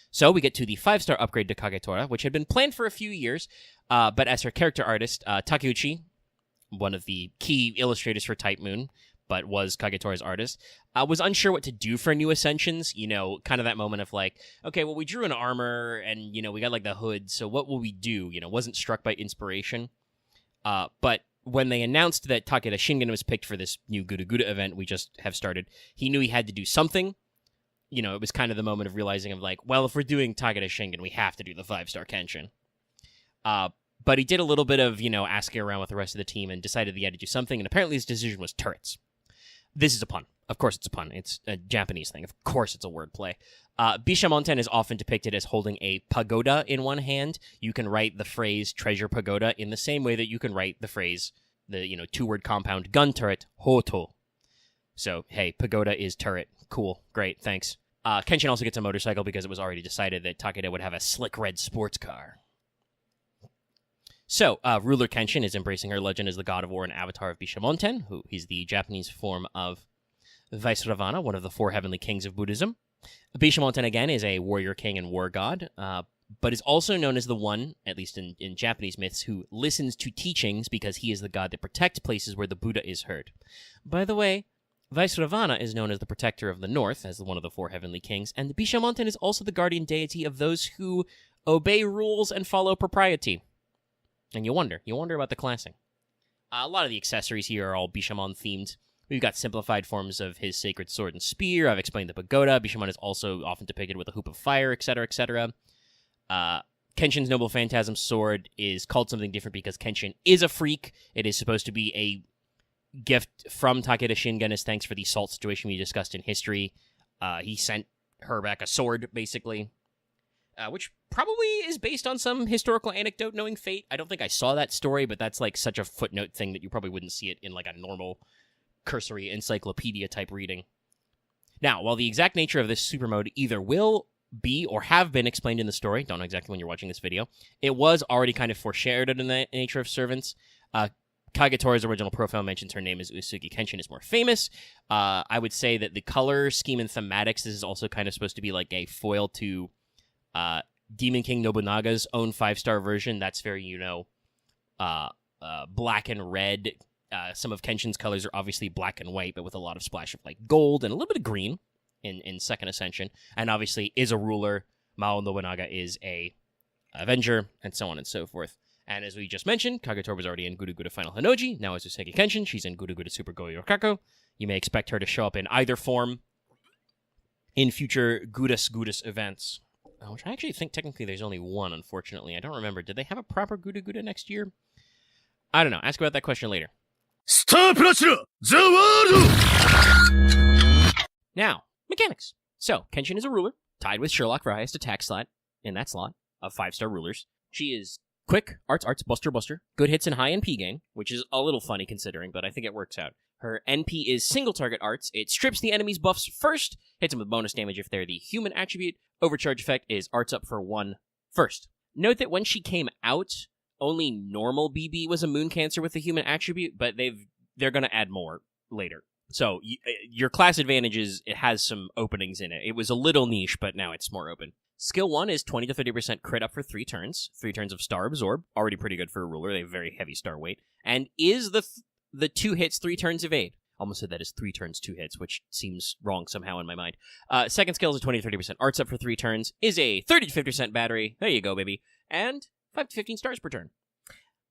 So we get to the 5-star upgrade to Kagetora, which had been planned for a few years, but as her character artist, Takeuchi, one of the key illustrators for Type Moon, but was Kagetora's artist, was unsure what to do for new Ascensions. You know, kind of that moment of like, okay, well, we drew an armor, and, you know, we got, like, the hood, so what will we do? You know, wasn't struck by inspiration. But when they announced that Takeda Shingen was picked for this new Guda Guda event we just have started, he knew he had to do something. You know, it was kind of the moment of realizing of, like, well, if we're doing Takeda Shingen, we have to do the 5-star Kenshin. But he did a little bit of, you know, asking around with the rest of the team and decided he had to do something, and apparently his decision was turrets. This is a pun. Of course it's a pun. It's a Japanese thing. Of course it's a wordplay. Bishamonten is often depicted as holding a pagoda in one hand. You can write the phrase treasure pagoda in the same way that you can write the phrase, the, you know, 2-word compound gun turret, hoto. So, hey, pagoda is turret. Cool. Great. Thanks. Kenshin also gets a motorcycle because it was already decided that Takeda would have a slick red sports car. So, Ruler Kenshin is embracing her legend as the god of war and avatar of Bishamonten, who is the Japanese form of Vaisravana, one of the 4 heavenly kings of Buddhism. Bishamonten, again, is a warrior king and war god, but is also known as the one, at least in Japanese myths, who listens to teachings because he is the god that protects places where the Buddha is heard. By the way, Vaisravana is known as the protector of the north, as one of the 4 heavenly kings, and Bishamonten is also the guardian deity of those who obey rules and follow propriety. And you wonder about the classing. A lot of the accessories here are all Bishamon themed. We've got simplified forms of his sacred sword and spear. I've explained the pagoda. Bishamon is also often depicted with a hoop of fire, etc., etc. Kenshin's Noble Phantasm sword is called something different because Kenshin is a freak. It is supposed to be a gift from Takeda Shingen as thanks for the salt situation we discussed in history. He sent her back a sword, basically, which probably is based on some historical anecdote knowing fate. I don't think I saw that story, but that's like such a footnote thing that you probably wouldn't see it in like a normal cursory encyclopedia-type reading. Now, while the exact nature of this super mode either will be or have been explained in the story, don't know exactly when you're watching this video, it was already kind of foreshadowed in the nature of servants. Kagetora's original profile mentions her name as Uesugi Kenshin is more famous. I would say that the color scheme and thematics, this is also kind of supposed to be like a foil to Demon King Nobunaga's own 5-star version. That's very, black and red. Some of Kenshin's colors are obviously black and white, but with a lot of splash of like gold and a little bit of green in Second Ascension. And obviously is a ruler. Mao Nobunaga is a avenger, and so on and so forth. And as we just mentioned, Kagetora was already in Guru Guru Final Hanoji. Now as Uesugi Kenshin, she's in Guru Guru Super Goyo Kako. You may expect her to show up in either form in future Gudus events. Which I actually think technically there's only one, unfortunately. I don't remember. Did they have a proper Guru next year? I don't know. Ask about that question later. Star Platinum, the world! Now, mechanics. So, Kenshin is a ruler, tied with Sherlock for highest attack slot in that slot of 5-star rulers. She is quick, arts, buster, good hits and high NP gain, which is a little funny considering, but I think it works out. Her NP is single target arts. It strips the enemy's buffs first, hits them with bonus damage if they're the human attribute. Overcharge effect is arts up for 1 first. Note that when she came out, only normal BB was a moon cancer with the human attribute, but they're going to add more later. So your class advantages, it has some openings in it. It was a little niche, but now it's more open. Skill 1 is 20 to 50% crit up for 3 turns. 3 turns of Star Absorb, already pretty good for a ruler. They have very heavy star weight. And is the 2 hits, 3 turns evade. Almost said that is 3 turns, 2 hits, which seems wrong somehow in my mind. Second skill is a 20 to 30% arts up for 3 turns. Is a 30 to 50% battery. There you go, baby. And 5 to 15 stars per turn.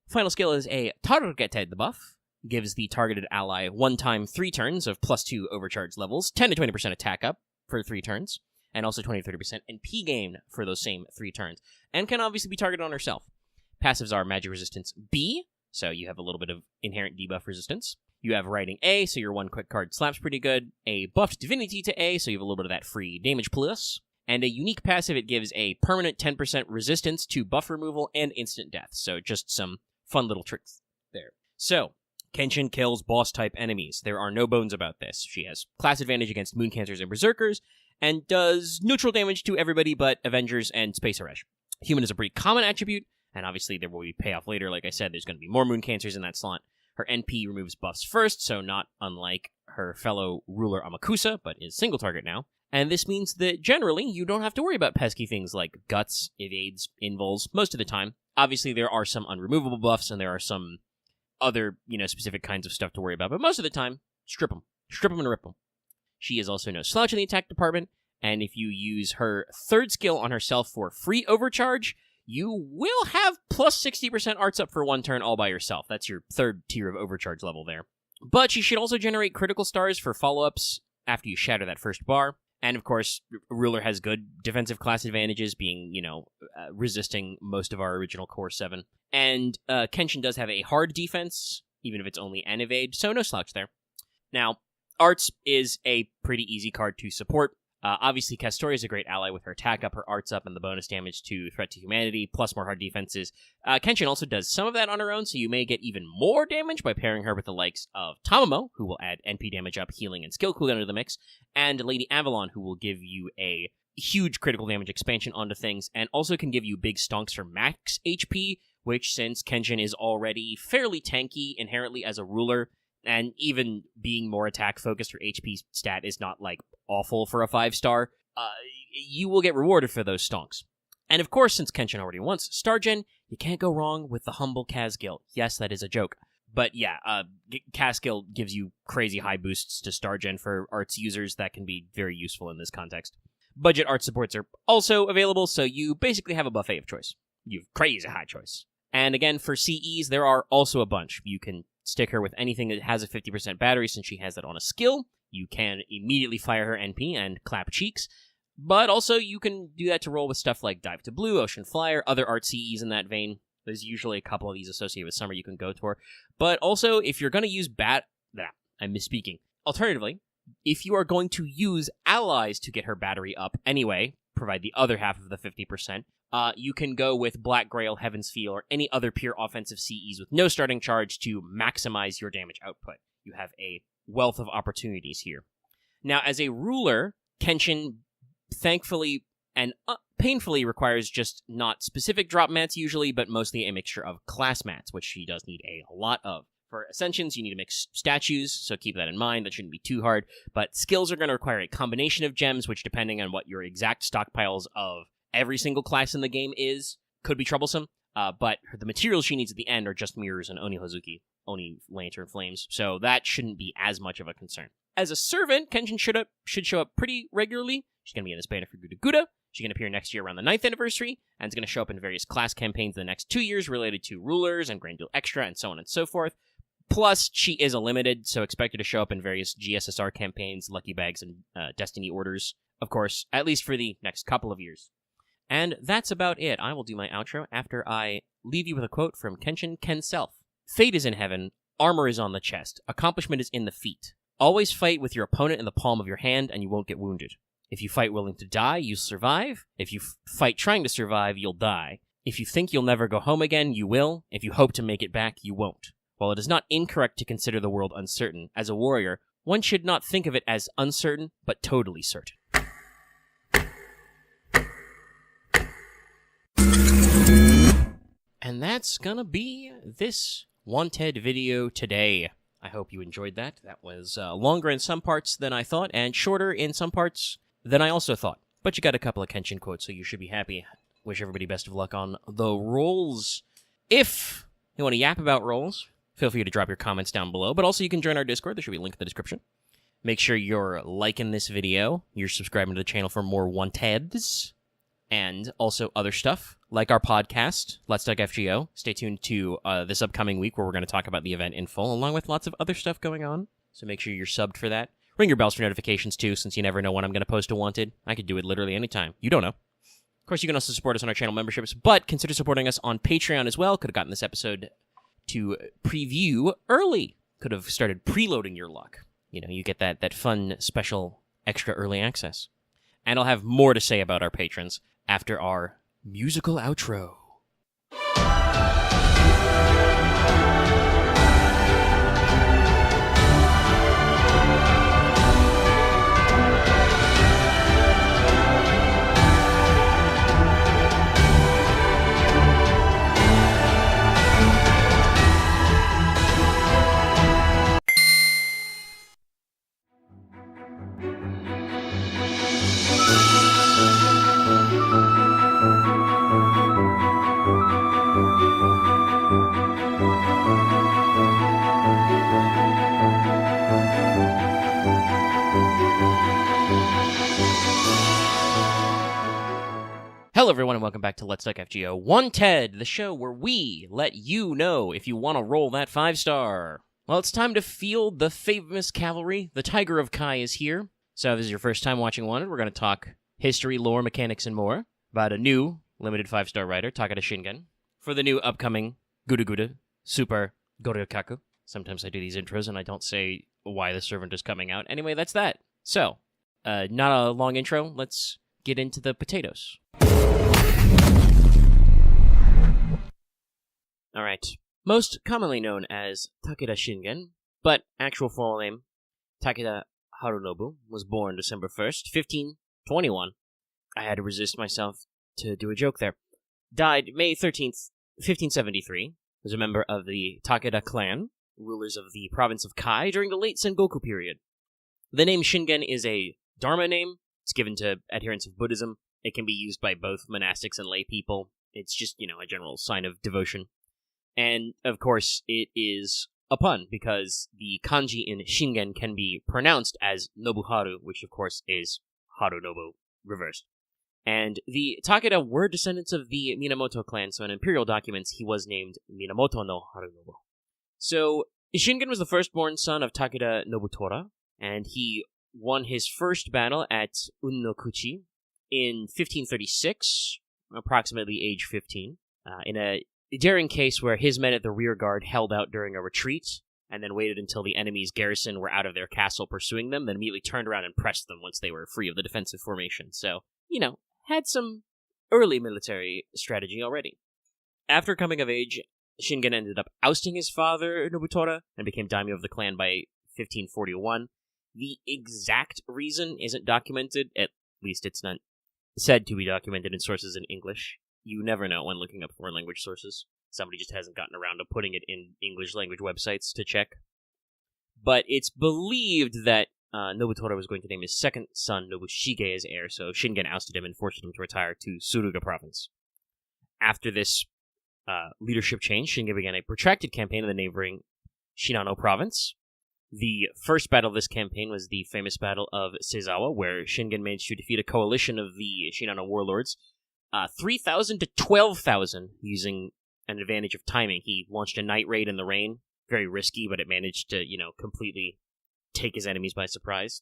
Final skill is a targeted buff. Gives the targeted ally 1 time 3 turns of +2 overcharge levels. 10 to 20% attack up for 3 turns. And also 20 to 30% NP gain for those same 3 turns. And can obviously be targeted on herself. Passives are magic resistance B. So you have a little bit of inherent debuff resistance. You have writing A, so your 1 quick card slaps pretty good. A buffed divinity to A, so you have a little bit of that free damage plus. And a unique passive, it gives a permanent 10% resistance to buff removal and instant death. So just some fun little tricks there. So, Kenshin kills boss-type enemies. There are no bones about this. She has class advantage against moon cancers and berserkers, and does neutral damage to everybody but Avengers and Space Arash. Human is a pretty common attribute, and obviously there will be payoff later. Like I said, there's going to be more moon cancers in that slot. Her NP removes buffs first, so not unlike her fellow ruler Amakusa, but is single target now. And this means that generally you don't have to worry about pesky things like guts, evades, invuls, most of the time. Obviously there are some unremovable buffs, and there are some other, specific kinds of stuff to worry about, but most of the time, strip them. Strip them and rip them. She is also no slouch in the attack department, and if you use her 3rd skill on herself for free overcharge, you will have plus 60% arts up for 1 turn all by yourself. That's your 3rd tier of overcharge level there. But she should also generate critical stars for follow-ups after you shatter that first bar. And of course, Ruler has good defensive class advantages, being, resisting most of our original Core 7. And Kenshin does have a hard defense, even if it's only an evade, so no slouch there. Now, Arts is a pretty easy card to support. Obviously, Castori is a great ally with her attack up, her arts up, and the bonus damage to threat to humanity, plus more hard defenses. Kenshin also does some of that on her own, so you may get even more damage by pairing her with the likes of Tamamo, who will add NP damage up, healing, and skill cooldown to the mix, and Lady Avalon, who will give you a huge critical damage expansion onto things, and also can give you big stonks for max HP, which, since Kenshin is already fairly tanky inherently as a ruler, And even being more attack-focused, her HP stat is not, like, awful for a 5-star. You will get rewarded for those stonks. And of course, since Kenshin already wants Stargen, you can't go wrong with the humble Casgill. Yes, that is a joke. But yeah, Casgill gives you crazy high boosts to Stargen for arts users that can be very useful in this context. Budget art supports are also available, so you basically have a buffet of choice. You have crazy high choice. And again, for CEs, there are also a bunch. You can stick her with anything that has a 50% battery since she has that on a skill. You can immediately fire her NP and clap cheeks. But also, you can do that to roll with stuff like Dive to Blue, Ocean Flyer, other art CEs in that vein. There's usually a couple of these associated with Summer you can go for. But also, if you're going to use I'm misspeaking. Alternatively, if you are going to use allies to get her battery up anyway, provide the other half of the 50%, you can go with Black Grail, Heaven's Feel, or any other pure offensive CEs with no starting charge to maximize your damage output. You have a wealth of opportunities here. Now, as a ruler, Kenshin thankfully and painfully requires just not specific drop mats usually, but mostly a mixture of class mats, which she does need a lot of. For Ascensions, you need to mix statues, so keep that in mind. That shouldn't be too hard. But skills are going to require a combination of gems, which, depending on what your exact stockpiles of every single class in the game is, could be troublesome. But the materials she needs at the end are just mirrors and Oni Hozuki, Oni Lantern Flames, so that shouldn't be as much of a concern. As a servant, Kenshin should show up pretty regularly. She's going to be in this banner for Guda Guda. She's going to appear next year around the 9th anniversary, and is going to show up in various class campaigns in the next 2 years related to rulers and Grand Duel Extra and so on and so forth. Plus, she is a limited, so expect her to show up in various GSSR campaigns, Lucky Bags, and Destiny Orders, of course, at least for the next couple of years. And that's about it. I will do my outro after I leave you with a quote from Kenshin Kenself. Fate is in heaven, armor is on the chest, accomplishment is in the feet. Always fight with your opponent in the palm of your hand, and you won't get wounded. If you fight willing to die, you survive. If you fight trying to survive, you'll die. If you think you'll never go home again, you will. If you hope to make it back, you won't. While it is not incorrect to consider the world uncertain, as a warrior, one should not think of it as uncertain, but totally certain. And that's gonna be this Wanted video today. I hope you enjoyed that. That was longer in some parts than I thought, and shorter in some parts than I also thought. But you got a couple of Kenshin quotes, so you should be happy. Wish everybody best of luck on the rolls. If you want to yap about rolls, feel free to drop your comments down below, but also you can join our Discord. There should be a link in the description. Make sure you're liking this video, you're subscribing to the channel for more Wanteds, and also other stuff, like our podcast, Let's Talk FGO. Stay tuned to this upcoming week where we're going to talk about the event in full, along with lots of other stuff going on, so make sure you're subbed for that. Ring your bells for notifications, too, since you never know when I'm going to post a Wanted. I could do it literally anytime. You don't know. Of course, you can also support us on our channel memberships, but consider supporting us on Patreon as well. Could have gotten this episode to preview early. Could have started preloading your luck. You know, you get that fun, special, extra early access. And I'll have more to say about our patrons after our musical outro. Hello, everyone, and welcome back to Let's Talk FGO Wanted, the show where we let you know if you want to roll that 5-star. Well, it's time to field the famous cavalry. The Tiger of Kai is here. So if this is your first time watching Wanted, we're going to talk history, lore, mechanics, and more about a new limited 5-star writer, Takeda Shingen, for the new upcoming Guda Guda Super Goryokaku. Sometimes I do these intros and I don't say why the servant is coming out. Anyway, that's that. So, not a long intro. Let's get into the potatoes. Alright. Most commonly known as Takeda Shingen, but actual full name, Takeda Harunobu, was born December 1st, 1521. I had to resist myself to do a joke there. Died May 13th, 1573. Was a member of the Takeda clan. rulers of the province of Kai during the late Sengoku period. The name Shingen is a dharma name. It's given to adherents of Buddhism. It can be used by both monastics and lay people. It's just, a general sign of devotion. And, of course, it is a pun, because the kanji in Shingen can be pronounced as Nobuharu, which, of course, is Harunobu reversed. And the Takeda were descendants of the Minamoto clan, so in imperial documents, he was named Minamoto no Harunobu. So, Shingen was the firstborn son of Takeda Nobutora, and he won his first battle at Unnokuchi in 1536, approximately age 15, in a daring case where his men at the rear guard held out during a retreat, and then waited until the enemy's garrison were out of their castle pursuing them, then immediately turned around and pressed them once they were free of the defensive formation. So, had some early military strategy already. After coming of age, Shingen ended up ousting his father, Nobutora, and became daimyo of the clan by 1541. The exact reason isn't documented, at least it's not said to be documented in sources in English. You never know when looking up foreign language sources. Somebody just hasn't gotten around to putting it in English language websites to check. But it's believed that Nobutora was going to name his second son Nobushige as heir, so Shingen ousted him and forced him to retire to Suruga province. After this leadership change, Shingen began a protracted campaign in the neighboring Shinano province. The first battle of this campaign was the famous Battle of Seizawa, where Shingen managed to defeat a coalition of the Shinano warlords, 3,000 to 12,000, using an advantage of timing. He launched a night raid in the rain, very risky, but it managed to, completely take his enemies by surprise.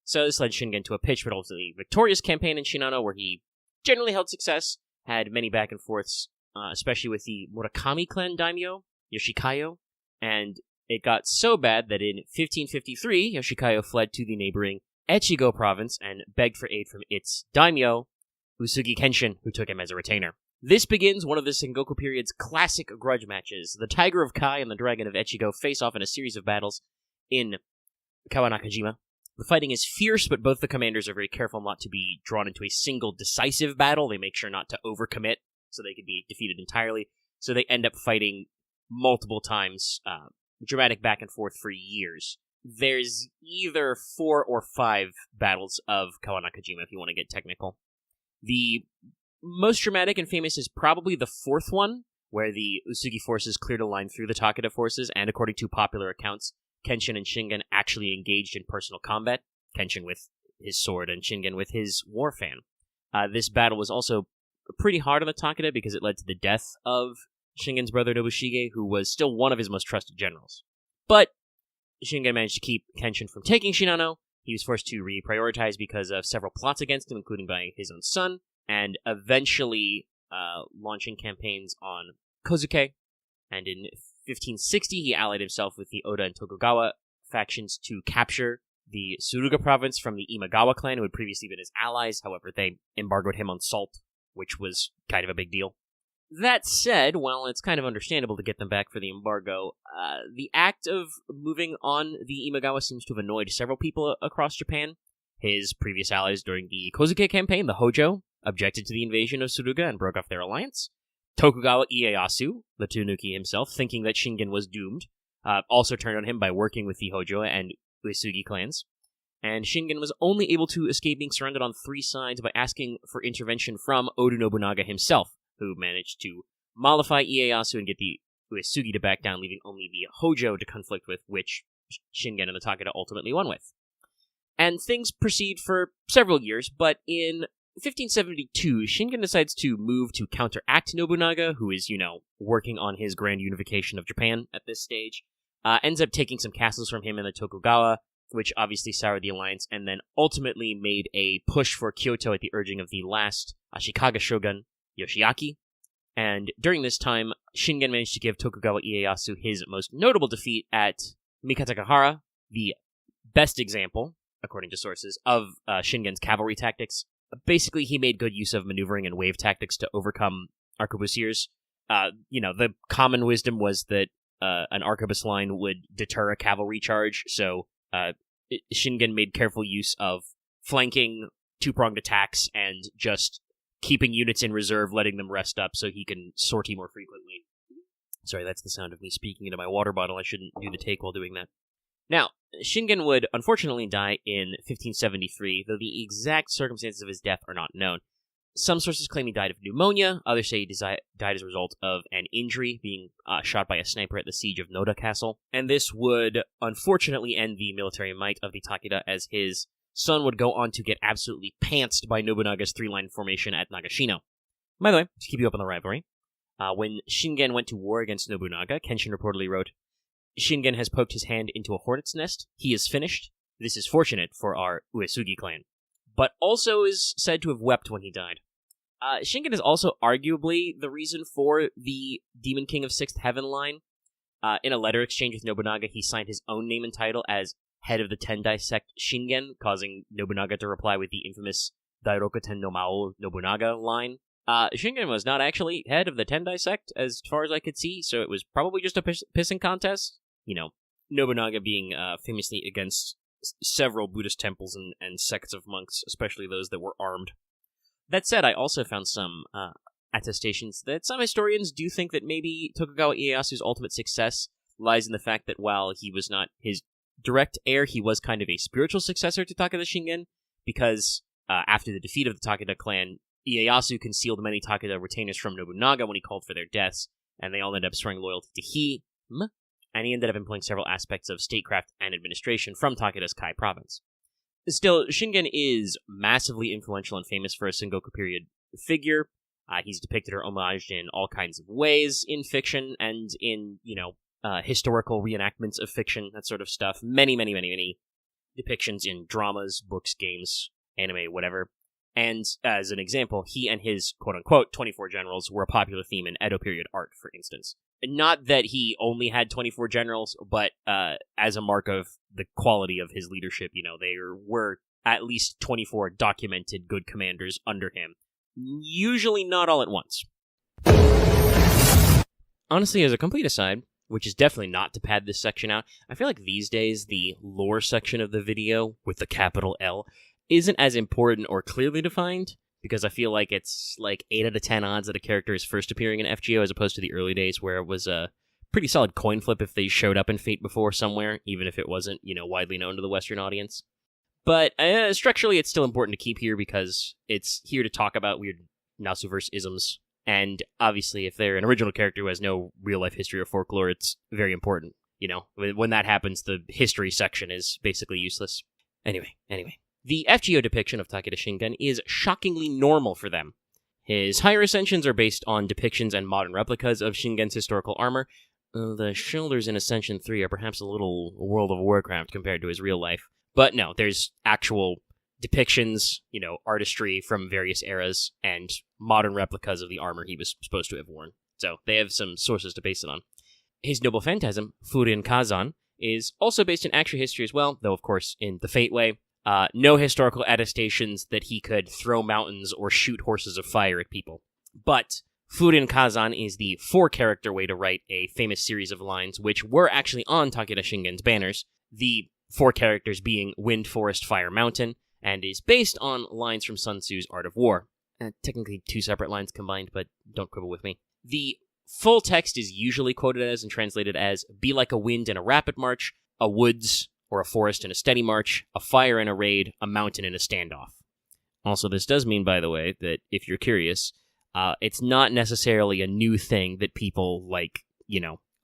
So this led Shingen to a pitch but ultimately victorious campaign in Shinano, where he generally held success, had many back and forths, especially with the Murakami clan daimyo, Yoshikayo, and it got so bad that in 1553, Yoshikayo fled to the neighboring Echigo province and begged for aid from its daimyo, Uesugi Kenshin, who took him as a retainer. This begins one of the Sengoku period's classic grudge matches. The Tiger of Kai and the Dragon of Echigo face off in a series of battles in Kawanakajima. The fighting is fierce, but both the commanders are very careful not to be drawn into a single decisive battle. They make sure not to overcommit, so they can be defeated entirely. So they end up fighting multiple times, dramatic back and forth for years. There's either 4 or 5 battles of Kawanakajima, if you want to get technical. The most dramatic and famous is probably the 4th one, where the Uesugi forces cleared a line through the Takeda forces, and according to popular accounts, Kenshin and Shingen actually engaged in personal combat, Kenshin with his sword and Shingen with his war fan. This battle was also pretty hard on the Takeda because it led to the death of Shingen's brother Nobushige, who was still one of his most trusted generals. But Shingen managed to keep Kenshin from taking Shinano. He was forced to reprioritize because of several plots against him, including by his own son, and eventually launching campaigns on Kozuke. And in 1560, he allied himself with the Oda and Tokugawa factions to capture the Suruga province from the Imagawa clan, who had previously been his allies. However, they embargoed him on salt, which was kind of a big deal. That said, while it's kind of understandable to get them back for the embargo, the act of moving on the Imagawa seems to have annoyed several people across Japan. His previous allies during the Kozuke campaign, the Hojo, objected to the invasion of Suruga and broke off their alliance. Tokugawa Ieyasu, the Tanuki himself, thinking that Shingen was doomed, also turned on him by working with the Hojo and Uesugi clans. And Shingen was only able to escape being surrounded on 3 sides by asking for intervention from Oda Nobunaga himself, who managed to mollify Ieyasu and get the Uesugi to back down, leaving only the Hojo to conflict with, which Shingen and the Takeda ultimately won with. And things proceed for several years, but in 1572, Shingen decides to move to counteract Nobunaga, who is, working on his grand unification of Japan at this stage. Ends up taking some castles from him and the Tokugawa, which obviously soured the alliance, and then ultimately made a push for Kyoto at the urging of the last Ashikaga shogun, Yoshiaki. And during this time, Shingen managed to give Tokugawa Ieyasu his most notable defeat at Mikatakahara, the best example, according to sources, of Shingen's cavalry tactics. Basically, he made good use of maneuvering and wave tactics to overcome arquebusiers. The common wisdom was that an arquebus line would deter a cavalry charge, so Shingen made careful use of flanking, 2-pronged attacks, and just keeping units in reserve, letting them rest up so he can sortie more frequently. Sorry, that's the sound of me speaking into my water bottle. I shouldn't do the take while doing that. Now, Shingen would unfortunately die in 1573, though the exact circumstances of his death are not known. Some sources claim he died of pneumonia, others say he died as a result of an injury, being shot by a sniper at the siege of Noda Castle. And this would unfortunately end the military might of the Takeda, as his son would go on to get absolutely pantsed by Nobunaga's three-line formation at Nagashino. By the way, to keep you up on the rivalry, when Shingen went to war against Nobunaga, Kenshin reportedly wrote, "Shingen has poked his hand into a hornet's nest. He is finished. This is fortunate for our Uesugi clan." But also is said to have wept when he died. Shingen is also arguably the reason for the Demon King of Sixth Heaven line. In a letter exchange with Nobunaga, he signed his own name and title as head of the Tendai sect Shingen, causing Nobunaga to reply with the infamous Dairoku no Mao Nobunaga line. Shingen was not actually head of the Tendai sect, as far as I could see, so it was probably just a pissing contest. You know, Nobunaga being famously against several Buddhist temples and sects of monks, especially those that were armed. That said, I also found some attestations that some historians do think that maybe Tokugawa Ieyasu's ultimate success lies in the fact that while he was not his direct heir, he was kind of a spiritual successor to Takeda Shingen, because after the defeat of the Takeda clan, Ieyasu concealed many Takeda retainers from Nobunaga when he called for their deaths, and they all ended up swearing loyalty to him, and he ended up employing several aspects of statecraft and administration from Takeda's Kai province. Still, Shingen is massively influential and famous for a Sengoku period figure. He's depicted or homaged in all kinds of ways in fiction and in, historical reenactments of fiction, that sort of stuff. Many depictions in dramas, books, games, anime, whatever. And as an example, he and his quote-unquote 24 generals were a popular theme in Edo period art, for instance. Not that he only had 24 generals, but as a mark of the quality of his leadership, there were at least 24 documented good commanders under him. Usually not all at once. Honestly, as a complete aside, which is definitely not to pad this section out, I feel like these days the lore section of the video, with the capital L, isn't as important or clearly defined, because I feel like it's like 8 out of 10 odds that a character is first appearing in FGO, as opposed to the early days where it was a pretty solid coin flip if they showed up in Fate before somewhere, even if it wasn't, widely known to the Western audience. But structurally, it's still important to keep here because it's here to talk about weird Nasuverse isms, and obviously if they're an original character who has no real-life history or folklore, it's very important. When that happens, the history section is basically useless. Anyway. The FGO depiction of Takeda Shingen is shockingly normal for them. His higher ascensions are based on depictions and modern replicas of Shingen's historical armor. The shoulders in Ascension 3 are perhaps a little World of Warcraft compared to his real life. But no, there's actual depictions, artistry from various eras, and modern replicas of the armor he was supposed to have worn. So they have some sources to base it on. His noble phantasm, Furin Kazan, is also based in actual history as well, though of course in the Fate way. No historical attestations that he could throw mountains or shoot horses of fire at people. But Furin Kazan is the 4-character way to write a famous series of lines, which were actually on Takeda Shingen's banners, the 4 characters being Wind, Forest, Fire, Mountain, and is based on lines from Sun Tzu's Art of War. Technically 2 separate lines combined, but don't quibble with me. The full text is usually quoted as and translated as, "Be like a wind in a rapid march, a woods or a forest in a steady march, a fire in a raid, a mountain in a standoff." Also, this does mean, by the way, that if you're curious, it's not necessarily a new thing that people,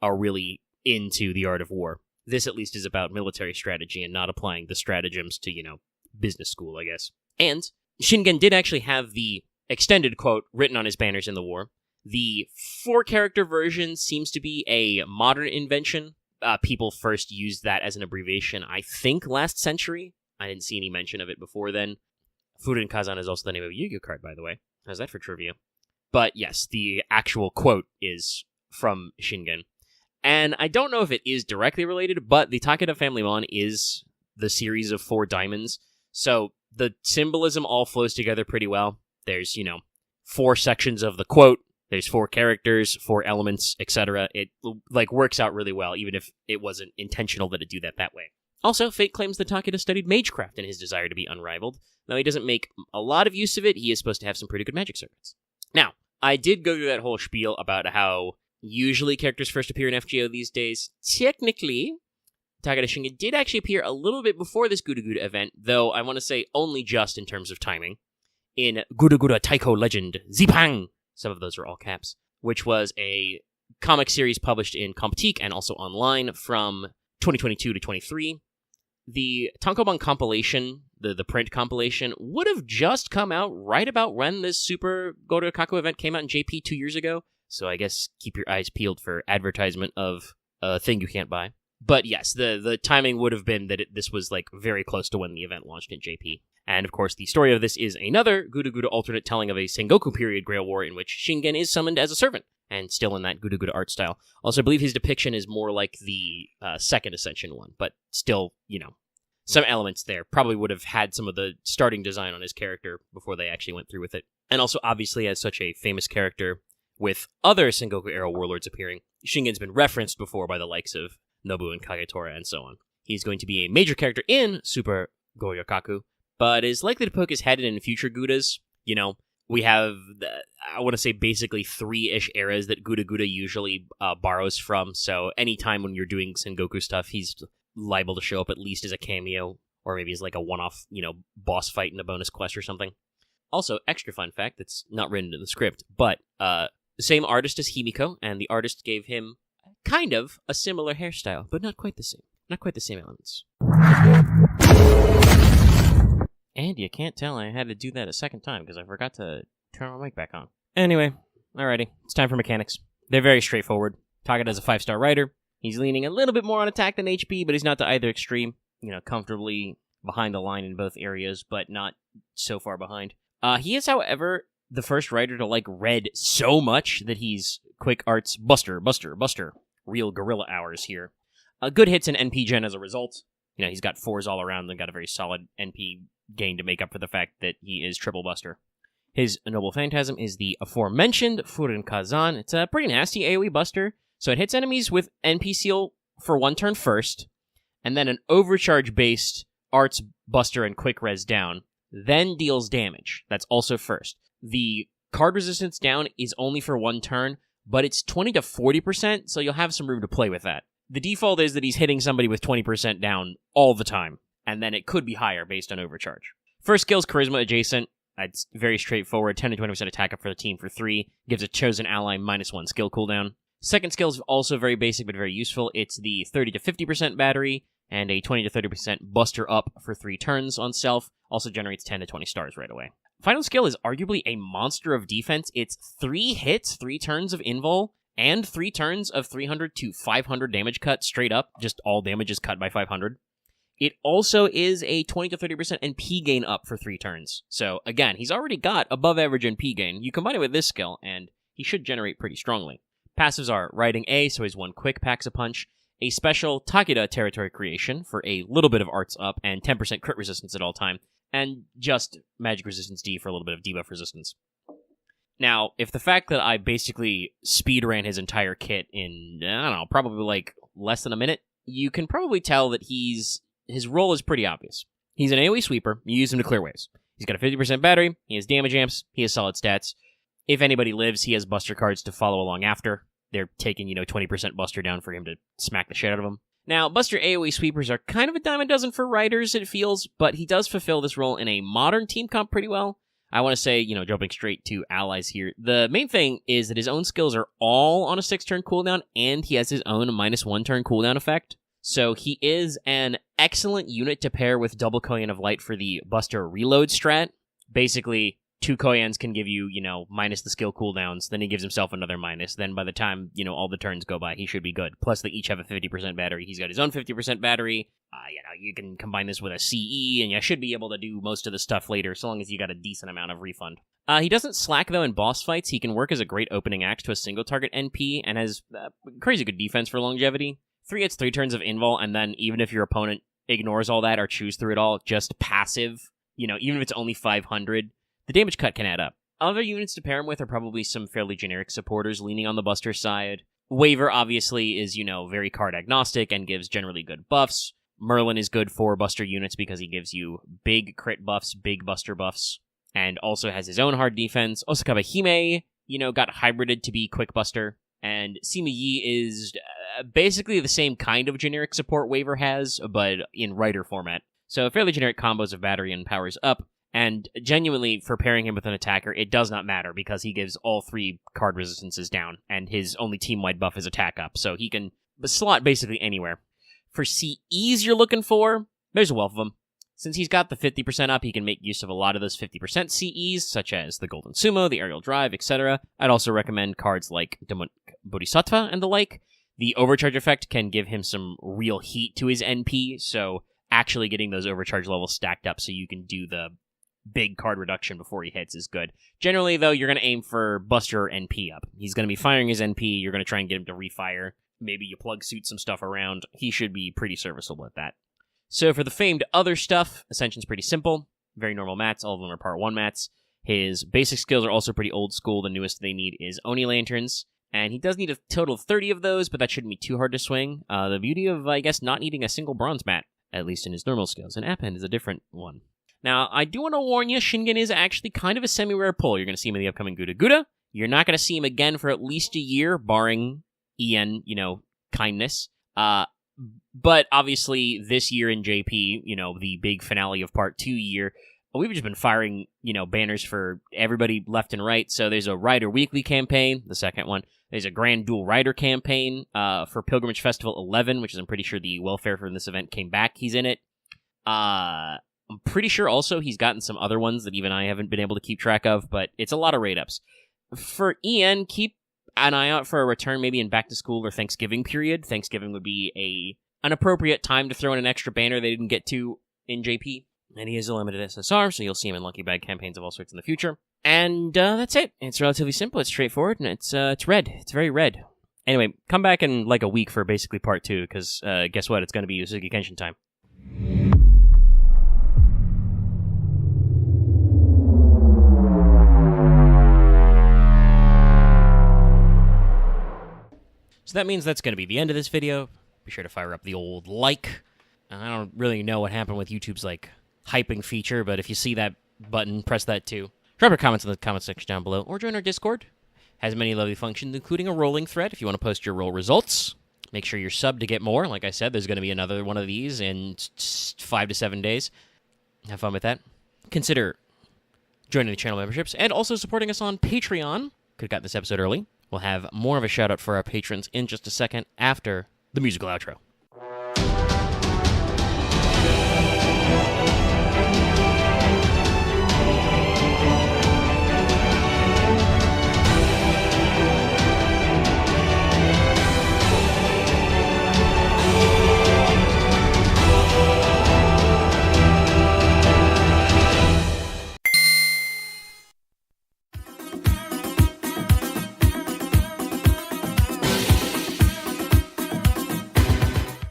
are really into the Art of War. This, at least, is about military strategy and not applying the stratagems to, business school, I guess. And Shingen did actually have the extended quote written on his banners in the war. The 4-character version seems to be a modern invention. People first used that as an abbreviation, I think, last century. I didn't see any mention of it before then. Furin Kazan is also the name of a Yu-Gi-Oh card, by the way. How's that for trivia? But yes, the actual quote is from Shingen. And I don't know if it is directly related, but the Takeda Family Mon is the series of 4 diamonds. So the symbolism all flows together pretty well. There's, 4 sections of the quote. There's 4 characters, 4 elements, etc. It, works out really well, even if it wasn't intentional that it do that way. Also, Fate claims that Takeda studied magecraft in his desire to be unrivaled. Though he doesn't make a lot of use of it, he is supposed to have some pretty good magic circuits. Now, I did go through that whole spiel about how Usually characters first appear in FGO these days. Technically, Takeda Shingen did actually appear a little bit before this Guda Guda event, though I want to say only just in terms of timing, in Guda Guda Taiko Legend Zipang, some of those are all caps, which was a comic series published in Comptique and also online from 2022 to 23. The Tankobon compilation, the print compilation, would have just come out right about when this Super Goryakaku event came out in JP 2 years ago, so I guess keep your eyes peeled for advertisement of a thing you can't buy. But yes, the timing would have been that this was like very close to when the event launched in JP. And of course, the story of this is another Guda Guda alternate telling of a Sengoku period Grail War in which Shingen is summoned as a servant, and still in that Guda Guda art style. Also, I believe his depiction is more like the second Ascension one, but still, some elements there. Probably would have had some of the starting design on his character before they actually went through with it. And also, obviously, as such a famous character with other Sengoku-era warlords appearing, Shingen's been referenced before by the likes of Nobu and Kagetora and so on. He's going to be a major character in Super Goryakaku, but is likely to poke his head in future Gudas. We have, I want to say, basically 3-ish eras that Guda Guda usually borrows from, so anytime when you're doing Sengoku stuff, he's liable to show up at least as a cameo, or maybe as like a one-off, boss fight in a bonus quest or something. Also, extra fun fact that's not written in the script, but the same artist as Himiko, and the artist gave him kind of a similar hairstyle, but not quite the same. Not quite the same elements. And you can't tell I had to do that a second time because I forgot to turn my mic back on. Anyway, alrighty, it's time for mechanics. They're very straightforward. Takeda's a 5-star writer. He's leaning a little bit more on attack than HP, but he's not to either extreme. Comfortably behind the line in both areas, but not so far behind. He is, however, the first writer to like red so much that he's quick arts buster. Real guerrilla hours here. Good hits in NP gen as a result. He's got 4s all around and got a very solid NP gain to make up for the fact that he is triple buster. His Noble Phantasm is the aforementioned Furin Kazan. It's a pretty nasty AoE buster, so it hits enemies with NP seal for 1 turn first, and then an overcharge-based arts buster and quick res down, then deals damage. That's also first. The card resistance down is only for 1 turn, but it's 20 to 40%, so you'll have some room to play with that. The default is that he's hitting somebody with 20% down all the time, and then it could be higher based on overcharge. First skill's Charisma Adjacent. It's very straightforward, 10 to 20% attack up for the team for 3, gives a chosen ally -1 skill cooldown. Second skill is also very basic but very useful. It's the 30 to 50% battery, and a 20 to 30% buster up for 3 turns on self, also generates 10 to 20 stars right away. Final skill is arguably a monster of defense. It's 3 hits, 3 turns of invul, and 3 turns of 300 to 500 damage cut straight up, just all damage is cut by 500. It also is a 20 to 30% NP gain up for 3 turns. So again, he's already got above average NP gain. You combine it with this skill, and he should generate pretty strongly. Passives are Riding A, so he's 1 quick packs a punch, a special Takeda territory creation for a little bit of arts up and 10% crit resistance at all time, and just magic resistance D for a little bit of debuff resistance. Now, if the fact that I basically speedran his entire kit in, probably like less than a minute, you can probably tell that his role is pretty obvious. He's an AoE sweeper, you use him to clear waves. He's got a 50% battery, he has damage amps, he has solid stats. If anybody lives, he has buster cards to follow along after. They're taking, 20% buster down for him to smack the shit out of him. Now, buster AoE sweepers are kind of a dime a dozen for riders, it feels, but he does fulfill this role in a modern team comp pretty well. I want to say, jumping straight to allies here, the main thing is that his own skills are all on a 6-turn cooldown, and he has his own -1 turn cooldown effect. So he is an excellent unit to pair with double Koyan of Light for the buster reload strat. Basically, 2 Koyans can give you, minus the skill cooldowns, then he gives himself another minus, then by the time, all the turns go by, he should be good. Plus, they each have a 50% battery. He's got his own 50% battery. You can combine this with a CE, and you should be able to do most of the stuff later, so long as you got a decent amount of refund. He doesn't slack, though, in boss fights. He can work as a great opening axe to a single target NP, and has crazy good defense for longevity. 3 hits, 3 turns of invul, and then even if your opponent ignores all that or chews through it all, just passive, even if it's only 500, the damage cut can add up. Other units to pair him with are probably some fairly generic supporters leaning on the buster side. Waver, obviously, is, very card agnostic and gives generally good buffs. Merlin is good for buster units because he gives you big crit buffs, big buster buffs, and also has his own hard defense. Osakawa Hime, got hybrided to be quick buster, And Sima Yi is basically the same kind of generic support Waver has, but in writer format. So fairly generic combos of battery and powers up. And genuinely, for pairing him with an attacker, it does not matter because he gives all 3 card resistances down, and his only team-wide buff is attack up, so he can slot basically anywhere. For CEs you're looking for, there's a wealth of them. Since he's got the 50% up, he can make use of a lot of those 50% CEs, such as the Golden Sumo, the Aerial Drive, etc. I'd also recommend cards like Demonic Bodhisattva and the like. The Overcharge effect can give him some real heat to his NP, so actually getting those Overcharge levels stacked up so you can do the big card reduction before he hits is good. Generally, though, you're going to aim for Buster NP up. He's going to be firing his NP, you're going to try and get him to refire. Maybe you plug suit some stuff around. He should be pretty serviceable at that. So for the famed other stuff, Ascension's pretty simple. Very normal mats. All of them are part 1 mats. His basic skills are also pretty old school. The newest they need is Oni Lanterns. And he does need a total of 30 of those, but that shouldn't be too hard to swing. The beauty of, I guess, not needing a single bronze mat, at least in his normal skills. And Append is a different one. Now, I do want to warn you, Shingen is actually kind of a semi-rare pull. You're going to see him in the upcoming Guda Guda. You're not going to see him again for at least a year, barring EN, kindness. But obviously, this year in JP, the big finale of Part 2 year, we've just been firing, banners for everybody left and right. So there's a Rider Weekly campaign, the second one. There's a Grand Dual Rider campaign for Pilgrimage Festival 11, which is I'm pretty sure the welfare for this event came back. He's in it. I'm pretty sure also he's gotten some other ones that even I haven't been able to keep track of, but it's a lot of rate-ups. For EN, keep an eye out for a return maybe in back-to-school or Thanksgiving period. Thanksgiving would be an appropriate time to throw in an extra banner they didn't get to in JP. And he is a limited SSR, so you'll see him in Lucky Bag campaigns of all sorts in the future. And that's it. It's relatively simple, it's straightforward, and it's red. It's very red. Anyway, come back in like a week for basically Part 2, because guess what? It's going to be Uesugi Kenshin time. So that means that's going to be the end of this video. Be sure to fire up the old like. I don't really know what happened with YouTube's, hyping feature, but if you see that button, press that too. Drop your comments in the comment section down below, or join our Discord. Has many lovely functions, including a rolling thread if you want to post your roll results. Make sure you're subbed to get more. Like I said, there's going to be another one of these in 5 to 7 days. Have fun with that. Consider joining the channel memberships, and also supporting us on Patreon. Could have got this episode early. We'll have more of a shout-out for our patrons in just a second after the musical outro.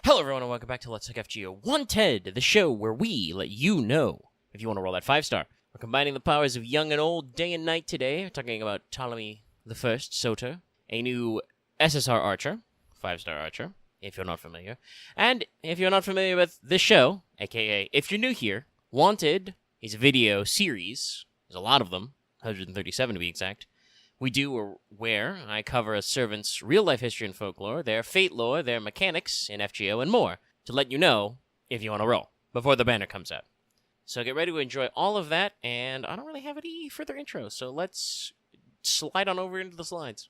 Hello everyone and welcome back to Let's Talk FGO Wanted, the show where we let you know if you want to roll that 5-star. We're combining the powers of young and old, day and night today. We're talking about Ptolemy the First, Sota, a new SSR archer, 5-star archer, if you're not familiar. And if you're not familiar with this show, aka if you're new here, Wanted is a video series. There's a lot of them, 137 to be exact. We do where I cover a servant's real-life history and folklore, their fate lore, their mechanics in FGO, and more, to let you know if you want to roll, before the banner comes out. So get ready to enjoy all of that, and I don't really have any further intro, so let's slide on over into the slides.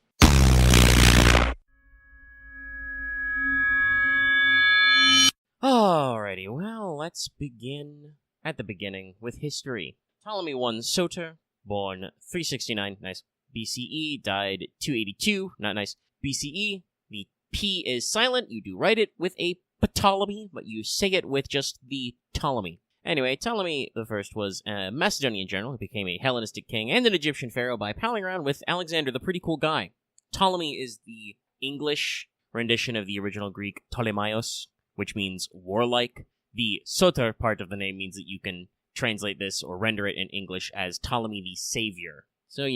Alrighty, well, let's begin at the beginning with history. Ptolemy I Soter, born 369, nice. BCE, died 282, not nice. BCE, the P is silent, you do write it with a Ptolemy, but you say it with just the Ptolemy. Anyway, Ptolemy the First was a Macedonian general who became a Hellenistic king and an Egyptian pharaoh by palling around with Alexander the Pretty Cool Guy. Ptolemy is the English rendition of the original Greek Ptolemaios, which means warlike. The Soter part of the name means that you can translate this or render it in English as Ptolemy the Savior. So,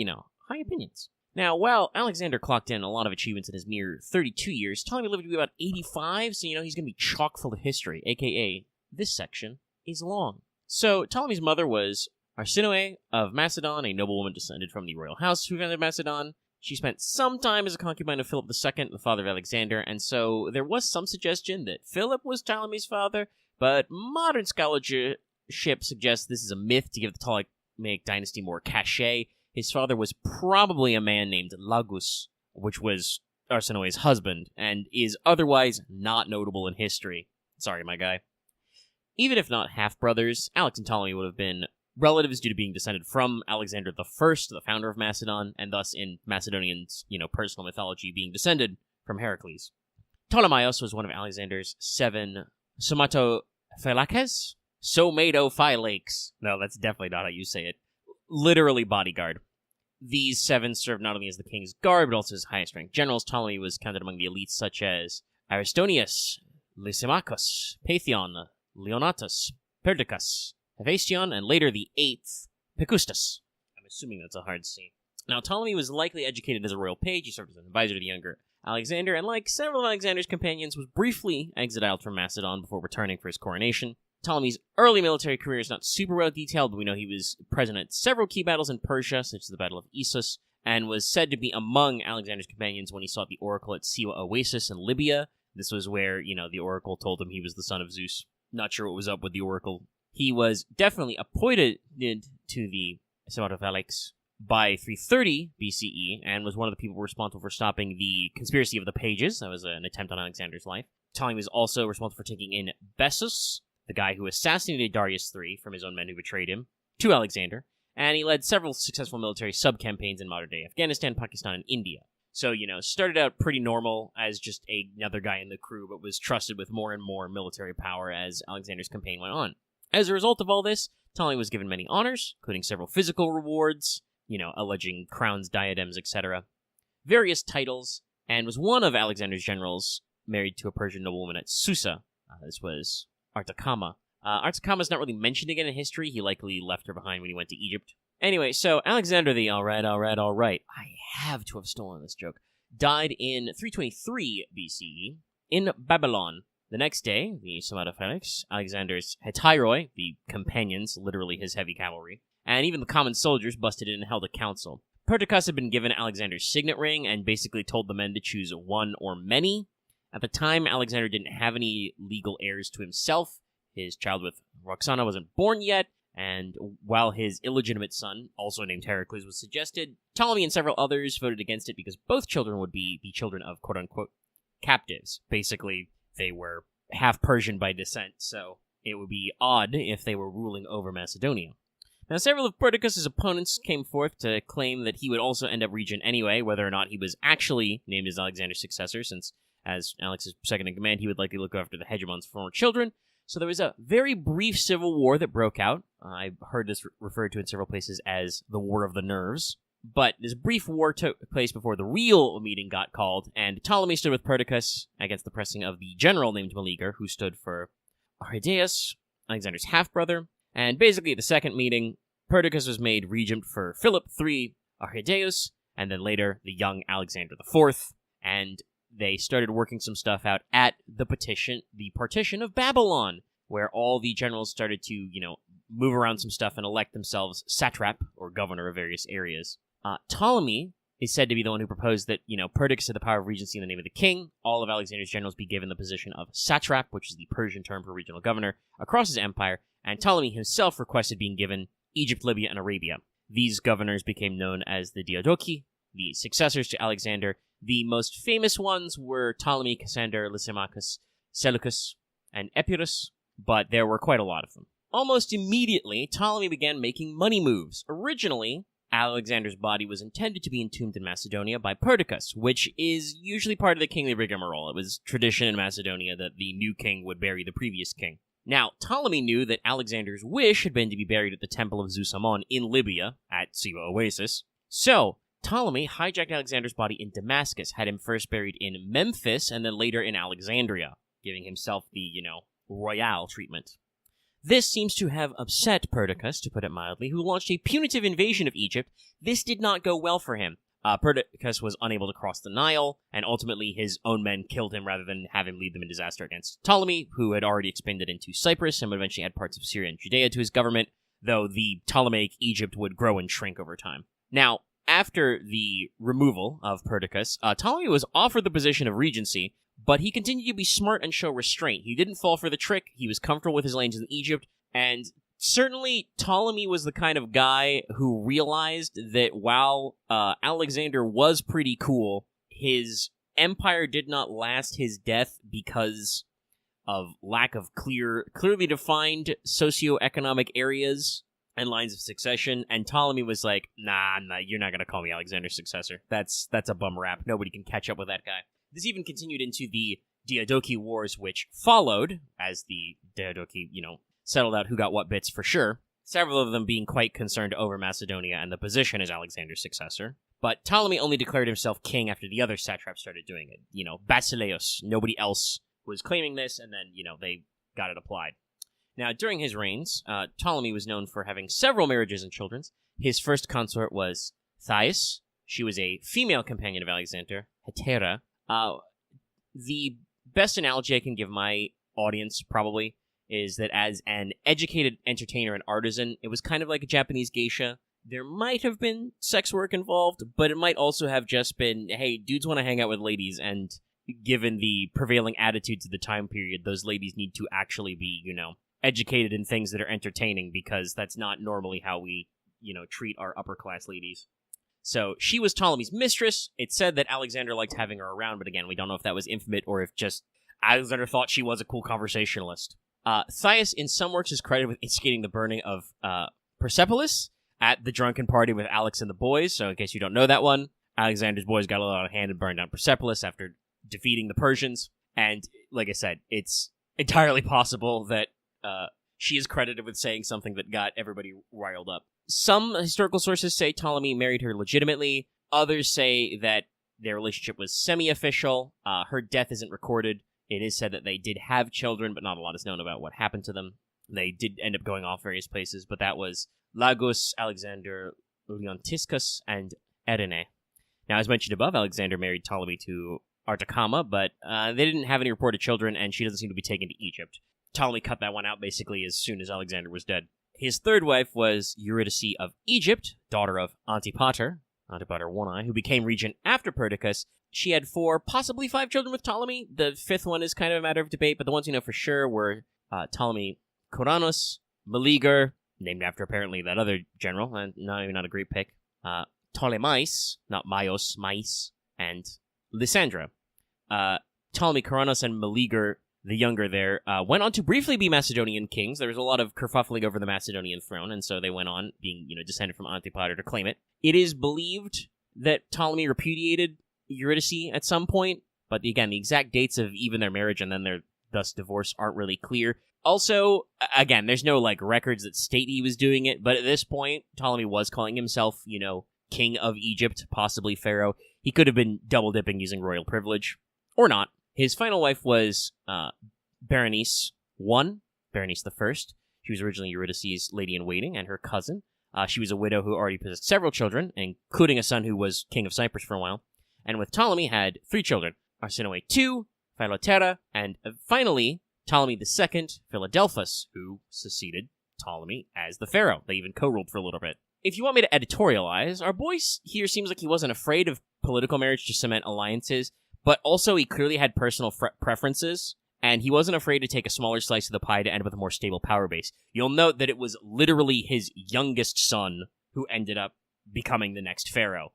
high opinions. Now, while Alexander clocked in a lot of achievements in his mere 32 years, Ptolemy lived to be about 85, so he's going to be chock full of history, aka this section is long. So, Ptolemy's mother was Arsinoe of Macedon, a noblewoman descended from the royal house who founded Macedon. She spent some time as a concubine of Philip II, the father of Alexander, and so there was some suggestion that Philip was Ptolemy's father, but modern scholarship suggests this is a myth to give the Ptolemaic dynasty more cachet. His father was probably a man named Lagus, which was Arsinoe's husband, and is otherwise not notable in history. Sorry, my guy. Even if not half-brothers, Alex and Ptolemy would have been relatives due to being descended from Alexander I, the founder of Macedon, and thus in Macedonians, personal mythology, being descended from Heracles. Ptolemaeus was one of Alexander's 7 somatophylaces? Somatophylaces. No, that's definitely not how you say it. Literally bodyguard. These 7 served not only as the king's guard, but also as highest-ranked generals. Ptolemy was counted among the elites such as Aristonius, Lysimachus, Paetheon, Leonatus, Perdiccas, Hephaestion, and later the 8th, Picustus. I'm assuming that's a hard C. Now, Ptolemy was likely educated as a royal page. He served as an advisor to the younger Alexander, and like several of Alexander's companions, was briefly exiled from Macedon before returning for his coronation. Ptolemy's early military career is not super well detailed, but we know he was present at several key battles in Persia, such as the Battle of Issus, and was said to be among Alexander's companions when he sought the oracle at Siwa Oasis in Libya. This was where, the oracle told him he was the son of Zeus. Not sure what was up with the oracle. He was definitely appointed to the Somatophylaces by 330 BCE, and was one of the people responsible for stopping the conspiracy of the Pages. That was an attempt on Alexander's life. Ptolemy was also responsible for taking in Bessus, the guy who assassinated Darius III from his own men who betrayed him, to Alexander, and he led several successful military sub-campaigns in modern-day Afghanistan, Pakistan, and India. So, started out pretty normal as just another guy in the crew, but was trusted with more and more military power as Alexander's campaign went on. As a result of all this, Ptolemy was given many honors, including several physical rewards, alleging crowns, diadems, etc., various titles, and was one of Alexander's generals married to a Persian noblewoman at Susa. This was Artakama. Artakama's not really mentioned again in history. He likely left her behind when he went to Egypt. Anyway, so Alexander the alright, I have to have stolen this joke, died in 323 BCE in Babylon. The next day, the Somatophylaces, Alexander's hetairoi, the companions, literally his heavy cavalry, and even the common soldiers busted in and held a council. Perdiccas had been given Alexander's signet ring and basically told the men to choose one or many. At the time, Alexander didn't have any legal heirs to himself. His child with Roxana wasn't born yet, and while his illegitimate son, also named Heracles, was suggested, Ptolemy and several others voted against it because both children would be the children of quote-unquote captives. Basically, they were half Persian by descent, so it would be odd if they were ruling over Macedonia. Now, several of Perdiccas' opponents came forth to claim that he would also end up regent anyway, whether or not he was actually named as Alexander's successor, since as Alex's second-in-command, he would likely look after the hegemon's former children. So there was a very brief civil war that broke out. I've heard this referred to in several places as the War of the Nerves. But this brief war took place before the real meeting got called, and Ptolemy stood with Perdiccas against the pressing of the general named Meleager, who stood for Arrhidaeus, Alexander's half-brother. And basically, at the second meeting, Perdiccas was made regent for Philip III Arrhidaeus, and then later the young Alexander IV, and they started working some stuff out at the partition of Babylon, where all the generals started to, move around some stuff and elect themselves satrap, or governor of various areas. Ptolemy is said to be the one who proposed that, Perdiccas had the power of regency in the name of the king. All of Alexander's generals be given the position of satrap, which is the Persian term for regional governor, across his empire, and Ptolemy himself requested being given Egypt, Libya, and Arabia. These governors became known as the Diadochi, the successors to Alexander. The most famous ones were Ptolemy, Cassander, Lysimachus, Seleucus, and Epirus, but there were quite a lot of them. Almost immediately, Ptolemy began making money moves. Originally, Alexander's body was intended to be entombed in Macedonia by Perdiccas, which is usually part of the kingly rigmarole. It was tradition in Macedonia that the new king would bury the previous king. Now, Ptolemy knew that Alexander's wish had been to be buried at the temple of Zeus Ammon in Libya, at Siwa Oasis. So, Ptolemy hijacked Alexander's body in Damascus, had him first buried in Memphis, and then later in Alexandria, giving himself the, royal treatment. This seems to have upset Perdiccas, to put it mildly, who launched a punitive invasion of Egypt. This did not go well for him. Perdiccas was unable to cross the Nile, and ultimately his own men killed him rather than have him lead them in disaster against Ptolemy, who had already expanded into Cyprus and would eventually add parts of Syria and Judea to his government, though the Ptolemaic Egypt would grow and shrink over time. Now, after the removal of Perdiccas, Ptolemy was offered the position of regency, but he continued to be smart and show restraint. He didn't fall for the trick, he was comfortable with his lanes in Egypt, and certainly Ptolemy was the kind of guy who realized that while Alexander was pretty cool, his empire did not last his death because of lack of clearly defined socioeconomic areas and lines of succession, and Ptolemy was like, nah, you're not gonna call me Alexander's successor. That's a bum rap. Nobody can catch up with that guy. This even continued into the Diadochi Wars, which followed, as the Diadochi, settled out who got what bits for sure, several of them being quite concerned over Macedonia and the position as Alexander's successor. But Ptolemy only declared himself king after the other satraps started doing it. Basileus, nobody else was claiming this, and then, they got it applied. Now, during his reigns, Ptolemy was known for having several marriages and children. His first consort was Thais. She was a female companion of Alexander, Hetera. The best analogy I can give my audience, probably, is that as an educated entertainer and artisan, it was kind of like a Japanese geisha. There might have been sex work involved, but it might also have just been, hey, dudes want to hang out with ladies, and given the prevailing attitudes of the time period, those ladies need to actually be, educated in things that are entertaining, because that's not normally how we, treat our upper-class ladies. So she was Ptolemy's mistress. It's said that Alexander liked having her around, but again, we don't know if that was intimate or if just Alexander thought she was a cool conversationalist. Thais, in some works, is credited with instigating the burning of Persepolis at the drunken party with Alex and the boys. So in case you don't know that one, Alexander's boys got a lot of hand and burned down Persepolis after defeating the Persians. And like I said, it's entirely possible that she is credited with saying something that got everybody riled up. Some historical sources say Ptolemy married her legitimately. Others say that their relationship was semi-official. Her death isn't recorded. It is said that they did have children, but not a lot is known about what happened to them. They did end up going off various places, but that was Lagus, Alexander, Leontiscus, and Erene. Now, as mentioned above, Alexander married Ptolemy to Artacama, but they didn't have any reported children, and she doesn't seem to be taken to Egypt. Ptolemy cut that one out basically as soon as Alexander was dead. His third wife was Eurydice of Egypt, daughter of Antipater One Eye, who became regent after Perdiccas. She had 4, possibly 5 children with Ptolemy. The 5th one is kind of a matter of debate, but the ones we know for sure were Ptolemy Coranus, Meleager, named after apparently that other general, and not a great pick, Ptolemais, not Maios, Mais, and Lysandra. Ptolemy Coranus and Meleager, the younger there, went on to briefly be Macedonian kings. There was a lot of kerfuffling over the Macedonian throne, and so they went on, being descended from Antipater, to claim it. It is believed that Ptolemy repudiated Eurydice at some point, but again, the exact dates of even their marriage and then their thus divorce aren't really clear. Also, again, there's no records that state he was doing it, but at this point, Ptolemy was calling himself, king of Egypt, possibly pharaoh. He could have been double-dipping using royal privilege, or not. His final wife was Berenice the First. She was originally Eurydice's lady-in-waiting and her cousin. She was a widow who already possessed several children, including a son who was king of Cyprus for a while. And with Ptolemy had 3 children, Arsinoe II, Philotera, and finally, Ptolemy II, Philadelphus, who succeeded Ptolemy as the pharaoh. They even co-ruled for a little bit. If you want me to editorialize, our boy here seems like he wasn't afraid of political marriage to cement alliances, but also he clearly had personal preferences, and he wasn't afraid to take a smaller slice of the pie to end up with a more stable power base. You'll note that it was literally his youngest son who ended up becoming the next pharaoh.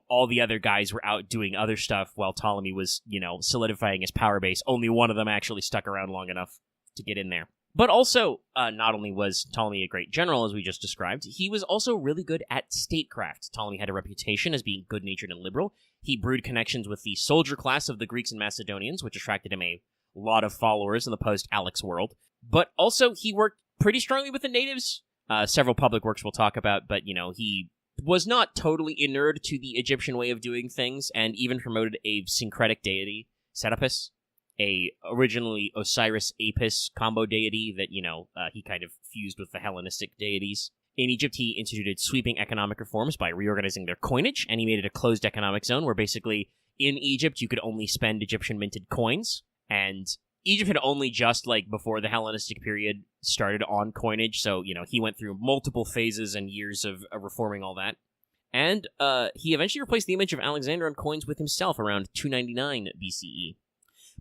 All the other guys were out doing other stuff while Ptolemy was, solidifying his power base. Only one of them actually stuck around long enough to get in there. But also, not only was Ptolemy a great general, as we just described, he was also really good at statecraft. Ptolemy had a reputation as being good-natured and liberal. He brewed connections with the soldier class of the Greeks and Macedonians, which attracted him a lot of followers in the post-Alex world. But also, he worked pretty strongly with the natives. Several public works we'll talk about, but, he was not totally inured to the Egyptian way of doing things, and even promoted a syncretic deity, Serapis, a originally Osiris-Apis combo deity that, he kind of fused with the Hellenistic deities. In Egypt, he instituted sweeping economic reforms by reorganizing their coinage, and he made it a closed economic zone where basically in Egypt you could only spend Egyptian minted coins, and Egypt had only just, before the Hellenistic period, started on coinage, so, he went through multiple phases and years of reforming all that. And he eventually replaced the image of Alexander on coins with himself around 299 BCE.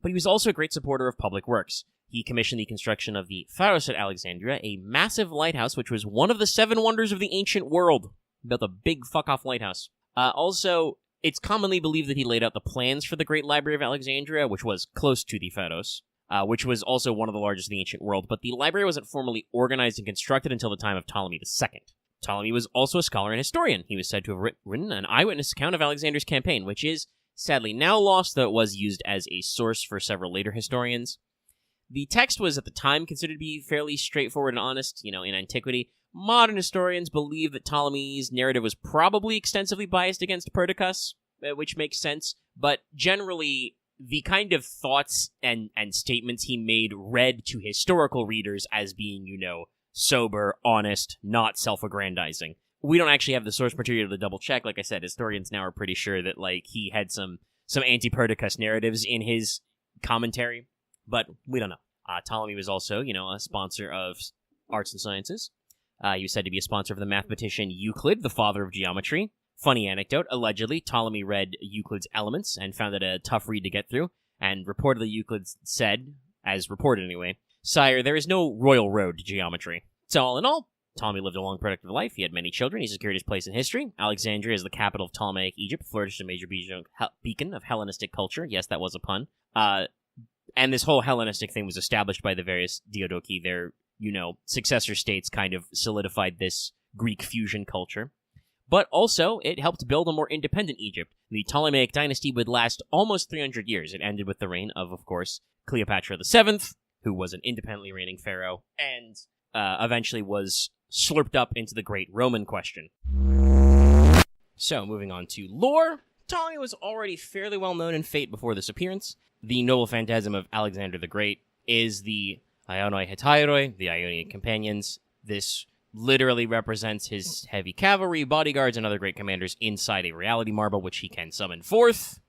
But he was also a great supporter of public works. He commissioned the construction of the Pharos at Alexandria, a massive lighthouse which was one of the 7 wonders of the ancient world. He built a big fuck-off lighthouse. Also, it's commonly believed that he laid out the plans for the Great Library of Alexandria, which was close to the Pharos, which was also one of the largest in the ancient world, but the library wasn't formally organized and constructed until the time of Ptolemy II. Ptolemy was also a scholar and historian. He was said to have written an eyewitness account of Alexander's campaign, which is sadly now lost, though it was used as a source for several later historians. The text was at the time considered to be fairly straightforward and honest, in antiquity. Modern historians believe that Ptolemy's narrative was probably extensively biased against Perdiccas, which makes sense, but generally, the kind of thoughts and statements he made read to historical readers as being, sober, honest, not self-aggrandizing. We don't actually have the source material to double check. Like I said, historians now are pretty sure that he had some anti-Perdiccas narratives in his commentary, but we don't know. Ptolemy was also, a sponsor of arts and sciences. He was said to be a sponsor of the mathematician Euclid, the father of geometry. Funny anecdote, allegedly, Ptolemy read Euclid's Elements and found it a tough read to get through, and reportedly Euclid said, as reported anyway, "Sire, there is no royal road to geometry." So all in all, Ptolemy lived a long, productive life. He had many children. He secured his place in history. Alexandria, as the capital of Ptolemaic Egypt, flourished a major beacon of Hellenistic culture. Yes, that was a pun. And this whole Hellenistic thing was established by the various Diadochi. Their, successor states kind of solidified this Greek fusion culture. But also, it helped build a more independent Egypt. The Ptolemaic dynasty would last almost 300 years. It ended with the reign of course, Cleopatra VII, who was an independently reigning pharaoh, and eventually was slurped up into the great Roman question. So, moving on to lore. Ptolemy was already fairly well known in Fate before this appearance. The noble phantasm of Alexander the Great is the Ionoi Hetairoi, the Ionian companions. This literally represents his heavy cavalry, bodyguards, and other great commanders inside a reality marble, which he can summon forth.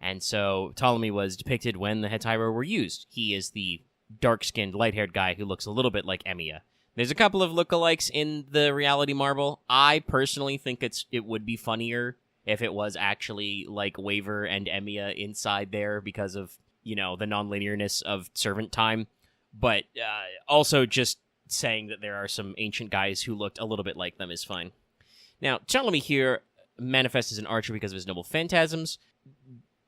And so Ptolemy was depicted when the Hetairoi were used. He is the dark-skinned, light-haired guy who looks a little bit like Emiya. There's a couple of lookalikes in the reality marble. I personally think it would be funnier if it was actually like Waver and Emiya inside there because of, the non-linearness of servant time. But also just saying that there are some ancient guys who looked a little bit like them is fine. Now, Ptolemy here manifests as an archer because of his noble phantasms.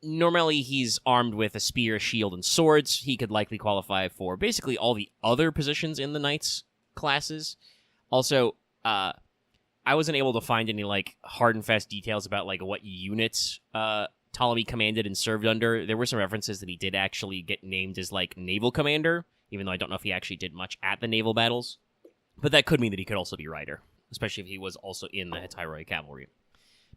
Normally, he's armed with a spear, shield, and swords. He could likely qualify for basically all the other positions in the Knights classes. Also, I wasn't able to find any, hard and fast details about, what units Ptolemy commanded and served under. There were some references that he did actually get named as, naval commander, even though I don't know if he actually did much at the naval battles. But that could mean that he could also be rider, especially if he was also in the Hetairoi cavalry.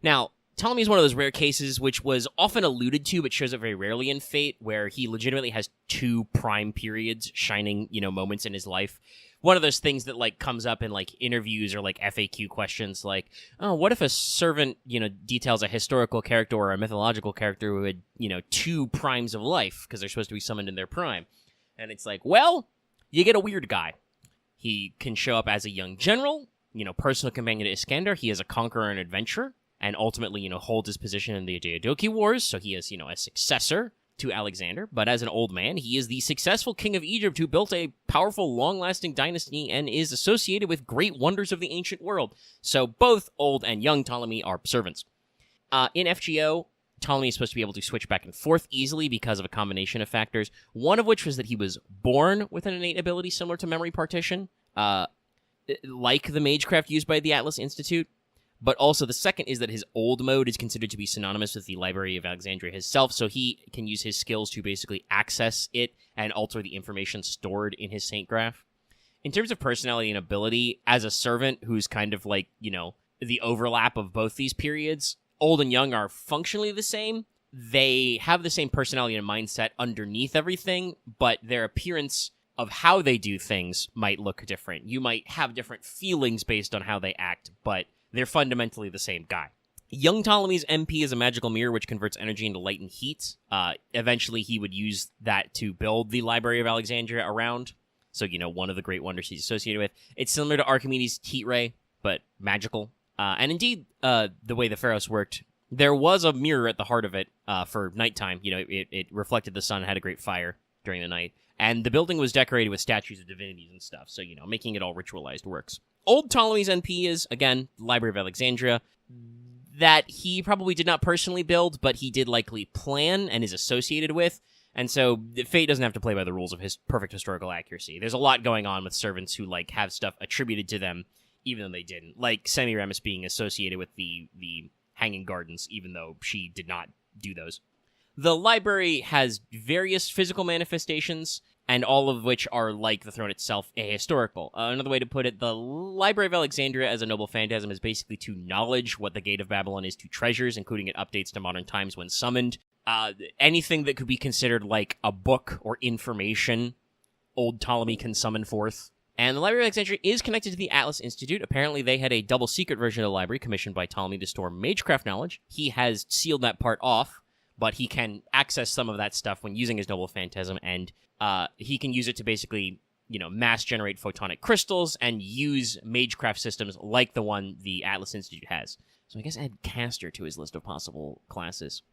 Now, Ptolemy is one of those rare cases which was often alluded to but shows up very rarely in Fate, where he legitimately has 2 prime periods, shining, moments in his life. One of those things that, comes up in, interviews or, FAQ questions, oh, what if a servant, details a historical character or a mythological character who had, 2 primes of life, because they're supposed to be summoned in their prime? And it's well, you get a weird guy. He can show up as a young general, personal companion to Iskander. He is a conqueror and adventurer, and ultimately, holds his position in the Diadochi Wars, so he is, a successor to Alexander. But as an old man, he is the successful king of Egypt who built a powerful, long-lasting dynasty and is associated with great wonders of the ancient world. So both old and young Ptolemy are servants. In FGO, Ptolemy is supposed to be able to switch back and forth easily because of a combination of factors, one of which was that he was born with an innate ability similar to memory partition, like the magecraft used by the Atlas Institute. But also the second is that his old mode is considered to be synonymous with the Library of Alexandria himself, so he can use his skills to basically access it and alter the information stored in his Saint Graph. In terms of personality and ability, as a servant who's kind of the overlap of both these periods, old and young are functionally the same. They have the same personality and mindset underneath everything, but their appearance of how they do things might look different. You might have different feelings based on how they act, but they're fundamentally the same guy. Young Ptolemy's MP is a magical mirror which converts energy into light and heat. Eventually, he would use that to build the Library of Alexandria around. So, one of the great wonders he's associated with. It's similar to Archimedes' heat ray, but magical. And indeed, the way the Pharos worked, there was a mirror at the heart of it for nighttime. You know, it reflected the sun, had a great fire during the night. And the building was decorated with statues of divinities and stuff, so, you know, making it all ritualized works. Old Ptolemy's NP is, again, Library of Alexandria, that he probably did not personally build, but he did likely plan and is associated with, and so Fate doesn't have to play by the rules of his perfect historical accuracy. There's a lot going on with servants who, like, have stuff attributed to them, even though they didn't. Like Semiramis being associated with the Hanging Gardens, even though she did not do those. The library has various physical manifestations, and all of which are, like the throne itself, ahistorical. Another way to put it, the Library of Alexandria as a noble phantasm is basically to knowledge what the Gate of Babylon is to treasures, including it updates to modern times when summoned. Anything that could be considered like a book or information, old Ptolemy can summon forth. And the Library of Alexandria is connected to the Atlas Institute. Apparently, they had a double secret version of the library commissioned by Ptolemy to store magecraft knowledge. He has sealed that part off, but he can access some of that stuff when using his noble phantasm, and he can use it to basically, you know, mass generate photonic crystals and use magecraft systems like the one the Atlas Institute has. So I guess add Caster to his list of possible classes.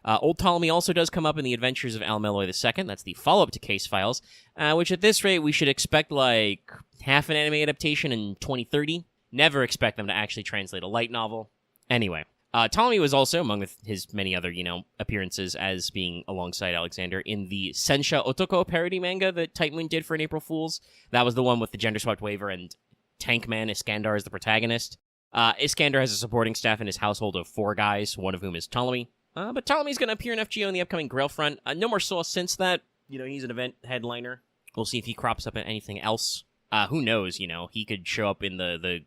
Old Ptolemy also does come up in the Adventures of Al-Meloy II. That's the follow-up to Case Files, which at this rate we should expect like half an anime adaptation in 2030. Never expect them to actually translate a light novel. Anyway, Ptolemy was also, among his many other, you know, appearances as being alongside Alexander, in the Sensha Otoko parody manga that Tamlin did for an April Fool's. That was the one with the gender-swapped waiver and Tankman Iskandar as the protagonist. Iskandar has a supporting staff in his household of 4 guys, one of whom is Ptolemy. But Ptolemy's going to appear in FGO in the upcoming Grail front. No more Saw since that. You know, he's an event headliner. We'll see if he crops up in anything else. Who knows, you know, he could show up in the...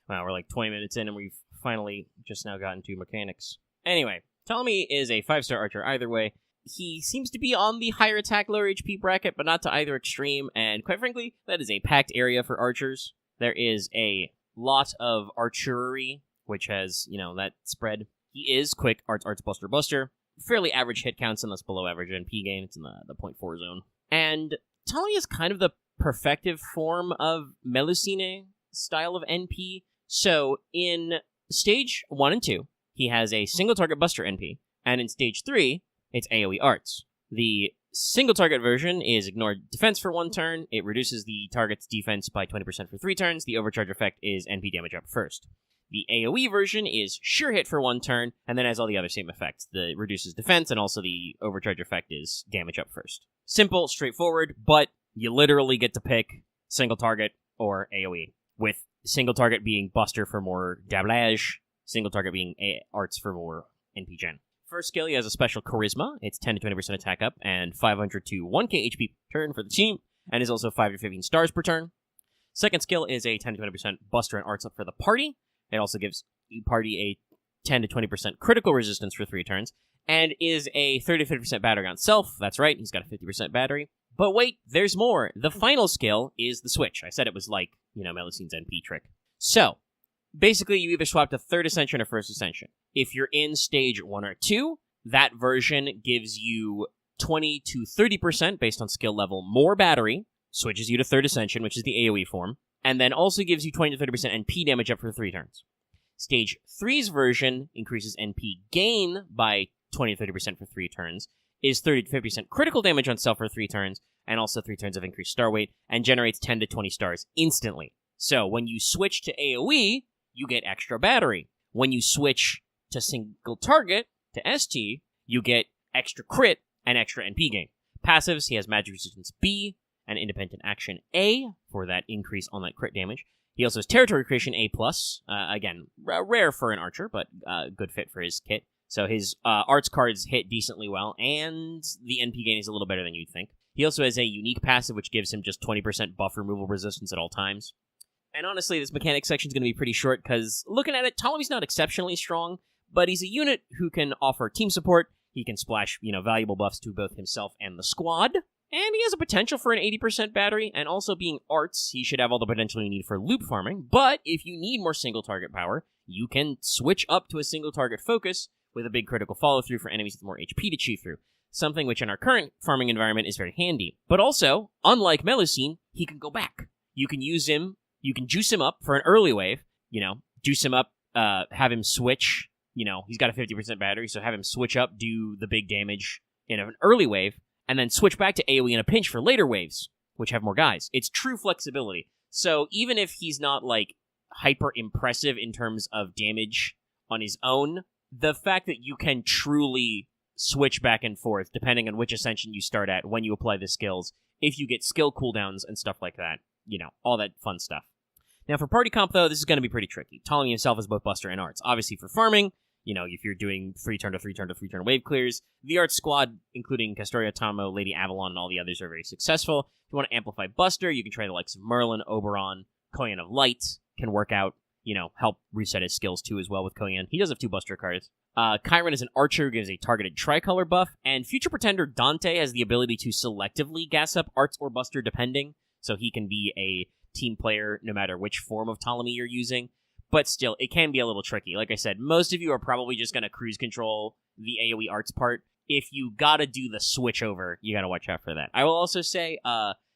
Wow, we're like 20 minutes in and we've finally just now gotten to mechanics. Anyway, Ptolemy is a 5-star archer either way. He seems to be on the higher attack, lower HP bracket, but not to either extreme, and quite frankly, that is a packed area for archers. There is a lot of archery, which has, you know, that spread. He is quick, arts, buster. Fairly average hit counts, unless below average NP gain. It's in the 0.4 zone. And Ptolemy is kind of the perfective form of Melusine style of NP. So in stage 1 and 2, he has a single target buster NP, and in stage 3, it's AoE arts. The single target version is ignore defense for 1 turn. It reduces the target's defense by 20% for 3 turns. The overcharge effect is NP damage up first. The AoE version is sure hit for 1 turn, and then has all the other same effects. The reduces defense, and also the overcharge effect is damage up first. Simple, straightforward, but you literally get to pick single target or AoE, with single target being buster for more dablage, single target being arts for more NP gen. First skill, he has a special charisma. It's 10 to 20% attack up, and 500 to 1k HP per turn for the team, and is also 5 to 15 stars per turn. Second skill is a 10 to 20% buster and arts up for the party. It also gives the party a 10 to 20% critical resistance for 3 turns, and is a 30 to 50% battery on self. That's right, he's got a 50% battery. But wait, there's more. The final skill is the switch. I said it was like, you know, Melusine's NP trick. So, basically, you either swap to 3rd Ascension or 1st Ascension. If you're in stage 1 or 2, that version gives you 20 to 30% based on skill level more battery, switches you to 3rd Ascension, which is the AoE form, and then also gives you 20 to 30% NP damage up for 3 turns. Stage 3's version increases NP gain by 20 to 30% for 3 turns, is 30 to 50% critical damage on self for 3 turns, and also 3 turns of increased star weight, and generates 10 to 20 stars instantly. So, when you switch to AoE, you get extra battery. When you switch to single target, to ST, you get extra crit and extra NP gain. Passives, he has Magic Resistance B and Independent Action A for that increase on that crit damage. He also has Territory Creation A+, again, rare for an archer, but good fit for his kit. So his arts cards hit decently well, and the NP gain is a little better than you'd think. He also has a unique passive, which gives him just 20% buff removal resistance at all times. And honestly, this mechanic section is going to be pretty short, because looking at it, Ptolemy's not exceptionally strong, but he's a unit who can offer team support. He can splash, you know, valuable buffs to both himself and the squad. And he has a potential for an 80% battery, and also being arts, he should have all the potential you need for loop farming. But if you need more single target power, you can switch up to a single target focus with a big critical follow-through for enemies with more HP to chew through. Something which in our current farming environment is very handy. But also, unlike Melusine, he can go back. you can use him, you can juice him up for an early wave, juice him up, have him switch, he's got a 50% battery, so have him switch up, do the big damage in an early wave, and then switch back to AoE in a pinch for later waves, which have more guys. It's true flexibility. So even if he's not, hyper impressive in terms of damage on his own, the fact that you can truly switch back and forth, depending on which ascension you start at, when you apply the skills, if you get skill cooldowns and stuff like that, all that fun stuff. Now, for party comp, though, this is going to be pretty tricky. Ptolemy himself is both Buster and Arts. Obviously, for farming, if you're doing 3-turn to 3-turn to 3-turn wave clears, the Arts squad, including Castoria, Tomo, Lady Avalon, and all the others, are very successful. If you want to amplify Buster, you can try the likes of Merlin, Oberon, Koyan of Light, can work out, help reset his skills, too, as well with Koyan. He does have 2 Buster cards. Chiron is an archer who gives a targeted tricolor buff, and future pretender Dante has the ability to selectively gas up Arts or Buster depending, so he can be a team player no matter which form of Ptolemy you're using. But still, it can be a little tricky. Like I said, most of you are probably just going to cruise control the AoE Arts part. If you gotta do the switch over, you gotta watch out for that. I will also say,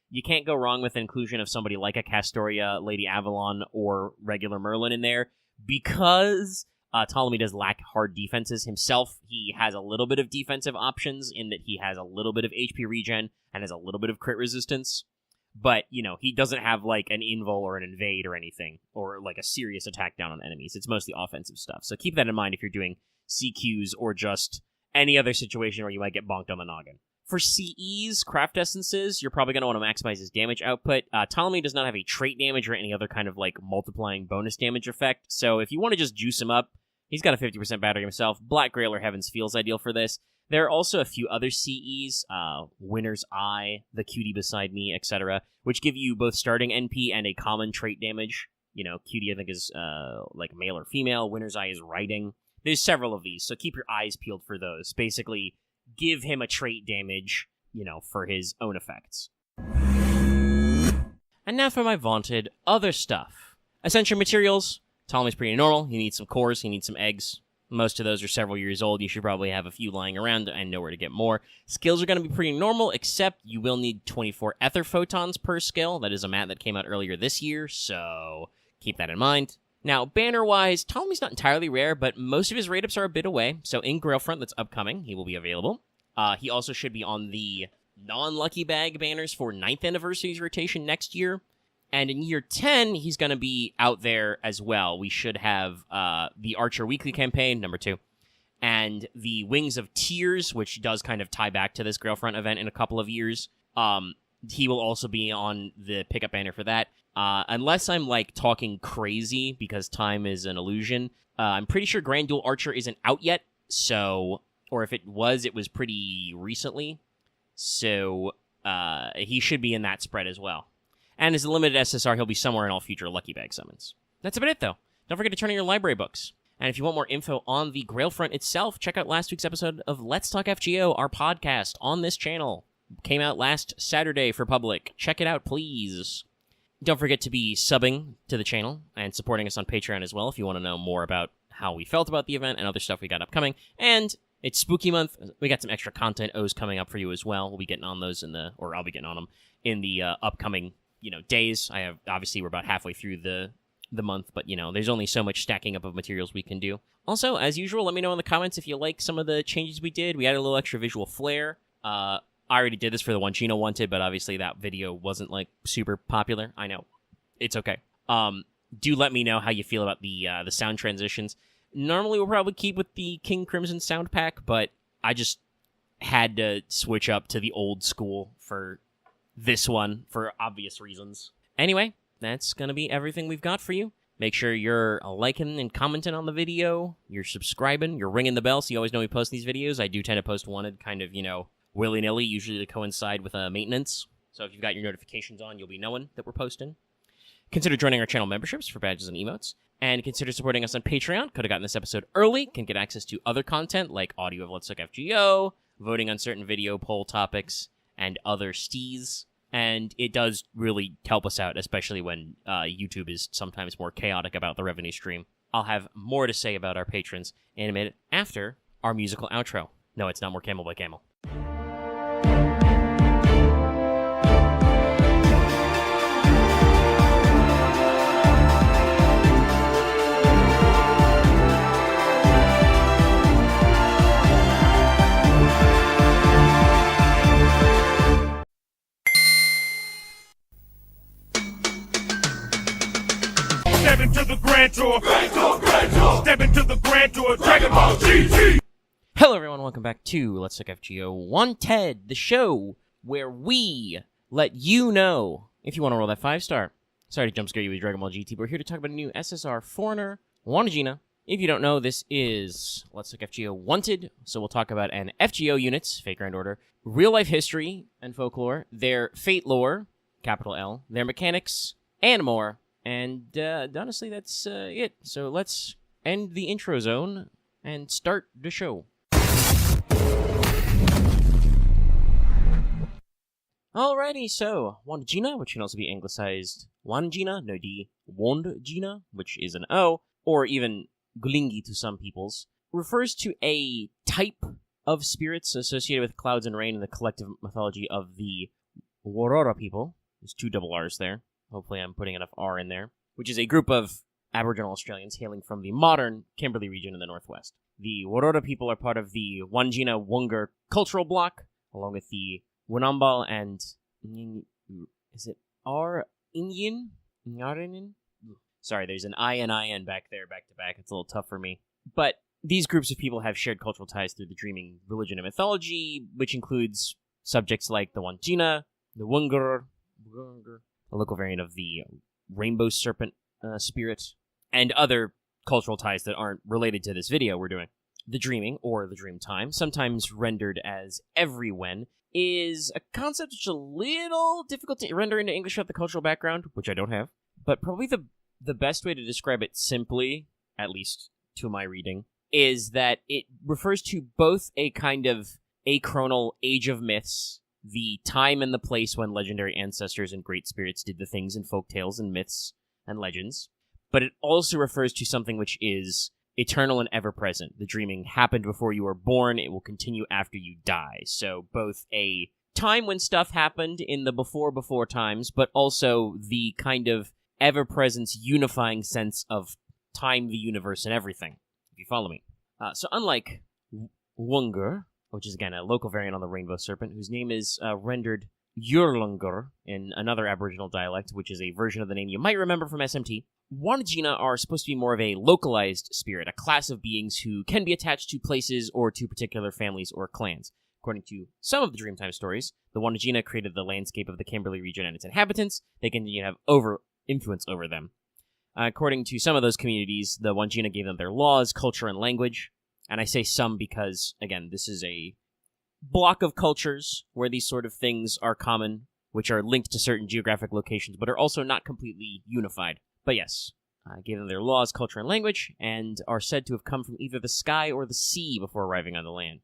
you can't go wrong with the inclusion of somebody like a Castoria, Lady Avalon, or regular Merlin in there, because Ptolemy does lack hard defenses himself. He has a little bit of defensive options in that he has a little bit of HP regen and has a little bit of crit resistance. But, he doesn't have, an invul or an invade or anything, or, a serious attack down on enemies. It's mostly offensive stuff. So keep that in mind if you're doing CQs or just any other situation where you might get bonked on the noggin. For CEs, craft essences, you're probably going to want to maximize his damage output. Ptolemy does not have a trait damage or any other kind of, multiplying bonus damage effect. So if you want to just juice him up, he's got a 50% battery himself. Black Grail or Heavens feels ideal for this. There are also a few other CEs, Winner's Eye, The Cutie Beside Me, etc., which give you both starting NP and a common trait damage. Cutie, I think, is male or female. Winner's Eye is riding. There's several of these, so keep your eyes peeled for those. Basically, give him a trait damage, for his own effects. And now for my vaunted other stuff. Ascension materials. Ptolemy's pretty normal. He needs some cores, he needs some eggs. Most of those are several years old. You should probably have a few lying around and know where to get more. Skills are going to be pretty normal, except you will need 24 ether photons per skill. That is a mat that came out earlier this year, so keep that in mind. Now, banner-wise, Ptolemy's not entirely rare, but most of his rate-ups are a bit away. So in Grailfront that's upcoming, he will be available. He also should be on the non-Lucky Bag banners for 9th Anniversary's rotation next year. And in year 10, he's going to be out there as well. We should have the Archer Weekly campaign, number 2, and the Wings of Tears, which does kind of tie back to this Grailfront event in a couple of years. He will also be on the pickup banner for that. Unless I'm, talking crazy, because time is an illusion, I'm pretty sure Grand Duel Archer isn't out yet, so... Or if it was pretty recently. So, he should be in that spread as well. And as a limited SSR, he'll be somewhere in all future Lucky Bag summons. That's about it, though. Don't forget to turn in your library books. And if you want more info on the Grailfront itself, check out last week's episode of Let's Talk FGO, our podcast on this channel. Came out last Saturday for public. Check it out, please. Don't forget to be subbing to the channel and supporting us on Patreon as well if you want to know more about how we felt about the event and other stuff we got upcoming. And it's Spooky Month. We got some extra content O's coming up for you as well. We'll be getting on those I'll be getting on them in the upcoming days. Obviously we're about halfway through the month, but there's only so much stacking up of materials we can do. Also, as usual, let me know in the comments if you like some of the changes we did. We added a little extra visual flair. I already did this for the Wandjina Wanted, but obviously that video wasn't super popular. I know. It's okay. Do let me know how you feel about the sound transitions. Normally we'll probably keep with the King Crimson sound pack, but I just had to switch up to the old school for this one for obvious reasons. Anyway, that's going to be everything we've got for you. Make sure you're liking and commenting on the video, you're subscribing, you're ringing the bell so you always know we post these videos. I do tend to post wanted kind of, willy-nilly, usually to coincide with maintenance. So if you've got your notifications on, you'll be knowing that we're posting. Consider joining our channel memberships for badges and emotes. And consider supporting us on Patreon. Could have gotten this episode early. Can get access to other content like audio of Let's Talk FGO, voting on certain video poll topics, and other stees. And it does really help us out, especially when YouTube is sometimes more chaotic about the revenue stream. I'll have more to say about our patrons in a minute after our musical outro. No, it's not more Camel by Camel. Step into the Grand Tour. Step into the Grand Tour. Dragon Ball GT. Hello everyone, welcome back to Let's Talk FGO Wanted, the show where we let you know if you want to roll that 5-star. Sorry to jump scare you with Dragon Ball GT, but we're here to talk about a new SSR foreigner, Wandjina. If you don't know, this is Let's Talk FGO Wanted, so we'll talk about an FGO units, Fate Grand Order, real-life history and folklore, their fate lore, capital L, their mechanics, and more. And honestly, that's it. So let's end the intro zone and start the show. Alrighty, so Wandjina, which can also be anglicized Wandjina, no D, Wandjina, which is an O, or even Glingi to some peoples, refers to a type of spirits associated with clouds and rain in the collective mythology of the Warora people. There's 2 double R's there. Hopefully I'm putting enough R in there. Which is a group of Aboriginal Australians hailing from the modern Kimberley region in the northwest. The Warora people are part of the Wandjina Wongar cultural bloc, along with the Wunambal and... is it R? Inyin? Ngarinin? Sorry, there's an I and IN back there, back to back. It's a little tough for me. But these groups of people have shared cultural ties through the dreaming religion and mythology, which includes subjects like the Wandjina, the Wungar, a local variant of the rainbow serpent spirit, and other cultural ties that aren't related to this video we're doing. The dreaming, or the dream time, sometimes rendered as everywhen, is a concept which is a little difficult to render into English without the cultural background, which I don't have. But probably the best way to describe it simply, at least to my reading, is that it refers to both a kind of achronal age of myths, the time and the place when legendary ancestors and great spirits did the things in folk tales and myths and legends, but it also refers to something which is eternal and ever-present. The dreaming happened before you were born, it will continue after you die. So both a time when stuff happened in the before times, but also the kind of ever-presence unifying sense of time, the universe, and everything, if you follow me. So unlike Wungar, which is again a local variant on the rainbow serpent, whose name is rendered Yurlungur in another Aboriginal dialect, which is a version of the name you might remember from SMT, Wandjina are supposed to be more of a localized spirit, a class of beings who can be attached to places or to particular families or clans. According to some of the Dreamtime stories, the Wandjina created the landscape of the Kimberley region and its inhabitants. They continue to have influence over them. According to some of those communities, the Wandjina gave them their laws, culture, and language. And I say some because, again, this is a block of cultures where these sort of things are common, which are linked to certain geographic locations, but are also not completely unified. But yes, gave them their laws, culture, and language, and are said to have come from either the sky or the sea before arriving on the land.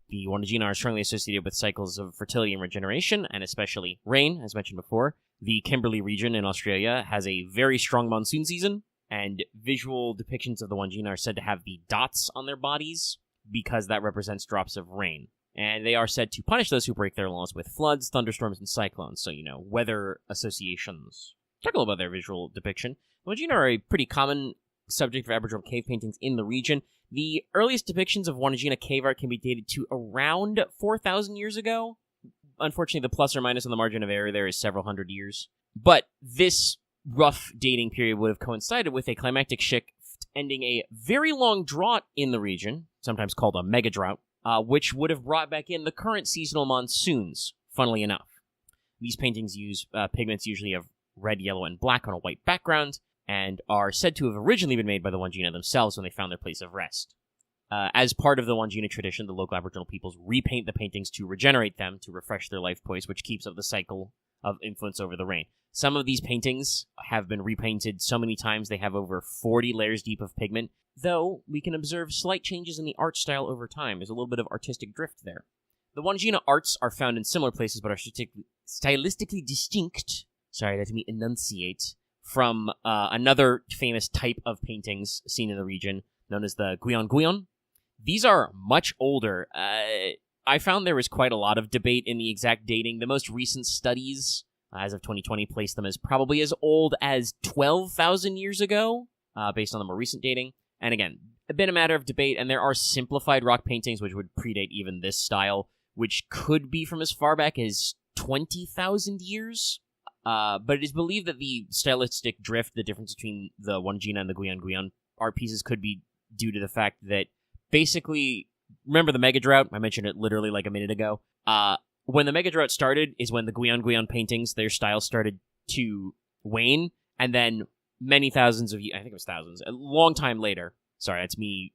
The Wandjina are strongly associated with cycles of fertility and regeneration, and especially rain, as mentioned before. The Kimberley region in Australia has a very strong monsoon season, and visual depictions of the Wandjina are said to have the dots on their bodies, because that represents drops of rain. And they are said to punish those who break their laws with floods, thunderstorms, and cyclones, so, weather associations. Talk a little about their visual depiction. The Wandjina are a pretty common subject for Aboriginal cave paintings in the region. The earliest depictions of Wandjina cave art can be dated to around 4,000 years ago. Unfortunately, the plus or minus on the margin of error there is several hundred years. But this rough dating period would have coincided with a climactic shift ending a very long drought in the region, sometimes called a mega drought, which would have brought back in the current seasonal monsoons, funnily enough. These paintings use pigments usually of red, yellow, and black on a white background, and are said to have originally been made by the Wandjina themselves when they found their place of rest. As part of the Wandjina tradition, the local Aboriginal peoples repaint the paintings to regenerate them, to refresh their life poise, which keeps up the cycle of influence over the rain. Some of these paintings have been repainted so many times they have over 40 layers deep of pigment, though we can observe slight changes in the art style over time. There's a little bit of artistic drift there. The Wandjina arts are found in similar places, but are stylistically distinct, let me enunciate, from another famous type of paintings seen in the region, known as the Guion. These are much older. I found there was quite a lot of debate in the exact dating. The most recent studies, as of 2020, place them as probably as old as 12,000 years ago, based on the more recent dating. And again, a bit a matter of debate, and there are simplified rock paintings which would predate even this style, which could be from as far back as 20,000 years. But it is believed that the stylistic drift, the difference between the Wandjina and the Guion art pieces could be due to the fact that basically, remember the Mega Drought? I mentioned it literally like a minute ago. When the Mega Drought started is when the Guion paintings, their style started to wane, and then many thousands of years, I think it was thousands, a long time later, sorry, that's me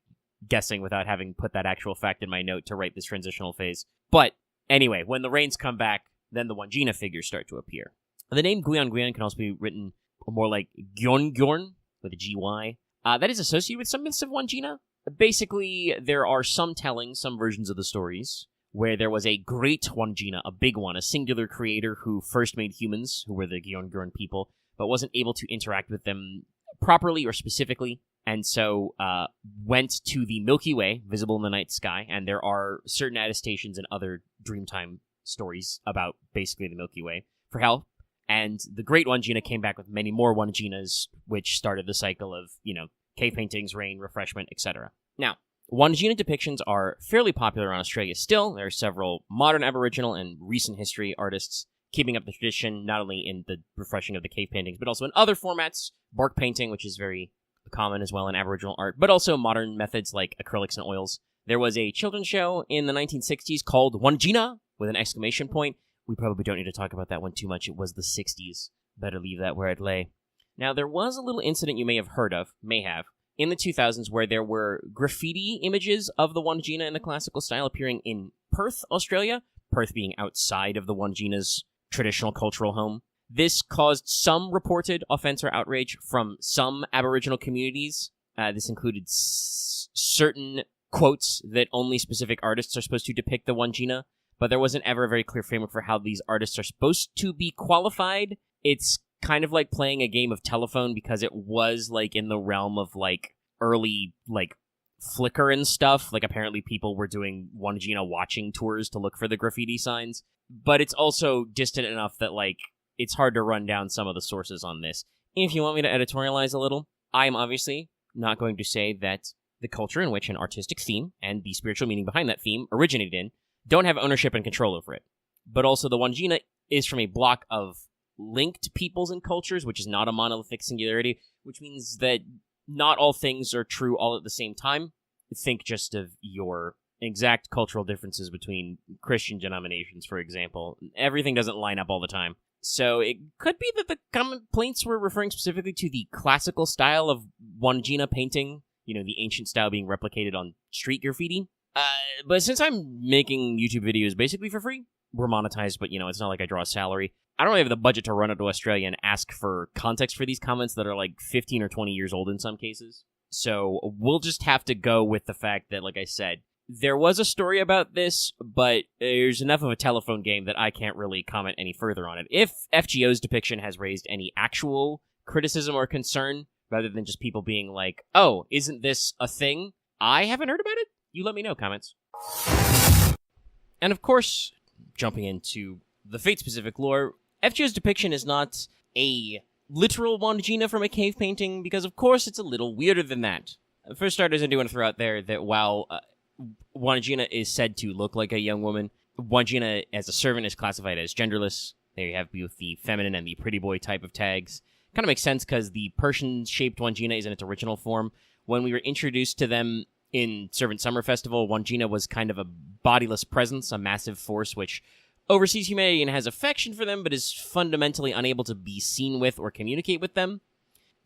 guessing without having put that actual fact in my note to write this transitional phase. But anyway, when the rains come back, then the Wandjina figures start to appear. The name Guion can also be written more like Gyeon with a GY. That is associated with some myths of Wandjina. Basically, there are some tellings, some versions of the stories, where there was a great Wandjina, a big one, a singular creator who first made humans, who were the Gyeon people, but wasn't able to interact with them properly or specifically, and so went to the Milky Way, visible in the night sky, and there are certain attestations and other Dreamtime stories about basically the Milky Way for help. And the Great Wandjina came back with many more Wandjinas, which started the cycle of, cave paintings, rain, refreshment, etc. Now, Wandjina depictions are fairly popular in Australia still. There are several modern Aboriginal and recent history artists keeping up the tradition, not only in the refreshing of the cave paintings, but also in other formats, bark painting, which is very common as well in Aboriginal art, but also modern methods like acrylics and oils. There was a children's show in the 1960s called Wandjina, with an exclamation point. We probably don't need to talk about that one too much. It was the 60s. Better leave that where it lay. Now, there was a little incident you may have heard of, in the 2000s where there were graffiti images of the Wandjina in the classical style appearing in Perth, Australia, Perth being outside of the Wandjina's traditional cultural home. This caused some reported offense or outrage from some Aboriginal communities. This included certain quotes that only specific artists are supposed to depict the Wandjina, but there wasn't ever a very clear framework for how these artists are supposed to be qualified. It's kind of like playing a game of telephone because it was in the realm of early Flickr and stuff. Apparently people were doing Wandjina watching tours to look for the graffiti signs, but it's also distant enough that it's hard to run down some of the sources on this. If you want me to editorialize a little, I'm obviously not going to say that the culture in which an artistic theme and the spiritual meaning behind that theme originated in don't have ownership and control over it. But also the Wandjina is from a block of linked peoples and cultures, which is not a monolithic singularity, which means that not all things are true all at the same time. Think just of your exact cultural differences between Christian denominations, for example. Everything doesn't line up all the time. So it could be that the complaints were referring specifically to the classical style of Wandjina painting, the ancient style being replicated on street graffiti. But since I'm making YouTube videos basically for free, we're monetized, but it's not like I draw a salary. I don't really have the budget to run out to Australia and ask for context for these comments that are 15 or 20 years old in some cases. So we'll just have to go with the fact that, like I said, there was a story about this, but there's enough of a telephone game that I can't really comment any further on it. If FGO's depiction has raised any actual criticism or concern, rather than just people being like, oh, isn't this a thing? I haven't heard about it. You let me know, comments. And of course, jumping into the Fate-specific lore, FGO's depiction is not a literal Wandjina from a cave painting, because of course it's a little weirder than that. For starters, I do want to throw out there that while Wandjina is said to look like a young woman, Wandjina as a servant is classified as genderless. There you have both the feminine and the pretty boy type of tags. Kind of makes sense because the Persian-shaped Wandjina is in its original form. When we were introduced to them in Servant Summer Festival, Wandjina was kind of a bodiless presence, a massive force which oversees humanity and has affection for them, but is fundamentally unable to be seen with or communicate with them.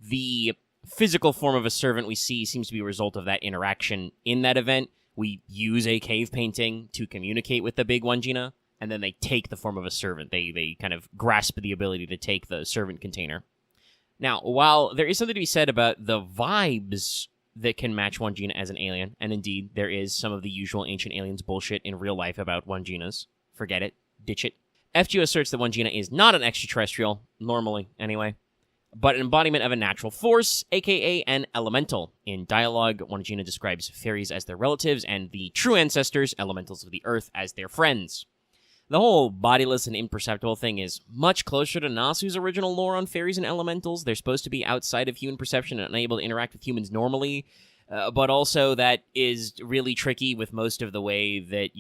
The physical form of a servant we see seems to be a result of that interaction in that event. We use a cave painting to communicate with the big Wandjina, and then they take the form of a servant. They kind of grasp the ability to take the servant container. Now, while there is something to be said about the vibes that can match Wandjina as an alien, and indeed, there is some of the usual Ancient Aliens bullshit in real life about Wandjinas. Forget it. Ditch it. FGO asserts that Wandjina is not an extraterrestrial, normally, anyway, but an embodiment of a natural force, aka an elemental. In dialogue, Wandjina describes fairies as their relatives and the true ancestors, elementals of the earth, as their friends. The whole bodiless and imperceptible thing is much closer to Nasu's original lore on fairies and elementals. They're supposed to be outside of human perception and unable to interact with humans normally, but also that is really tricky with most of the way that,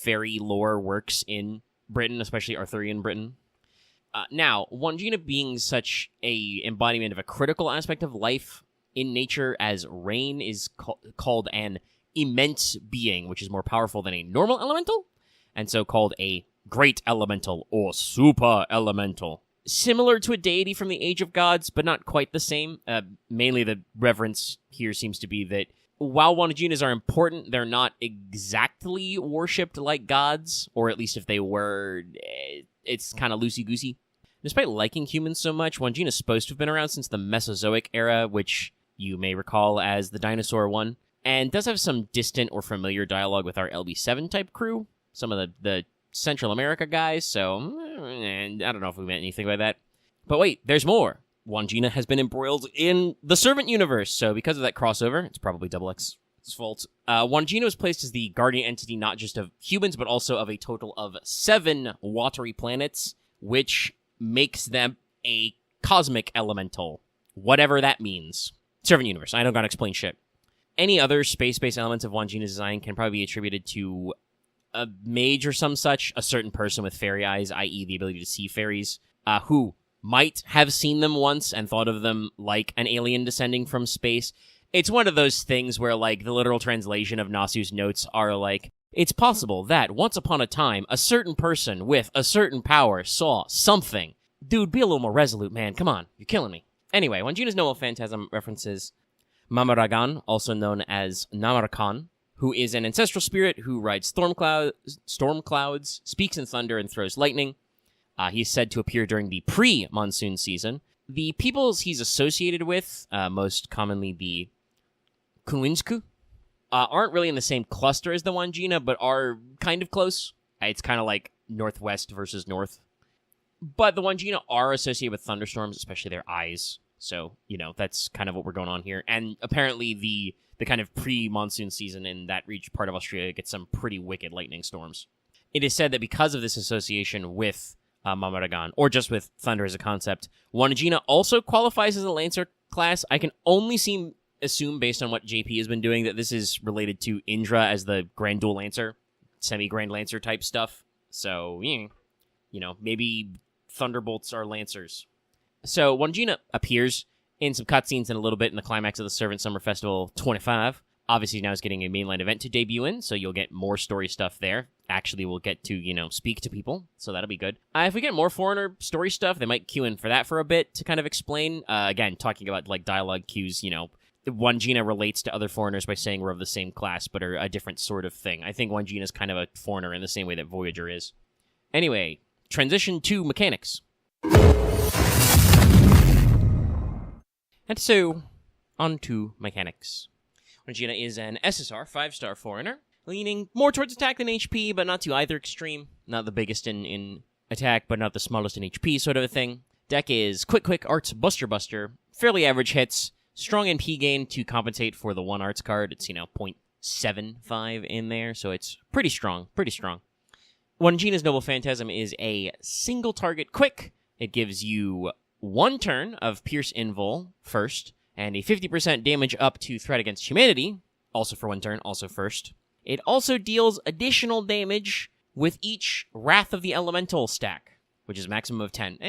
fairy lore works in Britain, especially Arthurian Britain. Now, Wandjina being such a embodiment of a critical aspect of life in nature as rain is called an immense being, which is more powerful than a normal elemental, and so called a great elemental or super elemental. Similar to a deity from the Age of Gods, but not quite the same. Mainly the reverence here seems to be that while Wandjinas are important, they're not exactly worshipped like gods, or at least if they were, it's kind of loosey-goosey. Despite liking humans so much, Wandjina is supposed to have been around since the Mesozoic era, which you may recall as the dinosaur one, and does have some distant or familiar dialogue with our LB7 type crew, some of the Central America guys, so I don't know if we meant anything by that. But wait, there's more. Wandjina has been embroiled in the Servant universe, so because of that crossover, it's probably Double X's fault. Wandjina was placed as the guardian entity not just of humans, but also of a total of 7 watery planets, which makes them a cosmic elemental, whatever that means. Servant universe, I don't gotta explain shit. Any other space-based elements of Wandjina's design can probably be attributed to a mage or some such, a certain person with fairy eyes, i.e. the ability to see fairies, who might have seen them once and thought of them like an alien descending from space. It's one of those things where, like, the literal translation of Nasu's notes are like, it's possible that, once upon a time, a certain person with a certain power saw something. Dude, be a little more resolute, man. Come on, you're killing me. Anyway, Wandjina's Noble Phantasm references Mamaragan, also known as Namarakan, who is an ancestral spirit who rides storm clouds, speaks in thunder, and throws lightning. He's said to appear during the pre-monsoon season. The peoples he's associated with, most commonly the Kuonji, aren't really in the same cluster as the Wandjina, but are kind of close. It's kind of like northwest versus north. But the Wandjina are associated with thunderstorms, especially their eyes. So, that's kind of what we're going on here. And apparently the kind of pre-monsoon season in that part of Australia gets some pretty wicked lightning storms. It is said that because of this association with Mamaragan, or just with thunder as a concept, Wandjina also qualifies as a Lancer class. I can only assume, based on what JP has been doing, that this is related to Indra as the Grand Dual Lancer, semi-Grand Lancer type stuff. So, maybe Thunderbolts are Lancers. So, Wandjina appears in some cutscenes in a little bit in the climax of the Servant Summer Festival 25. Obviously, now is getting a mainline event to debut in, so you'll get more story stuff there. Actually, we'll get to, speak to people, so that'll be good. If we get more foreigner story stuff, they might queue in for that for a bit to kind of explain. Again, talking about, like, dialogue cues, Wandjina relates to other foreigners by saying we're of the same class, but are a different sort of thing. I think Wandjina is kind of a foreigner in the same way that Voyager is. Anyway, transition to mechanics. And so, on to mechanics. Wandjina is an SSR 5-star foreigner, leaning more towards attack than HP, but not to either extreme. Not the biggest in attack, but not the smallest in HP sort of a thing. Deck is Quick, Arts, Buster, fairly average hits, strong NP gain to compensate for the 1 Arts card. It's, 0.75 in there, so it's pretty strong. Wandjina's Noble Phantasm is a single target quick. It gives you 1 turn of Pierce Invul first, and a 50% damage up to Threat Against Humanity, also for 1 turn, also first. It also deals additional damage with each Wrath of the Elemental stack, which is a maximum of 10.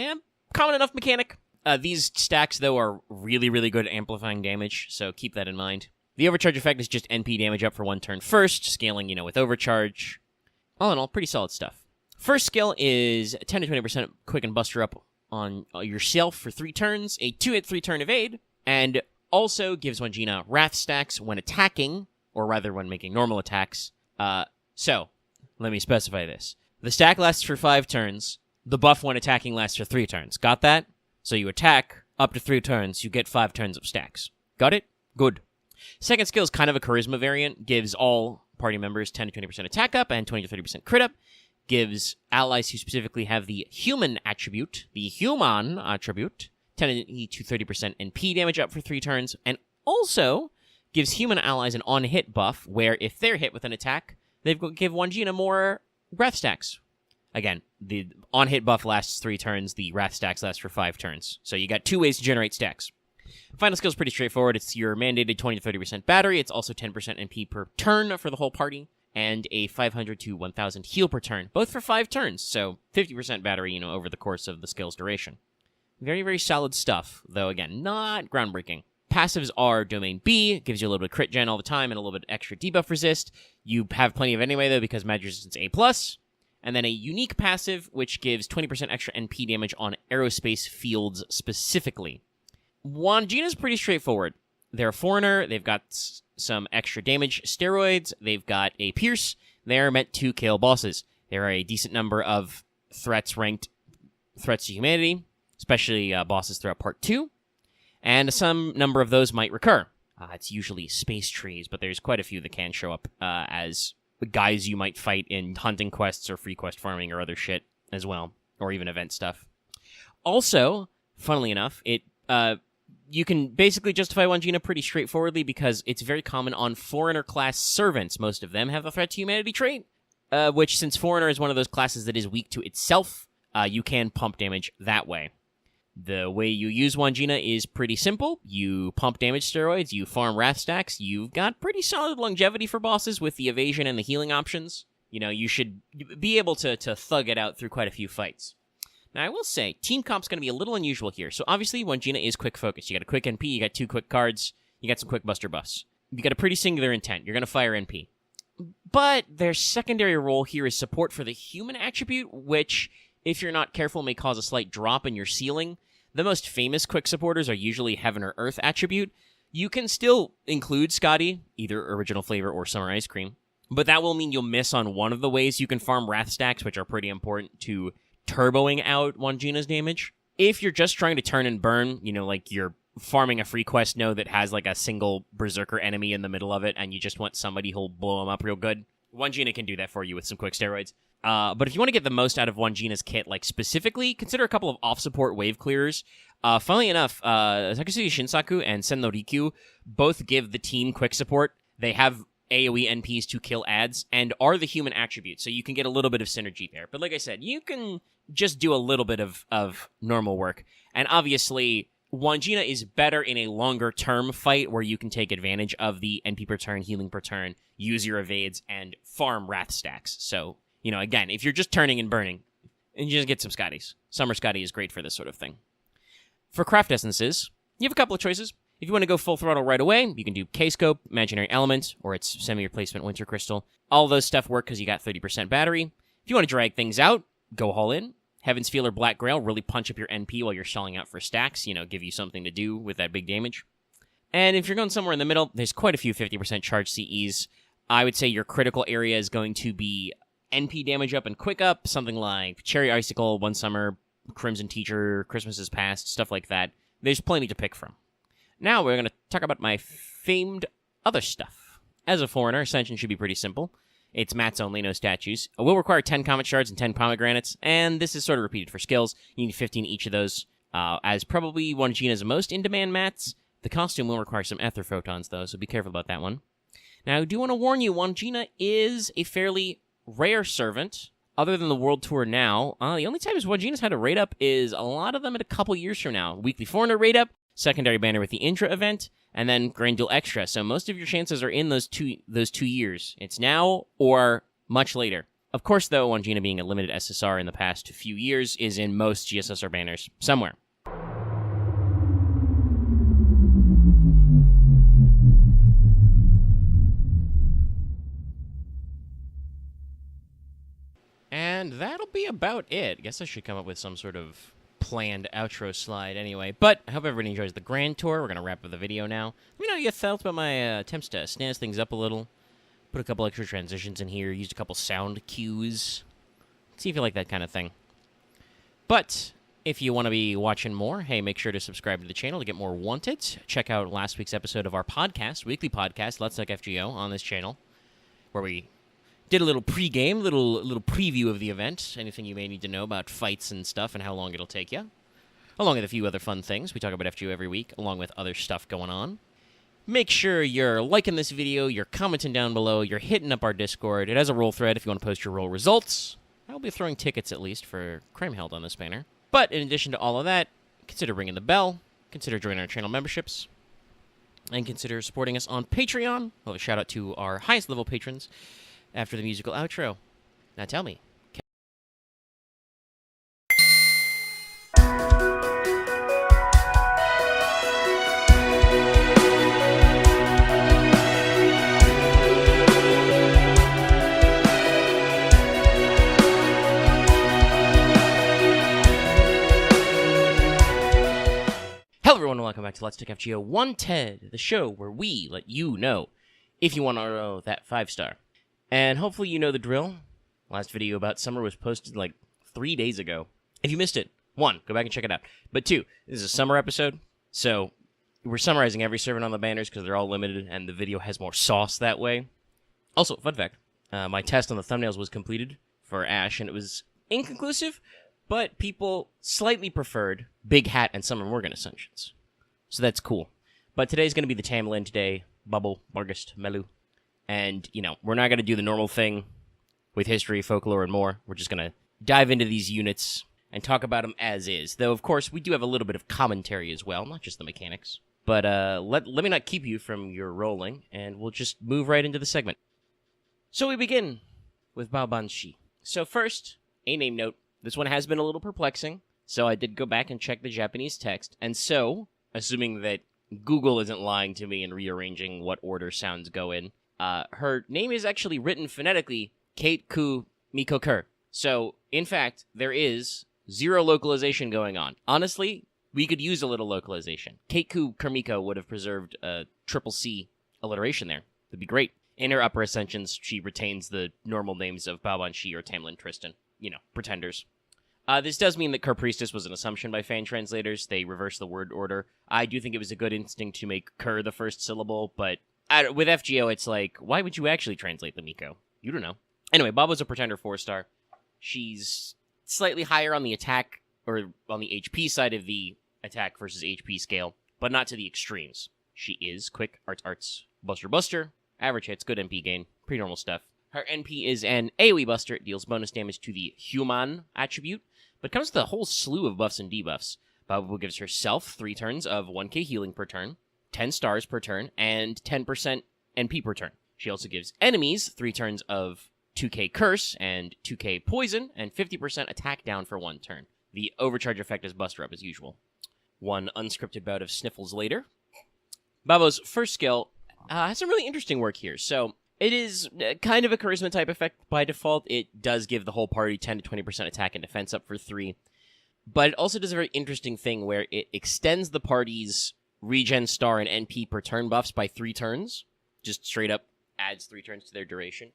Common enough mechanic. These stacks, though, are really, really good at amplifying damage, so keep that in mind. The Overcharge effect is just NP damage up for 1 turn first, scaling, with Overcharge. All in all, pretty solid stuff. First skill is 10 to 20% Quick and Buster up on yourself for 3 turns, a 2-hit 3-turn evade, and also gives Wandjina Wrath stacks when attacking, or rather when making normal attacks. So, let me specify this. The stack lasts for 5 turns, the buff when attacking lasts for 3 turns. Got that? So you attack up to 3 turns, you get 5 turns of stacks. Got it? Good. Second skill is kind of a charisma variant, gives all party members 10 to 20% attack up and 20 to 30% crit up. Gives allies who specifically have the human attribute, 10 to 30% NP damage up for 3 turns, and also gives human allies an on-hit buff, where if they're hit with an attack, they give Wandjina more Wrath stacks. Again, the on-hit buff lasts 3 turns, the Wrath stacks last for 5 turns. So you got 2 ways to generate stacks. Final skill is pretty straightforward. It's your mandated 20 to 30% battery. It's also 10% NP per turn for the whole party. and a 500 to 1000 heal per turn, both for 5 turns, so 50% battery, over the course of the skill's duration. Very, very solid stuff, though, again, not groundbreaking. Passives are Domain B, gives you a little bit of crit gen all the time and a little bit extra debuff resist. You have plenty of anyway, though, because magic resistance A+. And then a unique passive, which gives 20% extra NP damage on aerospace fields specifically. Wandjina's pretty straightforward. They're a foreigner, they've got some extra damage steroids, they've got a pierce, they're meant to kill bosses. There are a decent number of ranked threats to humanity, especially bosses throughout Part 2, and some number of those might recur. It's usually space trees, but there's quite a few that can show up as guys you might fight in hunting quests or free quest farming or other shit as well, or even event stuff. Also, funnily enough, you can basically justify Wandjina pretty straightforwardly because it's very common on foreigner-class servants. Most of them have a threat to humanity trait, which, since foreigner is one of those classes that is weak to itself, you can pump damage that way. The way you use Wandjina is pretty simple. You pump damage steroids, you farm wrath stacks, you've got pretty solid longevity for bosses with the evasion and the healing options. You should be able to thug it out through quite a few fights. Now, I will say, team comp's going to be a little unusual here. So, obviously, Wandjina is quick focus. You got a quick NP, you got 2 quick cards, you got some quick buster buffs. You got a pretty singular intent. You're going to fire NP. But their secondary role here is support for the human attribute, which, if you're not careful, may cause a slight drop in your ceiling. The most famous quick supporters are usually Heaven or Earth attribute. You can still include Scotty, either original flavor or summer ice cream, but that will mean you'll miss on one of the ways you can farm wrath stacks, which are pretty important to turboing out Wandjina's damage. If you're just trying to turn and burn, like you're farming a free quest node that has like a single berserker enemy in the middle of it, and you just want somebody who'll blow them up real good, Wandjina can do that for you with some quick steroids. But if you want to get the most out of Wandjina's kit, like specifically, consider a couple of off-support wave clearers. Funnily enough, Takeshi Shinsaku and Sen no Rikyu both give the team quick support. They have AoE NPs to kill ads and are the human attribute, so you can get a little bit of synergy there. But like I said, you can just do a little bit of normal work. And obviously, Wandjina is better in a longer-term fight where you can take advantage of the NP per turn, healing per turn, use your evades, and farm wrath stacks. So, again, if you're just turning and burning, and you just get some Scotties. Summer Scotty is great for this sort of thing. For craft essences, you have a couple of choices. If you want to go full throttle right away, you can do K-Scope, Imaginary Element, or its semi-replacement Winter Crystal. All those stuff work because you got 30% battery. If you want to drag things out, go all in. Heaven's Feel or Black Grail really punch up your NP while you're stalling out for stacks, give you something to do with that big damage. And if you're going somewhere in the middle, there's quite a few 50% charge CEs. I would say your critical area is going to be NP damage up and quick up, something like Cherry Icicle, One Summer, Crimson Teacher, Christmas is Past, stuff like that. There's plenty to pick from. Now we're going to talk about my famed other stuff. As a foreigner, Ascension should be pretty simple. It's mats only, no statues. It will require 10 Comet Shards and 10 Pomegranates, and this is sort of repeated for skills. You need 15 each of those, as probably Wandjina's most in-demand mats. The costume will require some Ether Photons, though, so be careful about that one. Now, I do want to warn you, Wandjina is a fairly rare servant. Other than the World Tour now, the only time Wandjina's had a rate up is a lot of them at a couple years from now. Weekly Foreigner rate up, secondary banner with the Intra event, and then Grand Duel Extra. So most of your chances are in those two years. It's now or much later. Of course, though, Wandjina being a limited SSR in the past few years is in most GSSR banners somewhere. And that'll be about it. I guess I should come up with some sort of planned outro slide anyway. But I hope everybody enjoys the Grand Tour. We're going to wrap up the video now. Let me know how you felt about my attempts to snazz things up a little. Put a couple extra transitions in here. Used a couple sound cues. See if you like that kind of thing. But if you want to be watching more, hey, make sure to subscribe to the channel to get more Wanted. Check out last week's episode of our podcast, weekly podcast, Let's Talk FGO, on this channel, where we did a little pregame, little preview of the event, anything you may need to know about fights and stuff and how long it'll take you, along with a few other fun things. We talk about FGO every week, along with other stuff going on. Make sure you're liking this video, you're commenting down below, you're hitting up our Discord. It has a roll thread if you want to post your roll results. I'll be throwing tickets, at least, for Crime Held on this banner. But in addition to all of that, consider ringing the bell, consider joining our channel memberships, and consider supporting us on Patreon. Well, a shout out to our highest level patrons. after the musical outro. Now tell me. Hello everyone and welcome back to Let's Take FGO 1TED, the show where we let you know if you want to know that 5-star. And hopefully you know the drill. Last video about summer was posted like 3 days ago. If you missed it, 1, go back and check it out. But 2, this is a summer episode, so we're summarizing every servant on the banners because they're all limited and the video has more sauce that way. Also, fun fact, my test on the thumbnails was completed for Ash and it was inconclusive, but people slightly preferred Big Hat and Summer Morgan Ascensions. So that's cool. But today's going to be the Tamlin today, Bubble, Bargist, Melu. And, you know, we're not going to do the normal thing with history, folklore, and more. We're just going to dive into these units and talk about them as is. Though, of course, we do have a little bit of commentary as well, not just the mechanics. But let me not keep you from your rolling, and we'll just move right into the segment. So we begin with Baobanshi. So first, a name note. This one has been a little perplexing, so I did go back and check the Japanese text. And so, assuming that Google isn't lying to me and rearranging what order sounds go in, her name is actually written phonetically Kate Ku Mikokur. So, in fact, there is 0 localization going on. Honestly, we could use a little localization. Kate Ku Kermiko would have preserved a triple C alliteration there. That'd be great. In her upper ascensions, she retains the normal names of Baobanshi or Tamlin Tristan. You know, pretenders. This does mean that Kerr Priestess was an assumption by fan translators. They reversed the word order. I do think it was a good instinct to make Kerr the first syllable, but with FGO, it's like, why would you actually translate the Miko? You don't know. Anyway, Babo's a pretender 4-star. She's slightly higher on the attack, or on the HP side of the attack versus HP scale, but not to the extremes. She is quick, arts, buster, average hits, good MP gain, pretty normal stuff. Her NP is an AoE buster. It deals bonus damage to the human attribute, but comes with a whole slew of buffs and debuffs. Babu gives herself 3 turns of 1k healing per turn, 10 stars per turn, and 10% NP per turn. She also gives enemies 3 turns of 2k curse and 2k poison, and 50% attack down for 1 turn. The overcharge effect is buster up as usual. 1 unscripted bout of sniffles later. Babo's first skill has some really interesting work here. So it is kind of a charisma type effect by default. It does give the whole party 10 to 20% attack and defense up for 3. But it also does a very interesting thing where it extends the party's regen star and NP per turn buffs by 3 turns. Just straight up adds 3 turns to their duration.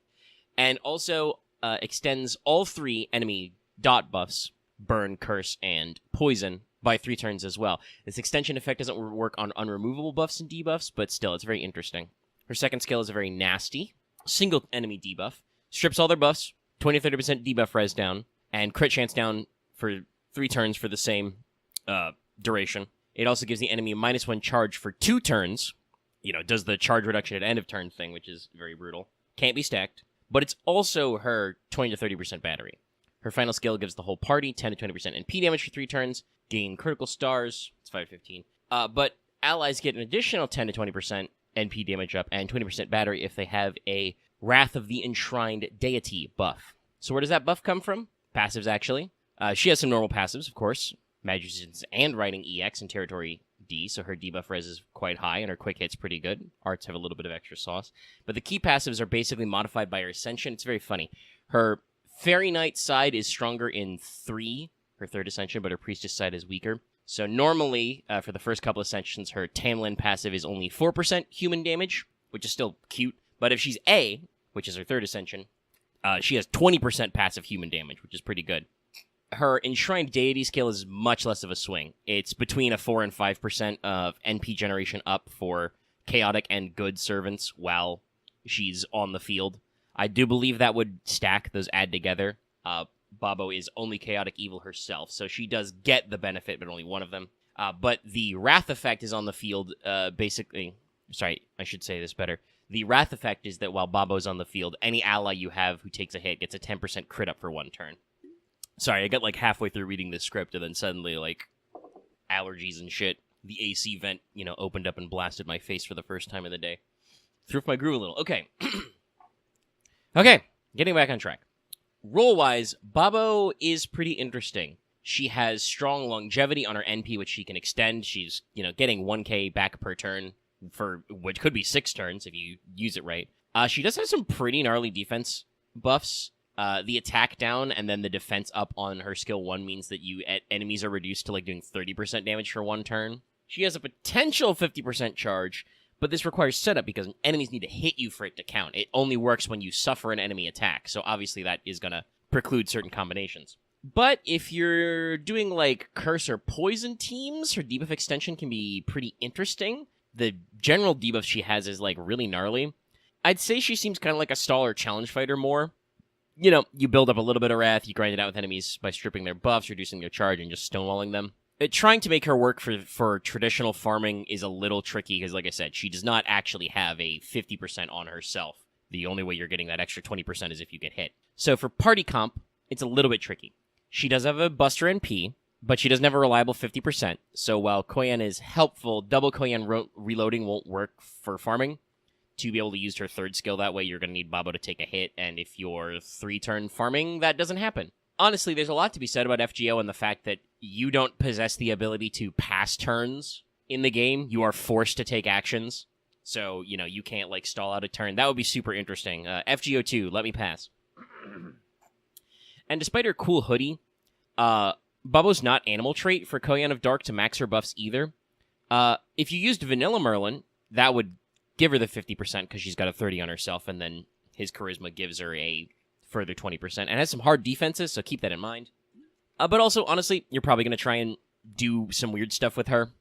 And also extends all 3 enemy dot buffs, burn, curse, and poison, by 3 turns as well. This extension effect doesn't work on unremovable buffs and debuffs, but still, it's very interesting. Her second skill is a very nasty single enemy debuff. Strips all their buffs, 20-30% debuff res down, and crit chance down for 3 turns for the same duration. It also gives the enemy a -1 charge for 2 turns. You know, does the charge reduction at end of turn thing, which is very brutal. Can't be stacked. But it's also her 20-30% battery. Her final skill gives the whole party 10-20% NP damage for 3 turns, gain critical stars, it's 5-15. But allies get an additional 10-20% NP damage up and 20% battery if they have a Wrath of the Enshrined Deity buff. So where does that buff come from? Passives, actually. She has some normal passives, of course. Magicians and Riding EX and Territory D, so her debuff res is quite high, and her quick hit's pretty good. Arts have a little bit of extra sauce. But the key passives are basically modified by her Ascension. It's very funny. Her Fairy Knight side is stronger in 3, her 3rd Ascension, but her Priestess side is weaker. So normally, for the first couple Ascensions, her Tamlin passive is only 4% human damage, which is still cute. But if she's A, which is her 3rd Ascension, she has 20% passive human damage, which is pretty good. Her Enshrined Deity skill is much less of a swing. It's between a 4 and 5% of NP generation up for chaotic and good servants while she's on the field. I do believe that would stack, those add together. Babo is only chaotic evil herself, so she does get the benefit, but only one of them. But the Wrath effect is on the field, basically... Sorry, I should say this better. The Wrath effect is that while Babo's on the field, any ally you have who takes a hit gets a 10% crit up for 1 turn. Sorry, I got like halfway through reading this script, and then suddenly, like, allergies and shit. The AC vent, opened up and blasted my face for the first time of the day. Threw off my groove a little. Okay. Okay, getting back on track. Roll-wise, Babo is pretty interesting. She has strong longevity on her NP, which she can extend. She's, getting 1k back per turn for which could be 6 turns if you use it right. She does have some pretty gnarly defense buffs. The attack down and then the defense up on her skill 1 means that enemies are reduced to doing 30% damage for 1 turn. She has a potential 50% charge, but this requires setup because enemies need to hit you for it to count. It only works when you suffer an enemy attack, so obviously that is going to preclude certain combinations. But if you're doing curse or poison teams, her debuff extension can be pretty interesting. The general debuff she has is really gnarly. I'd say she seems kind of like a stall or challenge fighter more. You build up a little bit of wrath, you grind it out with enemies by stripping their buffs, reducing their charge, and just stonewalling them. Trying to make her work for traditional farming is a little tricky because, like I said, she does not actually have a 50% on herself. The only way you're getting that extra 20% is if you get hit. So for party comp, it's a little bit tricky. She does have a Buster NP, but she doesn't have a reliable 50%. So while Koyan is helpful, double Koyan reloading won't work for farming. To be able to use her 3rd skill that way, you're going to need Babo to take a hit, and if you're 3-turn farming, that doesn't happen. Honestly, there's a lot to be said about FGO and the fact that you don't possess the ability to pass turns in the game. You are forced to take actions. So, you can't, stall out a turn. That would be super interesting. FGO 2, let me pass. And despite her cool hoodie, Babo's not animal trait for Koyan of Dark to max her buffs either. If you used Vanilla Merlin, that would give her the 50% because she's got a 30 on herself, and then his charisma gives her a further 20%, and has some hard defenses, so keep that in mind. But also, honestly, you're probably going to try and do some weird stuff with her.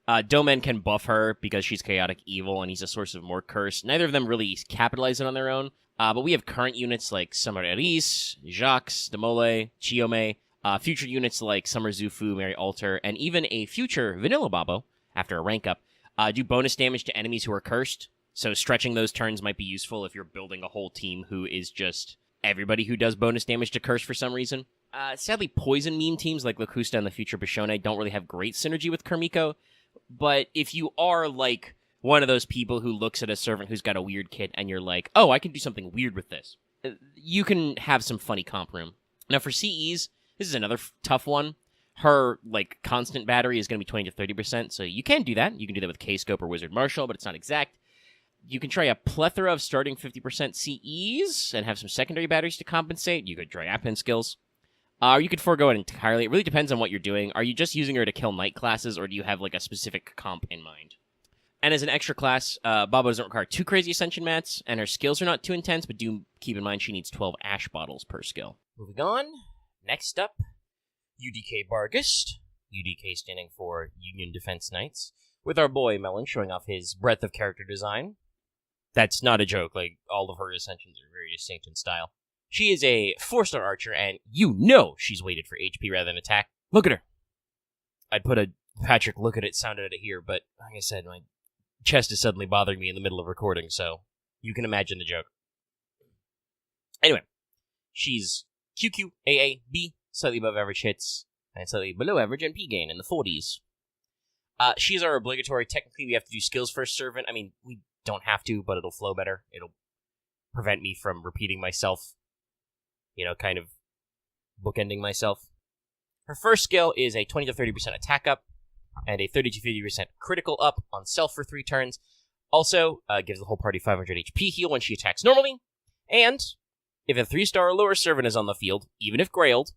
Domen can buff her because she's chaotic evil, and he's a source of more curse. Neither of them really capitalize it on their own, but we have current units like Summer Eris, Jacques, Demole, Chiome, future units like Summer Zufu, Mary Alter, and even a future Vanilla Babo, after a rank up, do bonus damage to enemies who are cursed, so stretching those turns might be useful if you're building a whole team who is just everybody who does bonus damage to curse for some reason. Sadly, poison meme teams like Locusta and the future Bishone don't really have great synergy with Kermiko, but if you are one of those people who looks at a servant who's got a weird kit and you're like, oh, I can do something weird with this, you can have some funny comp room. Now for CEs, this is another tough one. Her, constant battery is going to be 20 to 30%, so you can do that. You can do that with K-Scope or Wizard Marshall, but it's not exact. You can try a plethora of starting 50% CEs and have some secondary batteries to compensate. You could try Appin skills. Or you could forego it entirely. It really depends on what you're doing. Are you just using her to kill night classes, or do you have, a specific comp in mind? And as an extra class, Babo doesn't require too crazy Ascension mats, and her skills are not too intense, but do keep in mind she needs 12 Ash bottles per skill. Moving on. Next up, UDK Bargist, UDK standing for Union Defense Knights, with our boy Melon showing off his breadth of character design. That's not a joke, all of her ascensions are very distinct in style. She is a 4-star archer, and she's weighted for HP rather than attack. Look at her! I'd put a Patrick look at it sound at it here, but like I said, my chest is suddenly bothering me in the middle of recording, so you can imagine the joke. Anyway, she's QQ, AA, B, slightly above average hits, and slightly below average NP gain in the 40s. She's our obligatory, technically we have to do skills first servant. I mean, we don't have to, but it'll flow better. It'll prevent me from repeating myself, kind of bookending myself. Her first skill is a 20 to 30% attack up, and a 30 to 50% critical up on self for 3 turns. Also, gives the whole party 500 HP heal when she attacks normally, and if a 3-star or lower servant is on the field, even if grailed,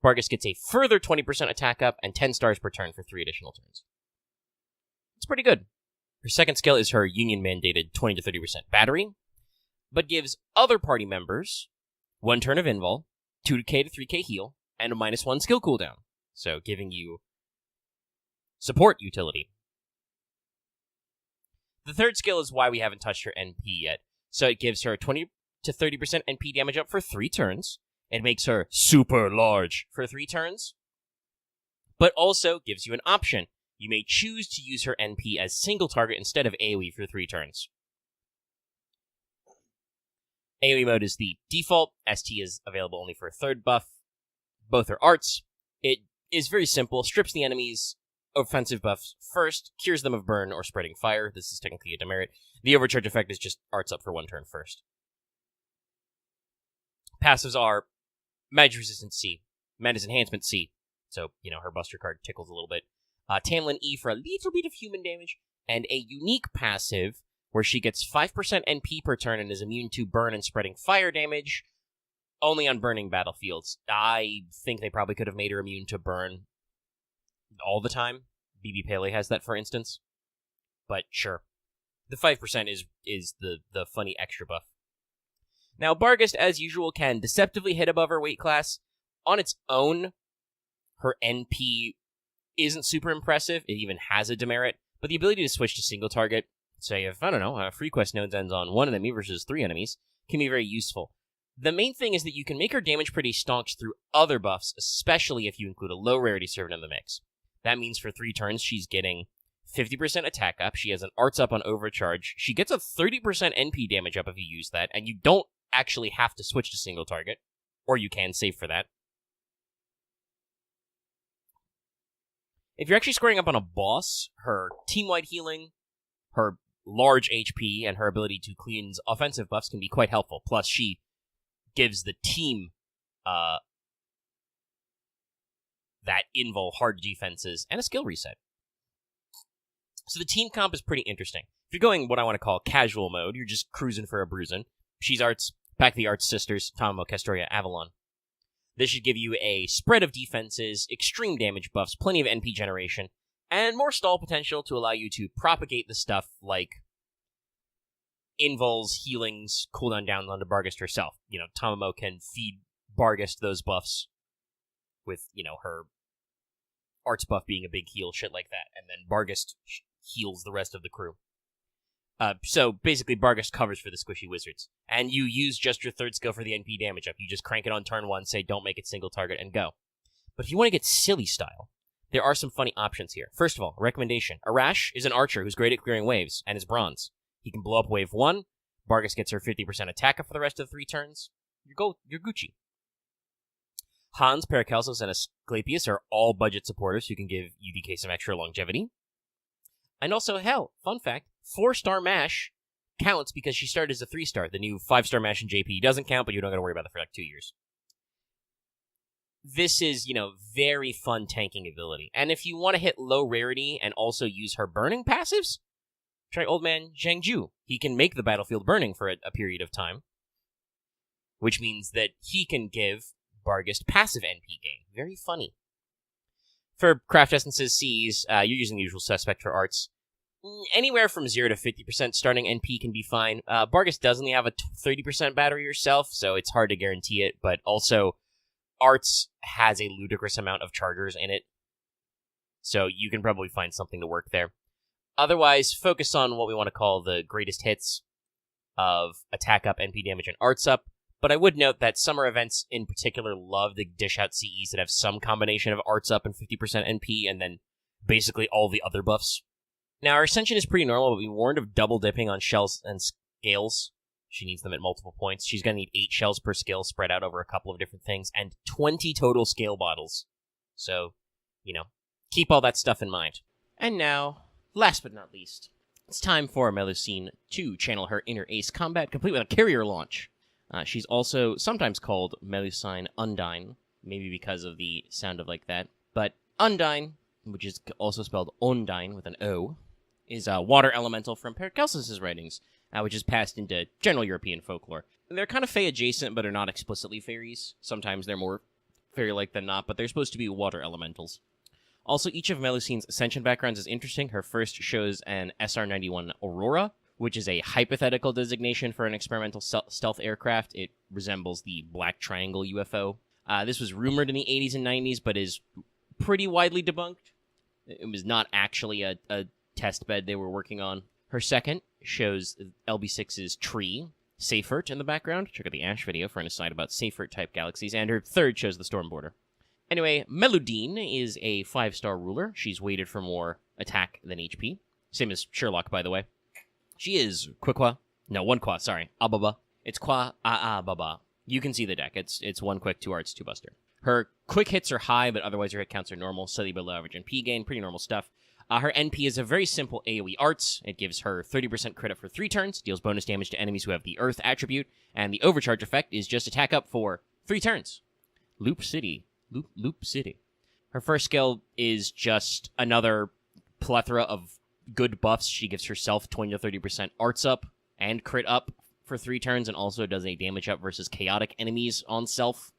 Bargus gets a further 20% attack up and 10 stars per turn for 3 additional turns. It's pretty good. Her second skill is her union-mandated 20 to 30% battery, but gives other party members 1 turn of invul, 2k to 3k heal, and a -1 skill cooldown. So giving you support utility. The third skill is why we haven't touched her NP yet. So it gives her 20 to 30% NP damage up for 3 turns. It makes her super large for 3 turns. But also gives you an option. You may choose to use her NP as single target instead of AoE for 3 turns. AoE mode is the default. ST is available only for a 3rd buff. Both are arts. It is very simple. Strips the enemy's offensive buffs first, cures them of burn or spreading fire. This is technically a demerit. The overcharge effect is just arts up for 1 turn first. Passives are Magic Resistance C, Madness Enhancement C, so, her Buster card tickles a little bit. Tamlin E for a little bit of human damage, and a unique passive where she gets 5% NP per turn and is immune to burn and spreading fire damage, only on burning battlefields. I think they probably could have made her immune to burn all the time. BB Pele has that, for instance. But sure. The 5% is the funny extra buff. Now, Barghest, as usual, can deceptively hit above her weight class. On its own, her NP isn't super impressive. It even has a demerit. But the ability to switch to single target, say if, Free Quest nodes ends on 1 enemy versus 3 enemies, can be very useful. The main thing is that you can make her damage pretty staunch through other buffs, especially if you include a low rarity servant in the mix. That means for 3 turns, she's getting 50% attack up. She has an arts up on overcharge. She gets a 30% NP damage up if you use that, and you don't actually have to switch to single target, or you can save for that. If you're actually squaring up on a boss, her team-wide healing, her large HP, and her ability to cleanse offensive buffs can be quite helpful. Plus, she gives the team that invul hard defenses and a skill reset. So the team comp is pretty interesting. If you're going what I want to call casual mode, you're just cruising for a bruising. She's arts, back the arts sisters, Tamamo, Castoria, Avalon. This should give you a spread of defenses, extreme damage buffs, plenty of NP generation, and more stall potential to allow you to propagate the stuff like invuls, healings, cooldown down onto Barghest herself. Tamamo can feed Barghest those buffs with, her arts buff being a big heal, shit like that, and then Barghest heals the rest of the crew. So basically, Barghest covers for the squishy wizards. And you use just your third skill for the NP damage up. You just crank it on turn 1, say don't make it single target, and go. But if you want to get silly style, there are some funny options here. First of all, recommendation. Arash is an archer who's great at clearing waves, and is bronze. He can blow up wave 1. Barghest gets her 50% attack up for the rest of 3 turns. You're Gucci. Hans, Paracelsus, and Asclepius are all budget supporters who can give UDK some extra longevity. And also, hell, fun fact, 4-star MASH counts because she started as a 3-star. The new 5-star MASH in JP doesn't count, but you don't got to worry about that for like 2 years. This is, very fun tanking ability. And if you want to hit low rarity and also use her burning passives, try old man Zhangju. He can make the battlefield burning for a period of time, which means that he can give Barghest passive NP gain. Very funny. For craft essences Cs, you're using the usual suspect for arts. Anywhere from 0 to 50% starting NP can be fine. Barghest does only have a 30% battery herself, so it's hard to guarantee it, but also arts has a ludicrous amount of chargers in it, so you can probably find something to work there. Otherwise, focus on what we want to call the greatest hits of attack up, NP damage, and arts up. But I would note that summer events in particular love to dish out CEs that have some combination of arts up and 50% NP, and then basically all the other buffs. Now, our Ascension is pretty normal, but we warned of double dipping on shells and scales. She needs them at multiple points. She's going to need 8 shells per skill spread out over a couple of different things, and 20 total scale bottles. So, keep all that stuff in mind. And now, last but not least, it's time for Melusine to channel her inner ace combat, complete with a carrier launch. She's also sometimes called Melusine Undine, maybe because of the sound of like that. But Undine, which is also spelled Ondine with an O, is a water elemental from Paracelsus' writings, which is passed into general European folklore. They're kind of Fae adjacent, but are not explicitly fairies. Sometimes they're more fairy-like than not, but they're supposed to be water elementals. Also, each of Melusine's Ascension backgrounds is interesting. Her first shows an SR-91 Aurora, which is a hypothetical designation for an experimental stealth aircraft. It resembles the Black Triangle UFO. This was rumored in the 80s and 90s, but is pretty widely debunked. It was not actually a test bed they were working on. Her second shows LB6's tree, Seifert, in the background. Check out the Ash video for an aside about Seifert-type galaxies. And her third shows the Storm Border. Anyway, Meludine is a 5-star ruler. She's weighted for more attack than HP. Same as Sherlock, by the way. She is Quiqua. No, 1 Qua, sorry. Ababa. It's Qua Baba. You can see the deck. It's 1 quick, 2 arts, 2 buster. Her quick hits are high, but otherwise her hit counts are normal. Slightly below average NP gain. Pretty normal stuff. Her NP is a very simple AoE arts. It gives her 30% crit up for 3 turns, deals bonus damage to enemies who have the Earth attribute, and the overcharge effect is just attack up for 3 turns. Loop City. Loop City. Her first skill is just another plethora of good buffs. She gives herself 20 to 30% arts up and crit up for 3 turns, and also does a damage up versus chaotic enemies on self,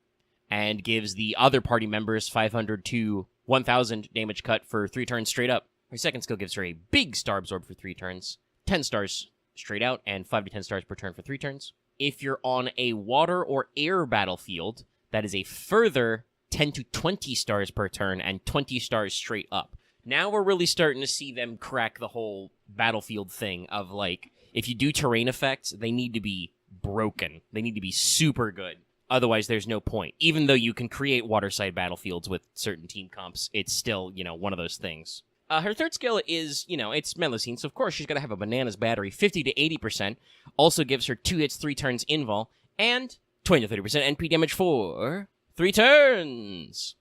and gives the other party members 500 to 1000 damage cut for 3 turns straight up. Her second skill gives her a big star absorb for 3 turns, 10 stars straight out, and 5 to 10 stars per turn for 3 turns. If you're on a water or air battlefield, that is a further 10 to 20 stars per turn and 20 stars straight up. Now we're really starting to see them crack the whole battlefield thing of, like, if you do terrain effects, they need to be broken. They need to be super good. Otherwise, there's no point. Even though you can create waterside battlefields with certain team comps, it's still, one of those things. Her third skill is, it's Melusine, so of course she's going to have a bananas battery, 50 to 80%. Also gives her 2 hits, 3 turns invul, and 20 to 30% NP damage for 3 turns.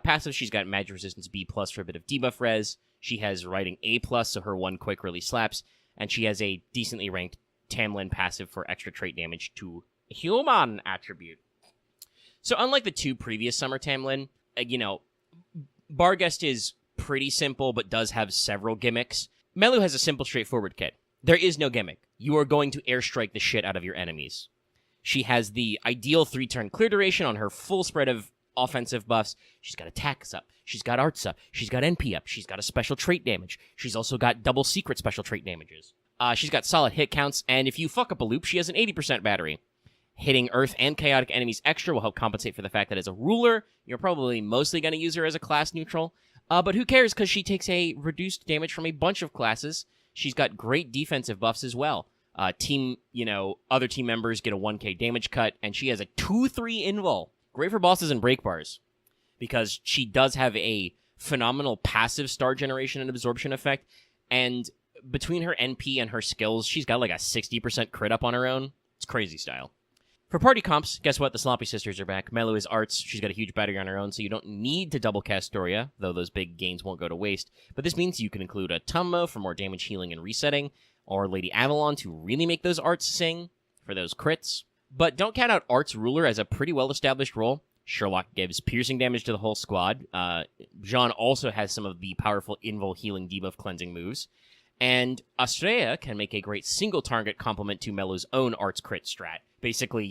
Passive, she's got magic resistance B+ for a bit of debuff res. She has writing A+, so her 1 quick really slaps. And she has a decently ranked Tamlin passive for extra trait damage to human attribute. So unlike the 2 previous summer Tamlin, Barghest is pretty simple, but does have several gimmicks. Melu has a simple, straightforward kit. There is no gimmick. You are going to airstrike the shit out of your enemies. She has the ideal 3-turn clear duration on her full spread of offensive buffs. She's got attacks up. She's got arts up. She's got NP up. She's got a special trait damage. She's also got double secret special trait damages. She's got solid hit counts, and if you fuck up a loop, she has an 80% battery. Hitting Earth and chaotic enemies extra will help compensate for the fact that as a ruler, you're probably mostly going to use her as a class neutral. But who cares, because she takes a reduced damage from a bunch of classes. She's got great defensive buffs as well. Other team members get a 1k damage cut, and she has a 2-3 invul. Great for bosses and break bars, because she does have a phenomenal passive star generation and absorption effect, and between her NP and her skills, she's got like a 60% crit up on her own. It's crazy style. For party comps, guess what? The Sloppy Sisters are back. Melu is arts. She's got a huge battery on her own, so you don't need to double cast Doria, though those big gains won't go to waste. But this means you can include a Tummo for more damage healing and resetting, or Lady Avalon to really make those arts sing for those crits. But don't count out Arts Ruler as a pretty well-established role. Sherlock gives piercing damage to the whole squad. Jean also has some of the powerful invul healing debuff cleansing moves. And Astrea can make a great single-target complement to Melu's own arts crit strat. Basically,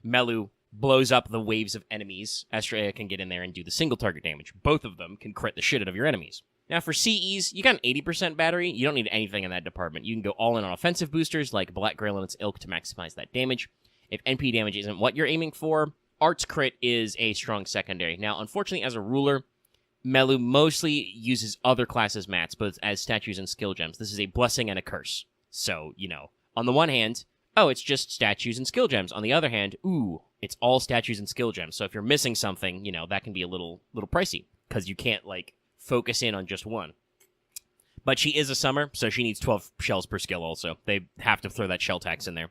Melu blows up the waves of enemies. Astrea can get in there and do the single-target damage. Both of them can crit the shit out of your enemies. Now, for CEs, you got an 80% battery. You don't need anything in that department. You can go all in on offensive boosters like Black Grail and its ilk to maximize that damage. If NP damage isn't what you're aiming for, Arts Crit is a strong secondary. Now, unfortunately, as a ruler, Melu mostly uses other classes' mats, but as statues and skill gems. This is a blessing and a curse. So, on the one hand, it's just statues and skill gems. On the other hand, it's all statues and skill gems. So if you're missing something, that can be a little pricey, because you can't, focus in on just one. But she is a summer, so she needs 12 shells per skill also. They have to throw that shell tax in there.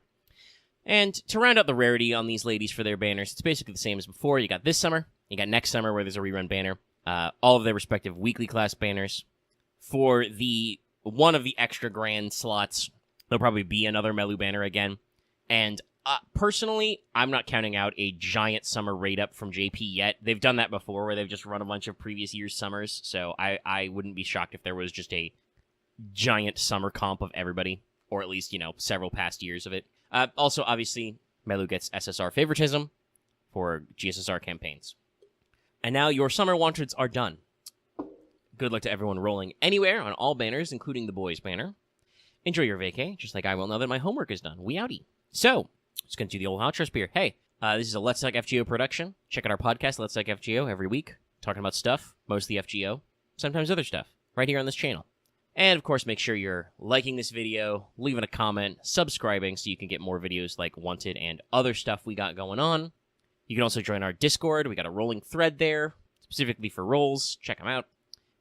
And to round out the rarity on these ladies for their banners, it's basically the same as before. You got this summer, you got next summer where there's a rerun banner, all of their respective weekly class banners. For the one of the extra grand slots, there'll probably be another Melu banner again. And personally, I'm not counting out a giant summer raid up from JP yet. They've done that before where they've just run a bunch of previous year's summers, so I wouldn't be shocked if there was just a giant summer comp of everybody, or at least, several past years of it. Also, obviously, Melu gets SSR favoritism for GSSR campaigns. And now your summer wanteds are done. Good luck to everyone rolling anywhere on all banners, including the boys banner. Enjoy your vacay, just like I will now that my homework is done. We outie. So, let's get to the old outro spear. Hey, this is a Let's Talk FGO production. Check out our podcast, Let's Talk FGO, every week. Talking about stuff, mostly FGO, sometimes other stuff, right here on this channel. And, of course, make sure you're liking this video, leaving a comment, subscribing so you can get more videos like Wanted and other stuff we got going on. You can also join our Discord. We got a rolling thread there, specifically for rolls. Check them out.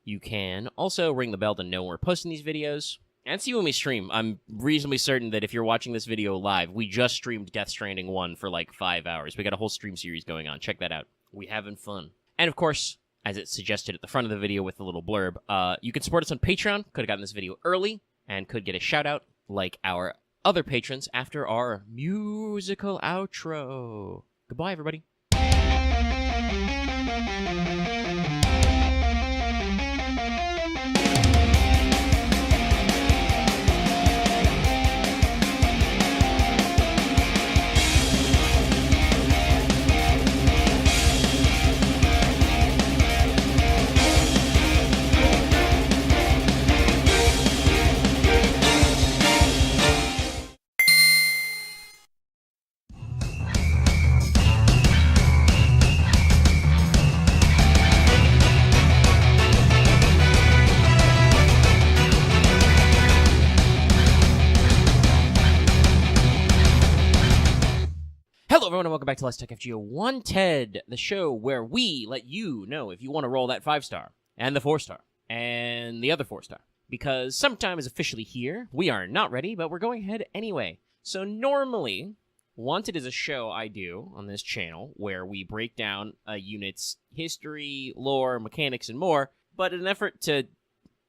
You can also ring the bell to know when we're posting these videos. And see when we stream. I'm reasonably certain that if you're watching this video live, we just streamed Death Stranding 1 for 5 hours. We got a whole stream series going on. Check that out. We having fun. And, of course, as it's suggested at the front of the video with the little blurb. You can support us on Patreon. Could have gotten this video early and could get a shout out like our other patrons after our musical outro. Goodbye, everybody. Hello, everyone, and welcome back to Let's Tech FGO Wanted, the show where we let you know if you want to roll that 5-star, and the 4-star, and the other 4-star. Because summertime is officially here. We are not ready, but we're going ahead anyway. So normally, Wanted is a show I do on this channel where we break down a unit's history, lore, mechanics, and more, but in an effort to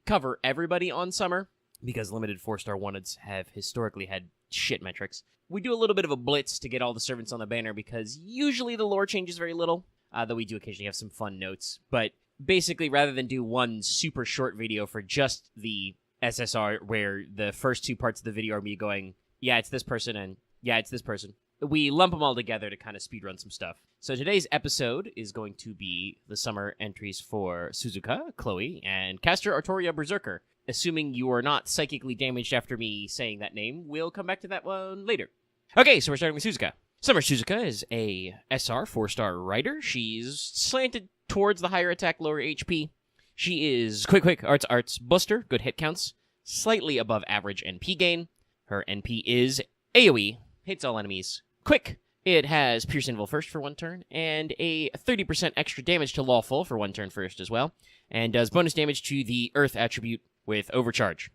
cover everybody on summer, because limited 4-star wanteds have historically had shit metrics, we do a little bit of a blitz to get all the servants on the banner because usually the lore changes very little, though we do occasionally have some fun notes. But basically, rather than do one super short video for just the SSR where the first 2 parts of the video are me going, yeah, it's this person, and yeah, it's this person, we lump them all together to kind of speedrun some stuff. So today's episode is going to be the summer entries for Suzuka, Chloe, and Caster Artoria Berserker. Assuming you are not psychically damaged after me saying that name, we'll come back to that one later. Okay, so we're starting with Suzuka. Summer Suzuka is a SR 4-star rider. She's slanted towards the higher attack, lower HP. She is quick, arts, buster, good hit counts, slightly above average NP gain. Her NP is AoE, hits all enemies, quick. It has Pierce Invul first for 1 turn, and a 30% extra damage to Lawful for 1 turn first as well, and does bonus damage to the Earth attribute with Overcharge.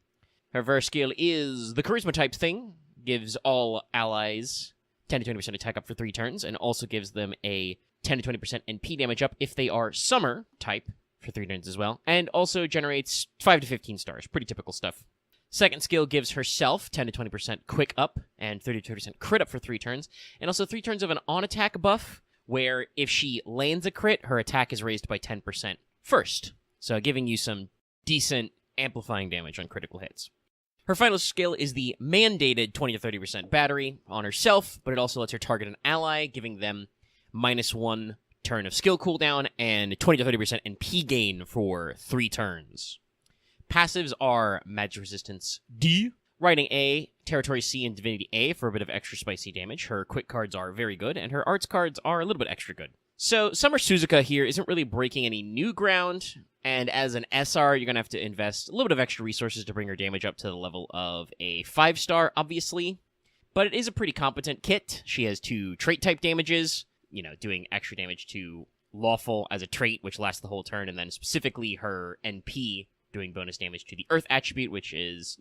Her verse skill is the Charisma type thing, gives all allies 10 to 20% attack up for 3 turns, and also gives them a 10 to 20% NP damage up if they are Summer type for 3 turns as well, and also generates 5 to 15 stars, pretty typical stuff. Second skill gives herself 10 to 20% quick up and 30 to 20% crit up for 3 turns, and also 3 turns of an on-attack buff, where if she lands a crit, her attack is raised by 10% first, so giving you some decent amplifying damage on critical hits. Her final skill is the mandated 20 to 30% battery on herself, but it also lets her target an ally, giving them -1 turn of skill cooldown and 20 to 30% NP gain for 3 turns. Passives are Magic Resistance D, Riding A, Territory C, and Divinity A for a bit of extra spicy damage. Her quick cards are very good, and her arts cards are a little bit extra good. So Summer Suzuka here isn't really breaking any new ground, and as an SR, you're going to have to invest a little bit of extra resources to bring her damage up to the level of a 5-star, obviously. But it is a pretty competent kit. She has 2 trait-type damages, doing extra damage to Lawful as a trait, which lasts the whole turn, and then specifically her NP doing bonus damage to the Earth attribute, which is,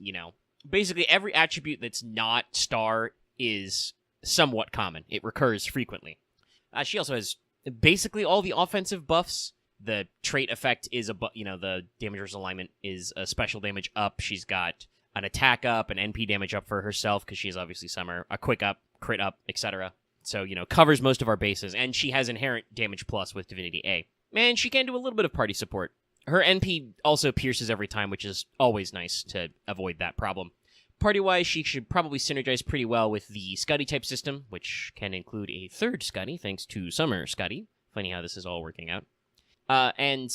basically every attribute that's not star is somewhat common. It recurs frequently. She also has basically all the offensive buffs. The trait effect is the damager's alignment is a special damage up. She's got an attack up, an NP damage up for herself because she is obviously Summer, a quick up, crit up, etc. So, covers most of our bases, and she has inherent damage plus with Divinity A. And she can do a little bit of party support. Her NP also pierces every time, which is always nice to avoid that problem. Party-wise, she should probably synergize pretty well with the Scuddy type system, which can include a 3rd Scuddy, thanks to Summer Scuddy. Funny how this is all working out. And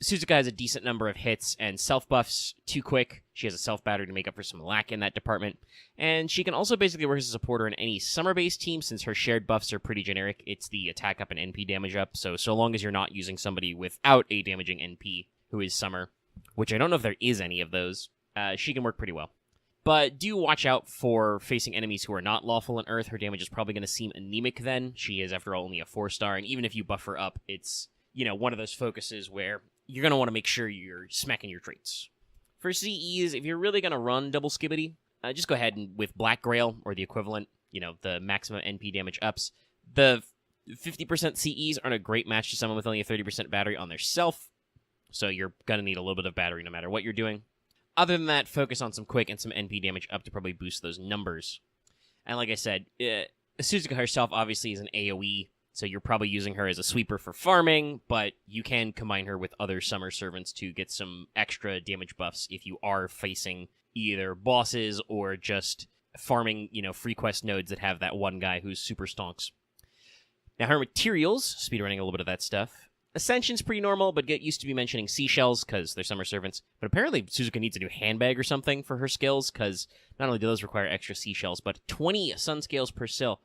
Suzuka has a decent number of hits and self-buffs, 2 quick. She has a self-battery to make up for some lack in that department. And she can also basically work as a supporter in any summer-based team, since her shared buffs are pretty generic. It's the attack up and NP damage up, so long as you're not using somebody without a damaging NP who is Summer, which I don't know if there is any of those, she can work pretty well. But do watch out for facing enemies who are not Lawful in Earth. Her damage is probably going to seem anemic then. She is, after all, only a 4-star, and even if you buff her up, it's, one of those focuses where you're going to want to make sure you're smacking your traits. For CEs, if you're really going to run double skibbity, just go ahead and with Black Grail, or the equivalent, the maximum NP damage ups. The 50% CEs aren't a great match to someone with only a 30% battery on their self, so you're going to need a little bit of battery no matter what you're doing. Other than that, focus on some quick and some NP damage up to probably boost those numbers. And like I said, Suzuka herself obviously is an AoE, so you're probably using her as a sweeper for farming, but you can combine her with other summer servants to get some extra damage buffs if you are facing either bosses or just farming, free quest nodes that have that one guy who's super stonks. Now, her materials, speedrunning a little bit of that stuff. Ascension's pretty normal, but get used to be mentioning seashells, because they're summer servants. But apparently, Suzuka needs a new handbag or something for her skills, because not only do those require extra seashells, but 20 sun scales per skill.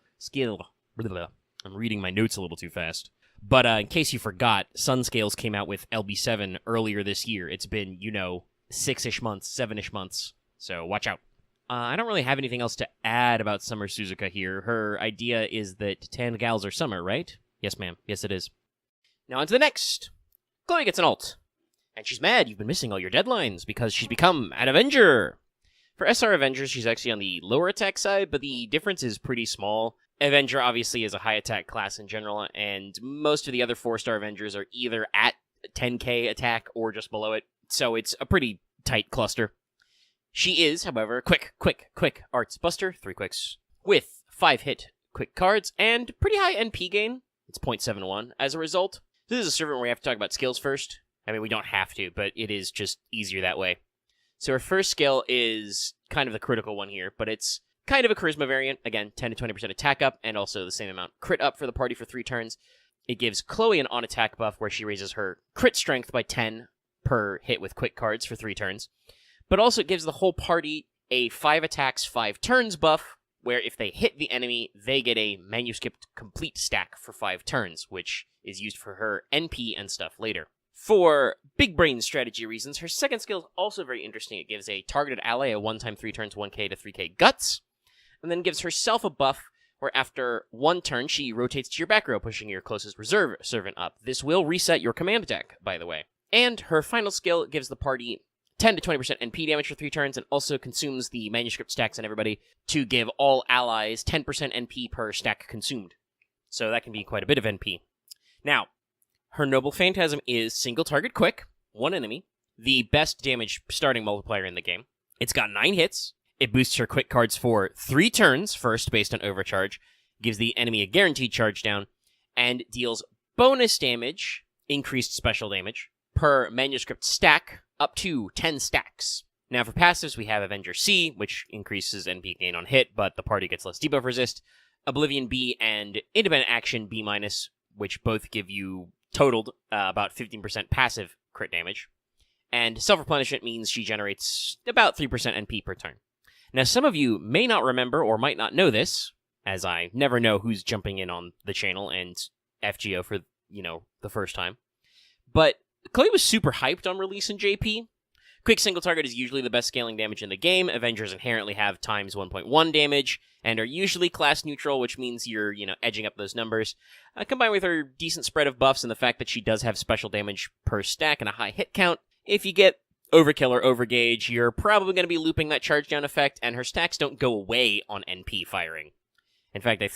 Blah, blah. I'm reading my notes a little too fast. But in case you forgot, sun scales came out with LB7 earlier this year. It's been, 6-ish months, 7-ish months, so watch out. I don't really have anything else to add about Summer Suzuka here. Her idea is that tanned gals are summer, right? Yes, ma'am. Yes, it is. Now on to the next. Chloe gets an ult. And she's mad you've been missing all your deadlines because she's become an Avenger. For SR Avengers, she's actually on the lower attack side, but the difference is pretty small. Avenger obviously is a high attack class in general, and most of the other 4-star Avengers are either at 10k attack or just below it, so it's a pretty tight cluster. She is, however, quick arts buster, 3 quicks, with 5-hit quick cards, and pretty high NP gain. It's 0.71 as a result. This is a servant where we have to talk about skills first. I mean, we don't have to, but it is just easier that way. So her first skill is kind of the critical one here, but it's kind of a charisma variant. Again, 10 to 20% attack up, and also the same amount crit up for the party for 3 turns. It gives Chloe an on-attack buff where she raises her crit strength by 10 per hit with quick cards for 3 turns. But also it gives the whole party a 5 attacks, 5 turns buff, where if they hit the enemy, they get a manuscript complete stack for 5 turns, which is used for her NP and stuff later. For big brain strategy reasons, her second skill is also very interesting. It gives a targeted ally a 1 time 3 turns 1k to 3k guts, and then gives herself a buff where after 1 turn, she rotates to your back row, pushing your closest reserve servant up. This will reset your command attack, by the way. And her final skill gives the party 10 to 20% NP damage for 3 turns, and also consumes the manuscript stacks on everybody to give all allies 10% NP per stack consumed. So that can be quite a bit of NP. Now, her Noble Phantasm is single target quick, 1 enemy, the best damage starting multiplier in the game. It's got 9 hits. It boosts her quick cards for 3 turns first based on overcharge, gives the enemy a guaranteed charge down, and deals bonus damage, increased special damage, per manuscript stack up to 10 stacks. Now for passives, we have Avenger C, which increases NP gain on hit, but the party gets less debuff resist, Oblivion B, and Independent Action B-, which both give you totaled about 15% passive crit damage. And self-replenishment means she generates about 3% NP per turn. Now some of you may not remember or might not know this, as I never know who's jumping in on the channel and FGO for, the first time. But Chloe was super hyped on release in JP. Quick single target is usually the best scaling damage in the game. Avengers inherently have times 1.1 damage, and are usually class neutral, which means you're, edging up those numbers. Combined with her decent spread of buffs and the fact that she does have special damage per stack and a high hit count, if you get overkill or overgauge, you're probably going to be looping that charge down effect, and her stacks don't go away on NP firing. In fact, I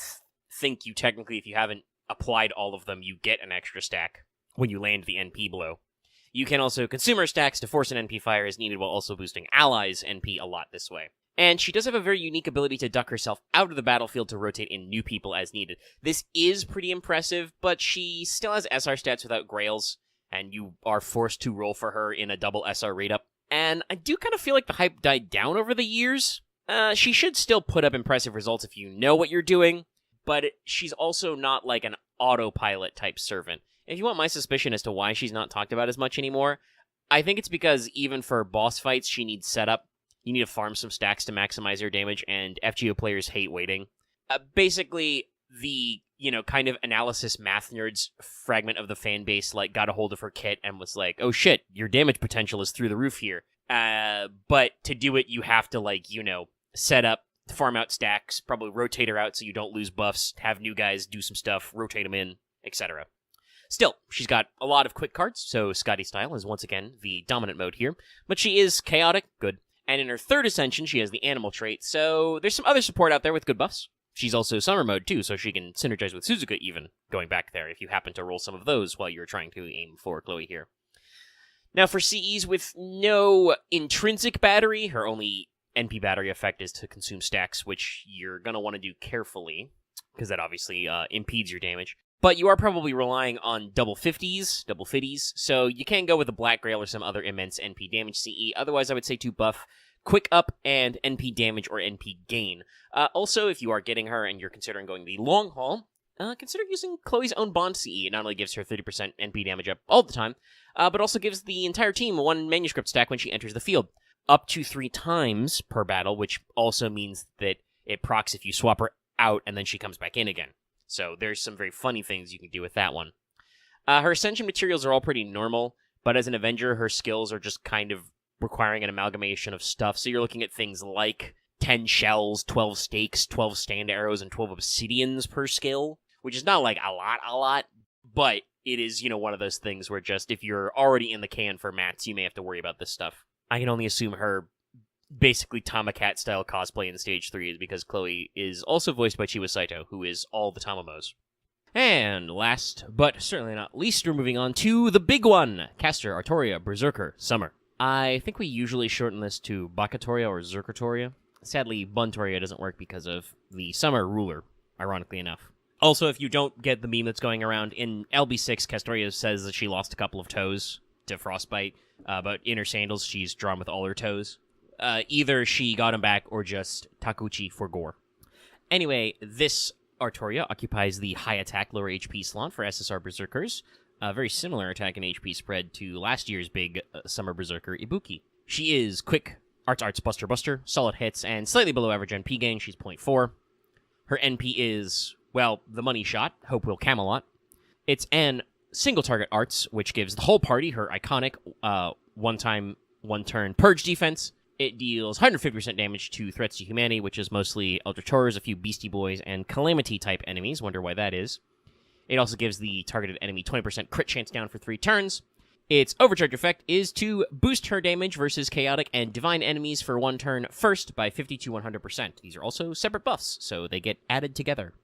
think you technically, if you haven't applied all of them, you get an extra stack when you land the NP blow. You can also consume her stacks to force an NP fire as needed while also boosting allies' NP a lot this way. And she does have a very unique ability to duck herself out of the battlefield to rotate in new people as needed. This is pretty impressive, but she still has SR stats without Grails, and you are forced to roll for her in a double SR rate up. And I do kind of feel like the hype died down over the years. She should still put up impressive results if you know what you're doing, but she's also not like an autopilot type servant. If you want my suspicion as to why she's not talked about as much anymore, I think it's because even for boss fights, she needs setup. You need to farm some stacks to maximize your damage, and FGO players hate waiting. Basically, the, kind of analysis math nerds fragment of the fan base, got a hold of her kit and was like, oh shit, your damage potential is through the roof here. But to do it, you have to, set up, farm out stacks, probably rotate her out so you don't lose buffs, have new guys do some stuff, rotate them in, etc. Still, she's got a lot of quick cards, so Scotty style is once again the dominant mode here, but she is chaotic, good. And in her third ascension, she has the animal trait, so there's some other support out there with good buffs. She's also summer mode too, so she can synergize with Suzuka even, going back there, if you happen to roll some of those while you're trying to aim for Chloe here. Now, for CEs with no intrinsic battery, her only NP battery effect is to consume stacks, which you're going to want to do carefully, because that obviously impedes your damage. But you are probably relying on double 50s, so you can go with a Black Grail or some other immense NP damage CE. Otherwise, I would say to buff Quick Up and NP damage or NP gain. Also, if you are getting her and you're considering going the long haul, consider using Chloe's own Bond CE. It not only gives her 30% NP damage up all the time, but also gives the entire team one manuscript stack when she enters the field. Up to 3 times per battle, which also means that it procs if you swap her out and then she comes back in again. So there's some very funny things you can do with that one. Her Ascension materials are all pretty normal, but as an Avenger, her skills are just kind of requiring an amalgamation of stuff. So you're looking at things like 10 shells, 12 stakes, 12 stand arrows, and 12 obsidians per skill, which is not like a lot, but it is, one of those things where just if you're already in the can for mats, you may have to worry about this stuff. I can only assume her basically Tamacat style cosplay in Stage 3 is because Chloe is also voiced by Chiwa Saito, who is all the Tamamos. And last, but certainly not least, we're moving on to the big one, Caster, Artoria, Berserker, Summer. I think we usually shorten this to Bakatoria or Zerkatoria. Sadly, Buntoria doesn't work because of the Summer ruler, ironically enough. Also, if you don't get the meme that's going around, in LB6, Castoria says that she lost a couple of toes to Frostbite, but in her sandals, she's drawn with all her toes. Either she got him back or just Takuchi for gore. Anyway, this Artoria occupies the high attack, lower HP slot for SSR Berserkers. A very similar attack and HP spread to last year's big Summer Berserker, Ibuki. She is quick, arts, buster, solid hits, and slightly below average NP gain. She's 0.4. Her NP is, well, the money shot, Hope Will Camelot. It's an single target arts, which gives the whole party her iconic one-time, one-turn purge defense. It deals 150% damage to threats to humanity, which is mostly Eldritch Horrors, a few Beastie Boys, and Calamity-type enemies. Wonder why that is. It also gives the targeted enemy 20% crit chance down for 3 turns. Its overcharge effect is to boost her damage versus chaotic and divine enemies for 1 turn first by 50 to 100%. These are also separate buffs, so they get added together.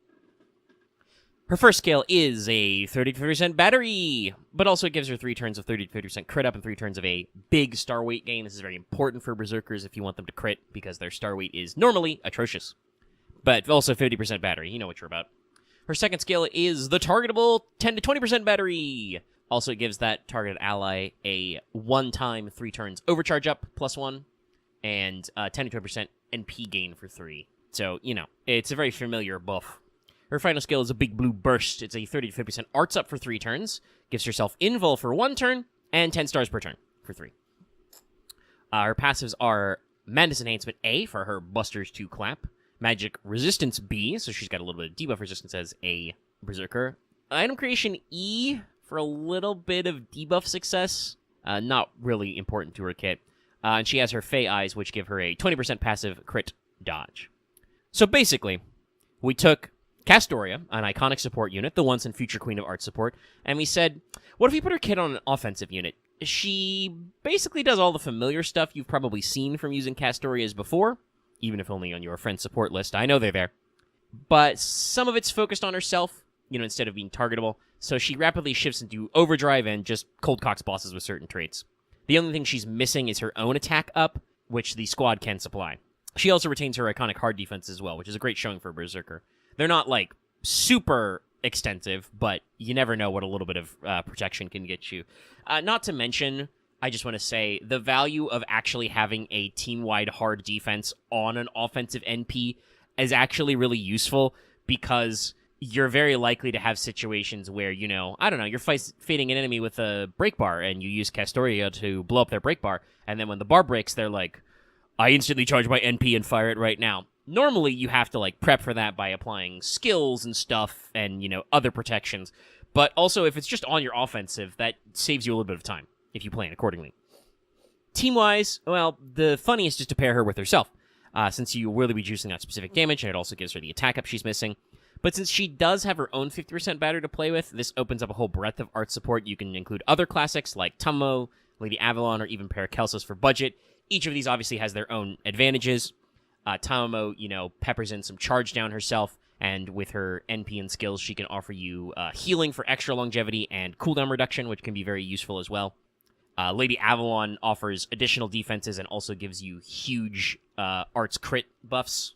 Her first skill is a 30% battery, but also it gives her 3 turns of 30-50% crit up and 3 turns of a big star weight gain. This is very important for Berserkers if you want them to crit, because their star weight is normally atrocious. But also 50% battery, you know what you're about. Her second skill is the targetable 10-20% battery. Also, it gives that targeted ally a 1-time 3 turns overcharge up, +1, and 10-20% NP gain for 3. So, it's a very familiar buff. Her final skill is a Big Blue Burst. It's a 30-50% arts up for 3 turns, gives herself invul for 1 turn, and 10 stars per turn for 3. Her passives are Madness Enhancement A for her Busters to Clap, Magic Resistance B, so she's got a little bit of debuff resistance as a Berserker, Item Creation E for a little bit of debuff success, not really important to her kit, and she has her Fey Eyes, which give her a 20% passive crit dodge. So basically, we took Castoria, an iconic support unit, the once and future Queen of Art support, and we said, what if we put her kit on an offensive unit? She basically does all the familiar stuff you've probably seen from using Castorias before, even if only on your friend support list. I know they're there. But some of it's focused on herself, instead of being targetable, so she rapidly shifts into overdrive and just cold cocks bosses with certain traits. The only thing she's missing is her own attack up, which the squad can supply. She also retains her iconic hard defense as well, which is a great showing for a Berserker. They're not, super extensive, but you never know what a little bit of protection can get you. Not to mention, I just want to say, the value of actually having a team-wide hard defense on an offensive NP is actually really useful, because you're very likely to have situations where, you're fighting an enemy with a break bar, and you use Castoria to blow up their break bar, and then when the bar breaks, they're like, I instantly charge my NP and fire it right now. Normally, you have to, prep for that by applying skills and stuff and, other protections. But also, if it's just on your offensive, that saves you a little bit of time, if you plan accordingly. Team-wise, well, the funniest is to pair her with herself, since you will really be juicing out specific damage, and it also gives her the attack up she's missing. But since she does have her own 50% battery to play with, this opens up a whole breadth of art support. You can include other classics like Tummo, Lady Avalon, or even Paracelsus for budget. Each of these obviously has their own advantages. Tamamo, peppers in some charge down herself, and with her NP and skills, she can offer you healing for extra longevity and cooldown reduction, which can be very useful as well. Lady Avalon offers additional defenses and also gives you huge arts crit buffs.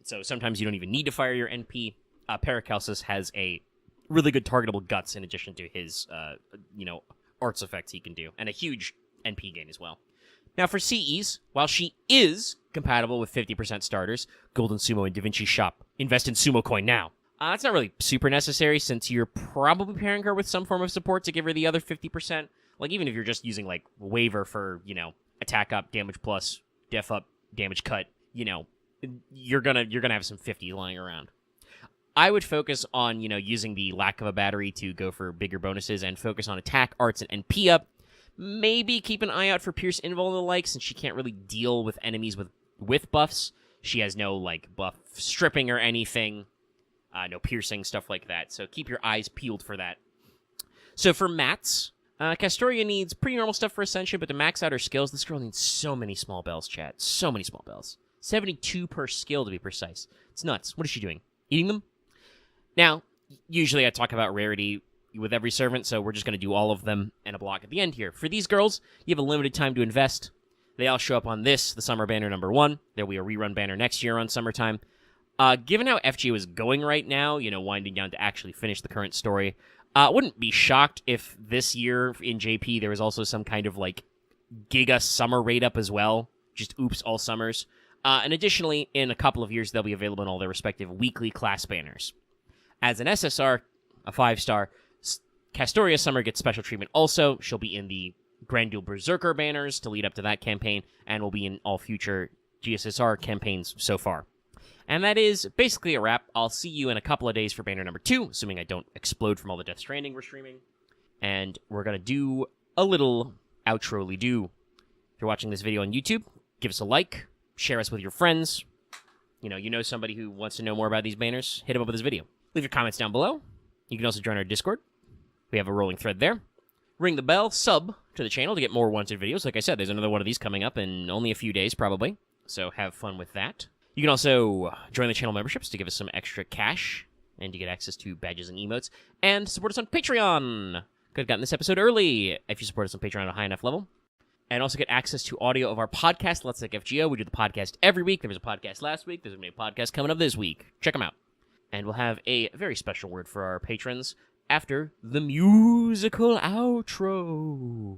So sometimes you don't even need to fire your NP. Paracelsus has a really good targetable guts in addition to his, arts effects he can do, and a huge NP gain as well. Now for CEs, while she is compatible with 50% starters, Golden Sumo and Da Vinci Shop, invest in Sumo Coin now. It's not really super necessary since you're probably pairing her with some form of support to give her the other 50%. Like, even if you're just using, like, Waver for, attack up, damage plus, def up, damage cut, you're gonna have some 50 lying around. I would focus on, using the lack of a battery to go for bigger bonuses and focus on attack, arts, and NP up. Maybe keep an eye out for Pierce Invul and the like, since she can't really deal with enemies with buffs. She has no, buff stripping or anything. No piercing, stuff like that. So keep your eyes peeled for that. So for mats... Castoria needs pretty normal stuff for Ascension, but to max out her skills, this girl needs so many small bells, chat. So many small bells. 72 per skill, to be precise. It's nuts. What is she doing? Eating them? Now, usually I talk about rarity with every servant, so we're just going to do all of them in a block at the end here. For these girls, you have a limited time to invest. They all show up on the Summer Banner number 1. There will be a rerun banner next year on Summertime. Given how FGO is going right now, winding down to actually finish the current story, wouldn't be shocked if this year in JP there was also some kind of, Giga Summer raid up as well. Just oops, all summers. And additionally, in a couple of years, they'll be available in all their respective weekly class banners. As an SSR, a 5-star, Castoria Summer gets special treatment also. She'll be in the Grand Duel Berserker banners to lead up to that campaign, and will be in all future GSSR campaigns so far. And that is basically a wrap. I'll see you in a couple of days for banner number 2, assuming I don't explode from all the Death Stranding we're streaming. And we're going to do a little outro-ly do. If you're watching this video on YouTube, give us a like, share us with your friends. You know somebody who wants to know more about these banners, hit them up with this video. Leave your comments down below. You can also join our Discord. We have a rolling thread there. Ring the bell, sub to the channel to get more Wanted videos. Like I said, there's another one of these coming up in only a few days, probably. So have fun with that. You can also join the channel memberships to give us some extra cash and to get access to badges and emotes, and support us on Patreon. Could have gotten this episode early if you support us on Patreon at a high enough level. And also get access to audio of our podcast, Let's Take FGO. We do the podcast every week. There was a podcast last week. There's going to be a podcast coming up this week. Check them out. And we'll have a very special word for our patrons after the musical outro.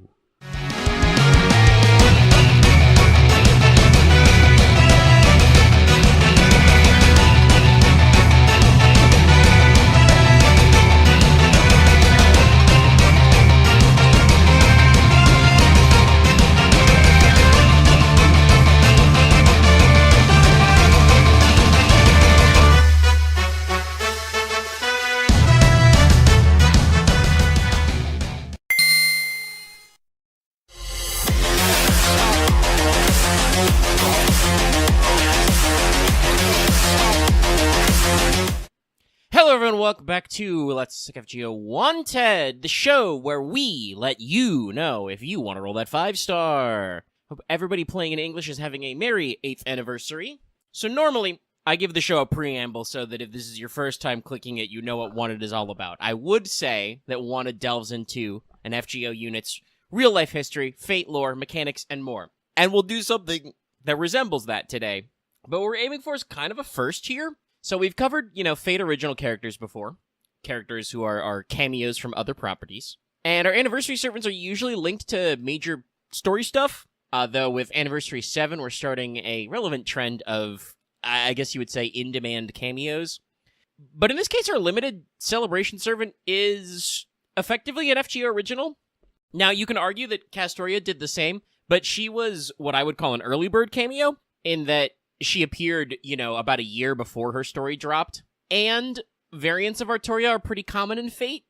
Hello everyone, welcome back to Let's Take FGO Wanted, the show where we let you know if you want to roll that 5-star. Hope everybody playing in English is having a merry 8th anniversary. So normally, I give the show a preamble so that if this is your first time clicking it, you know what Wanted is all about. I would say that Wanted delves into an FGO unit's real-life history, fate lore, mechanics, and more. And we'll do something that resembles that today. But what we're aiming for is kind of a first here. So we've covered, Fate original characters before. Characters who are cameos from other properties. And our anniversary servants are usually linked to major story stuff. Though with Anniversary 7, we're starting a relevant trend of, I guess you would say, in-demand cameos. But in this case, our limited celebration servant is effectively an FGO original. Now, you can argue that Castoria did the same, but she was what I would call an early bird cameo, in that she appeared, about a year before her story dropped. And variants of Artoria are pretty common in Fate.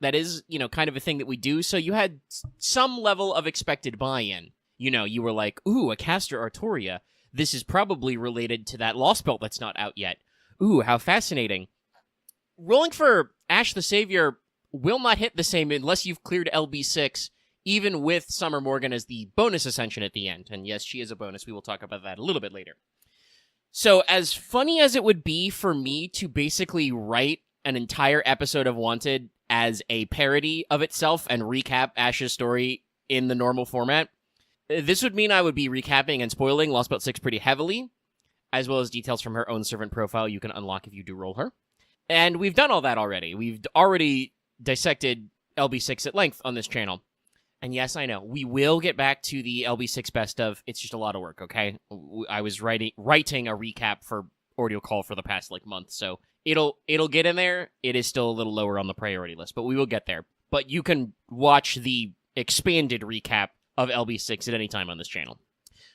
That is, kind of a thing that we do. So you had some level of expected buy-in. You were like, ooh, a caster Artoria. This is probably related to that Lost Belt that's not out yet. Ooh, how fascinating. Rolling for Aesc The Savior will not hit the same unless you've cleared LB6, even with Summer Morgan as the bonus ascension at the end. And yes, she is a bonus. We will talk about that a little bit later. So, as funny as it would be for me to basically write an entire episode of Wanted as a parody of itself and recap Ash's story in the normal format. This would mean I would be recapping and spoiling Lost Belt 6 pretty heavily, as well as details from her own servant profile you can unlock if you do roll her. And we've done all that already. We've already dissected LB6 at length on this channel. And yes, I know, we will get back to the LB6 best of. It's just a lot of work, okay? I was writing a recap for Audio Call for the past, month, so it'll get in there. It is still a little lower on the priority list, but we will get there. But you can watch the expanded recap of LB6 at any time on this channel.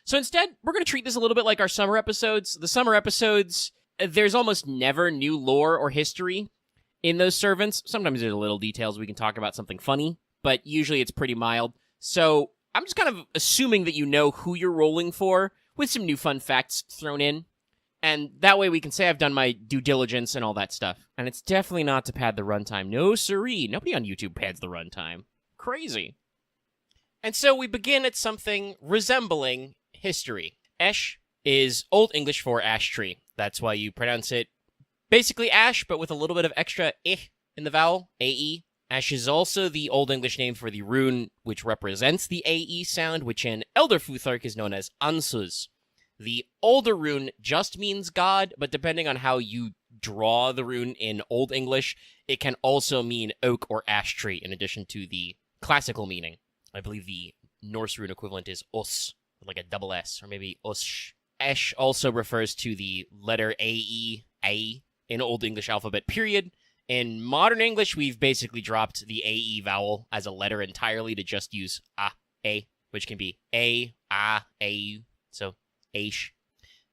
So instead, we're going to treat this a little bit like our summer episodes. The summer episodes, there's almost never new lore or history in those servants. Sometimes there's little details. We can talk about something funny, but usually it's pretty mild. So I'm just kind of assuming that you know who you're rolling for, with some new fun facts thrown in. And that way we can say I've done my due diligence and all that stuff. And it's definitely not to pad the runtime. No siree. Nobody on YouTube pads the runtime. Crazy. And so we begin at something resembling history. Esh is Old English for ash tree. That's why you pronounce it basically ash, but with a little bit of extra ih in the vowel, A-E. Ash is also the Old English name for the rune which represents the A-E sound, which in Elder Futhark is known as Ansuz. The older rune just means God, but depending on how you draw the rune in Old English, it can also mean oak or ash tree, in addition to the classical meaning. I believe the Norse rune equivalent is os, like a double S, or maybe osh. Esh also refers to the letter A-E, A, in Old English alphabet, period. In modern English, we've basically dropped the A-E vowel as a letter entirely to just use A, which can be A, A, so Aish.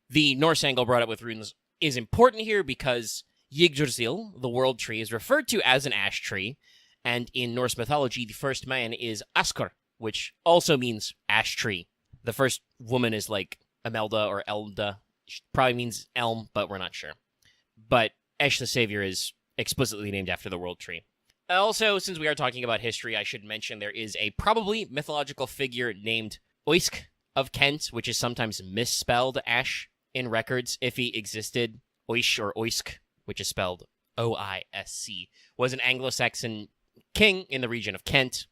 The Norse angle brought up with runes is important here because Yggdrasil, the world tree, is referred to as an ash tree, and in Norse mythology, the first man is Askr, which also means ash tree. The first woman is like Imelda or Elda. Probably means elm, but we're not sure. But Aesc the Savior is explicitly named after the world tree. Also, since we are talking about history, I should mention there is a probably mythological figure named Aesc of Kent, which is sometimes misspelled Ash in records if he existed. Oish or Oisk, which is spelled O-I-S-C, was an Anglo-Saxon king in the region of Kent,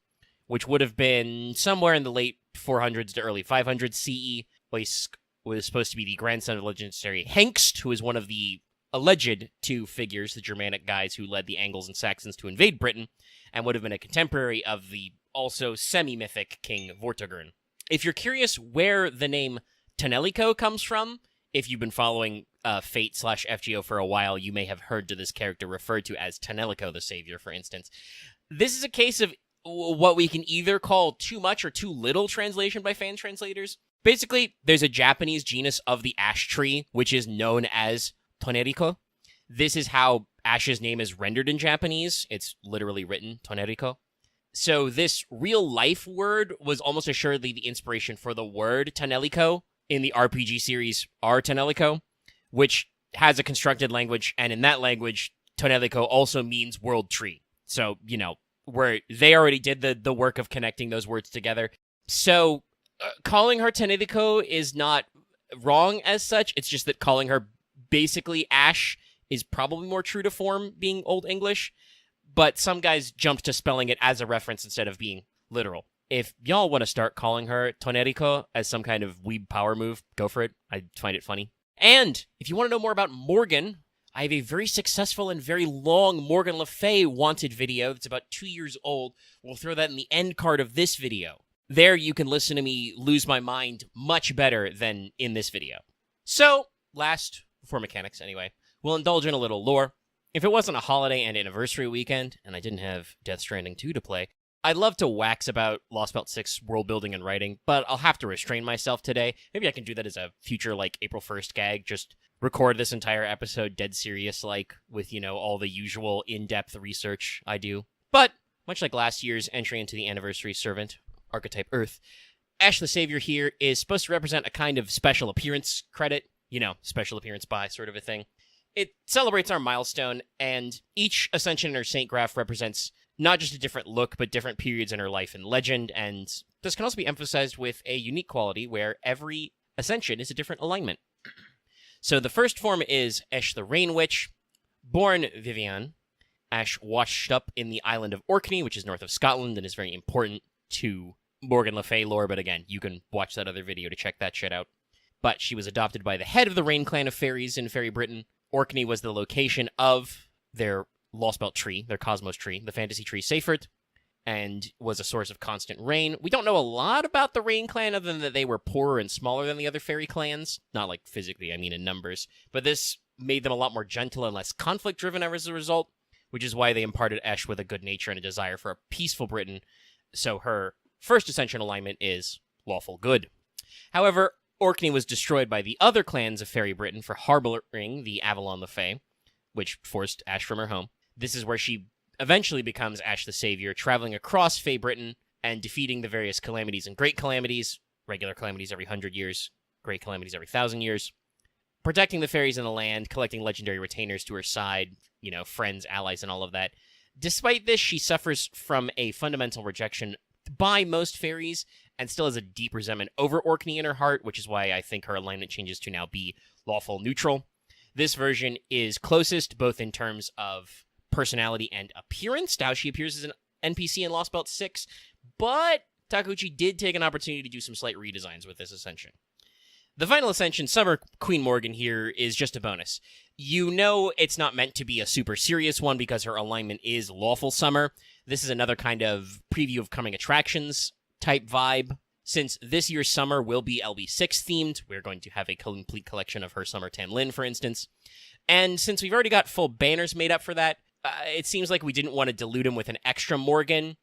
which would have been somewhere in the late 400s to early 500s CE. Oisk was supposed to be the grandson of legendary Hengst, who is one of the alleged two figures, the Germanic guys who led the Angles and Saxons to invade Britain, and would have been a contemporary of the also semi-mythic king Vortigern. If you're curious where the name Tonelico comes from, if you've been following Fate/FGO for a while, you may have heard to this character referred to as Tonelico the Savior, for instance. This is a case of what we can either call too much or too little translation by fan translators. Basically, there's a Japanese genus of the ash tree, which is known as Tonerico. This is how Ash's name is rendered in Japanese. It's literally written Tonerico. So this real-life word was almost assuredly the inspiration for the word Tonelico in the RPG series R. Tonelico, which has a constructed language, and in that language, Tonelico also means world tree. So, where they already did the work of connecting those words together. So, calling her Tonelico is not wrong as such. It's just that calling her basically Ash is probably more true to form, being Old English. But some guys jumped to spelling it as a reference instead of being literal. If y'all want to start calling her Tonerico as some kind of weeb power move, go for it. I find it funny. And if you want to know more about Morgan, I have a very successful and very long Morgan Le Fay wanted video that's about 2 years old. We'll throw that in the end card of this video. There you can listen to me lose my mind much better than in this video. So, last, for mechanics anyway, we'll indulge in a little lore. If it wasn't a holiday and anniversary weekend, and I didn't have Death Stranding 2 to play, I'd love to wax about Lost Belt 6 world building and writing, but I'll have to restrain myself today. Maybe I can do that as a future, April 1st gag, just record this entire episode dead serious, with, all the usual in-depth research I do. But, much like last year's entry into the Anniversary Servant, Archetype Earth, Aesc the Savior here is supposed to represent a kind of special appearance credit, special appearance by sort of a thing. It celebrates our milestone, and each Ascension in her Saint Graph represents not just a different look, but different periods in her life and legend, and this can also be emphasized with a unique quality where every Ascension is a different alignment. So the first form is Aesc the Rain Witch. Born Vivian, Aesc washed up in the island of Orkney, which is north of Scotland, and is very important to Morgan Le Fay lore, but again, you can watch that other video to check that shit out. But she was adopted by the head of the Rain Clan of fairies in Fairy Britain. Orkney was the location of their Lost Belt tree, their Cosmos tree, the fantasy tree Seifert, and was a source of constant rain. We don't know a lot about the Rain Clan other than that they were poorer and smaller than the other fairy clans. Not like physically, I mean in numbers. But this made them a lot more gentle and less conflict-driven as a result, which is why they imparted Esh with a good nature and a desire for a peaceful Britain. So her first ascension alignment is lawful good. However, Orkney was destroyed by the other clans of Fairy Britain for harboring the Avalon Le Fay, which forced Ash from her home. This is where she eventually becomes Aesc the Savior, traveling across Fey Britain and defeating the various calamities and great calamities, regular calamities every 100 years, great calamities every 1,000 years, protecting the fairies in the land, collecting legendary retainers to her side, friends, allies, and all of that. Despite this, she suffers from a fundamental rejection by most fairies and still has a deep resentment over Orkney in her heart, which is why I think her alignment changes to now be lawful neutral. This version is closest both in terms of personality and appearance, how she appears as an NPC in Lost Belt 6, but Takeuchi did take an opportunity to do some slight redesigns with this ascension. The final ascension, Summer Queen Morgan here, is just a bonus. It's not meant to be a super serious one because her alignment is lawful summer. This is another kind of preview of coming attractions type vibe. Since this year's summer will be LB6 themed, we're going to have a complete collection of her summer Tamlin, for instance. And since we've already got full banners made up for that, it seems like we didn't want to dilute him with an extra Morgan,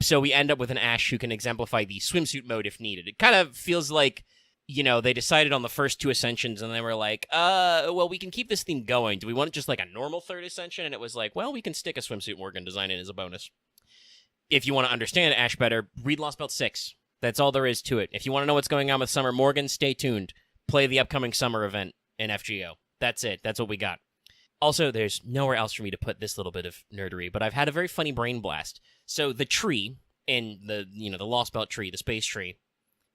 so we end up with an Ash who can exemplify the swimsuit mode if needed. It kind of feels like, they decided on the first two ascensions and they were like, well, we can keep this theme going. Do we want just like a normal third ascension? And it was like, well, we can stick a swimsuit Morgan design in as a bonus. If you want to understand Ash better, read Lost Belt 6. That's all there is to it. If you want to know what's going on with Summer Morgan, stay tuned. Play the upcoming summer event in FGO. That's it. That's what we got. Also, there's nowhere else for me to put this little bit of nerdery, but I've had a very funny brain blast. So the tree in the Lost Belt tree, the space tree,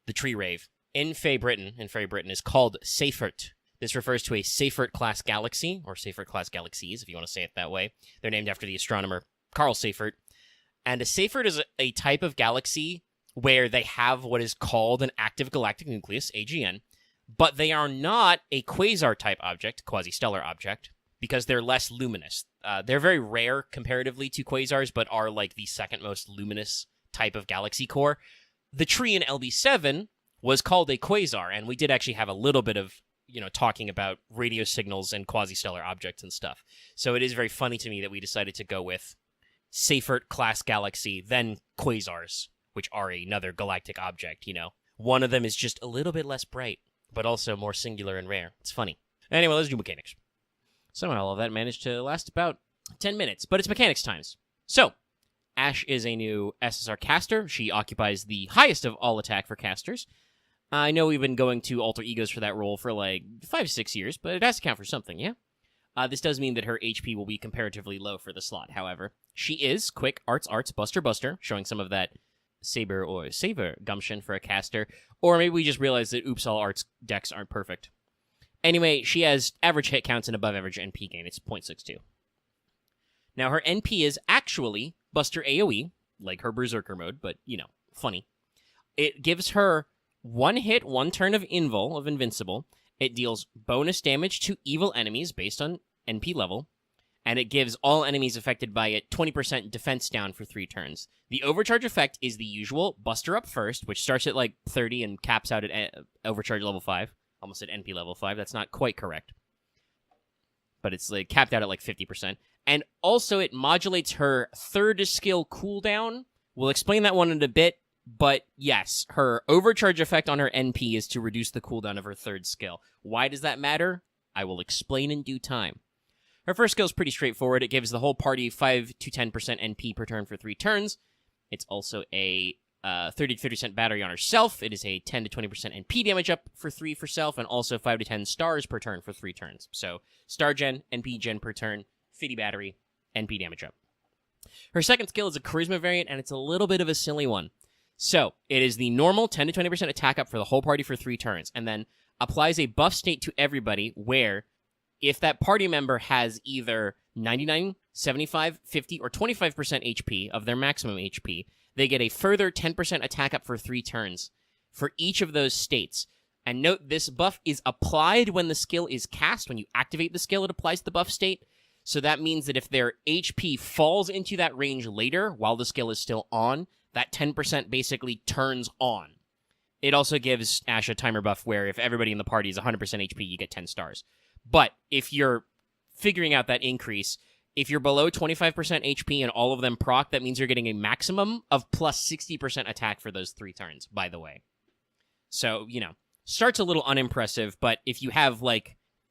the tree rave, in Fairy Britain is called Seifert. This refers to a Seifert-class galaxy, or Seifert-class galaxies, if you want to say it that way. They're named after the astronomer Carl Seifert. And a Seifert is a type of galaxy where they have what is called an active galactic nucleus, AGN, but they are not a quasar-type object, quasi-stellar object, because they're less luminous. They're very rare comparatively to quasars, but are like the second most luminous type of galaxy core. The tree in LB7 was called a quasar, and we did actually have a little bit of, talking about radio signals and quasi-stellar objects and stuff. So it is very funny to me that we decided to go with Seifert-class galaxy, then quasars, which are another galactic object, One of them is just a little bit less bright, but also more singular and rare. It's funny. Anyway, let's do mechanics. Somehow all of that managed to last about 10 minutes, but it's mechanics times. So, Ash is a new SSR caster. She occupies the highest of all attack for casters. I know we've been going to alter egos for that role for like 5 to 6 years, but it has to count for something, yeah? This does mean that her HP will be comparatively low for the slot, however. She is quick, arts, buster, showing some of that saber or saver gumption for a caster, or maybe we just realized that all arts decks aren't perfect. Anyway, she has average hit counts and above average NP gain. It's 0.62. Now, her NP is actually Buster AoE, like her Berserker mode, but, funny. It gives her 1 hit, 1 turn of Invul, of Invincible. It deals bonus damage to evil enemies based on NP level, and it gives all enemies affected by it 20% defense down for 3 turns. The overcharge effect is the usual Buster up first, which starts at like 30 and caps out at overcharge level 5. Almost at NP level 5. That's not quite correct. But it's like capped out at like 50%. And also it modulates her third skill cooldown. We'll explain that one in a bit. But yes, her overcharge effect on her NP is to reduce the cooldown of her third skill. Why does that matter? I will explain in due time. Her first skill is pretty straightforward. It gives the whole party 5 to 10% NP per turn for 3 turns. It's also a 30 to 50% battery on herself. It is a 10 to 20% NP damage up for 3 for self, and also 5 to 10 stars per turn for 3 turns. So, star gen, NP gen per turn, 50 battery, NP damage up. Her second skill is a charisma variant, and it's a little bit of a silly one. So, it is the normal 10 to 20% attack up for the whole party for 3 turns, and then applies a buff state to everybody where, if that party member has either 99, 75, 50, or 25% HP of their maximum HP, they get a further 10% attack up for 3 turns for each of those states. And note, this buff is applied when the skill is cast. When you activate the skill, it applies to the buff state. So that means that if their HP falls into that range later, while the skill is still on, that 10% basically turns on. It also gives Ash a timer buff where if everybody in the party is 100% HP, you get 10 stars. But if you're figuring out that increase, if you're below 25% HP and all of them proc, that means you're getting a maximum of plus 60% attack for those 3 turns, by the way. So, starts a little unimpressive, but if you have,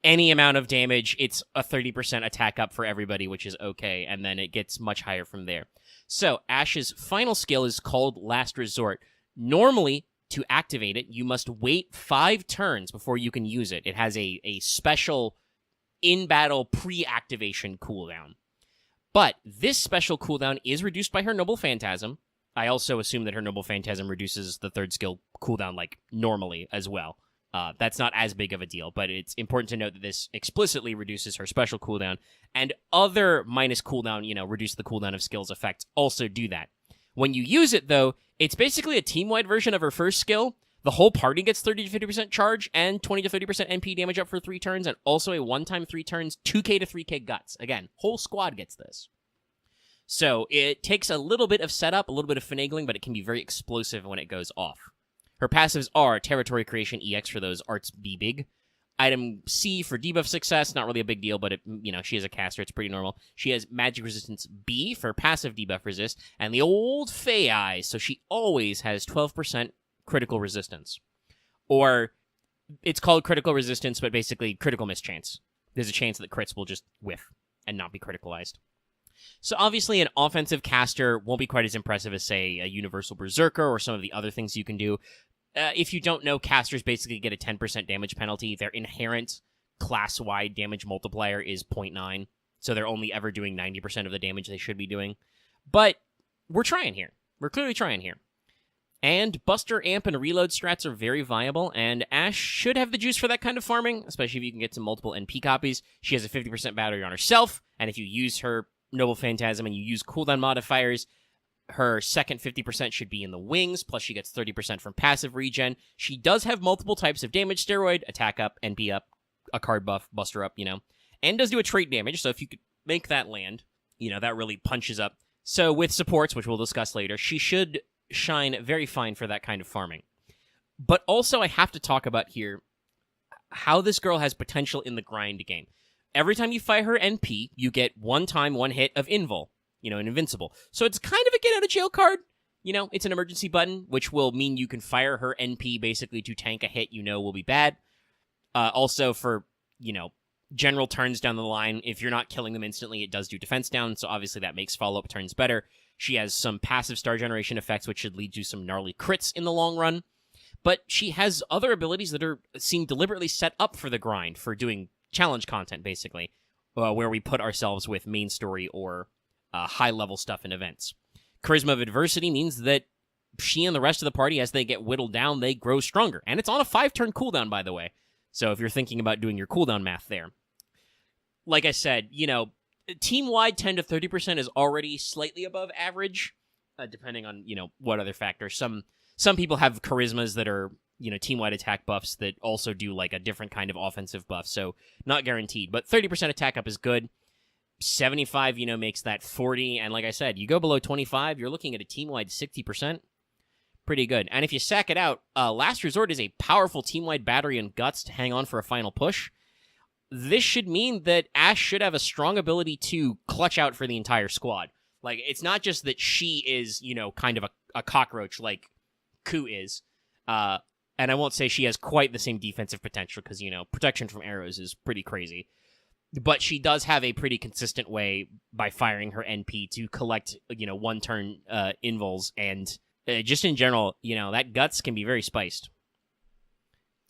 any amount of damage, it's a 30% attack up for everybody, which is okay, and then it gets much higher from there. So, Ash's final skill is called Last Resort. Normally, to activate it, you must wait 5 turns before you can use it. It has a special in-battle pre-activation cooldown. But this special cooldown is reduced by her Noble Phantasm. I also assume that her Noble Phantasm reduces the 3rd skill cooldown, normally as well. That's not as big of a deal, but it's important to note that this explicitly reduces her special cooldown, and other minus cooldown, reduce the cooldown of skills effects also do that. When you use it, though, it's basically a team-wide version of her first skill. The whole party gets 30 to 50% charge and 20 to 30% NP damage up for 3 turns, and also a one-time 3 turns, 2k to 3k guts. Again, whole squad gets this. So it takes a little bit of setup, a little bit of finagling, but it can be very explosive when it goes off. Her passives are Territory Creation EX for those arts be big. Item C for debuff success, not really a big deal, but she is a caster, it's pretty normal. She has Magic Resistance B for passive debuff resist, and the old Fey Eyes, so she always has 12% critical resistance. Or, it's called critical resistance, but basically critical mischance. There's a chance that crits will just whiff and not be criticalized. So obviously an offensive caster won't be quite as impressive as, say, a Universal Berserker or some of the other things you can do. If you don't know, casters basically get a 10% damage penalty. Their inherent class-wide damage multiplier is 0.9, so they're only ever doing 90% of the damage they should be doing. But we're trying here. We're clearly trying here. And Buster, Amp, and Reload strats are very viable, and Ash should have the juice for that kind of farming, especially if you can get some multiple NP copies. She has a 50% battery on herself, and if you use her Noble Phantasm and you use cooldown modifiers, her second 50% should be in the wings, plus she gets 30% from passive regen. She does have multiple types of damage steroid, attack up, NP up, a card buff, Buster up, and does do a trait damage, so if you could make that land, that really punches up. So with supports, which we'll discuss later, she should shine very fine for that kind of farming. But also I have to talk about here how this girl has potential in the grind game. Every time you fire her NP, you get one hit of Invul. An invincible. So it's kind of a get-out-of-jail card. It's an emergency button, which will mean you can fire her NP basically to tank a hit will be bad. Also for, general turns down the line, if you're not killing them instantly, it does do defense down, so obviously that makes follow-up turns better. She has some passive star generation effects, which should lead to some gnarly crits in the long run. But she has other abilities that seem deliberately set up for the grind, for doing challenge content, basically, where we put ourselves with main story or high-level stuff in events. Charisma of Adversity means that she and the rest of the party, as they get whittled down, they grow stronger. And it's on a 5-turn cooldown, by the way. So if you're thinking about doing your cooldown math there. Like I said, team-wide 10 to 30% is already slightly above average, depending on, what other factors. Some people have charismas that are, team-wide attack buffs that also do, a different kind of offensive buff, so not guaranteed. But 30% attack up is good. 75, makes that 40, and like I said, you go below 25, you're looking at a team-wide 60%. Pretty good. And if you sack it out, Last Resort is a powerful team-wide battery and guts to hang on for a final push. This should mean that Ash should have a strong ability to clutch out for the entire squad. It's not just that she is, kind of a cockroach like Ku is. And I won't say she has quite the same defensive potential because, protection from arrows is pretty crazy. But she does have a pretty consistent way by firing her NP to collect, one-turn invuls. And just in general, that guts can be very spiced.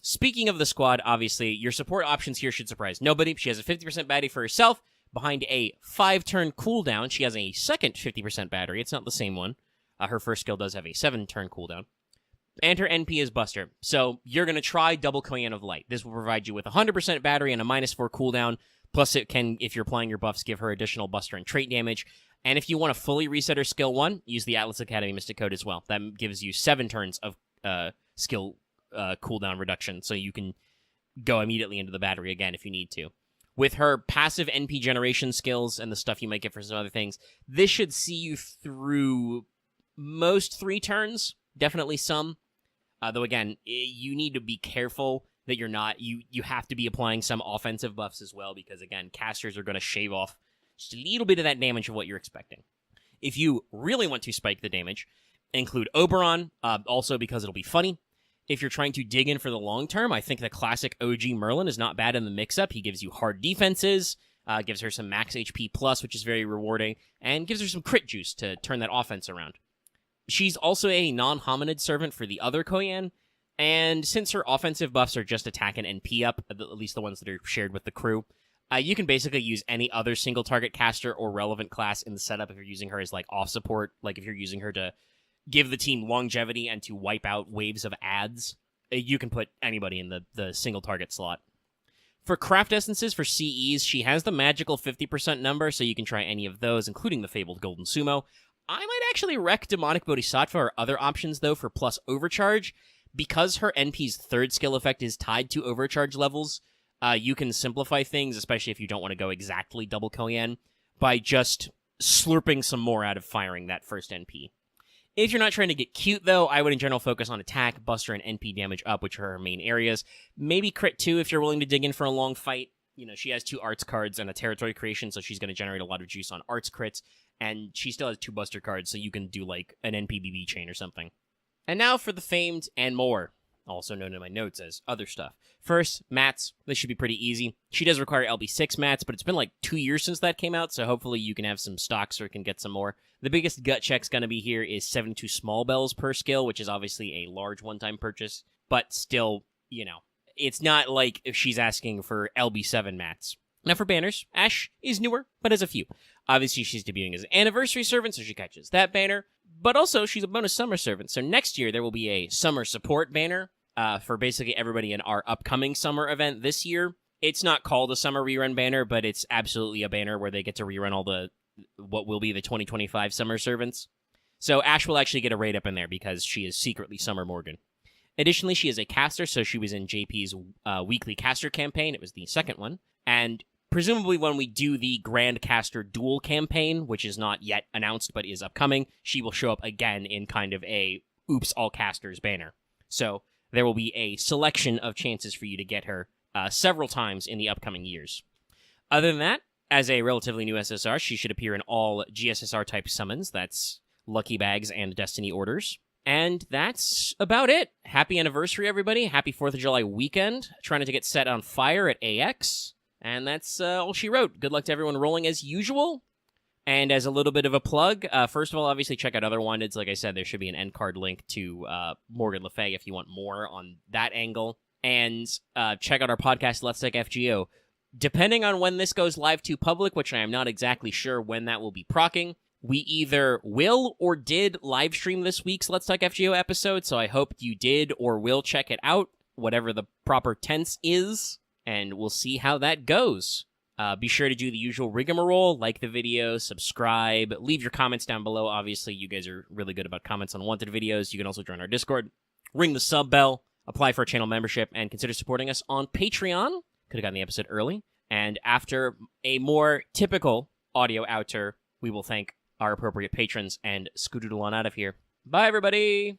Speaking of the squad, obviously, your support options here should surprise nobody. She has a 50% battery for herself. Behind a 5-turn cooldown, she has a second 50% battery. It's not the same one. Her first skill does have a 7-turn cooldown. And her NP is Buster. So you're going to try Double Koyan of Light. This will provide you with a 100% battery and a -4 cooldown. Plus it can, if you're playing your buffs, give her additional Buster and trait damage. And if you want to fully reset her skill 1, use the Atlas Academy Mystic Code as well. That gives you 7 turns of skill cooldown reduction, so you can go immediately into the battery again if you need to. With her passive NP generation skills and the stuff you might get for some other things, this should see you through most 3 turns, definitely some. Though again, you need to be careful that you're not, you have to be applying some offensive buffs as well, because again, casters are going to shave off just a little bit of that damage of what you're expecting. If you really want to spike the damage, include Oberon, also because it'll be funny. If you're trying to dig in for the long term, I think the classic OG Merlin is not bad in the mix-up. He gives you hard defenses, gives her some max HP plus, which is very rewarding, and gives her some crit juice to turn that offense around. She's also a non-hominid servant for the other Koyan, and since her offensive buffs are just attack and NP up, at least the ones that are shared with the crew, you can basically use any other single target caster or relevant class in the setup if you're using her as like off support, like if you're using her to give the team longevity and to wipe out waves of ads. You can put anybody in the single target slot. For craft essences for CEs, she has the magical 50% number, so you can try any of those, including the fabled Golden Sumo. I might actually rec Demonic Bodhisattva or other options, though, for plus overcharge. Because her NP's third skill effect is tied to overcharge levels, you can simplify things, especially if you don't want to go exactly double Koyan, by just slurping some more out of firing that first NP. If you're not trying to get cute, though, I would in general focus on attack, buster, and NP damage up, which are her main areas. Maybe crit 2 if you're willing to dig in for a long fight. You know, she has 2 arts cards and a territory creation, so she's going to generate a lot of juice on arts crits, and she still has 2 buster cards, so you can do, like, an NPBB chain or something. And now for the famed and more, also known in my notes as other stuff. First, mats. This should be pretty easy. She does require LB6 mats, but it's been like 2 years since that came out, so hopefully you can have some stocks or can get some more. The biggest gut check's going to be here is 72 small bells per skill, which is obviously a large one-time purchase, but still, you know, it's not like if she's asking for LB7 mats. Now for banners, Ash is newer, but has a few. Obviously, she's debuting as an anniversary servant, so she catches that banner. But also, she's a bonus summer servant, so next year there will be a summer support banner for basically everybody in our upcoming summer event this year. It's not called a summer rerun banner, but it's absolutely a banner where they get to rerun all the what will be the 2025 summer servants. So Ash will actually get a raid up in there because she is secretly Summer Morgan. Additionally, she is a caster, so she was in JP's weekly caster campaign. It was the second one. And presumably when we do the Grand Caster Duel campaign, which is not yet announced but is upcoming, she will show up again in kind of a Oops All Casters banner. So there will be a selection of chances for you to get her several times in the upcoming years. Other than that, as a relatively new SSR, she should appear in all GSSR-type summons. That's Lucky Bags and Destiny Orders. And that's about it. Happy anniversary, everybody. Happy 4th of July weekend. Trying to get set on fire at AX. And that's all she wrote. Good luck to everyone rolling as usual. And as a little bit of a plug, first of all, obviously check out other Wandeds. Like I said, there should be an end card link to Morgan Le Fay if you want more on that angle. And check out our podcast, Let's Take FGO. Depending on when this goes live to public, which I am not exactly sure when that will be procking, we either will or did live stream this week's Let's Talk FGO episode, so I hope you did or will check it out, whatever the proper tense is, and we'll see how that goes. Be sure to do the usual rigmarole, like the video, subscribe, leave your comments down below. Obviously, you guys are really good about comments on Wanted videos. You can also join our Discord, ring the sub bell, apply for a channel membership, and consider supporting us on Patreon. Could have gotten the episode early. And after a more typical audio outer, we will thank our appropriate patrons and scoodoodle on out of here. Bye, everybody!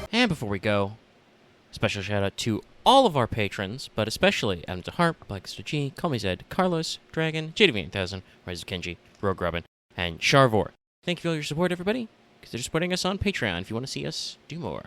And before we go, special shout out to all of our patrons, but especially Adam DeHart, Blackster G, Call Me Zed, Carlos, Dragon, JW8000, Rise of Kenji, Rogue Robin, and Sharvor. Thank you for all your support, everybody. Consider supporting us on Patreon if you want to see us do more.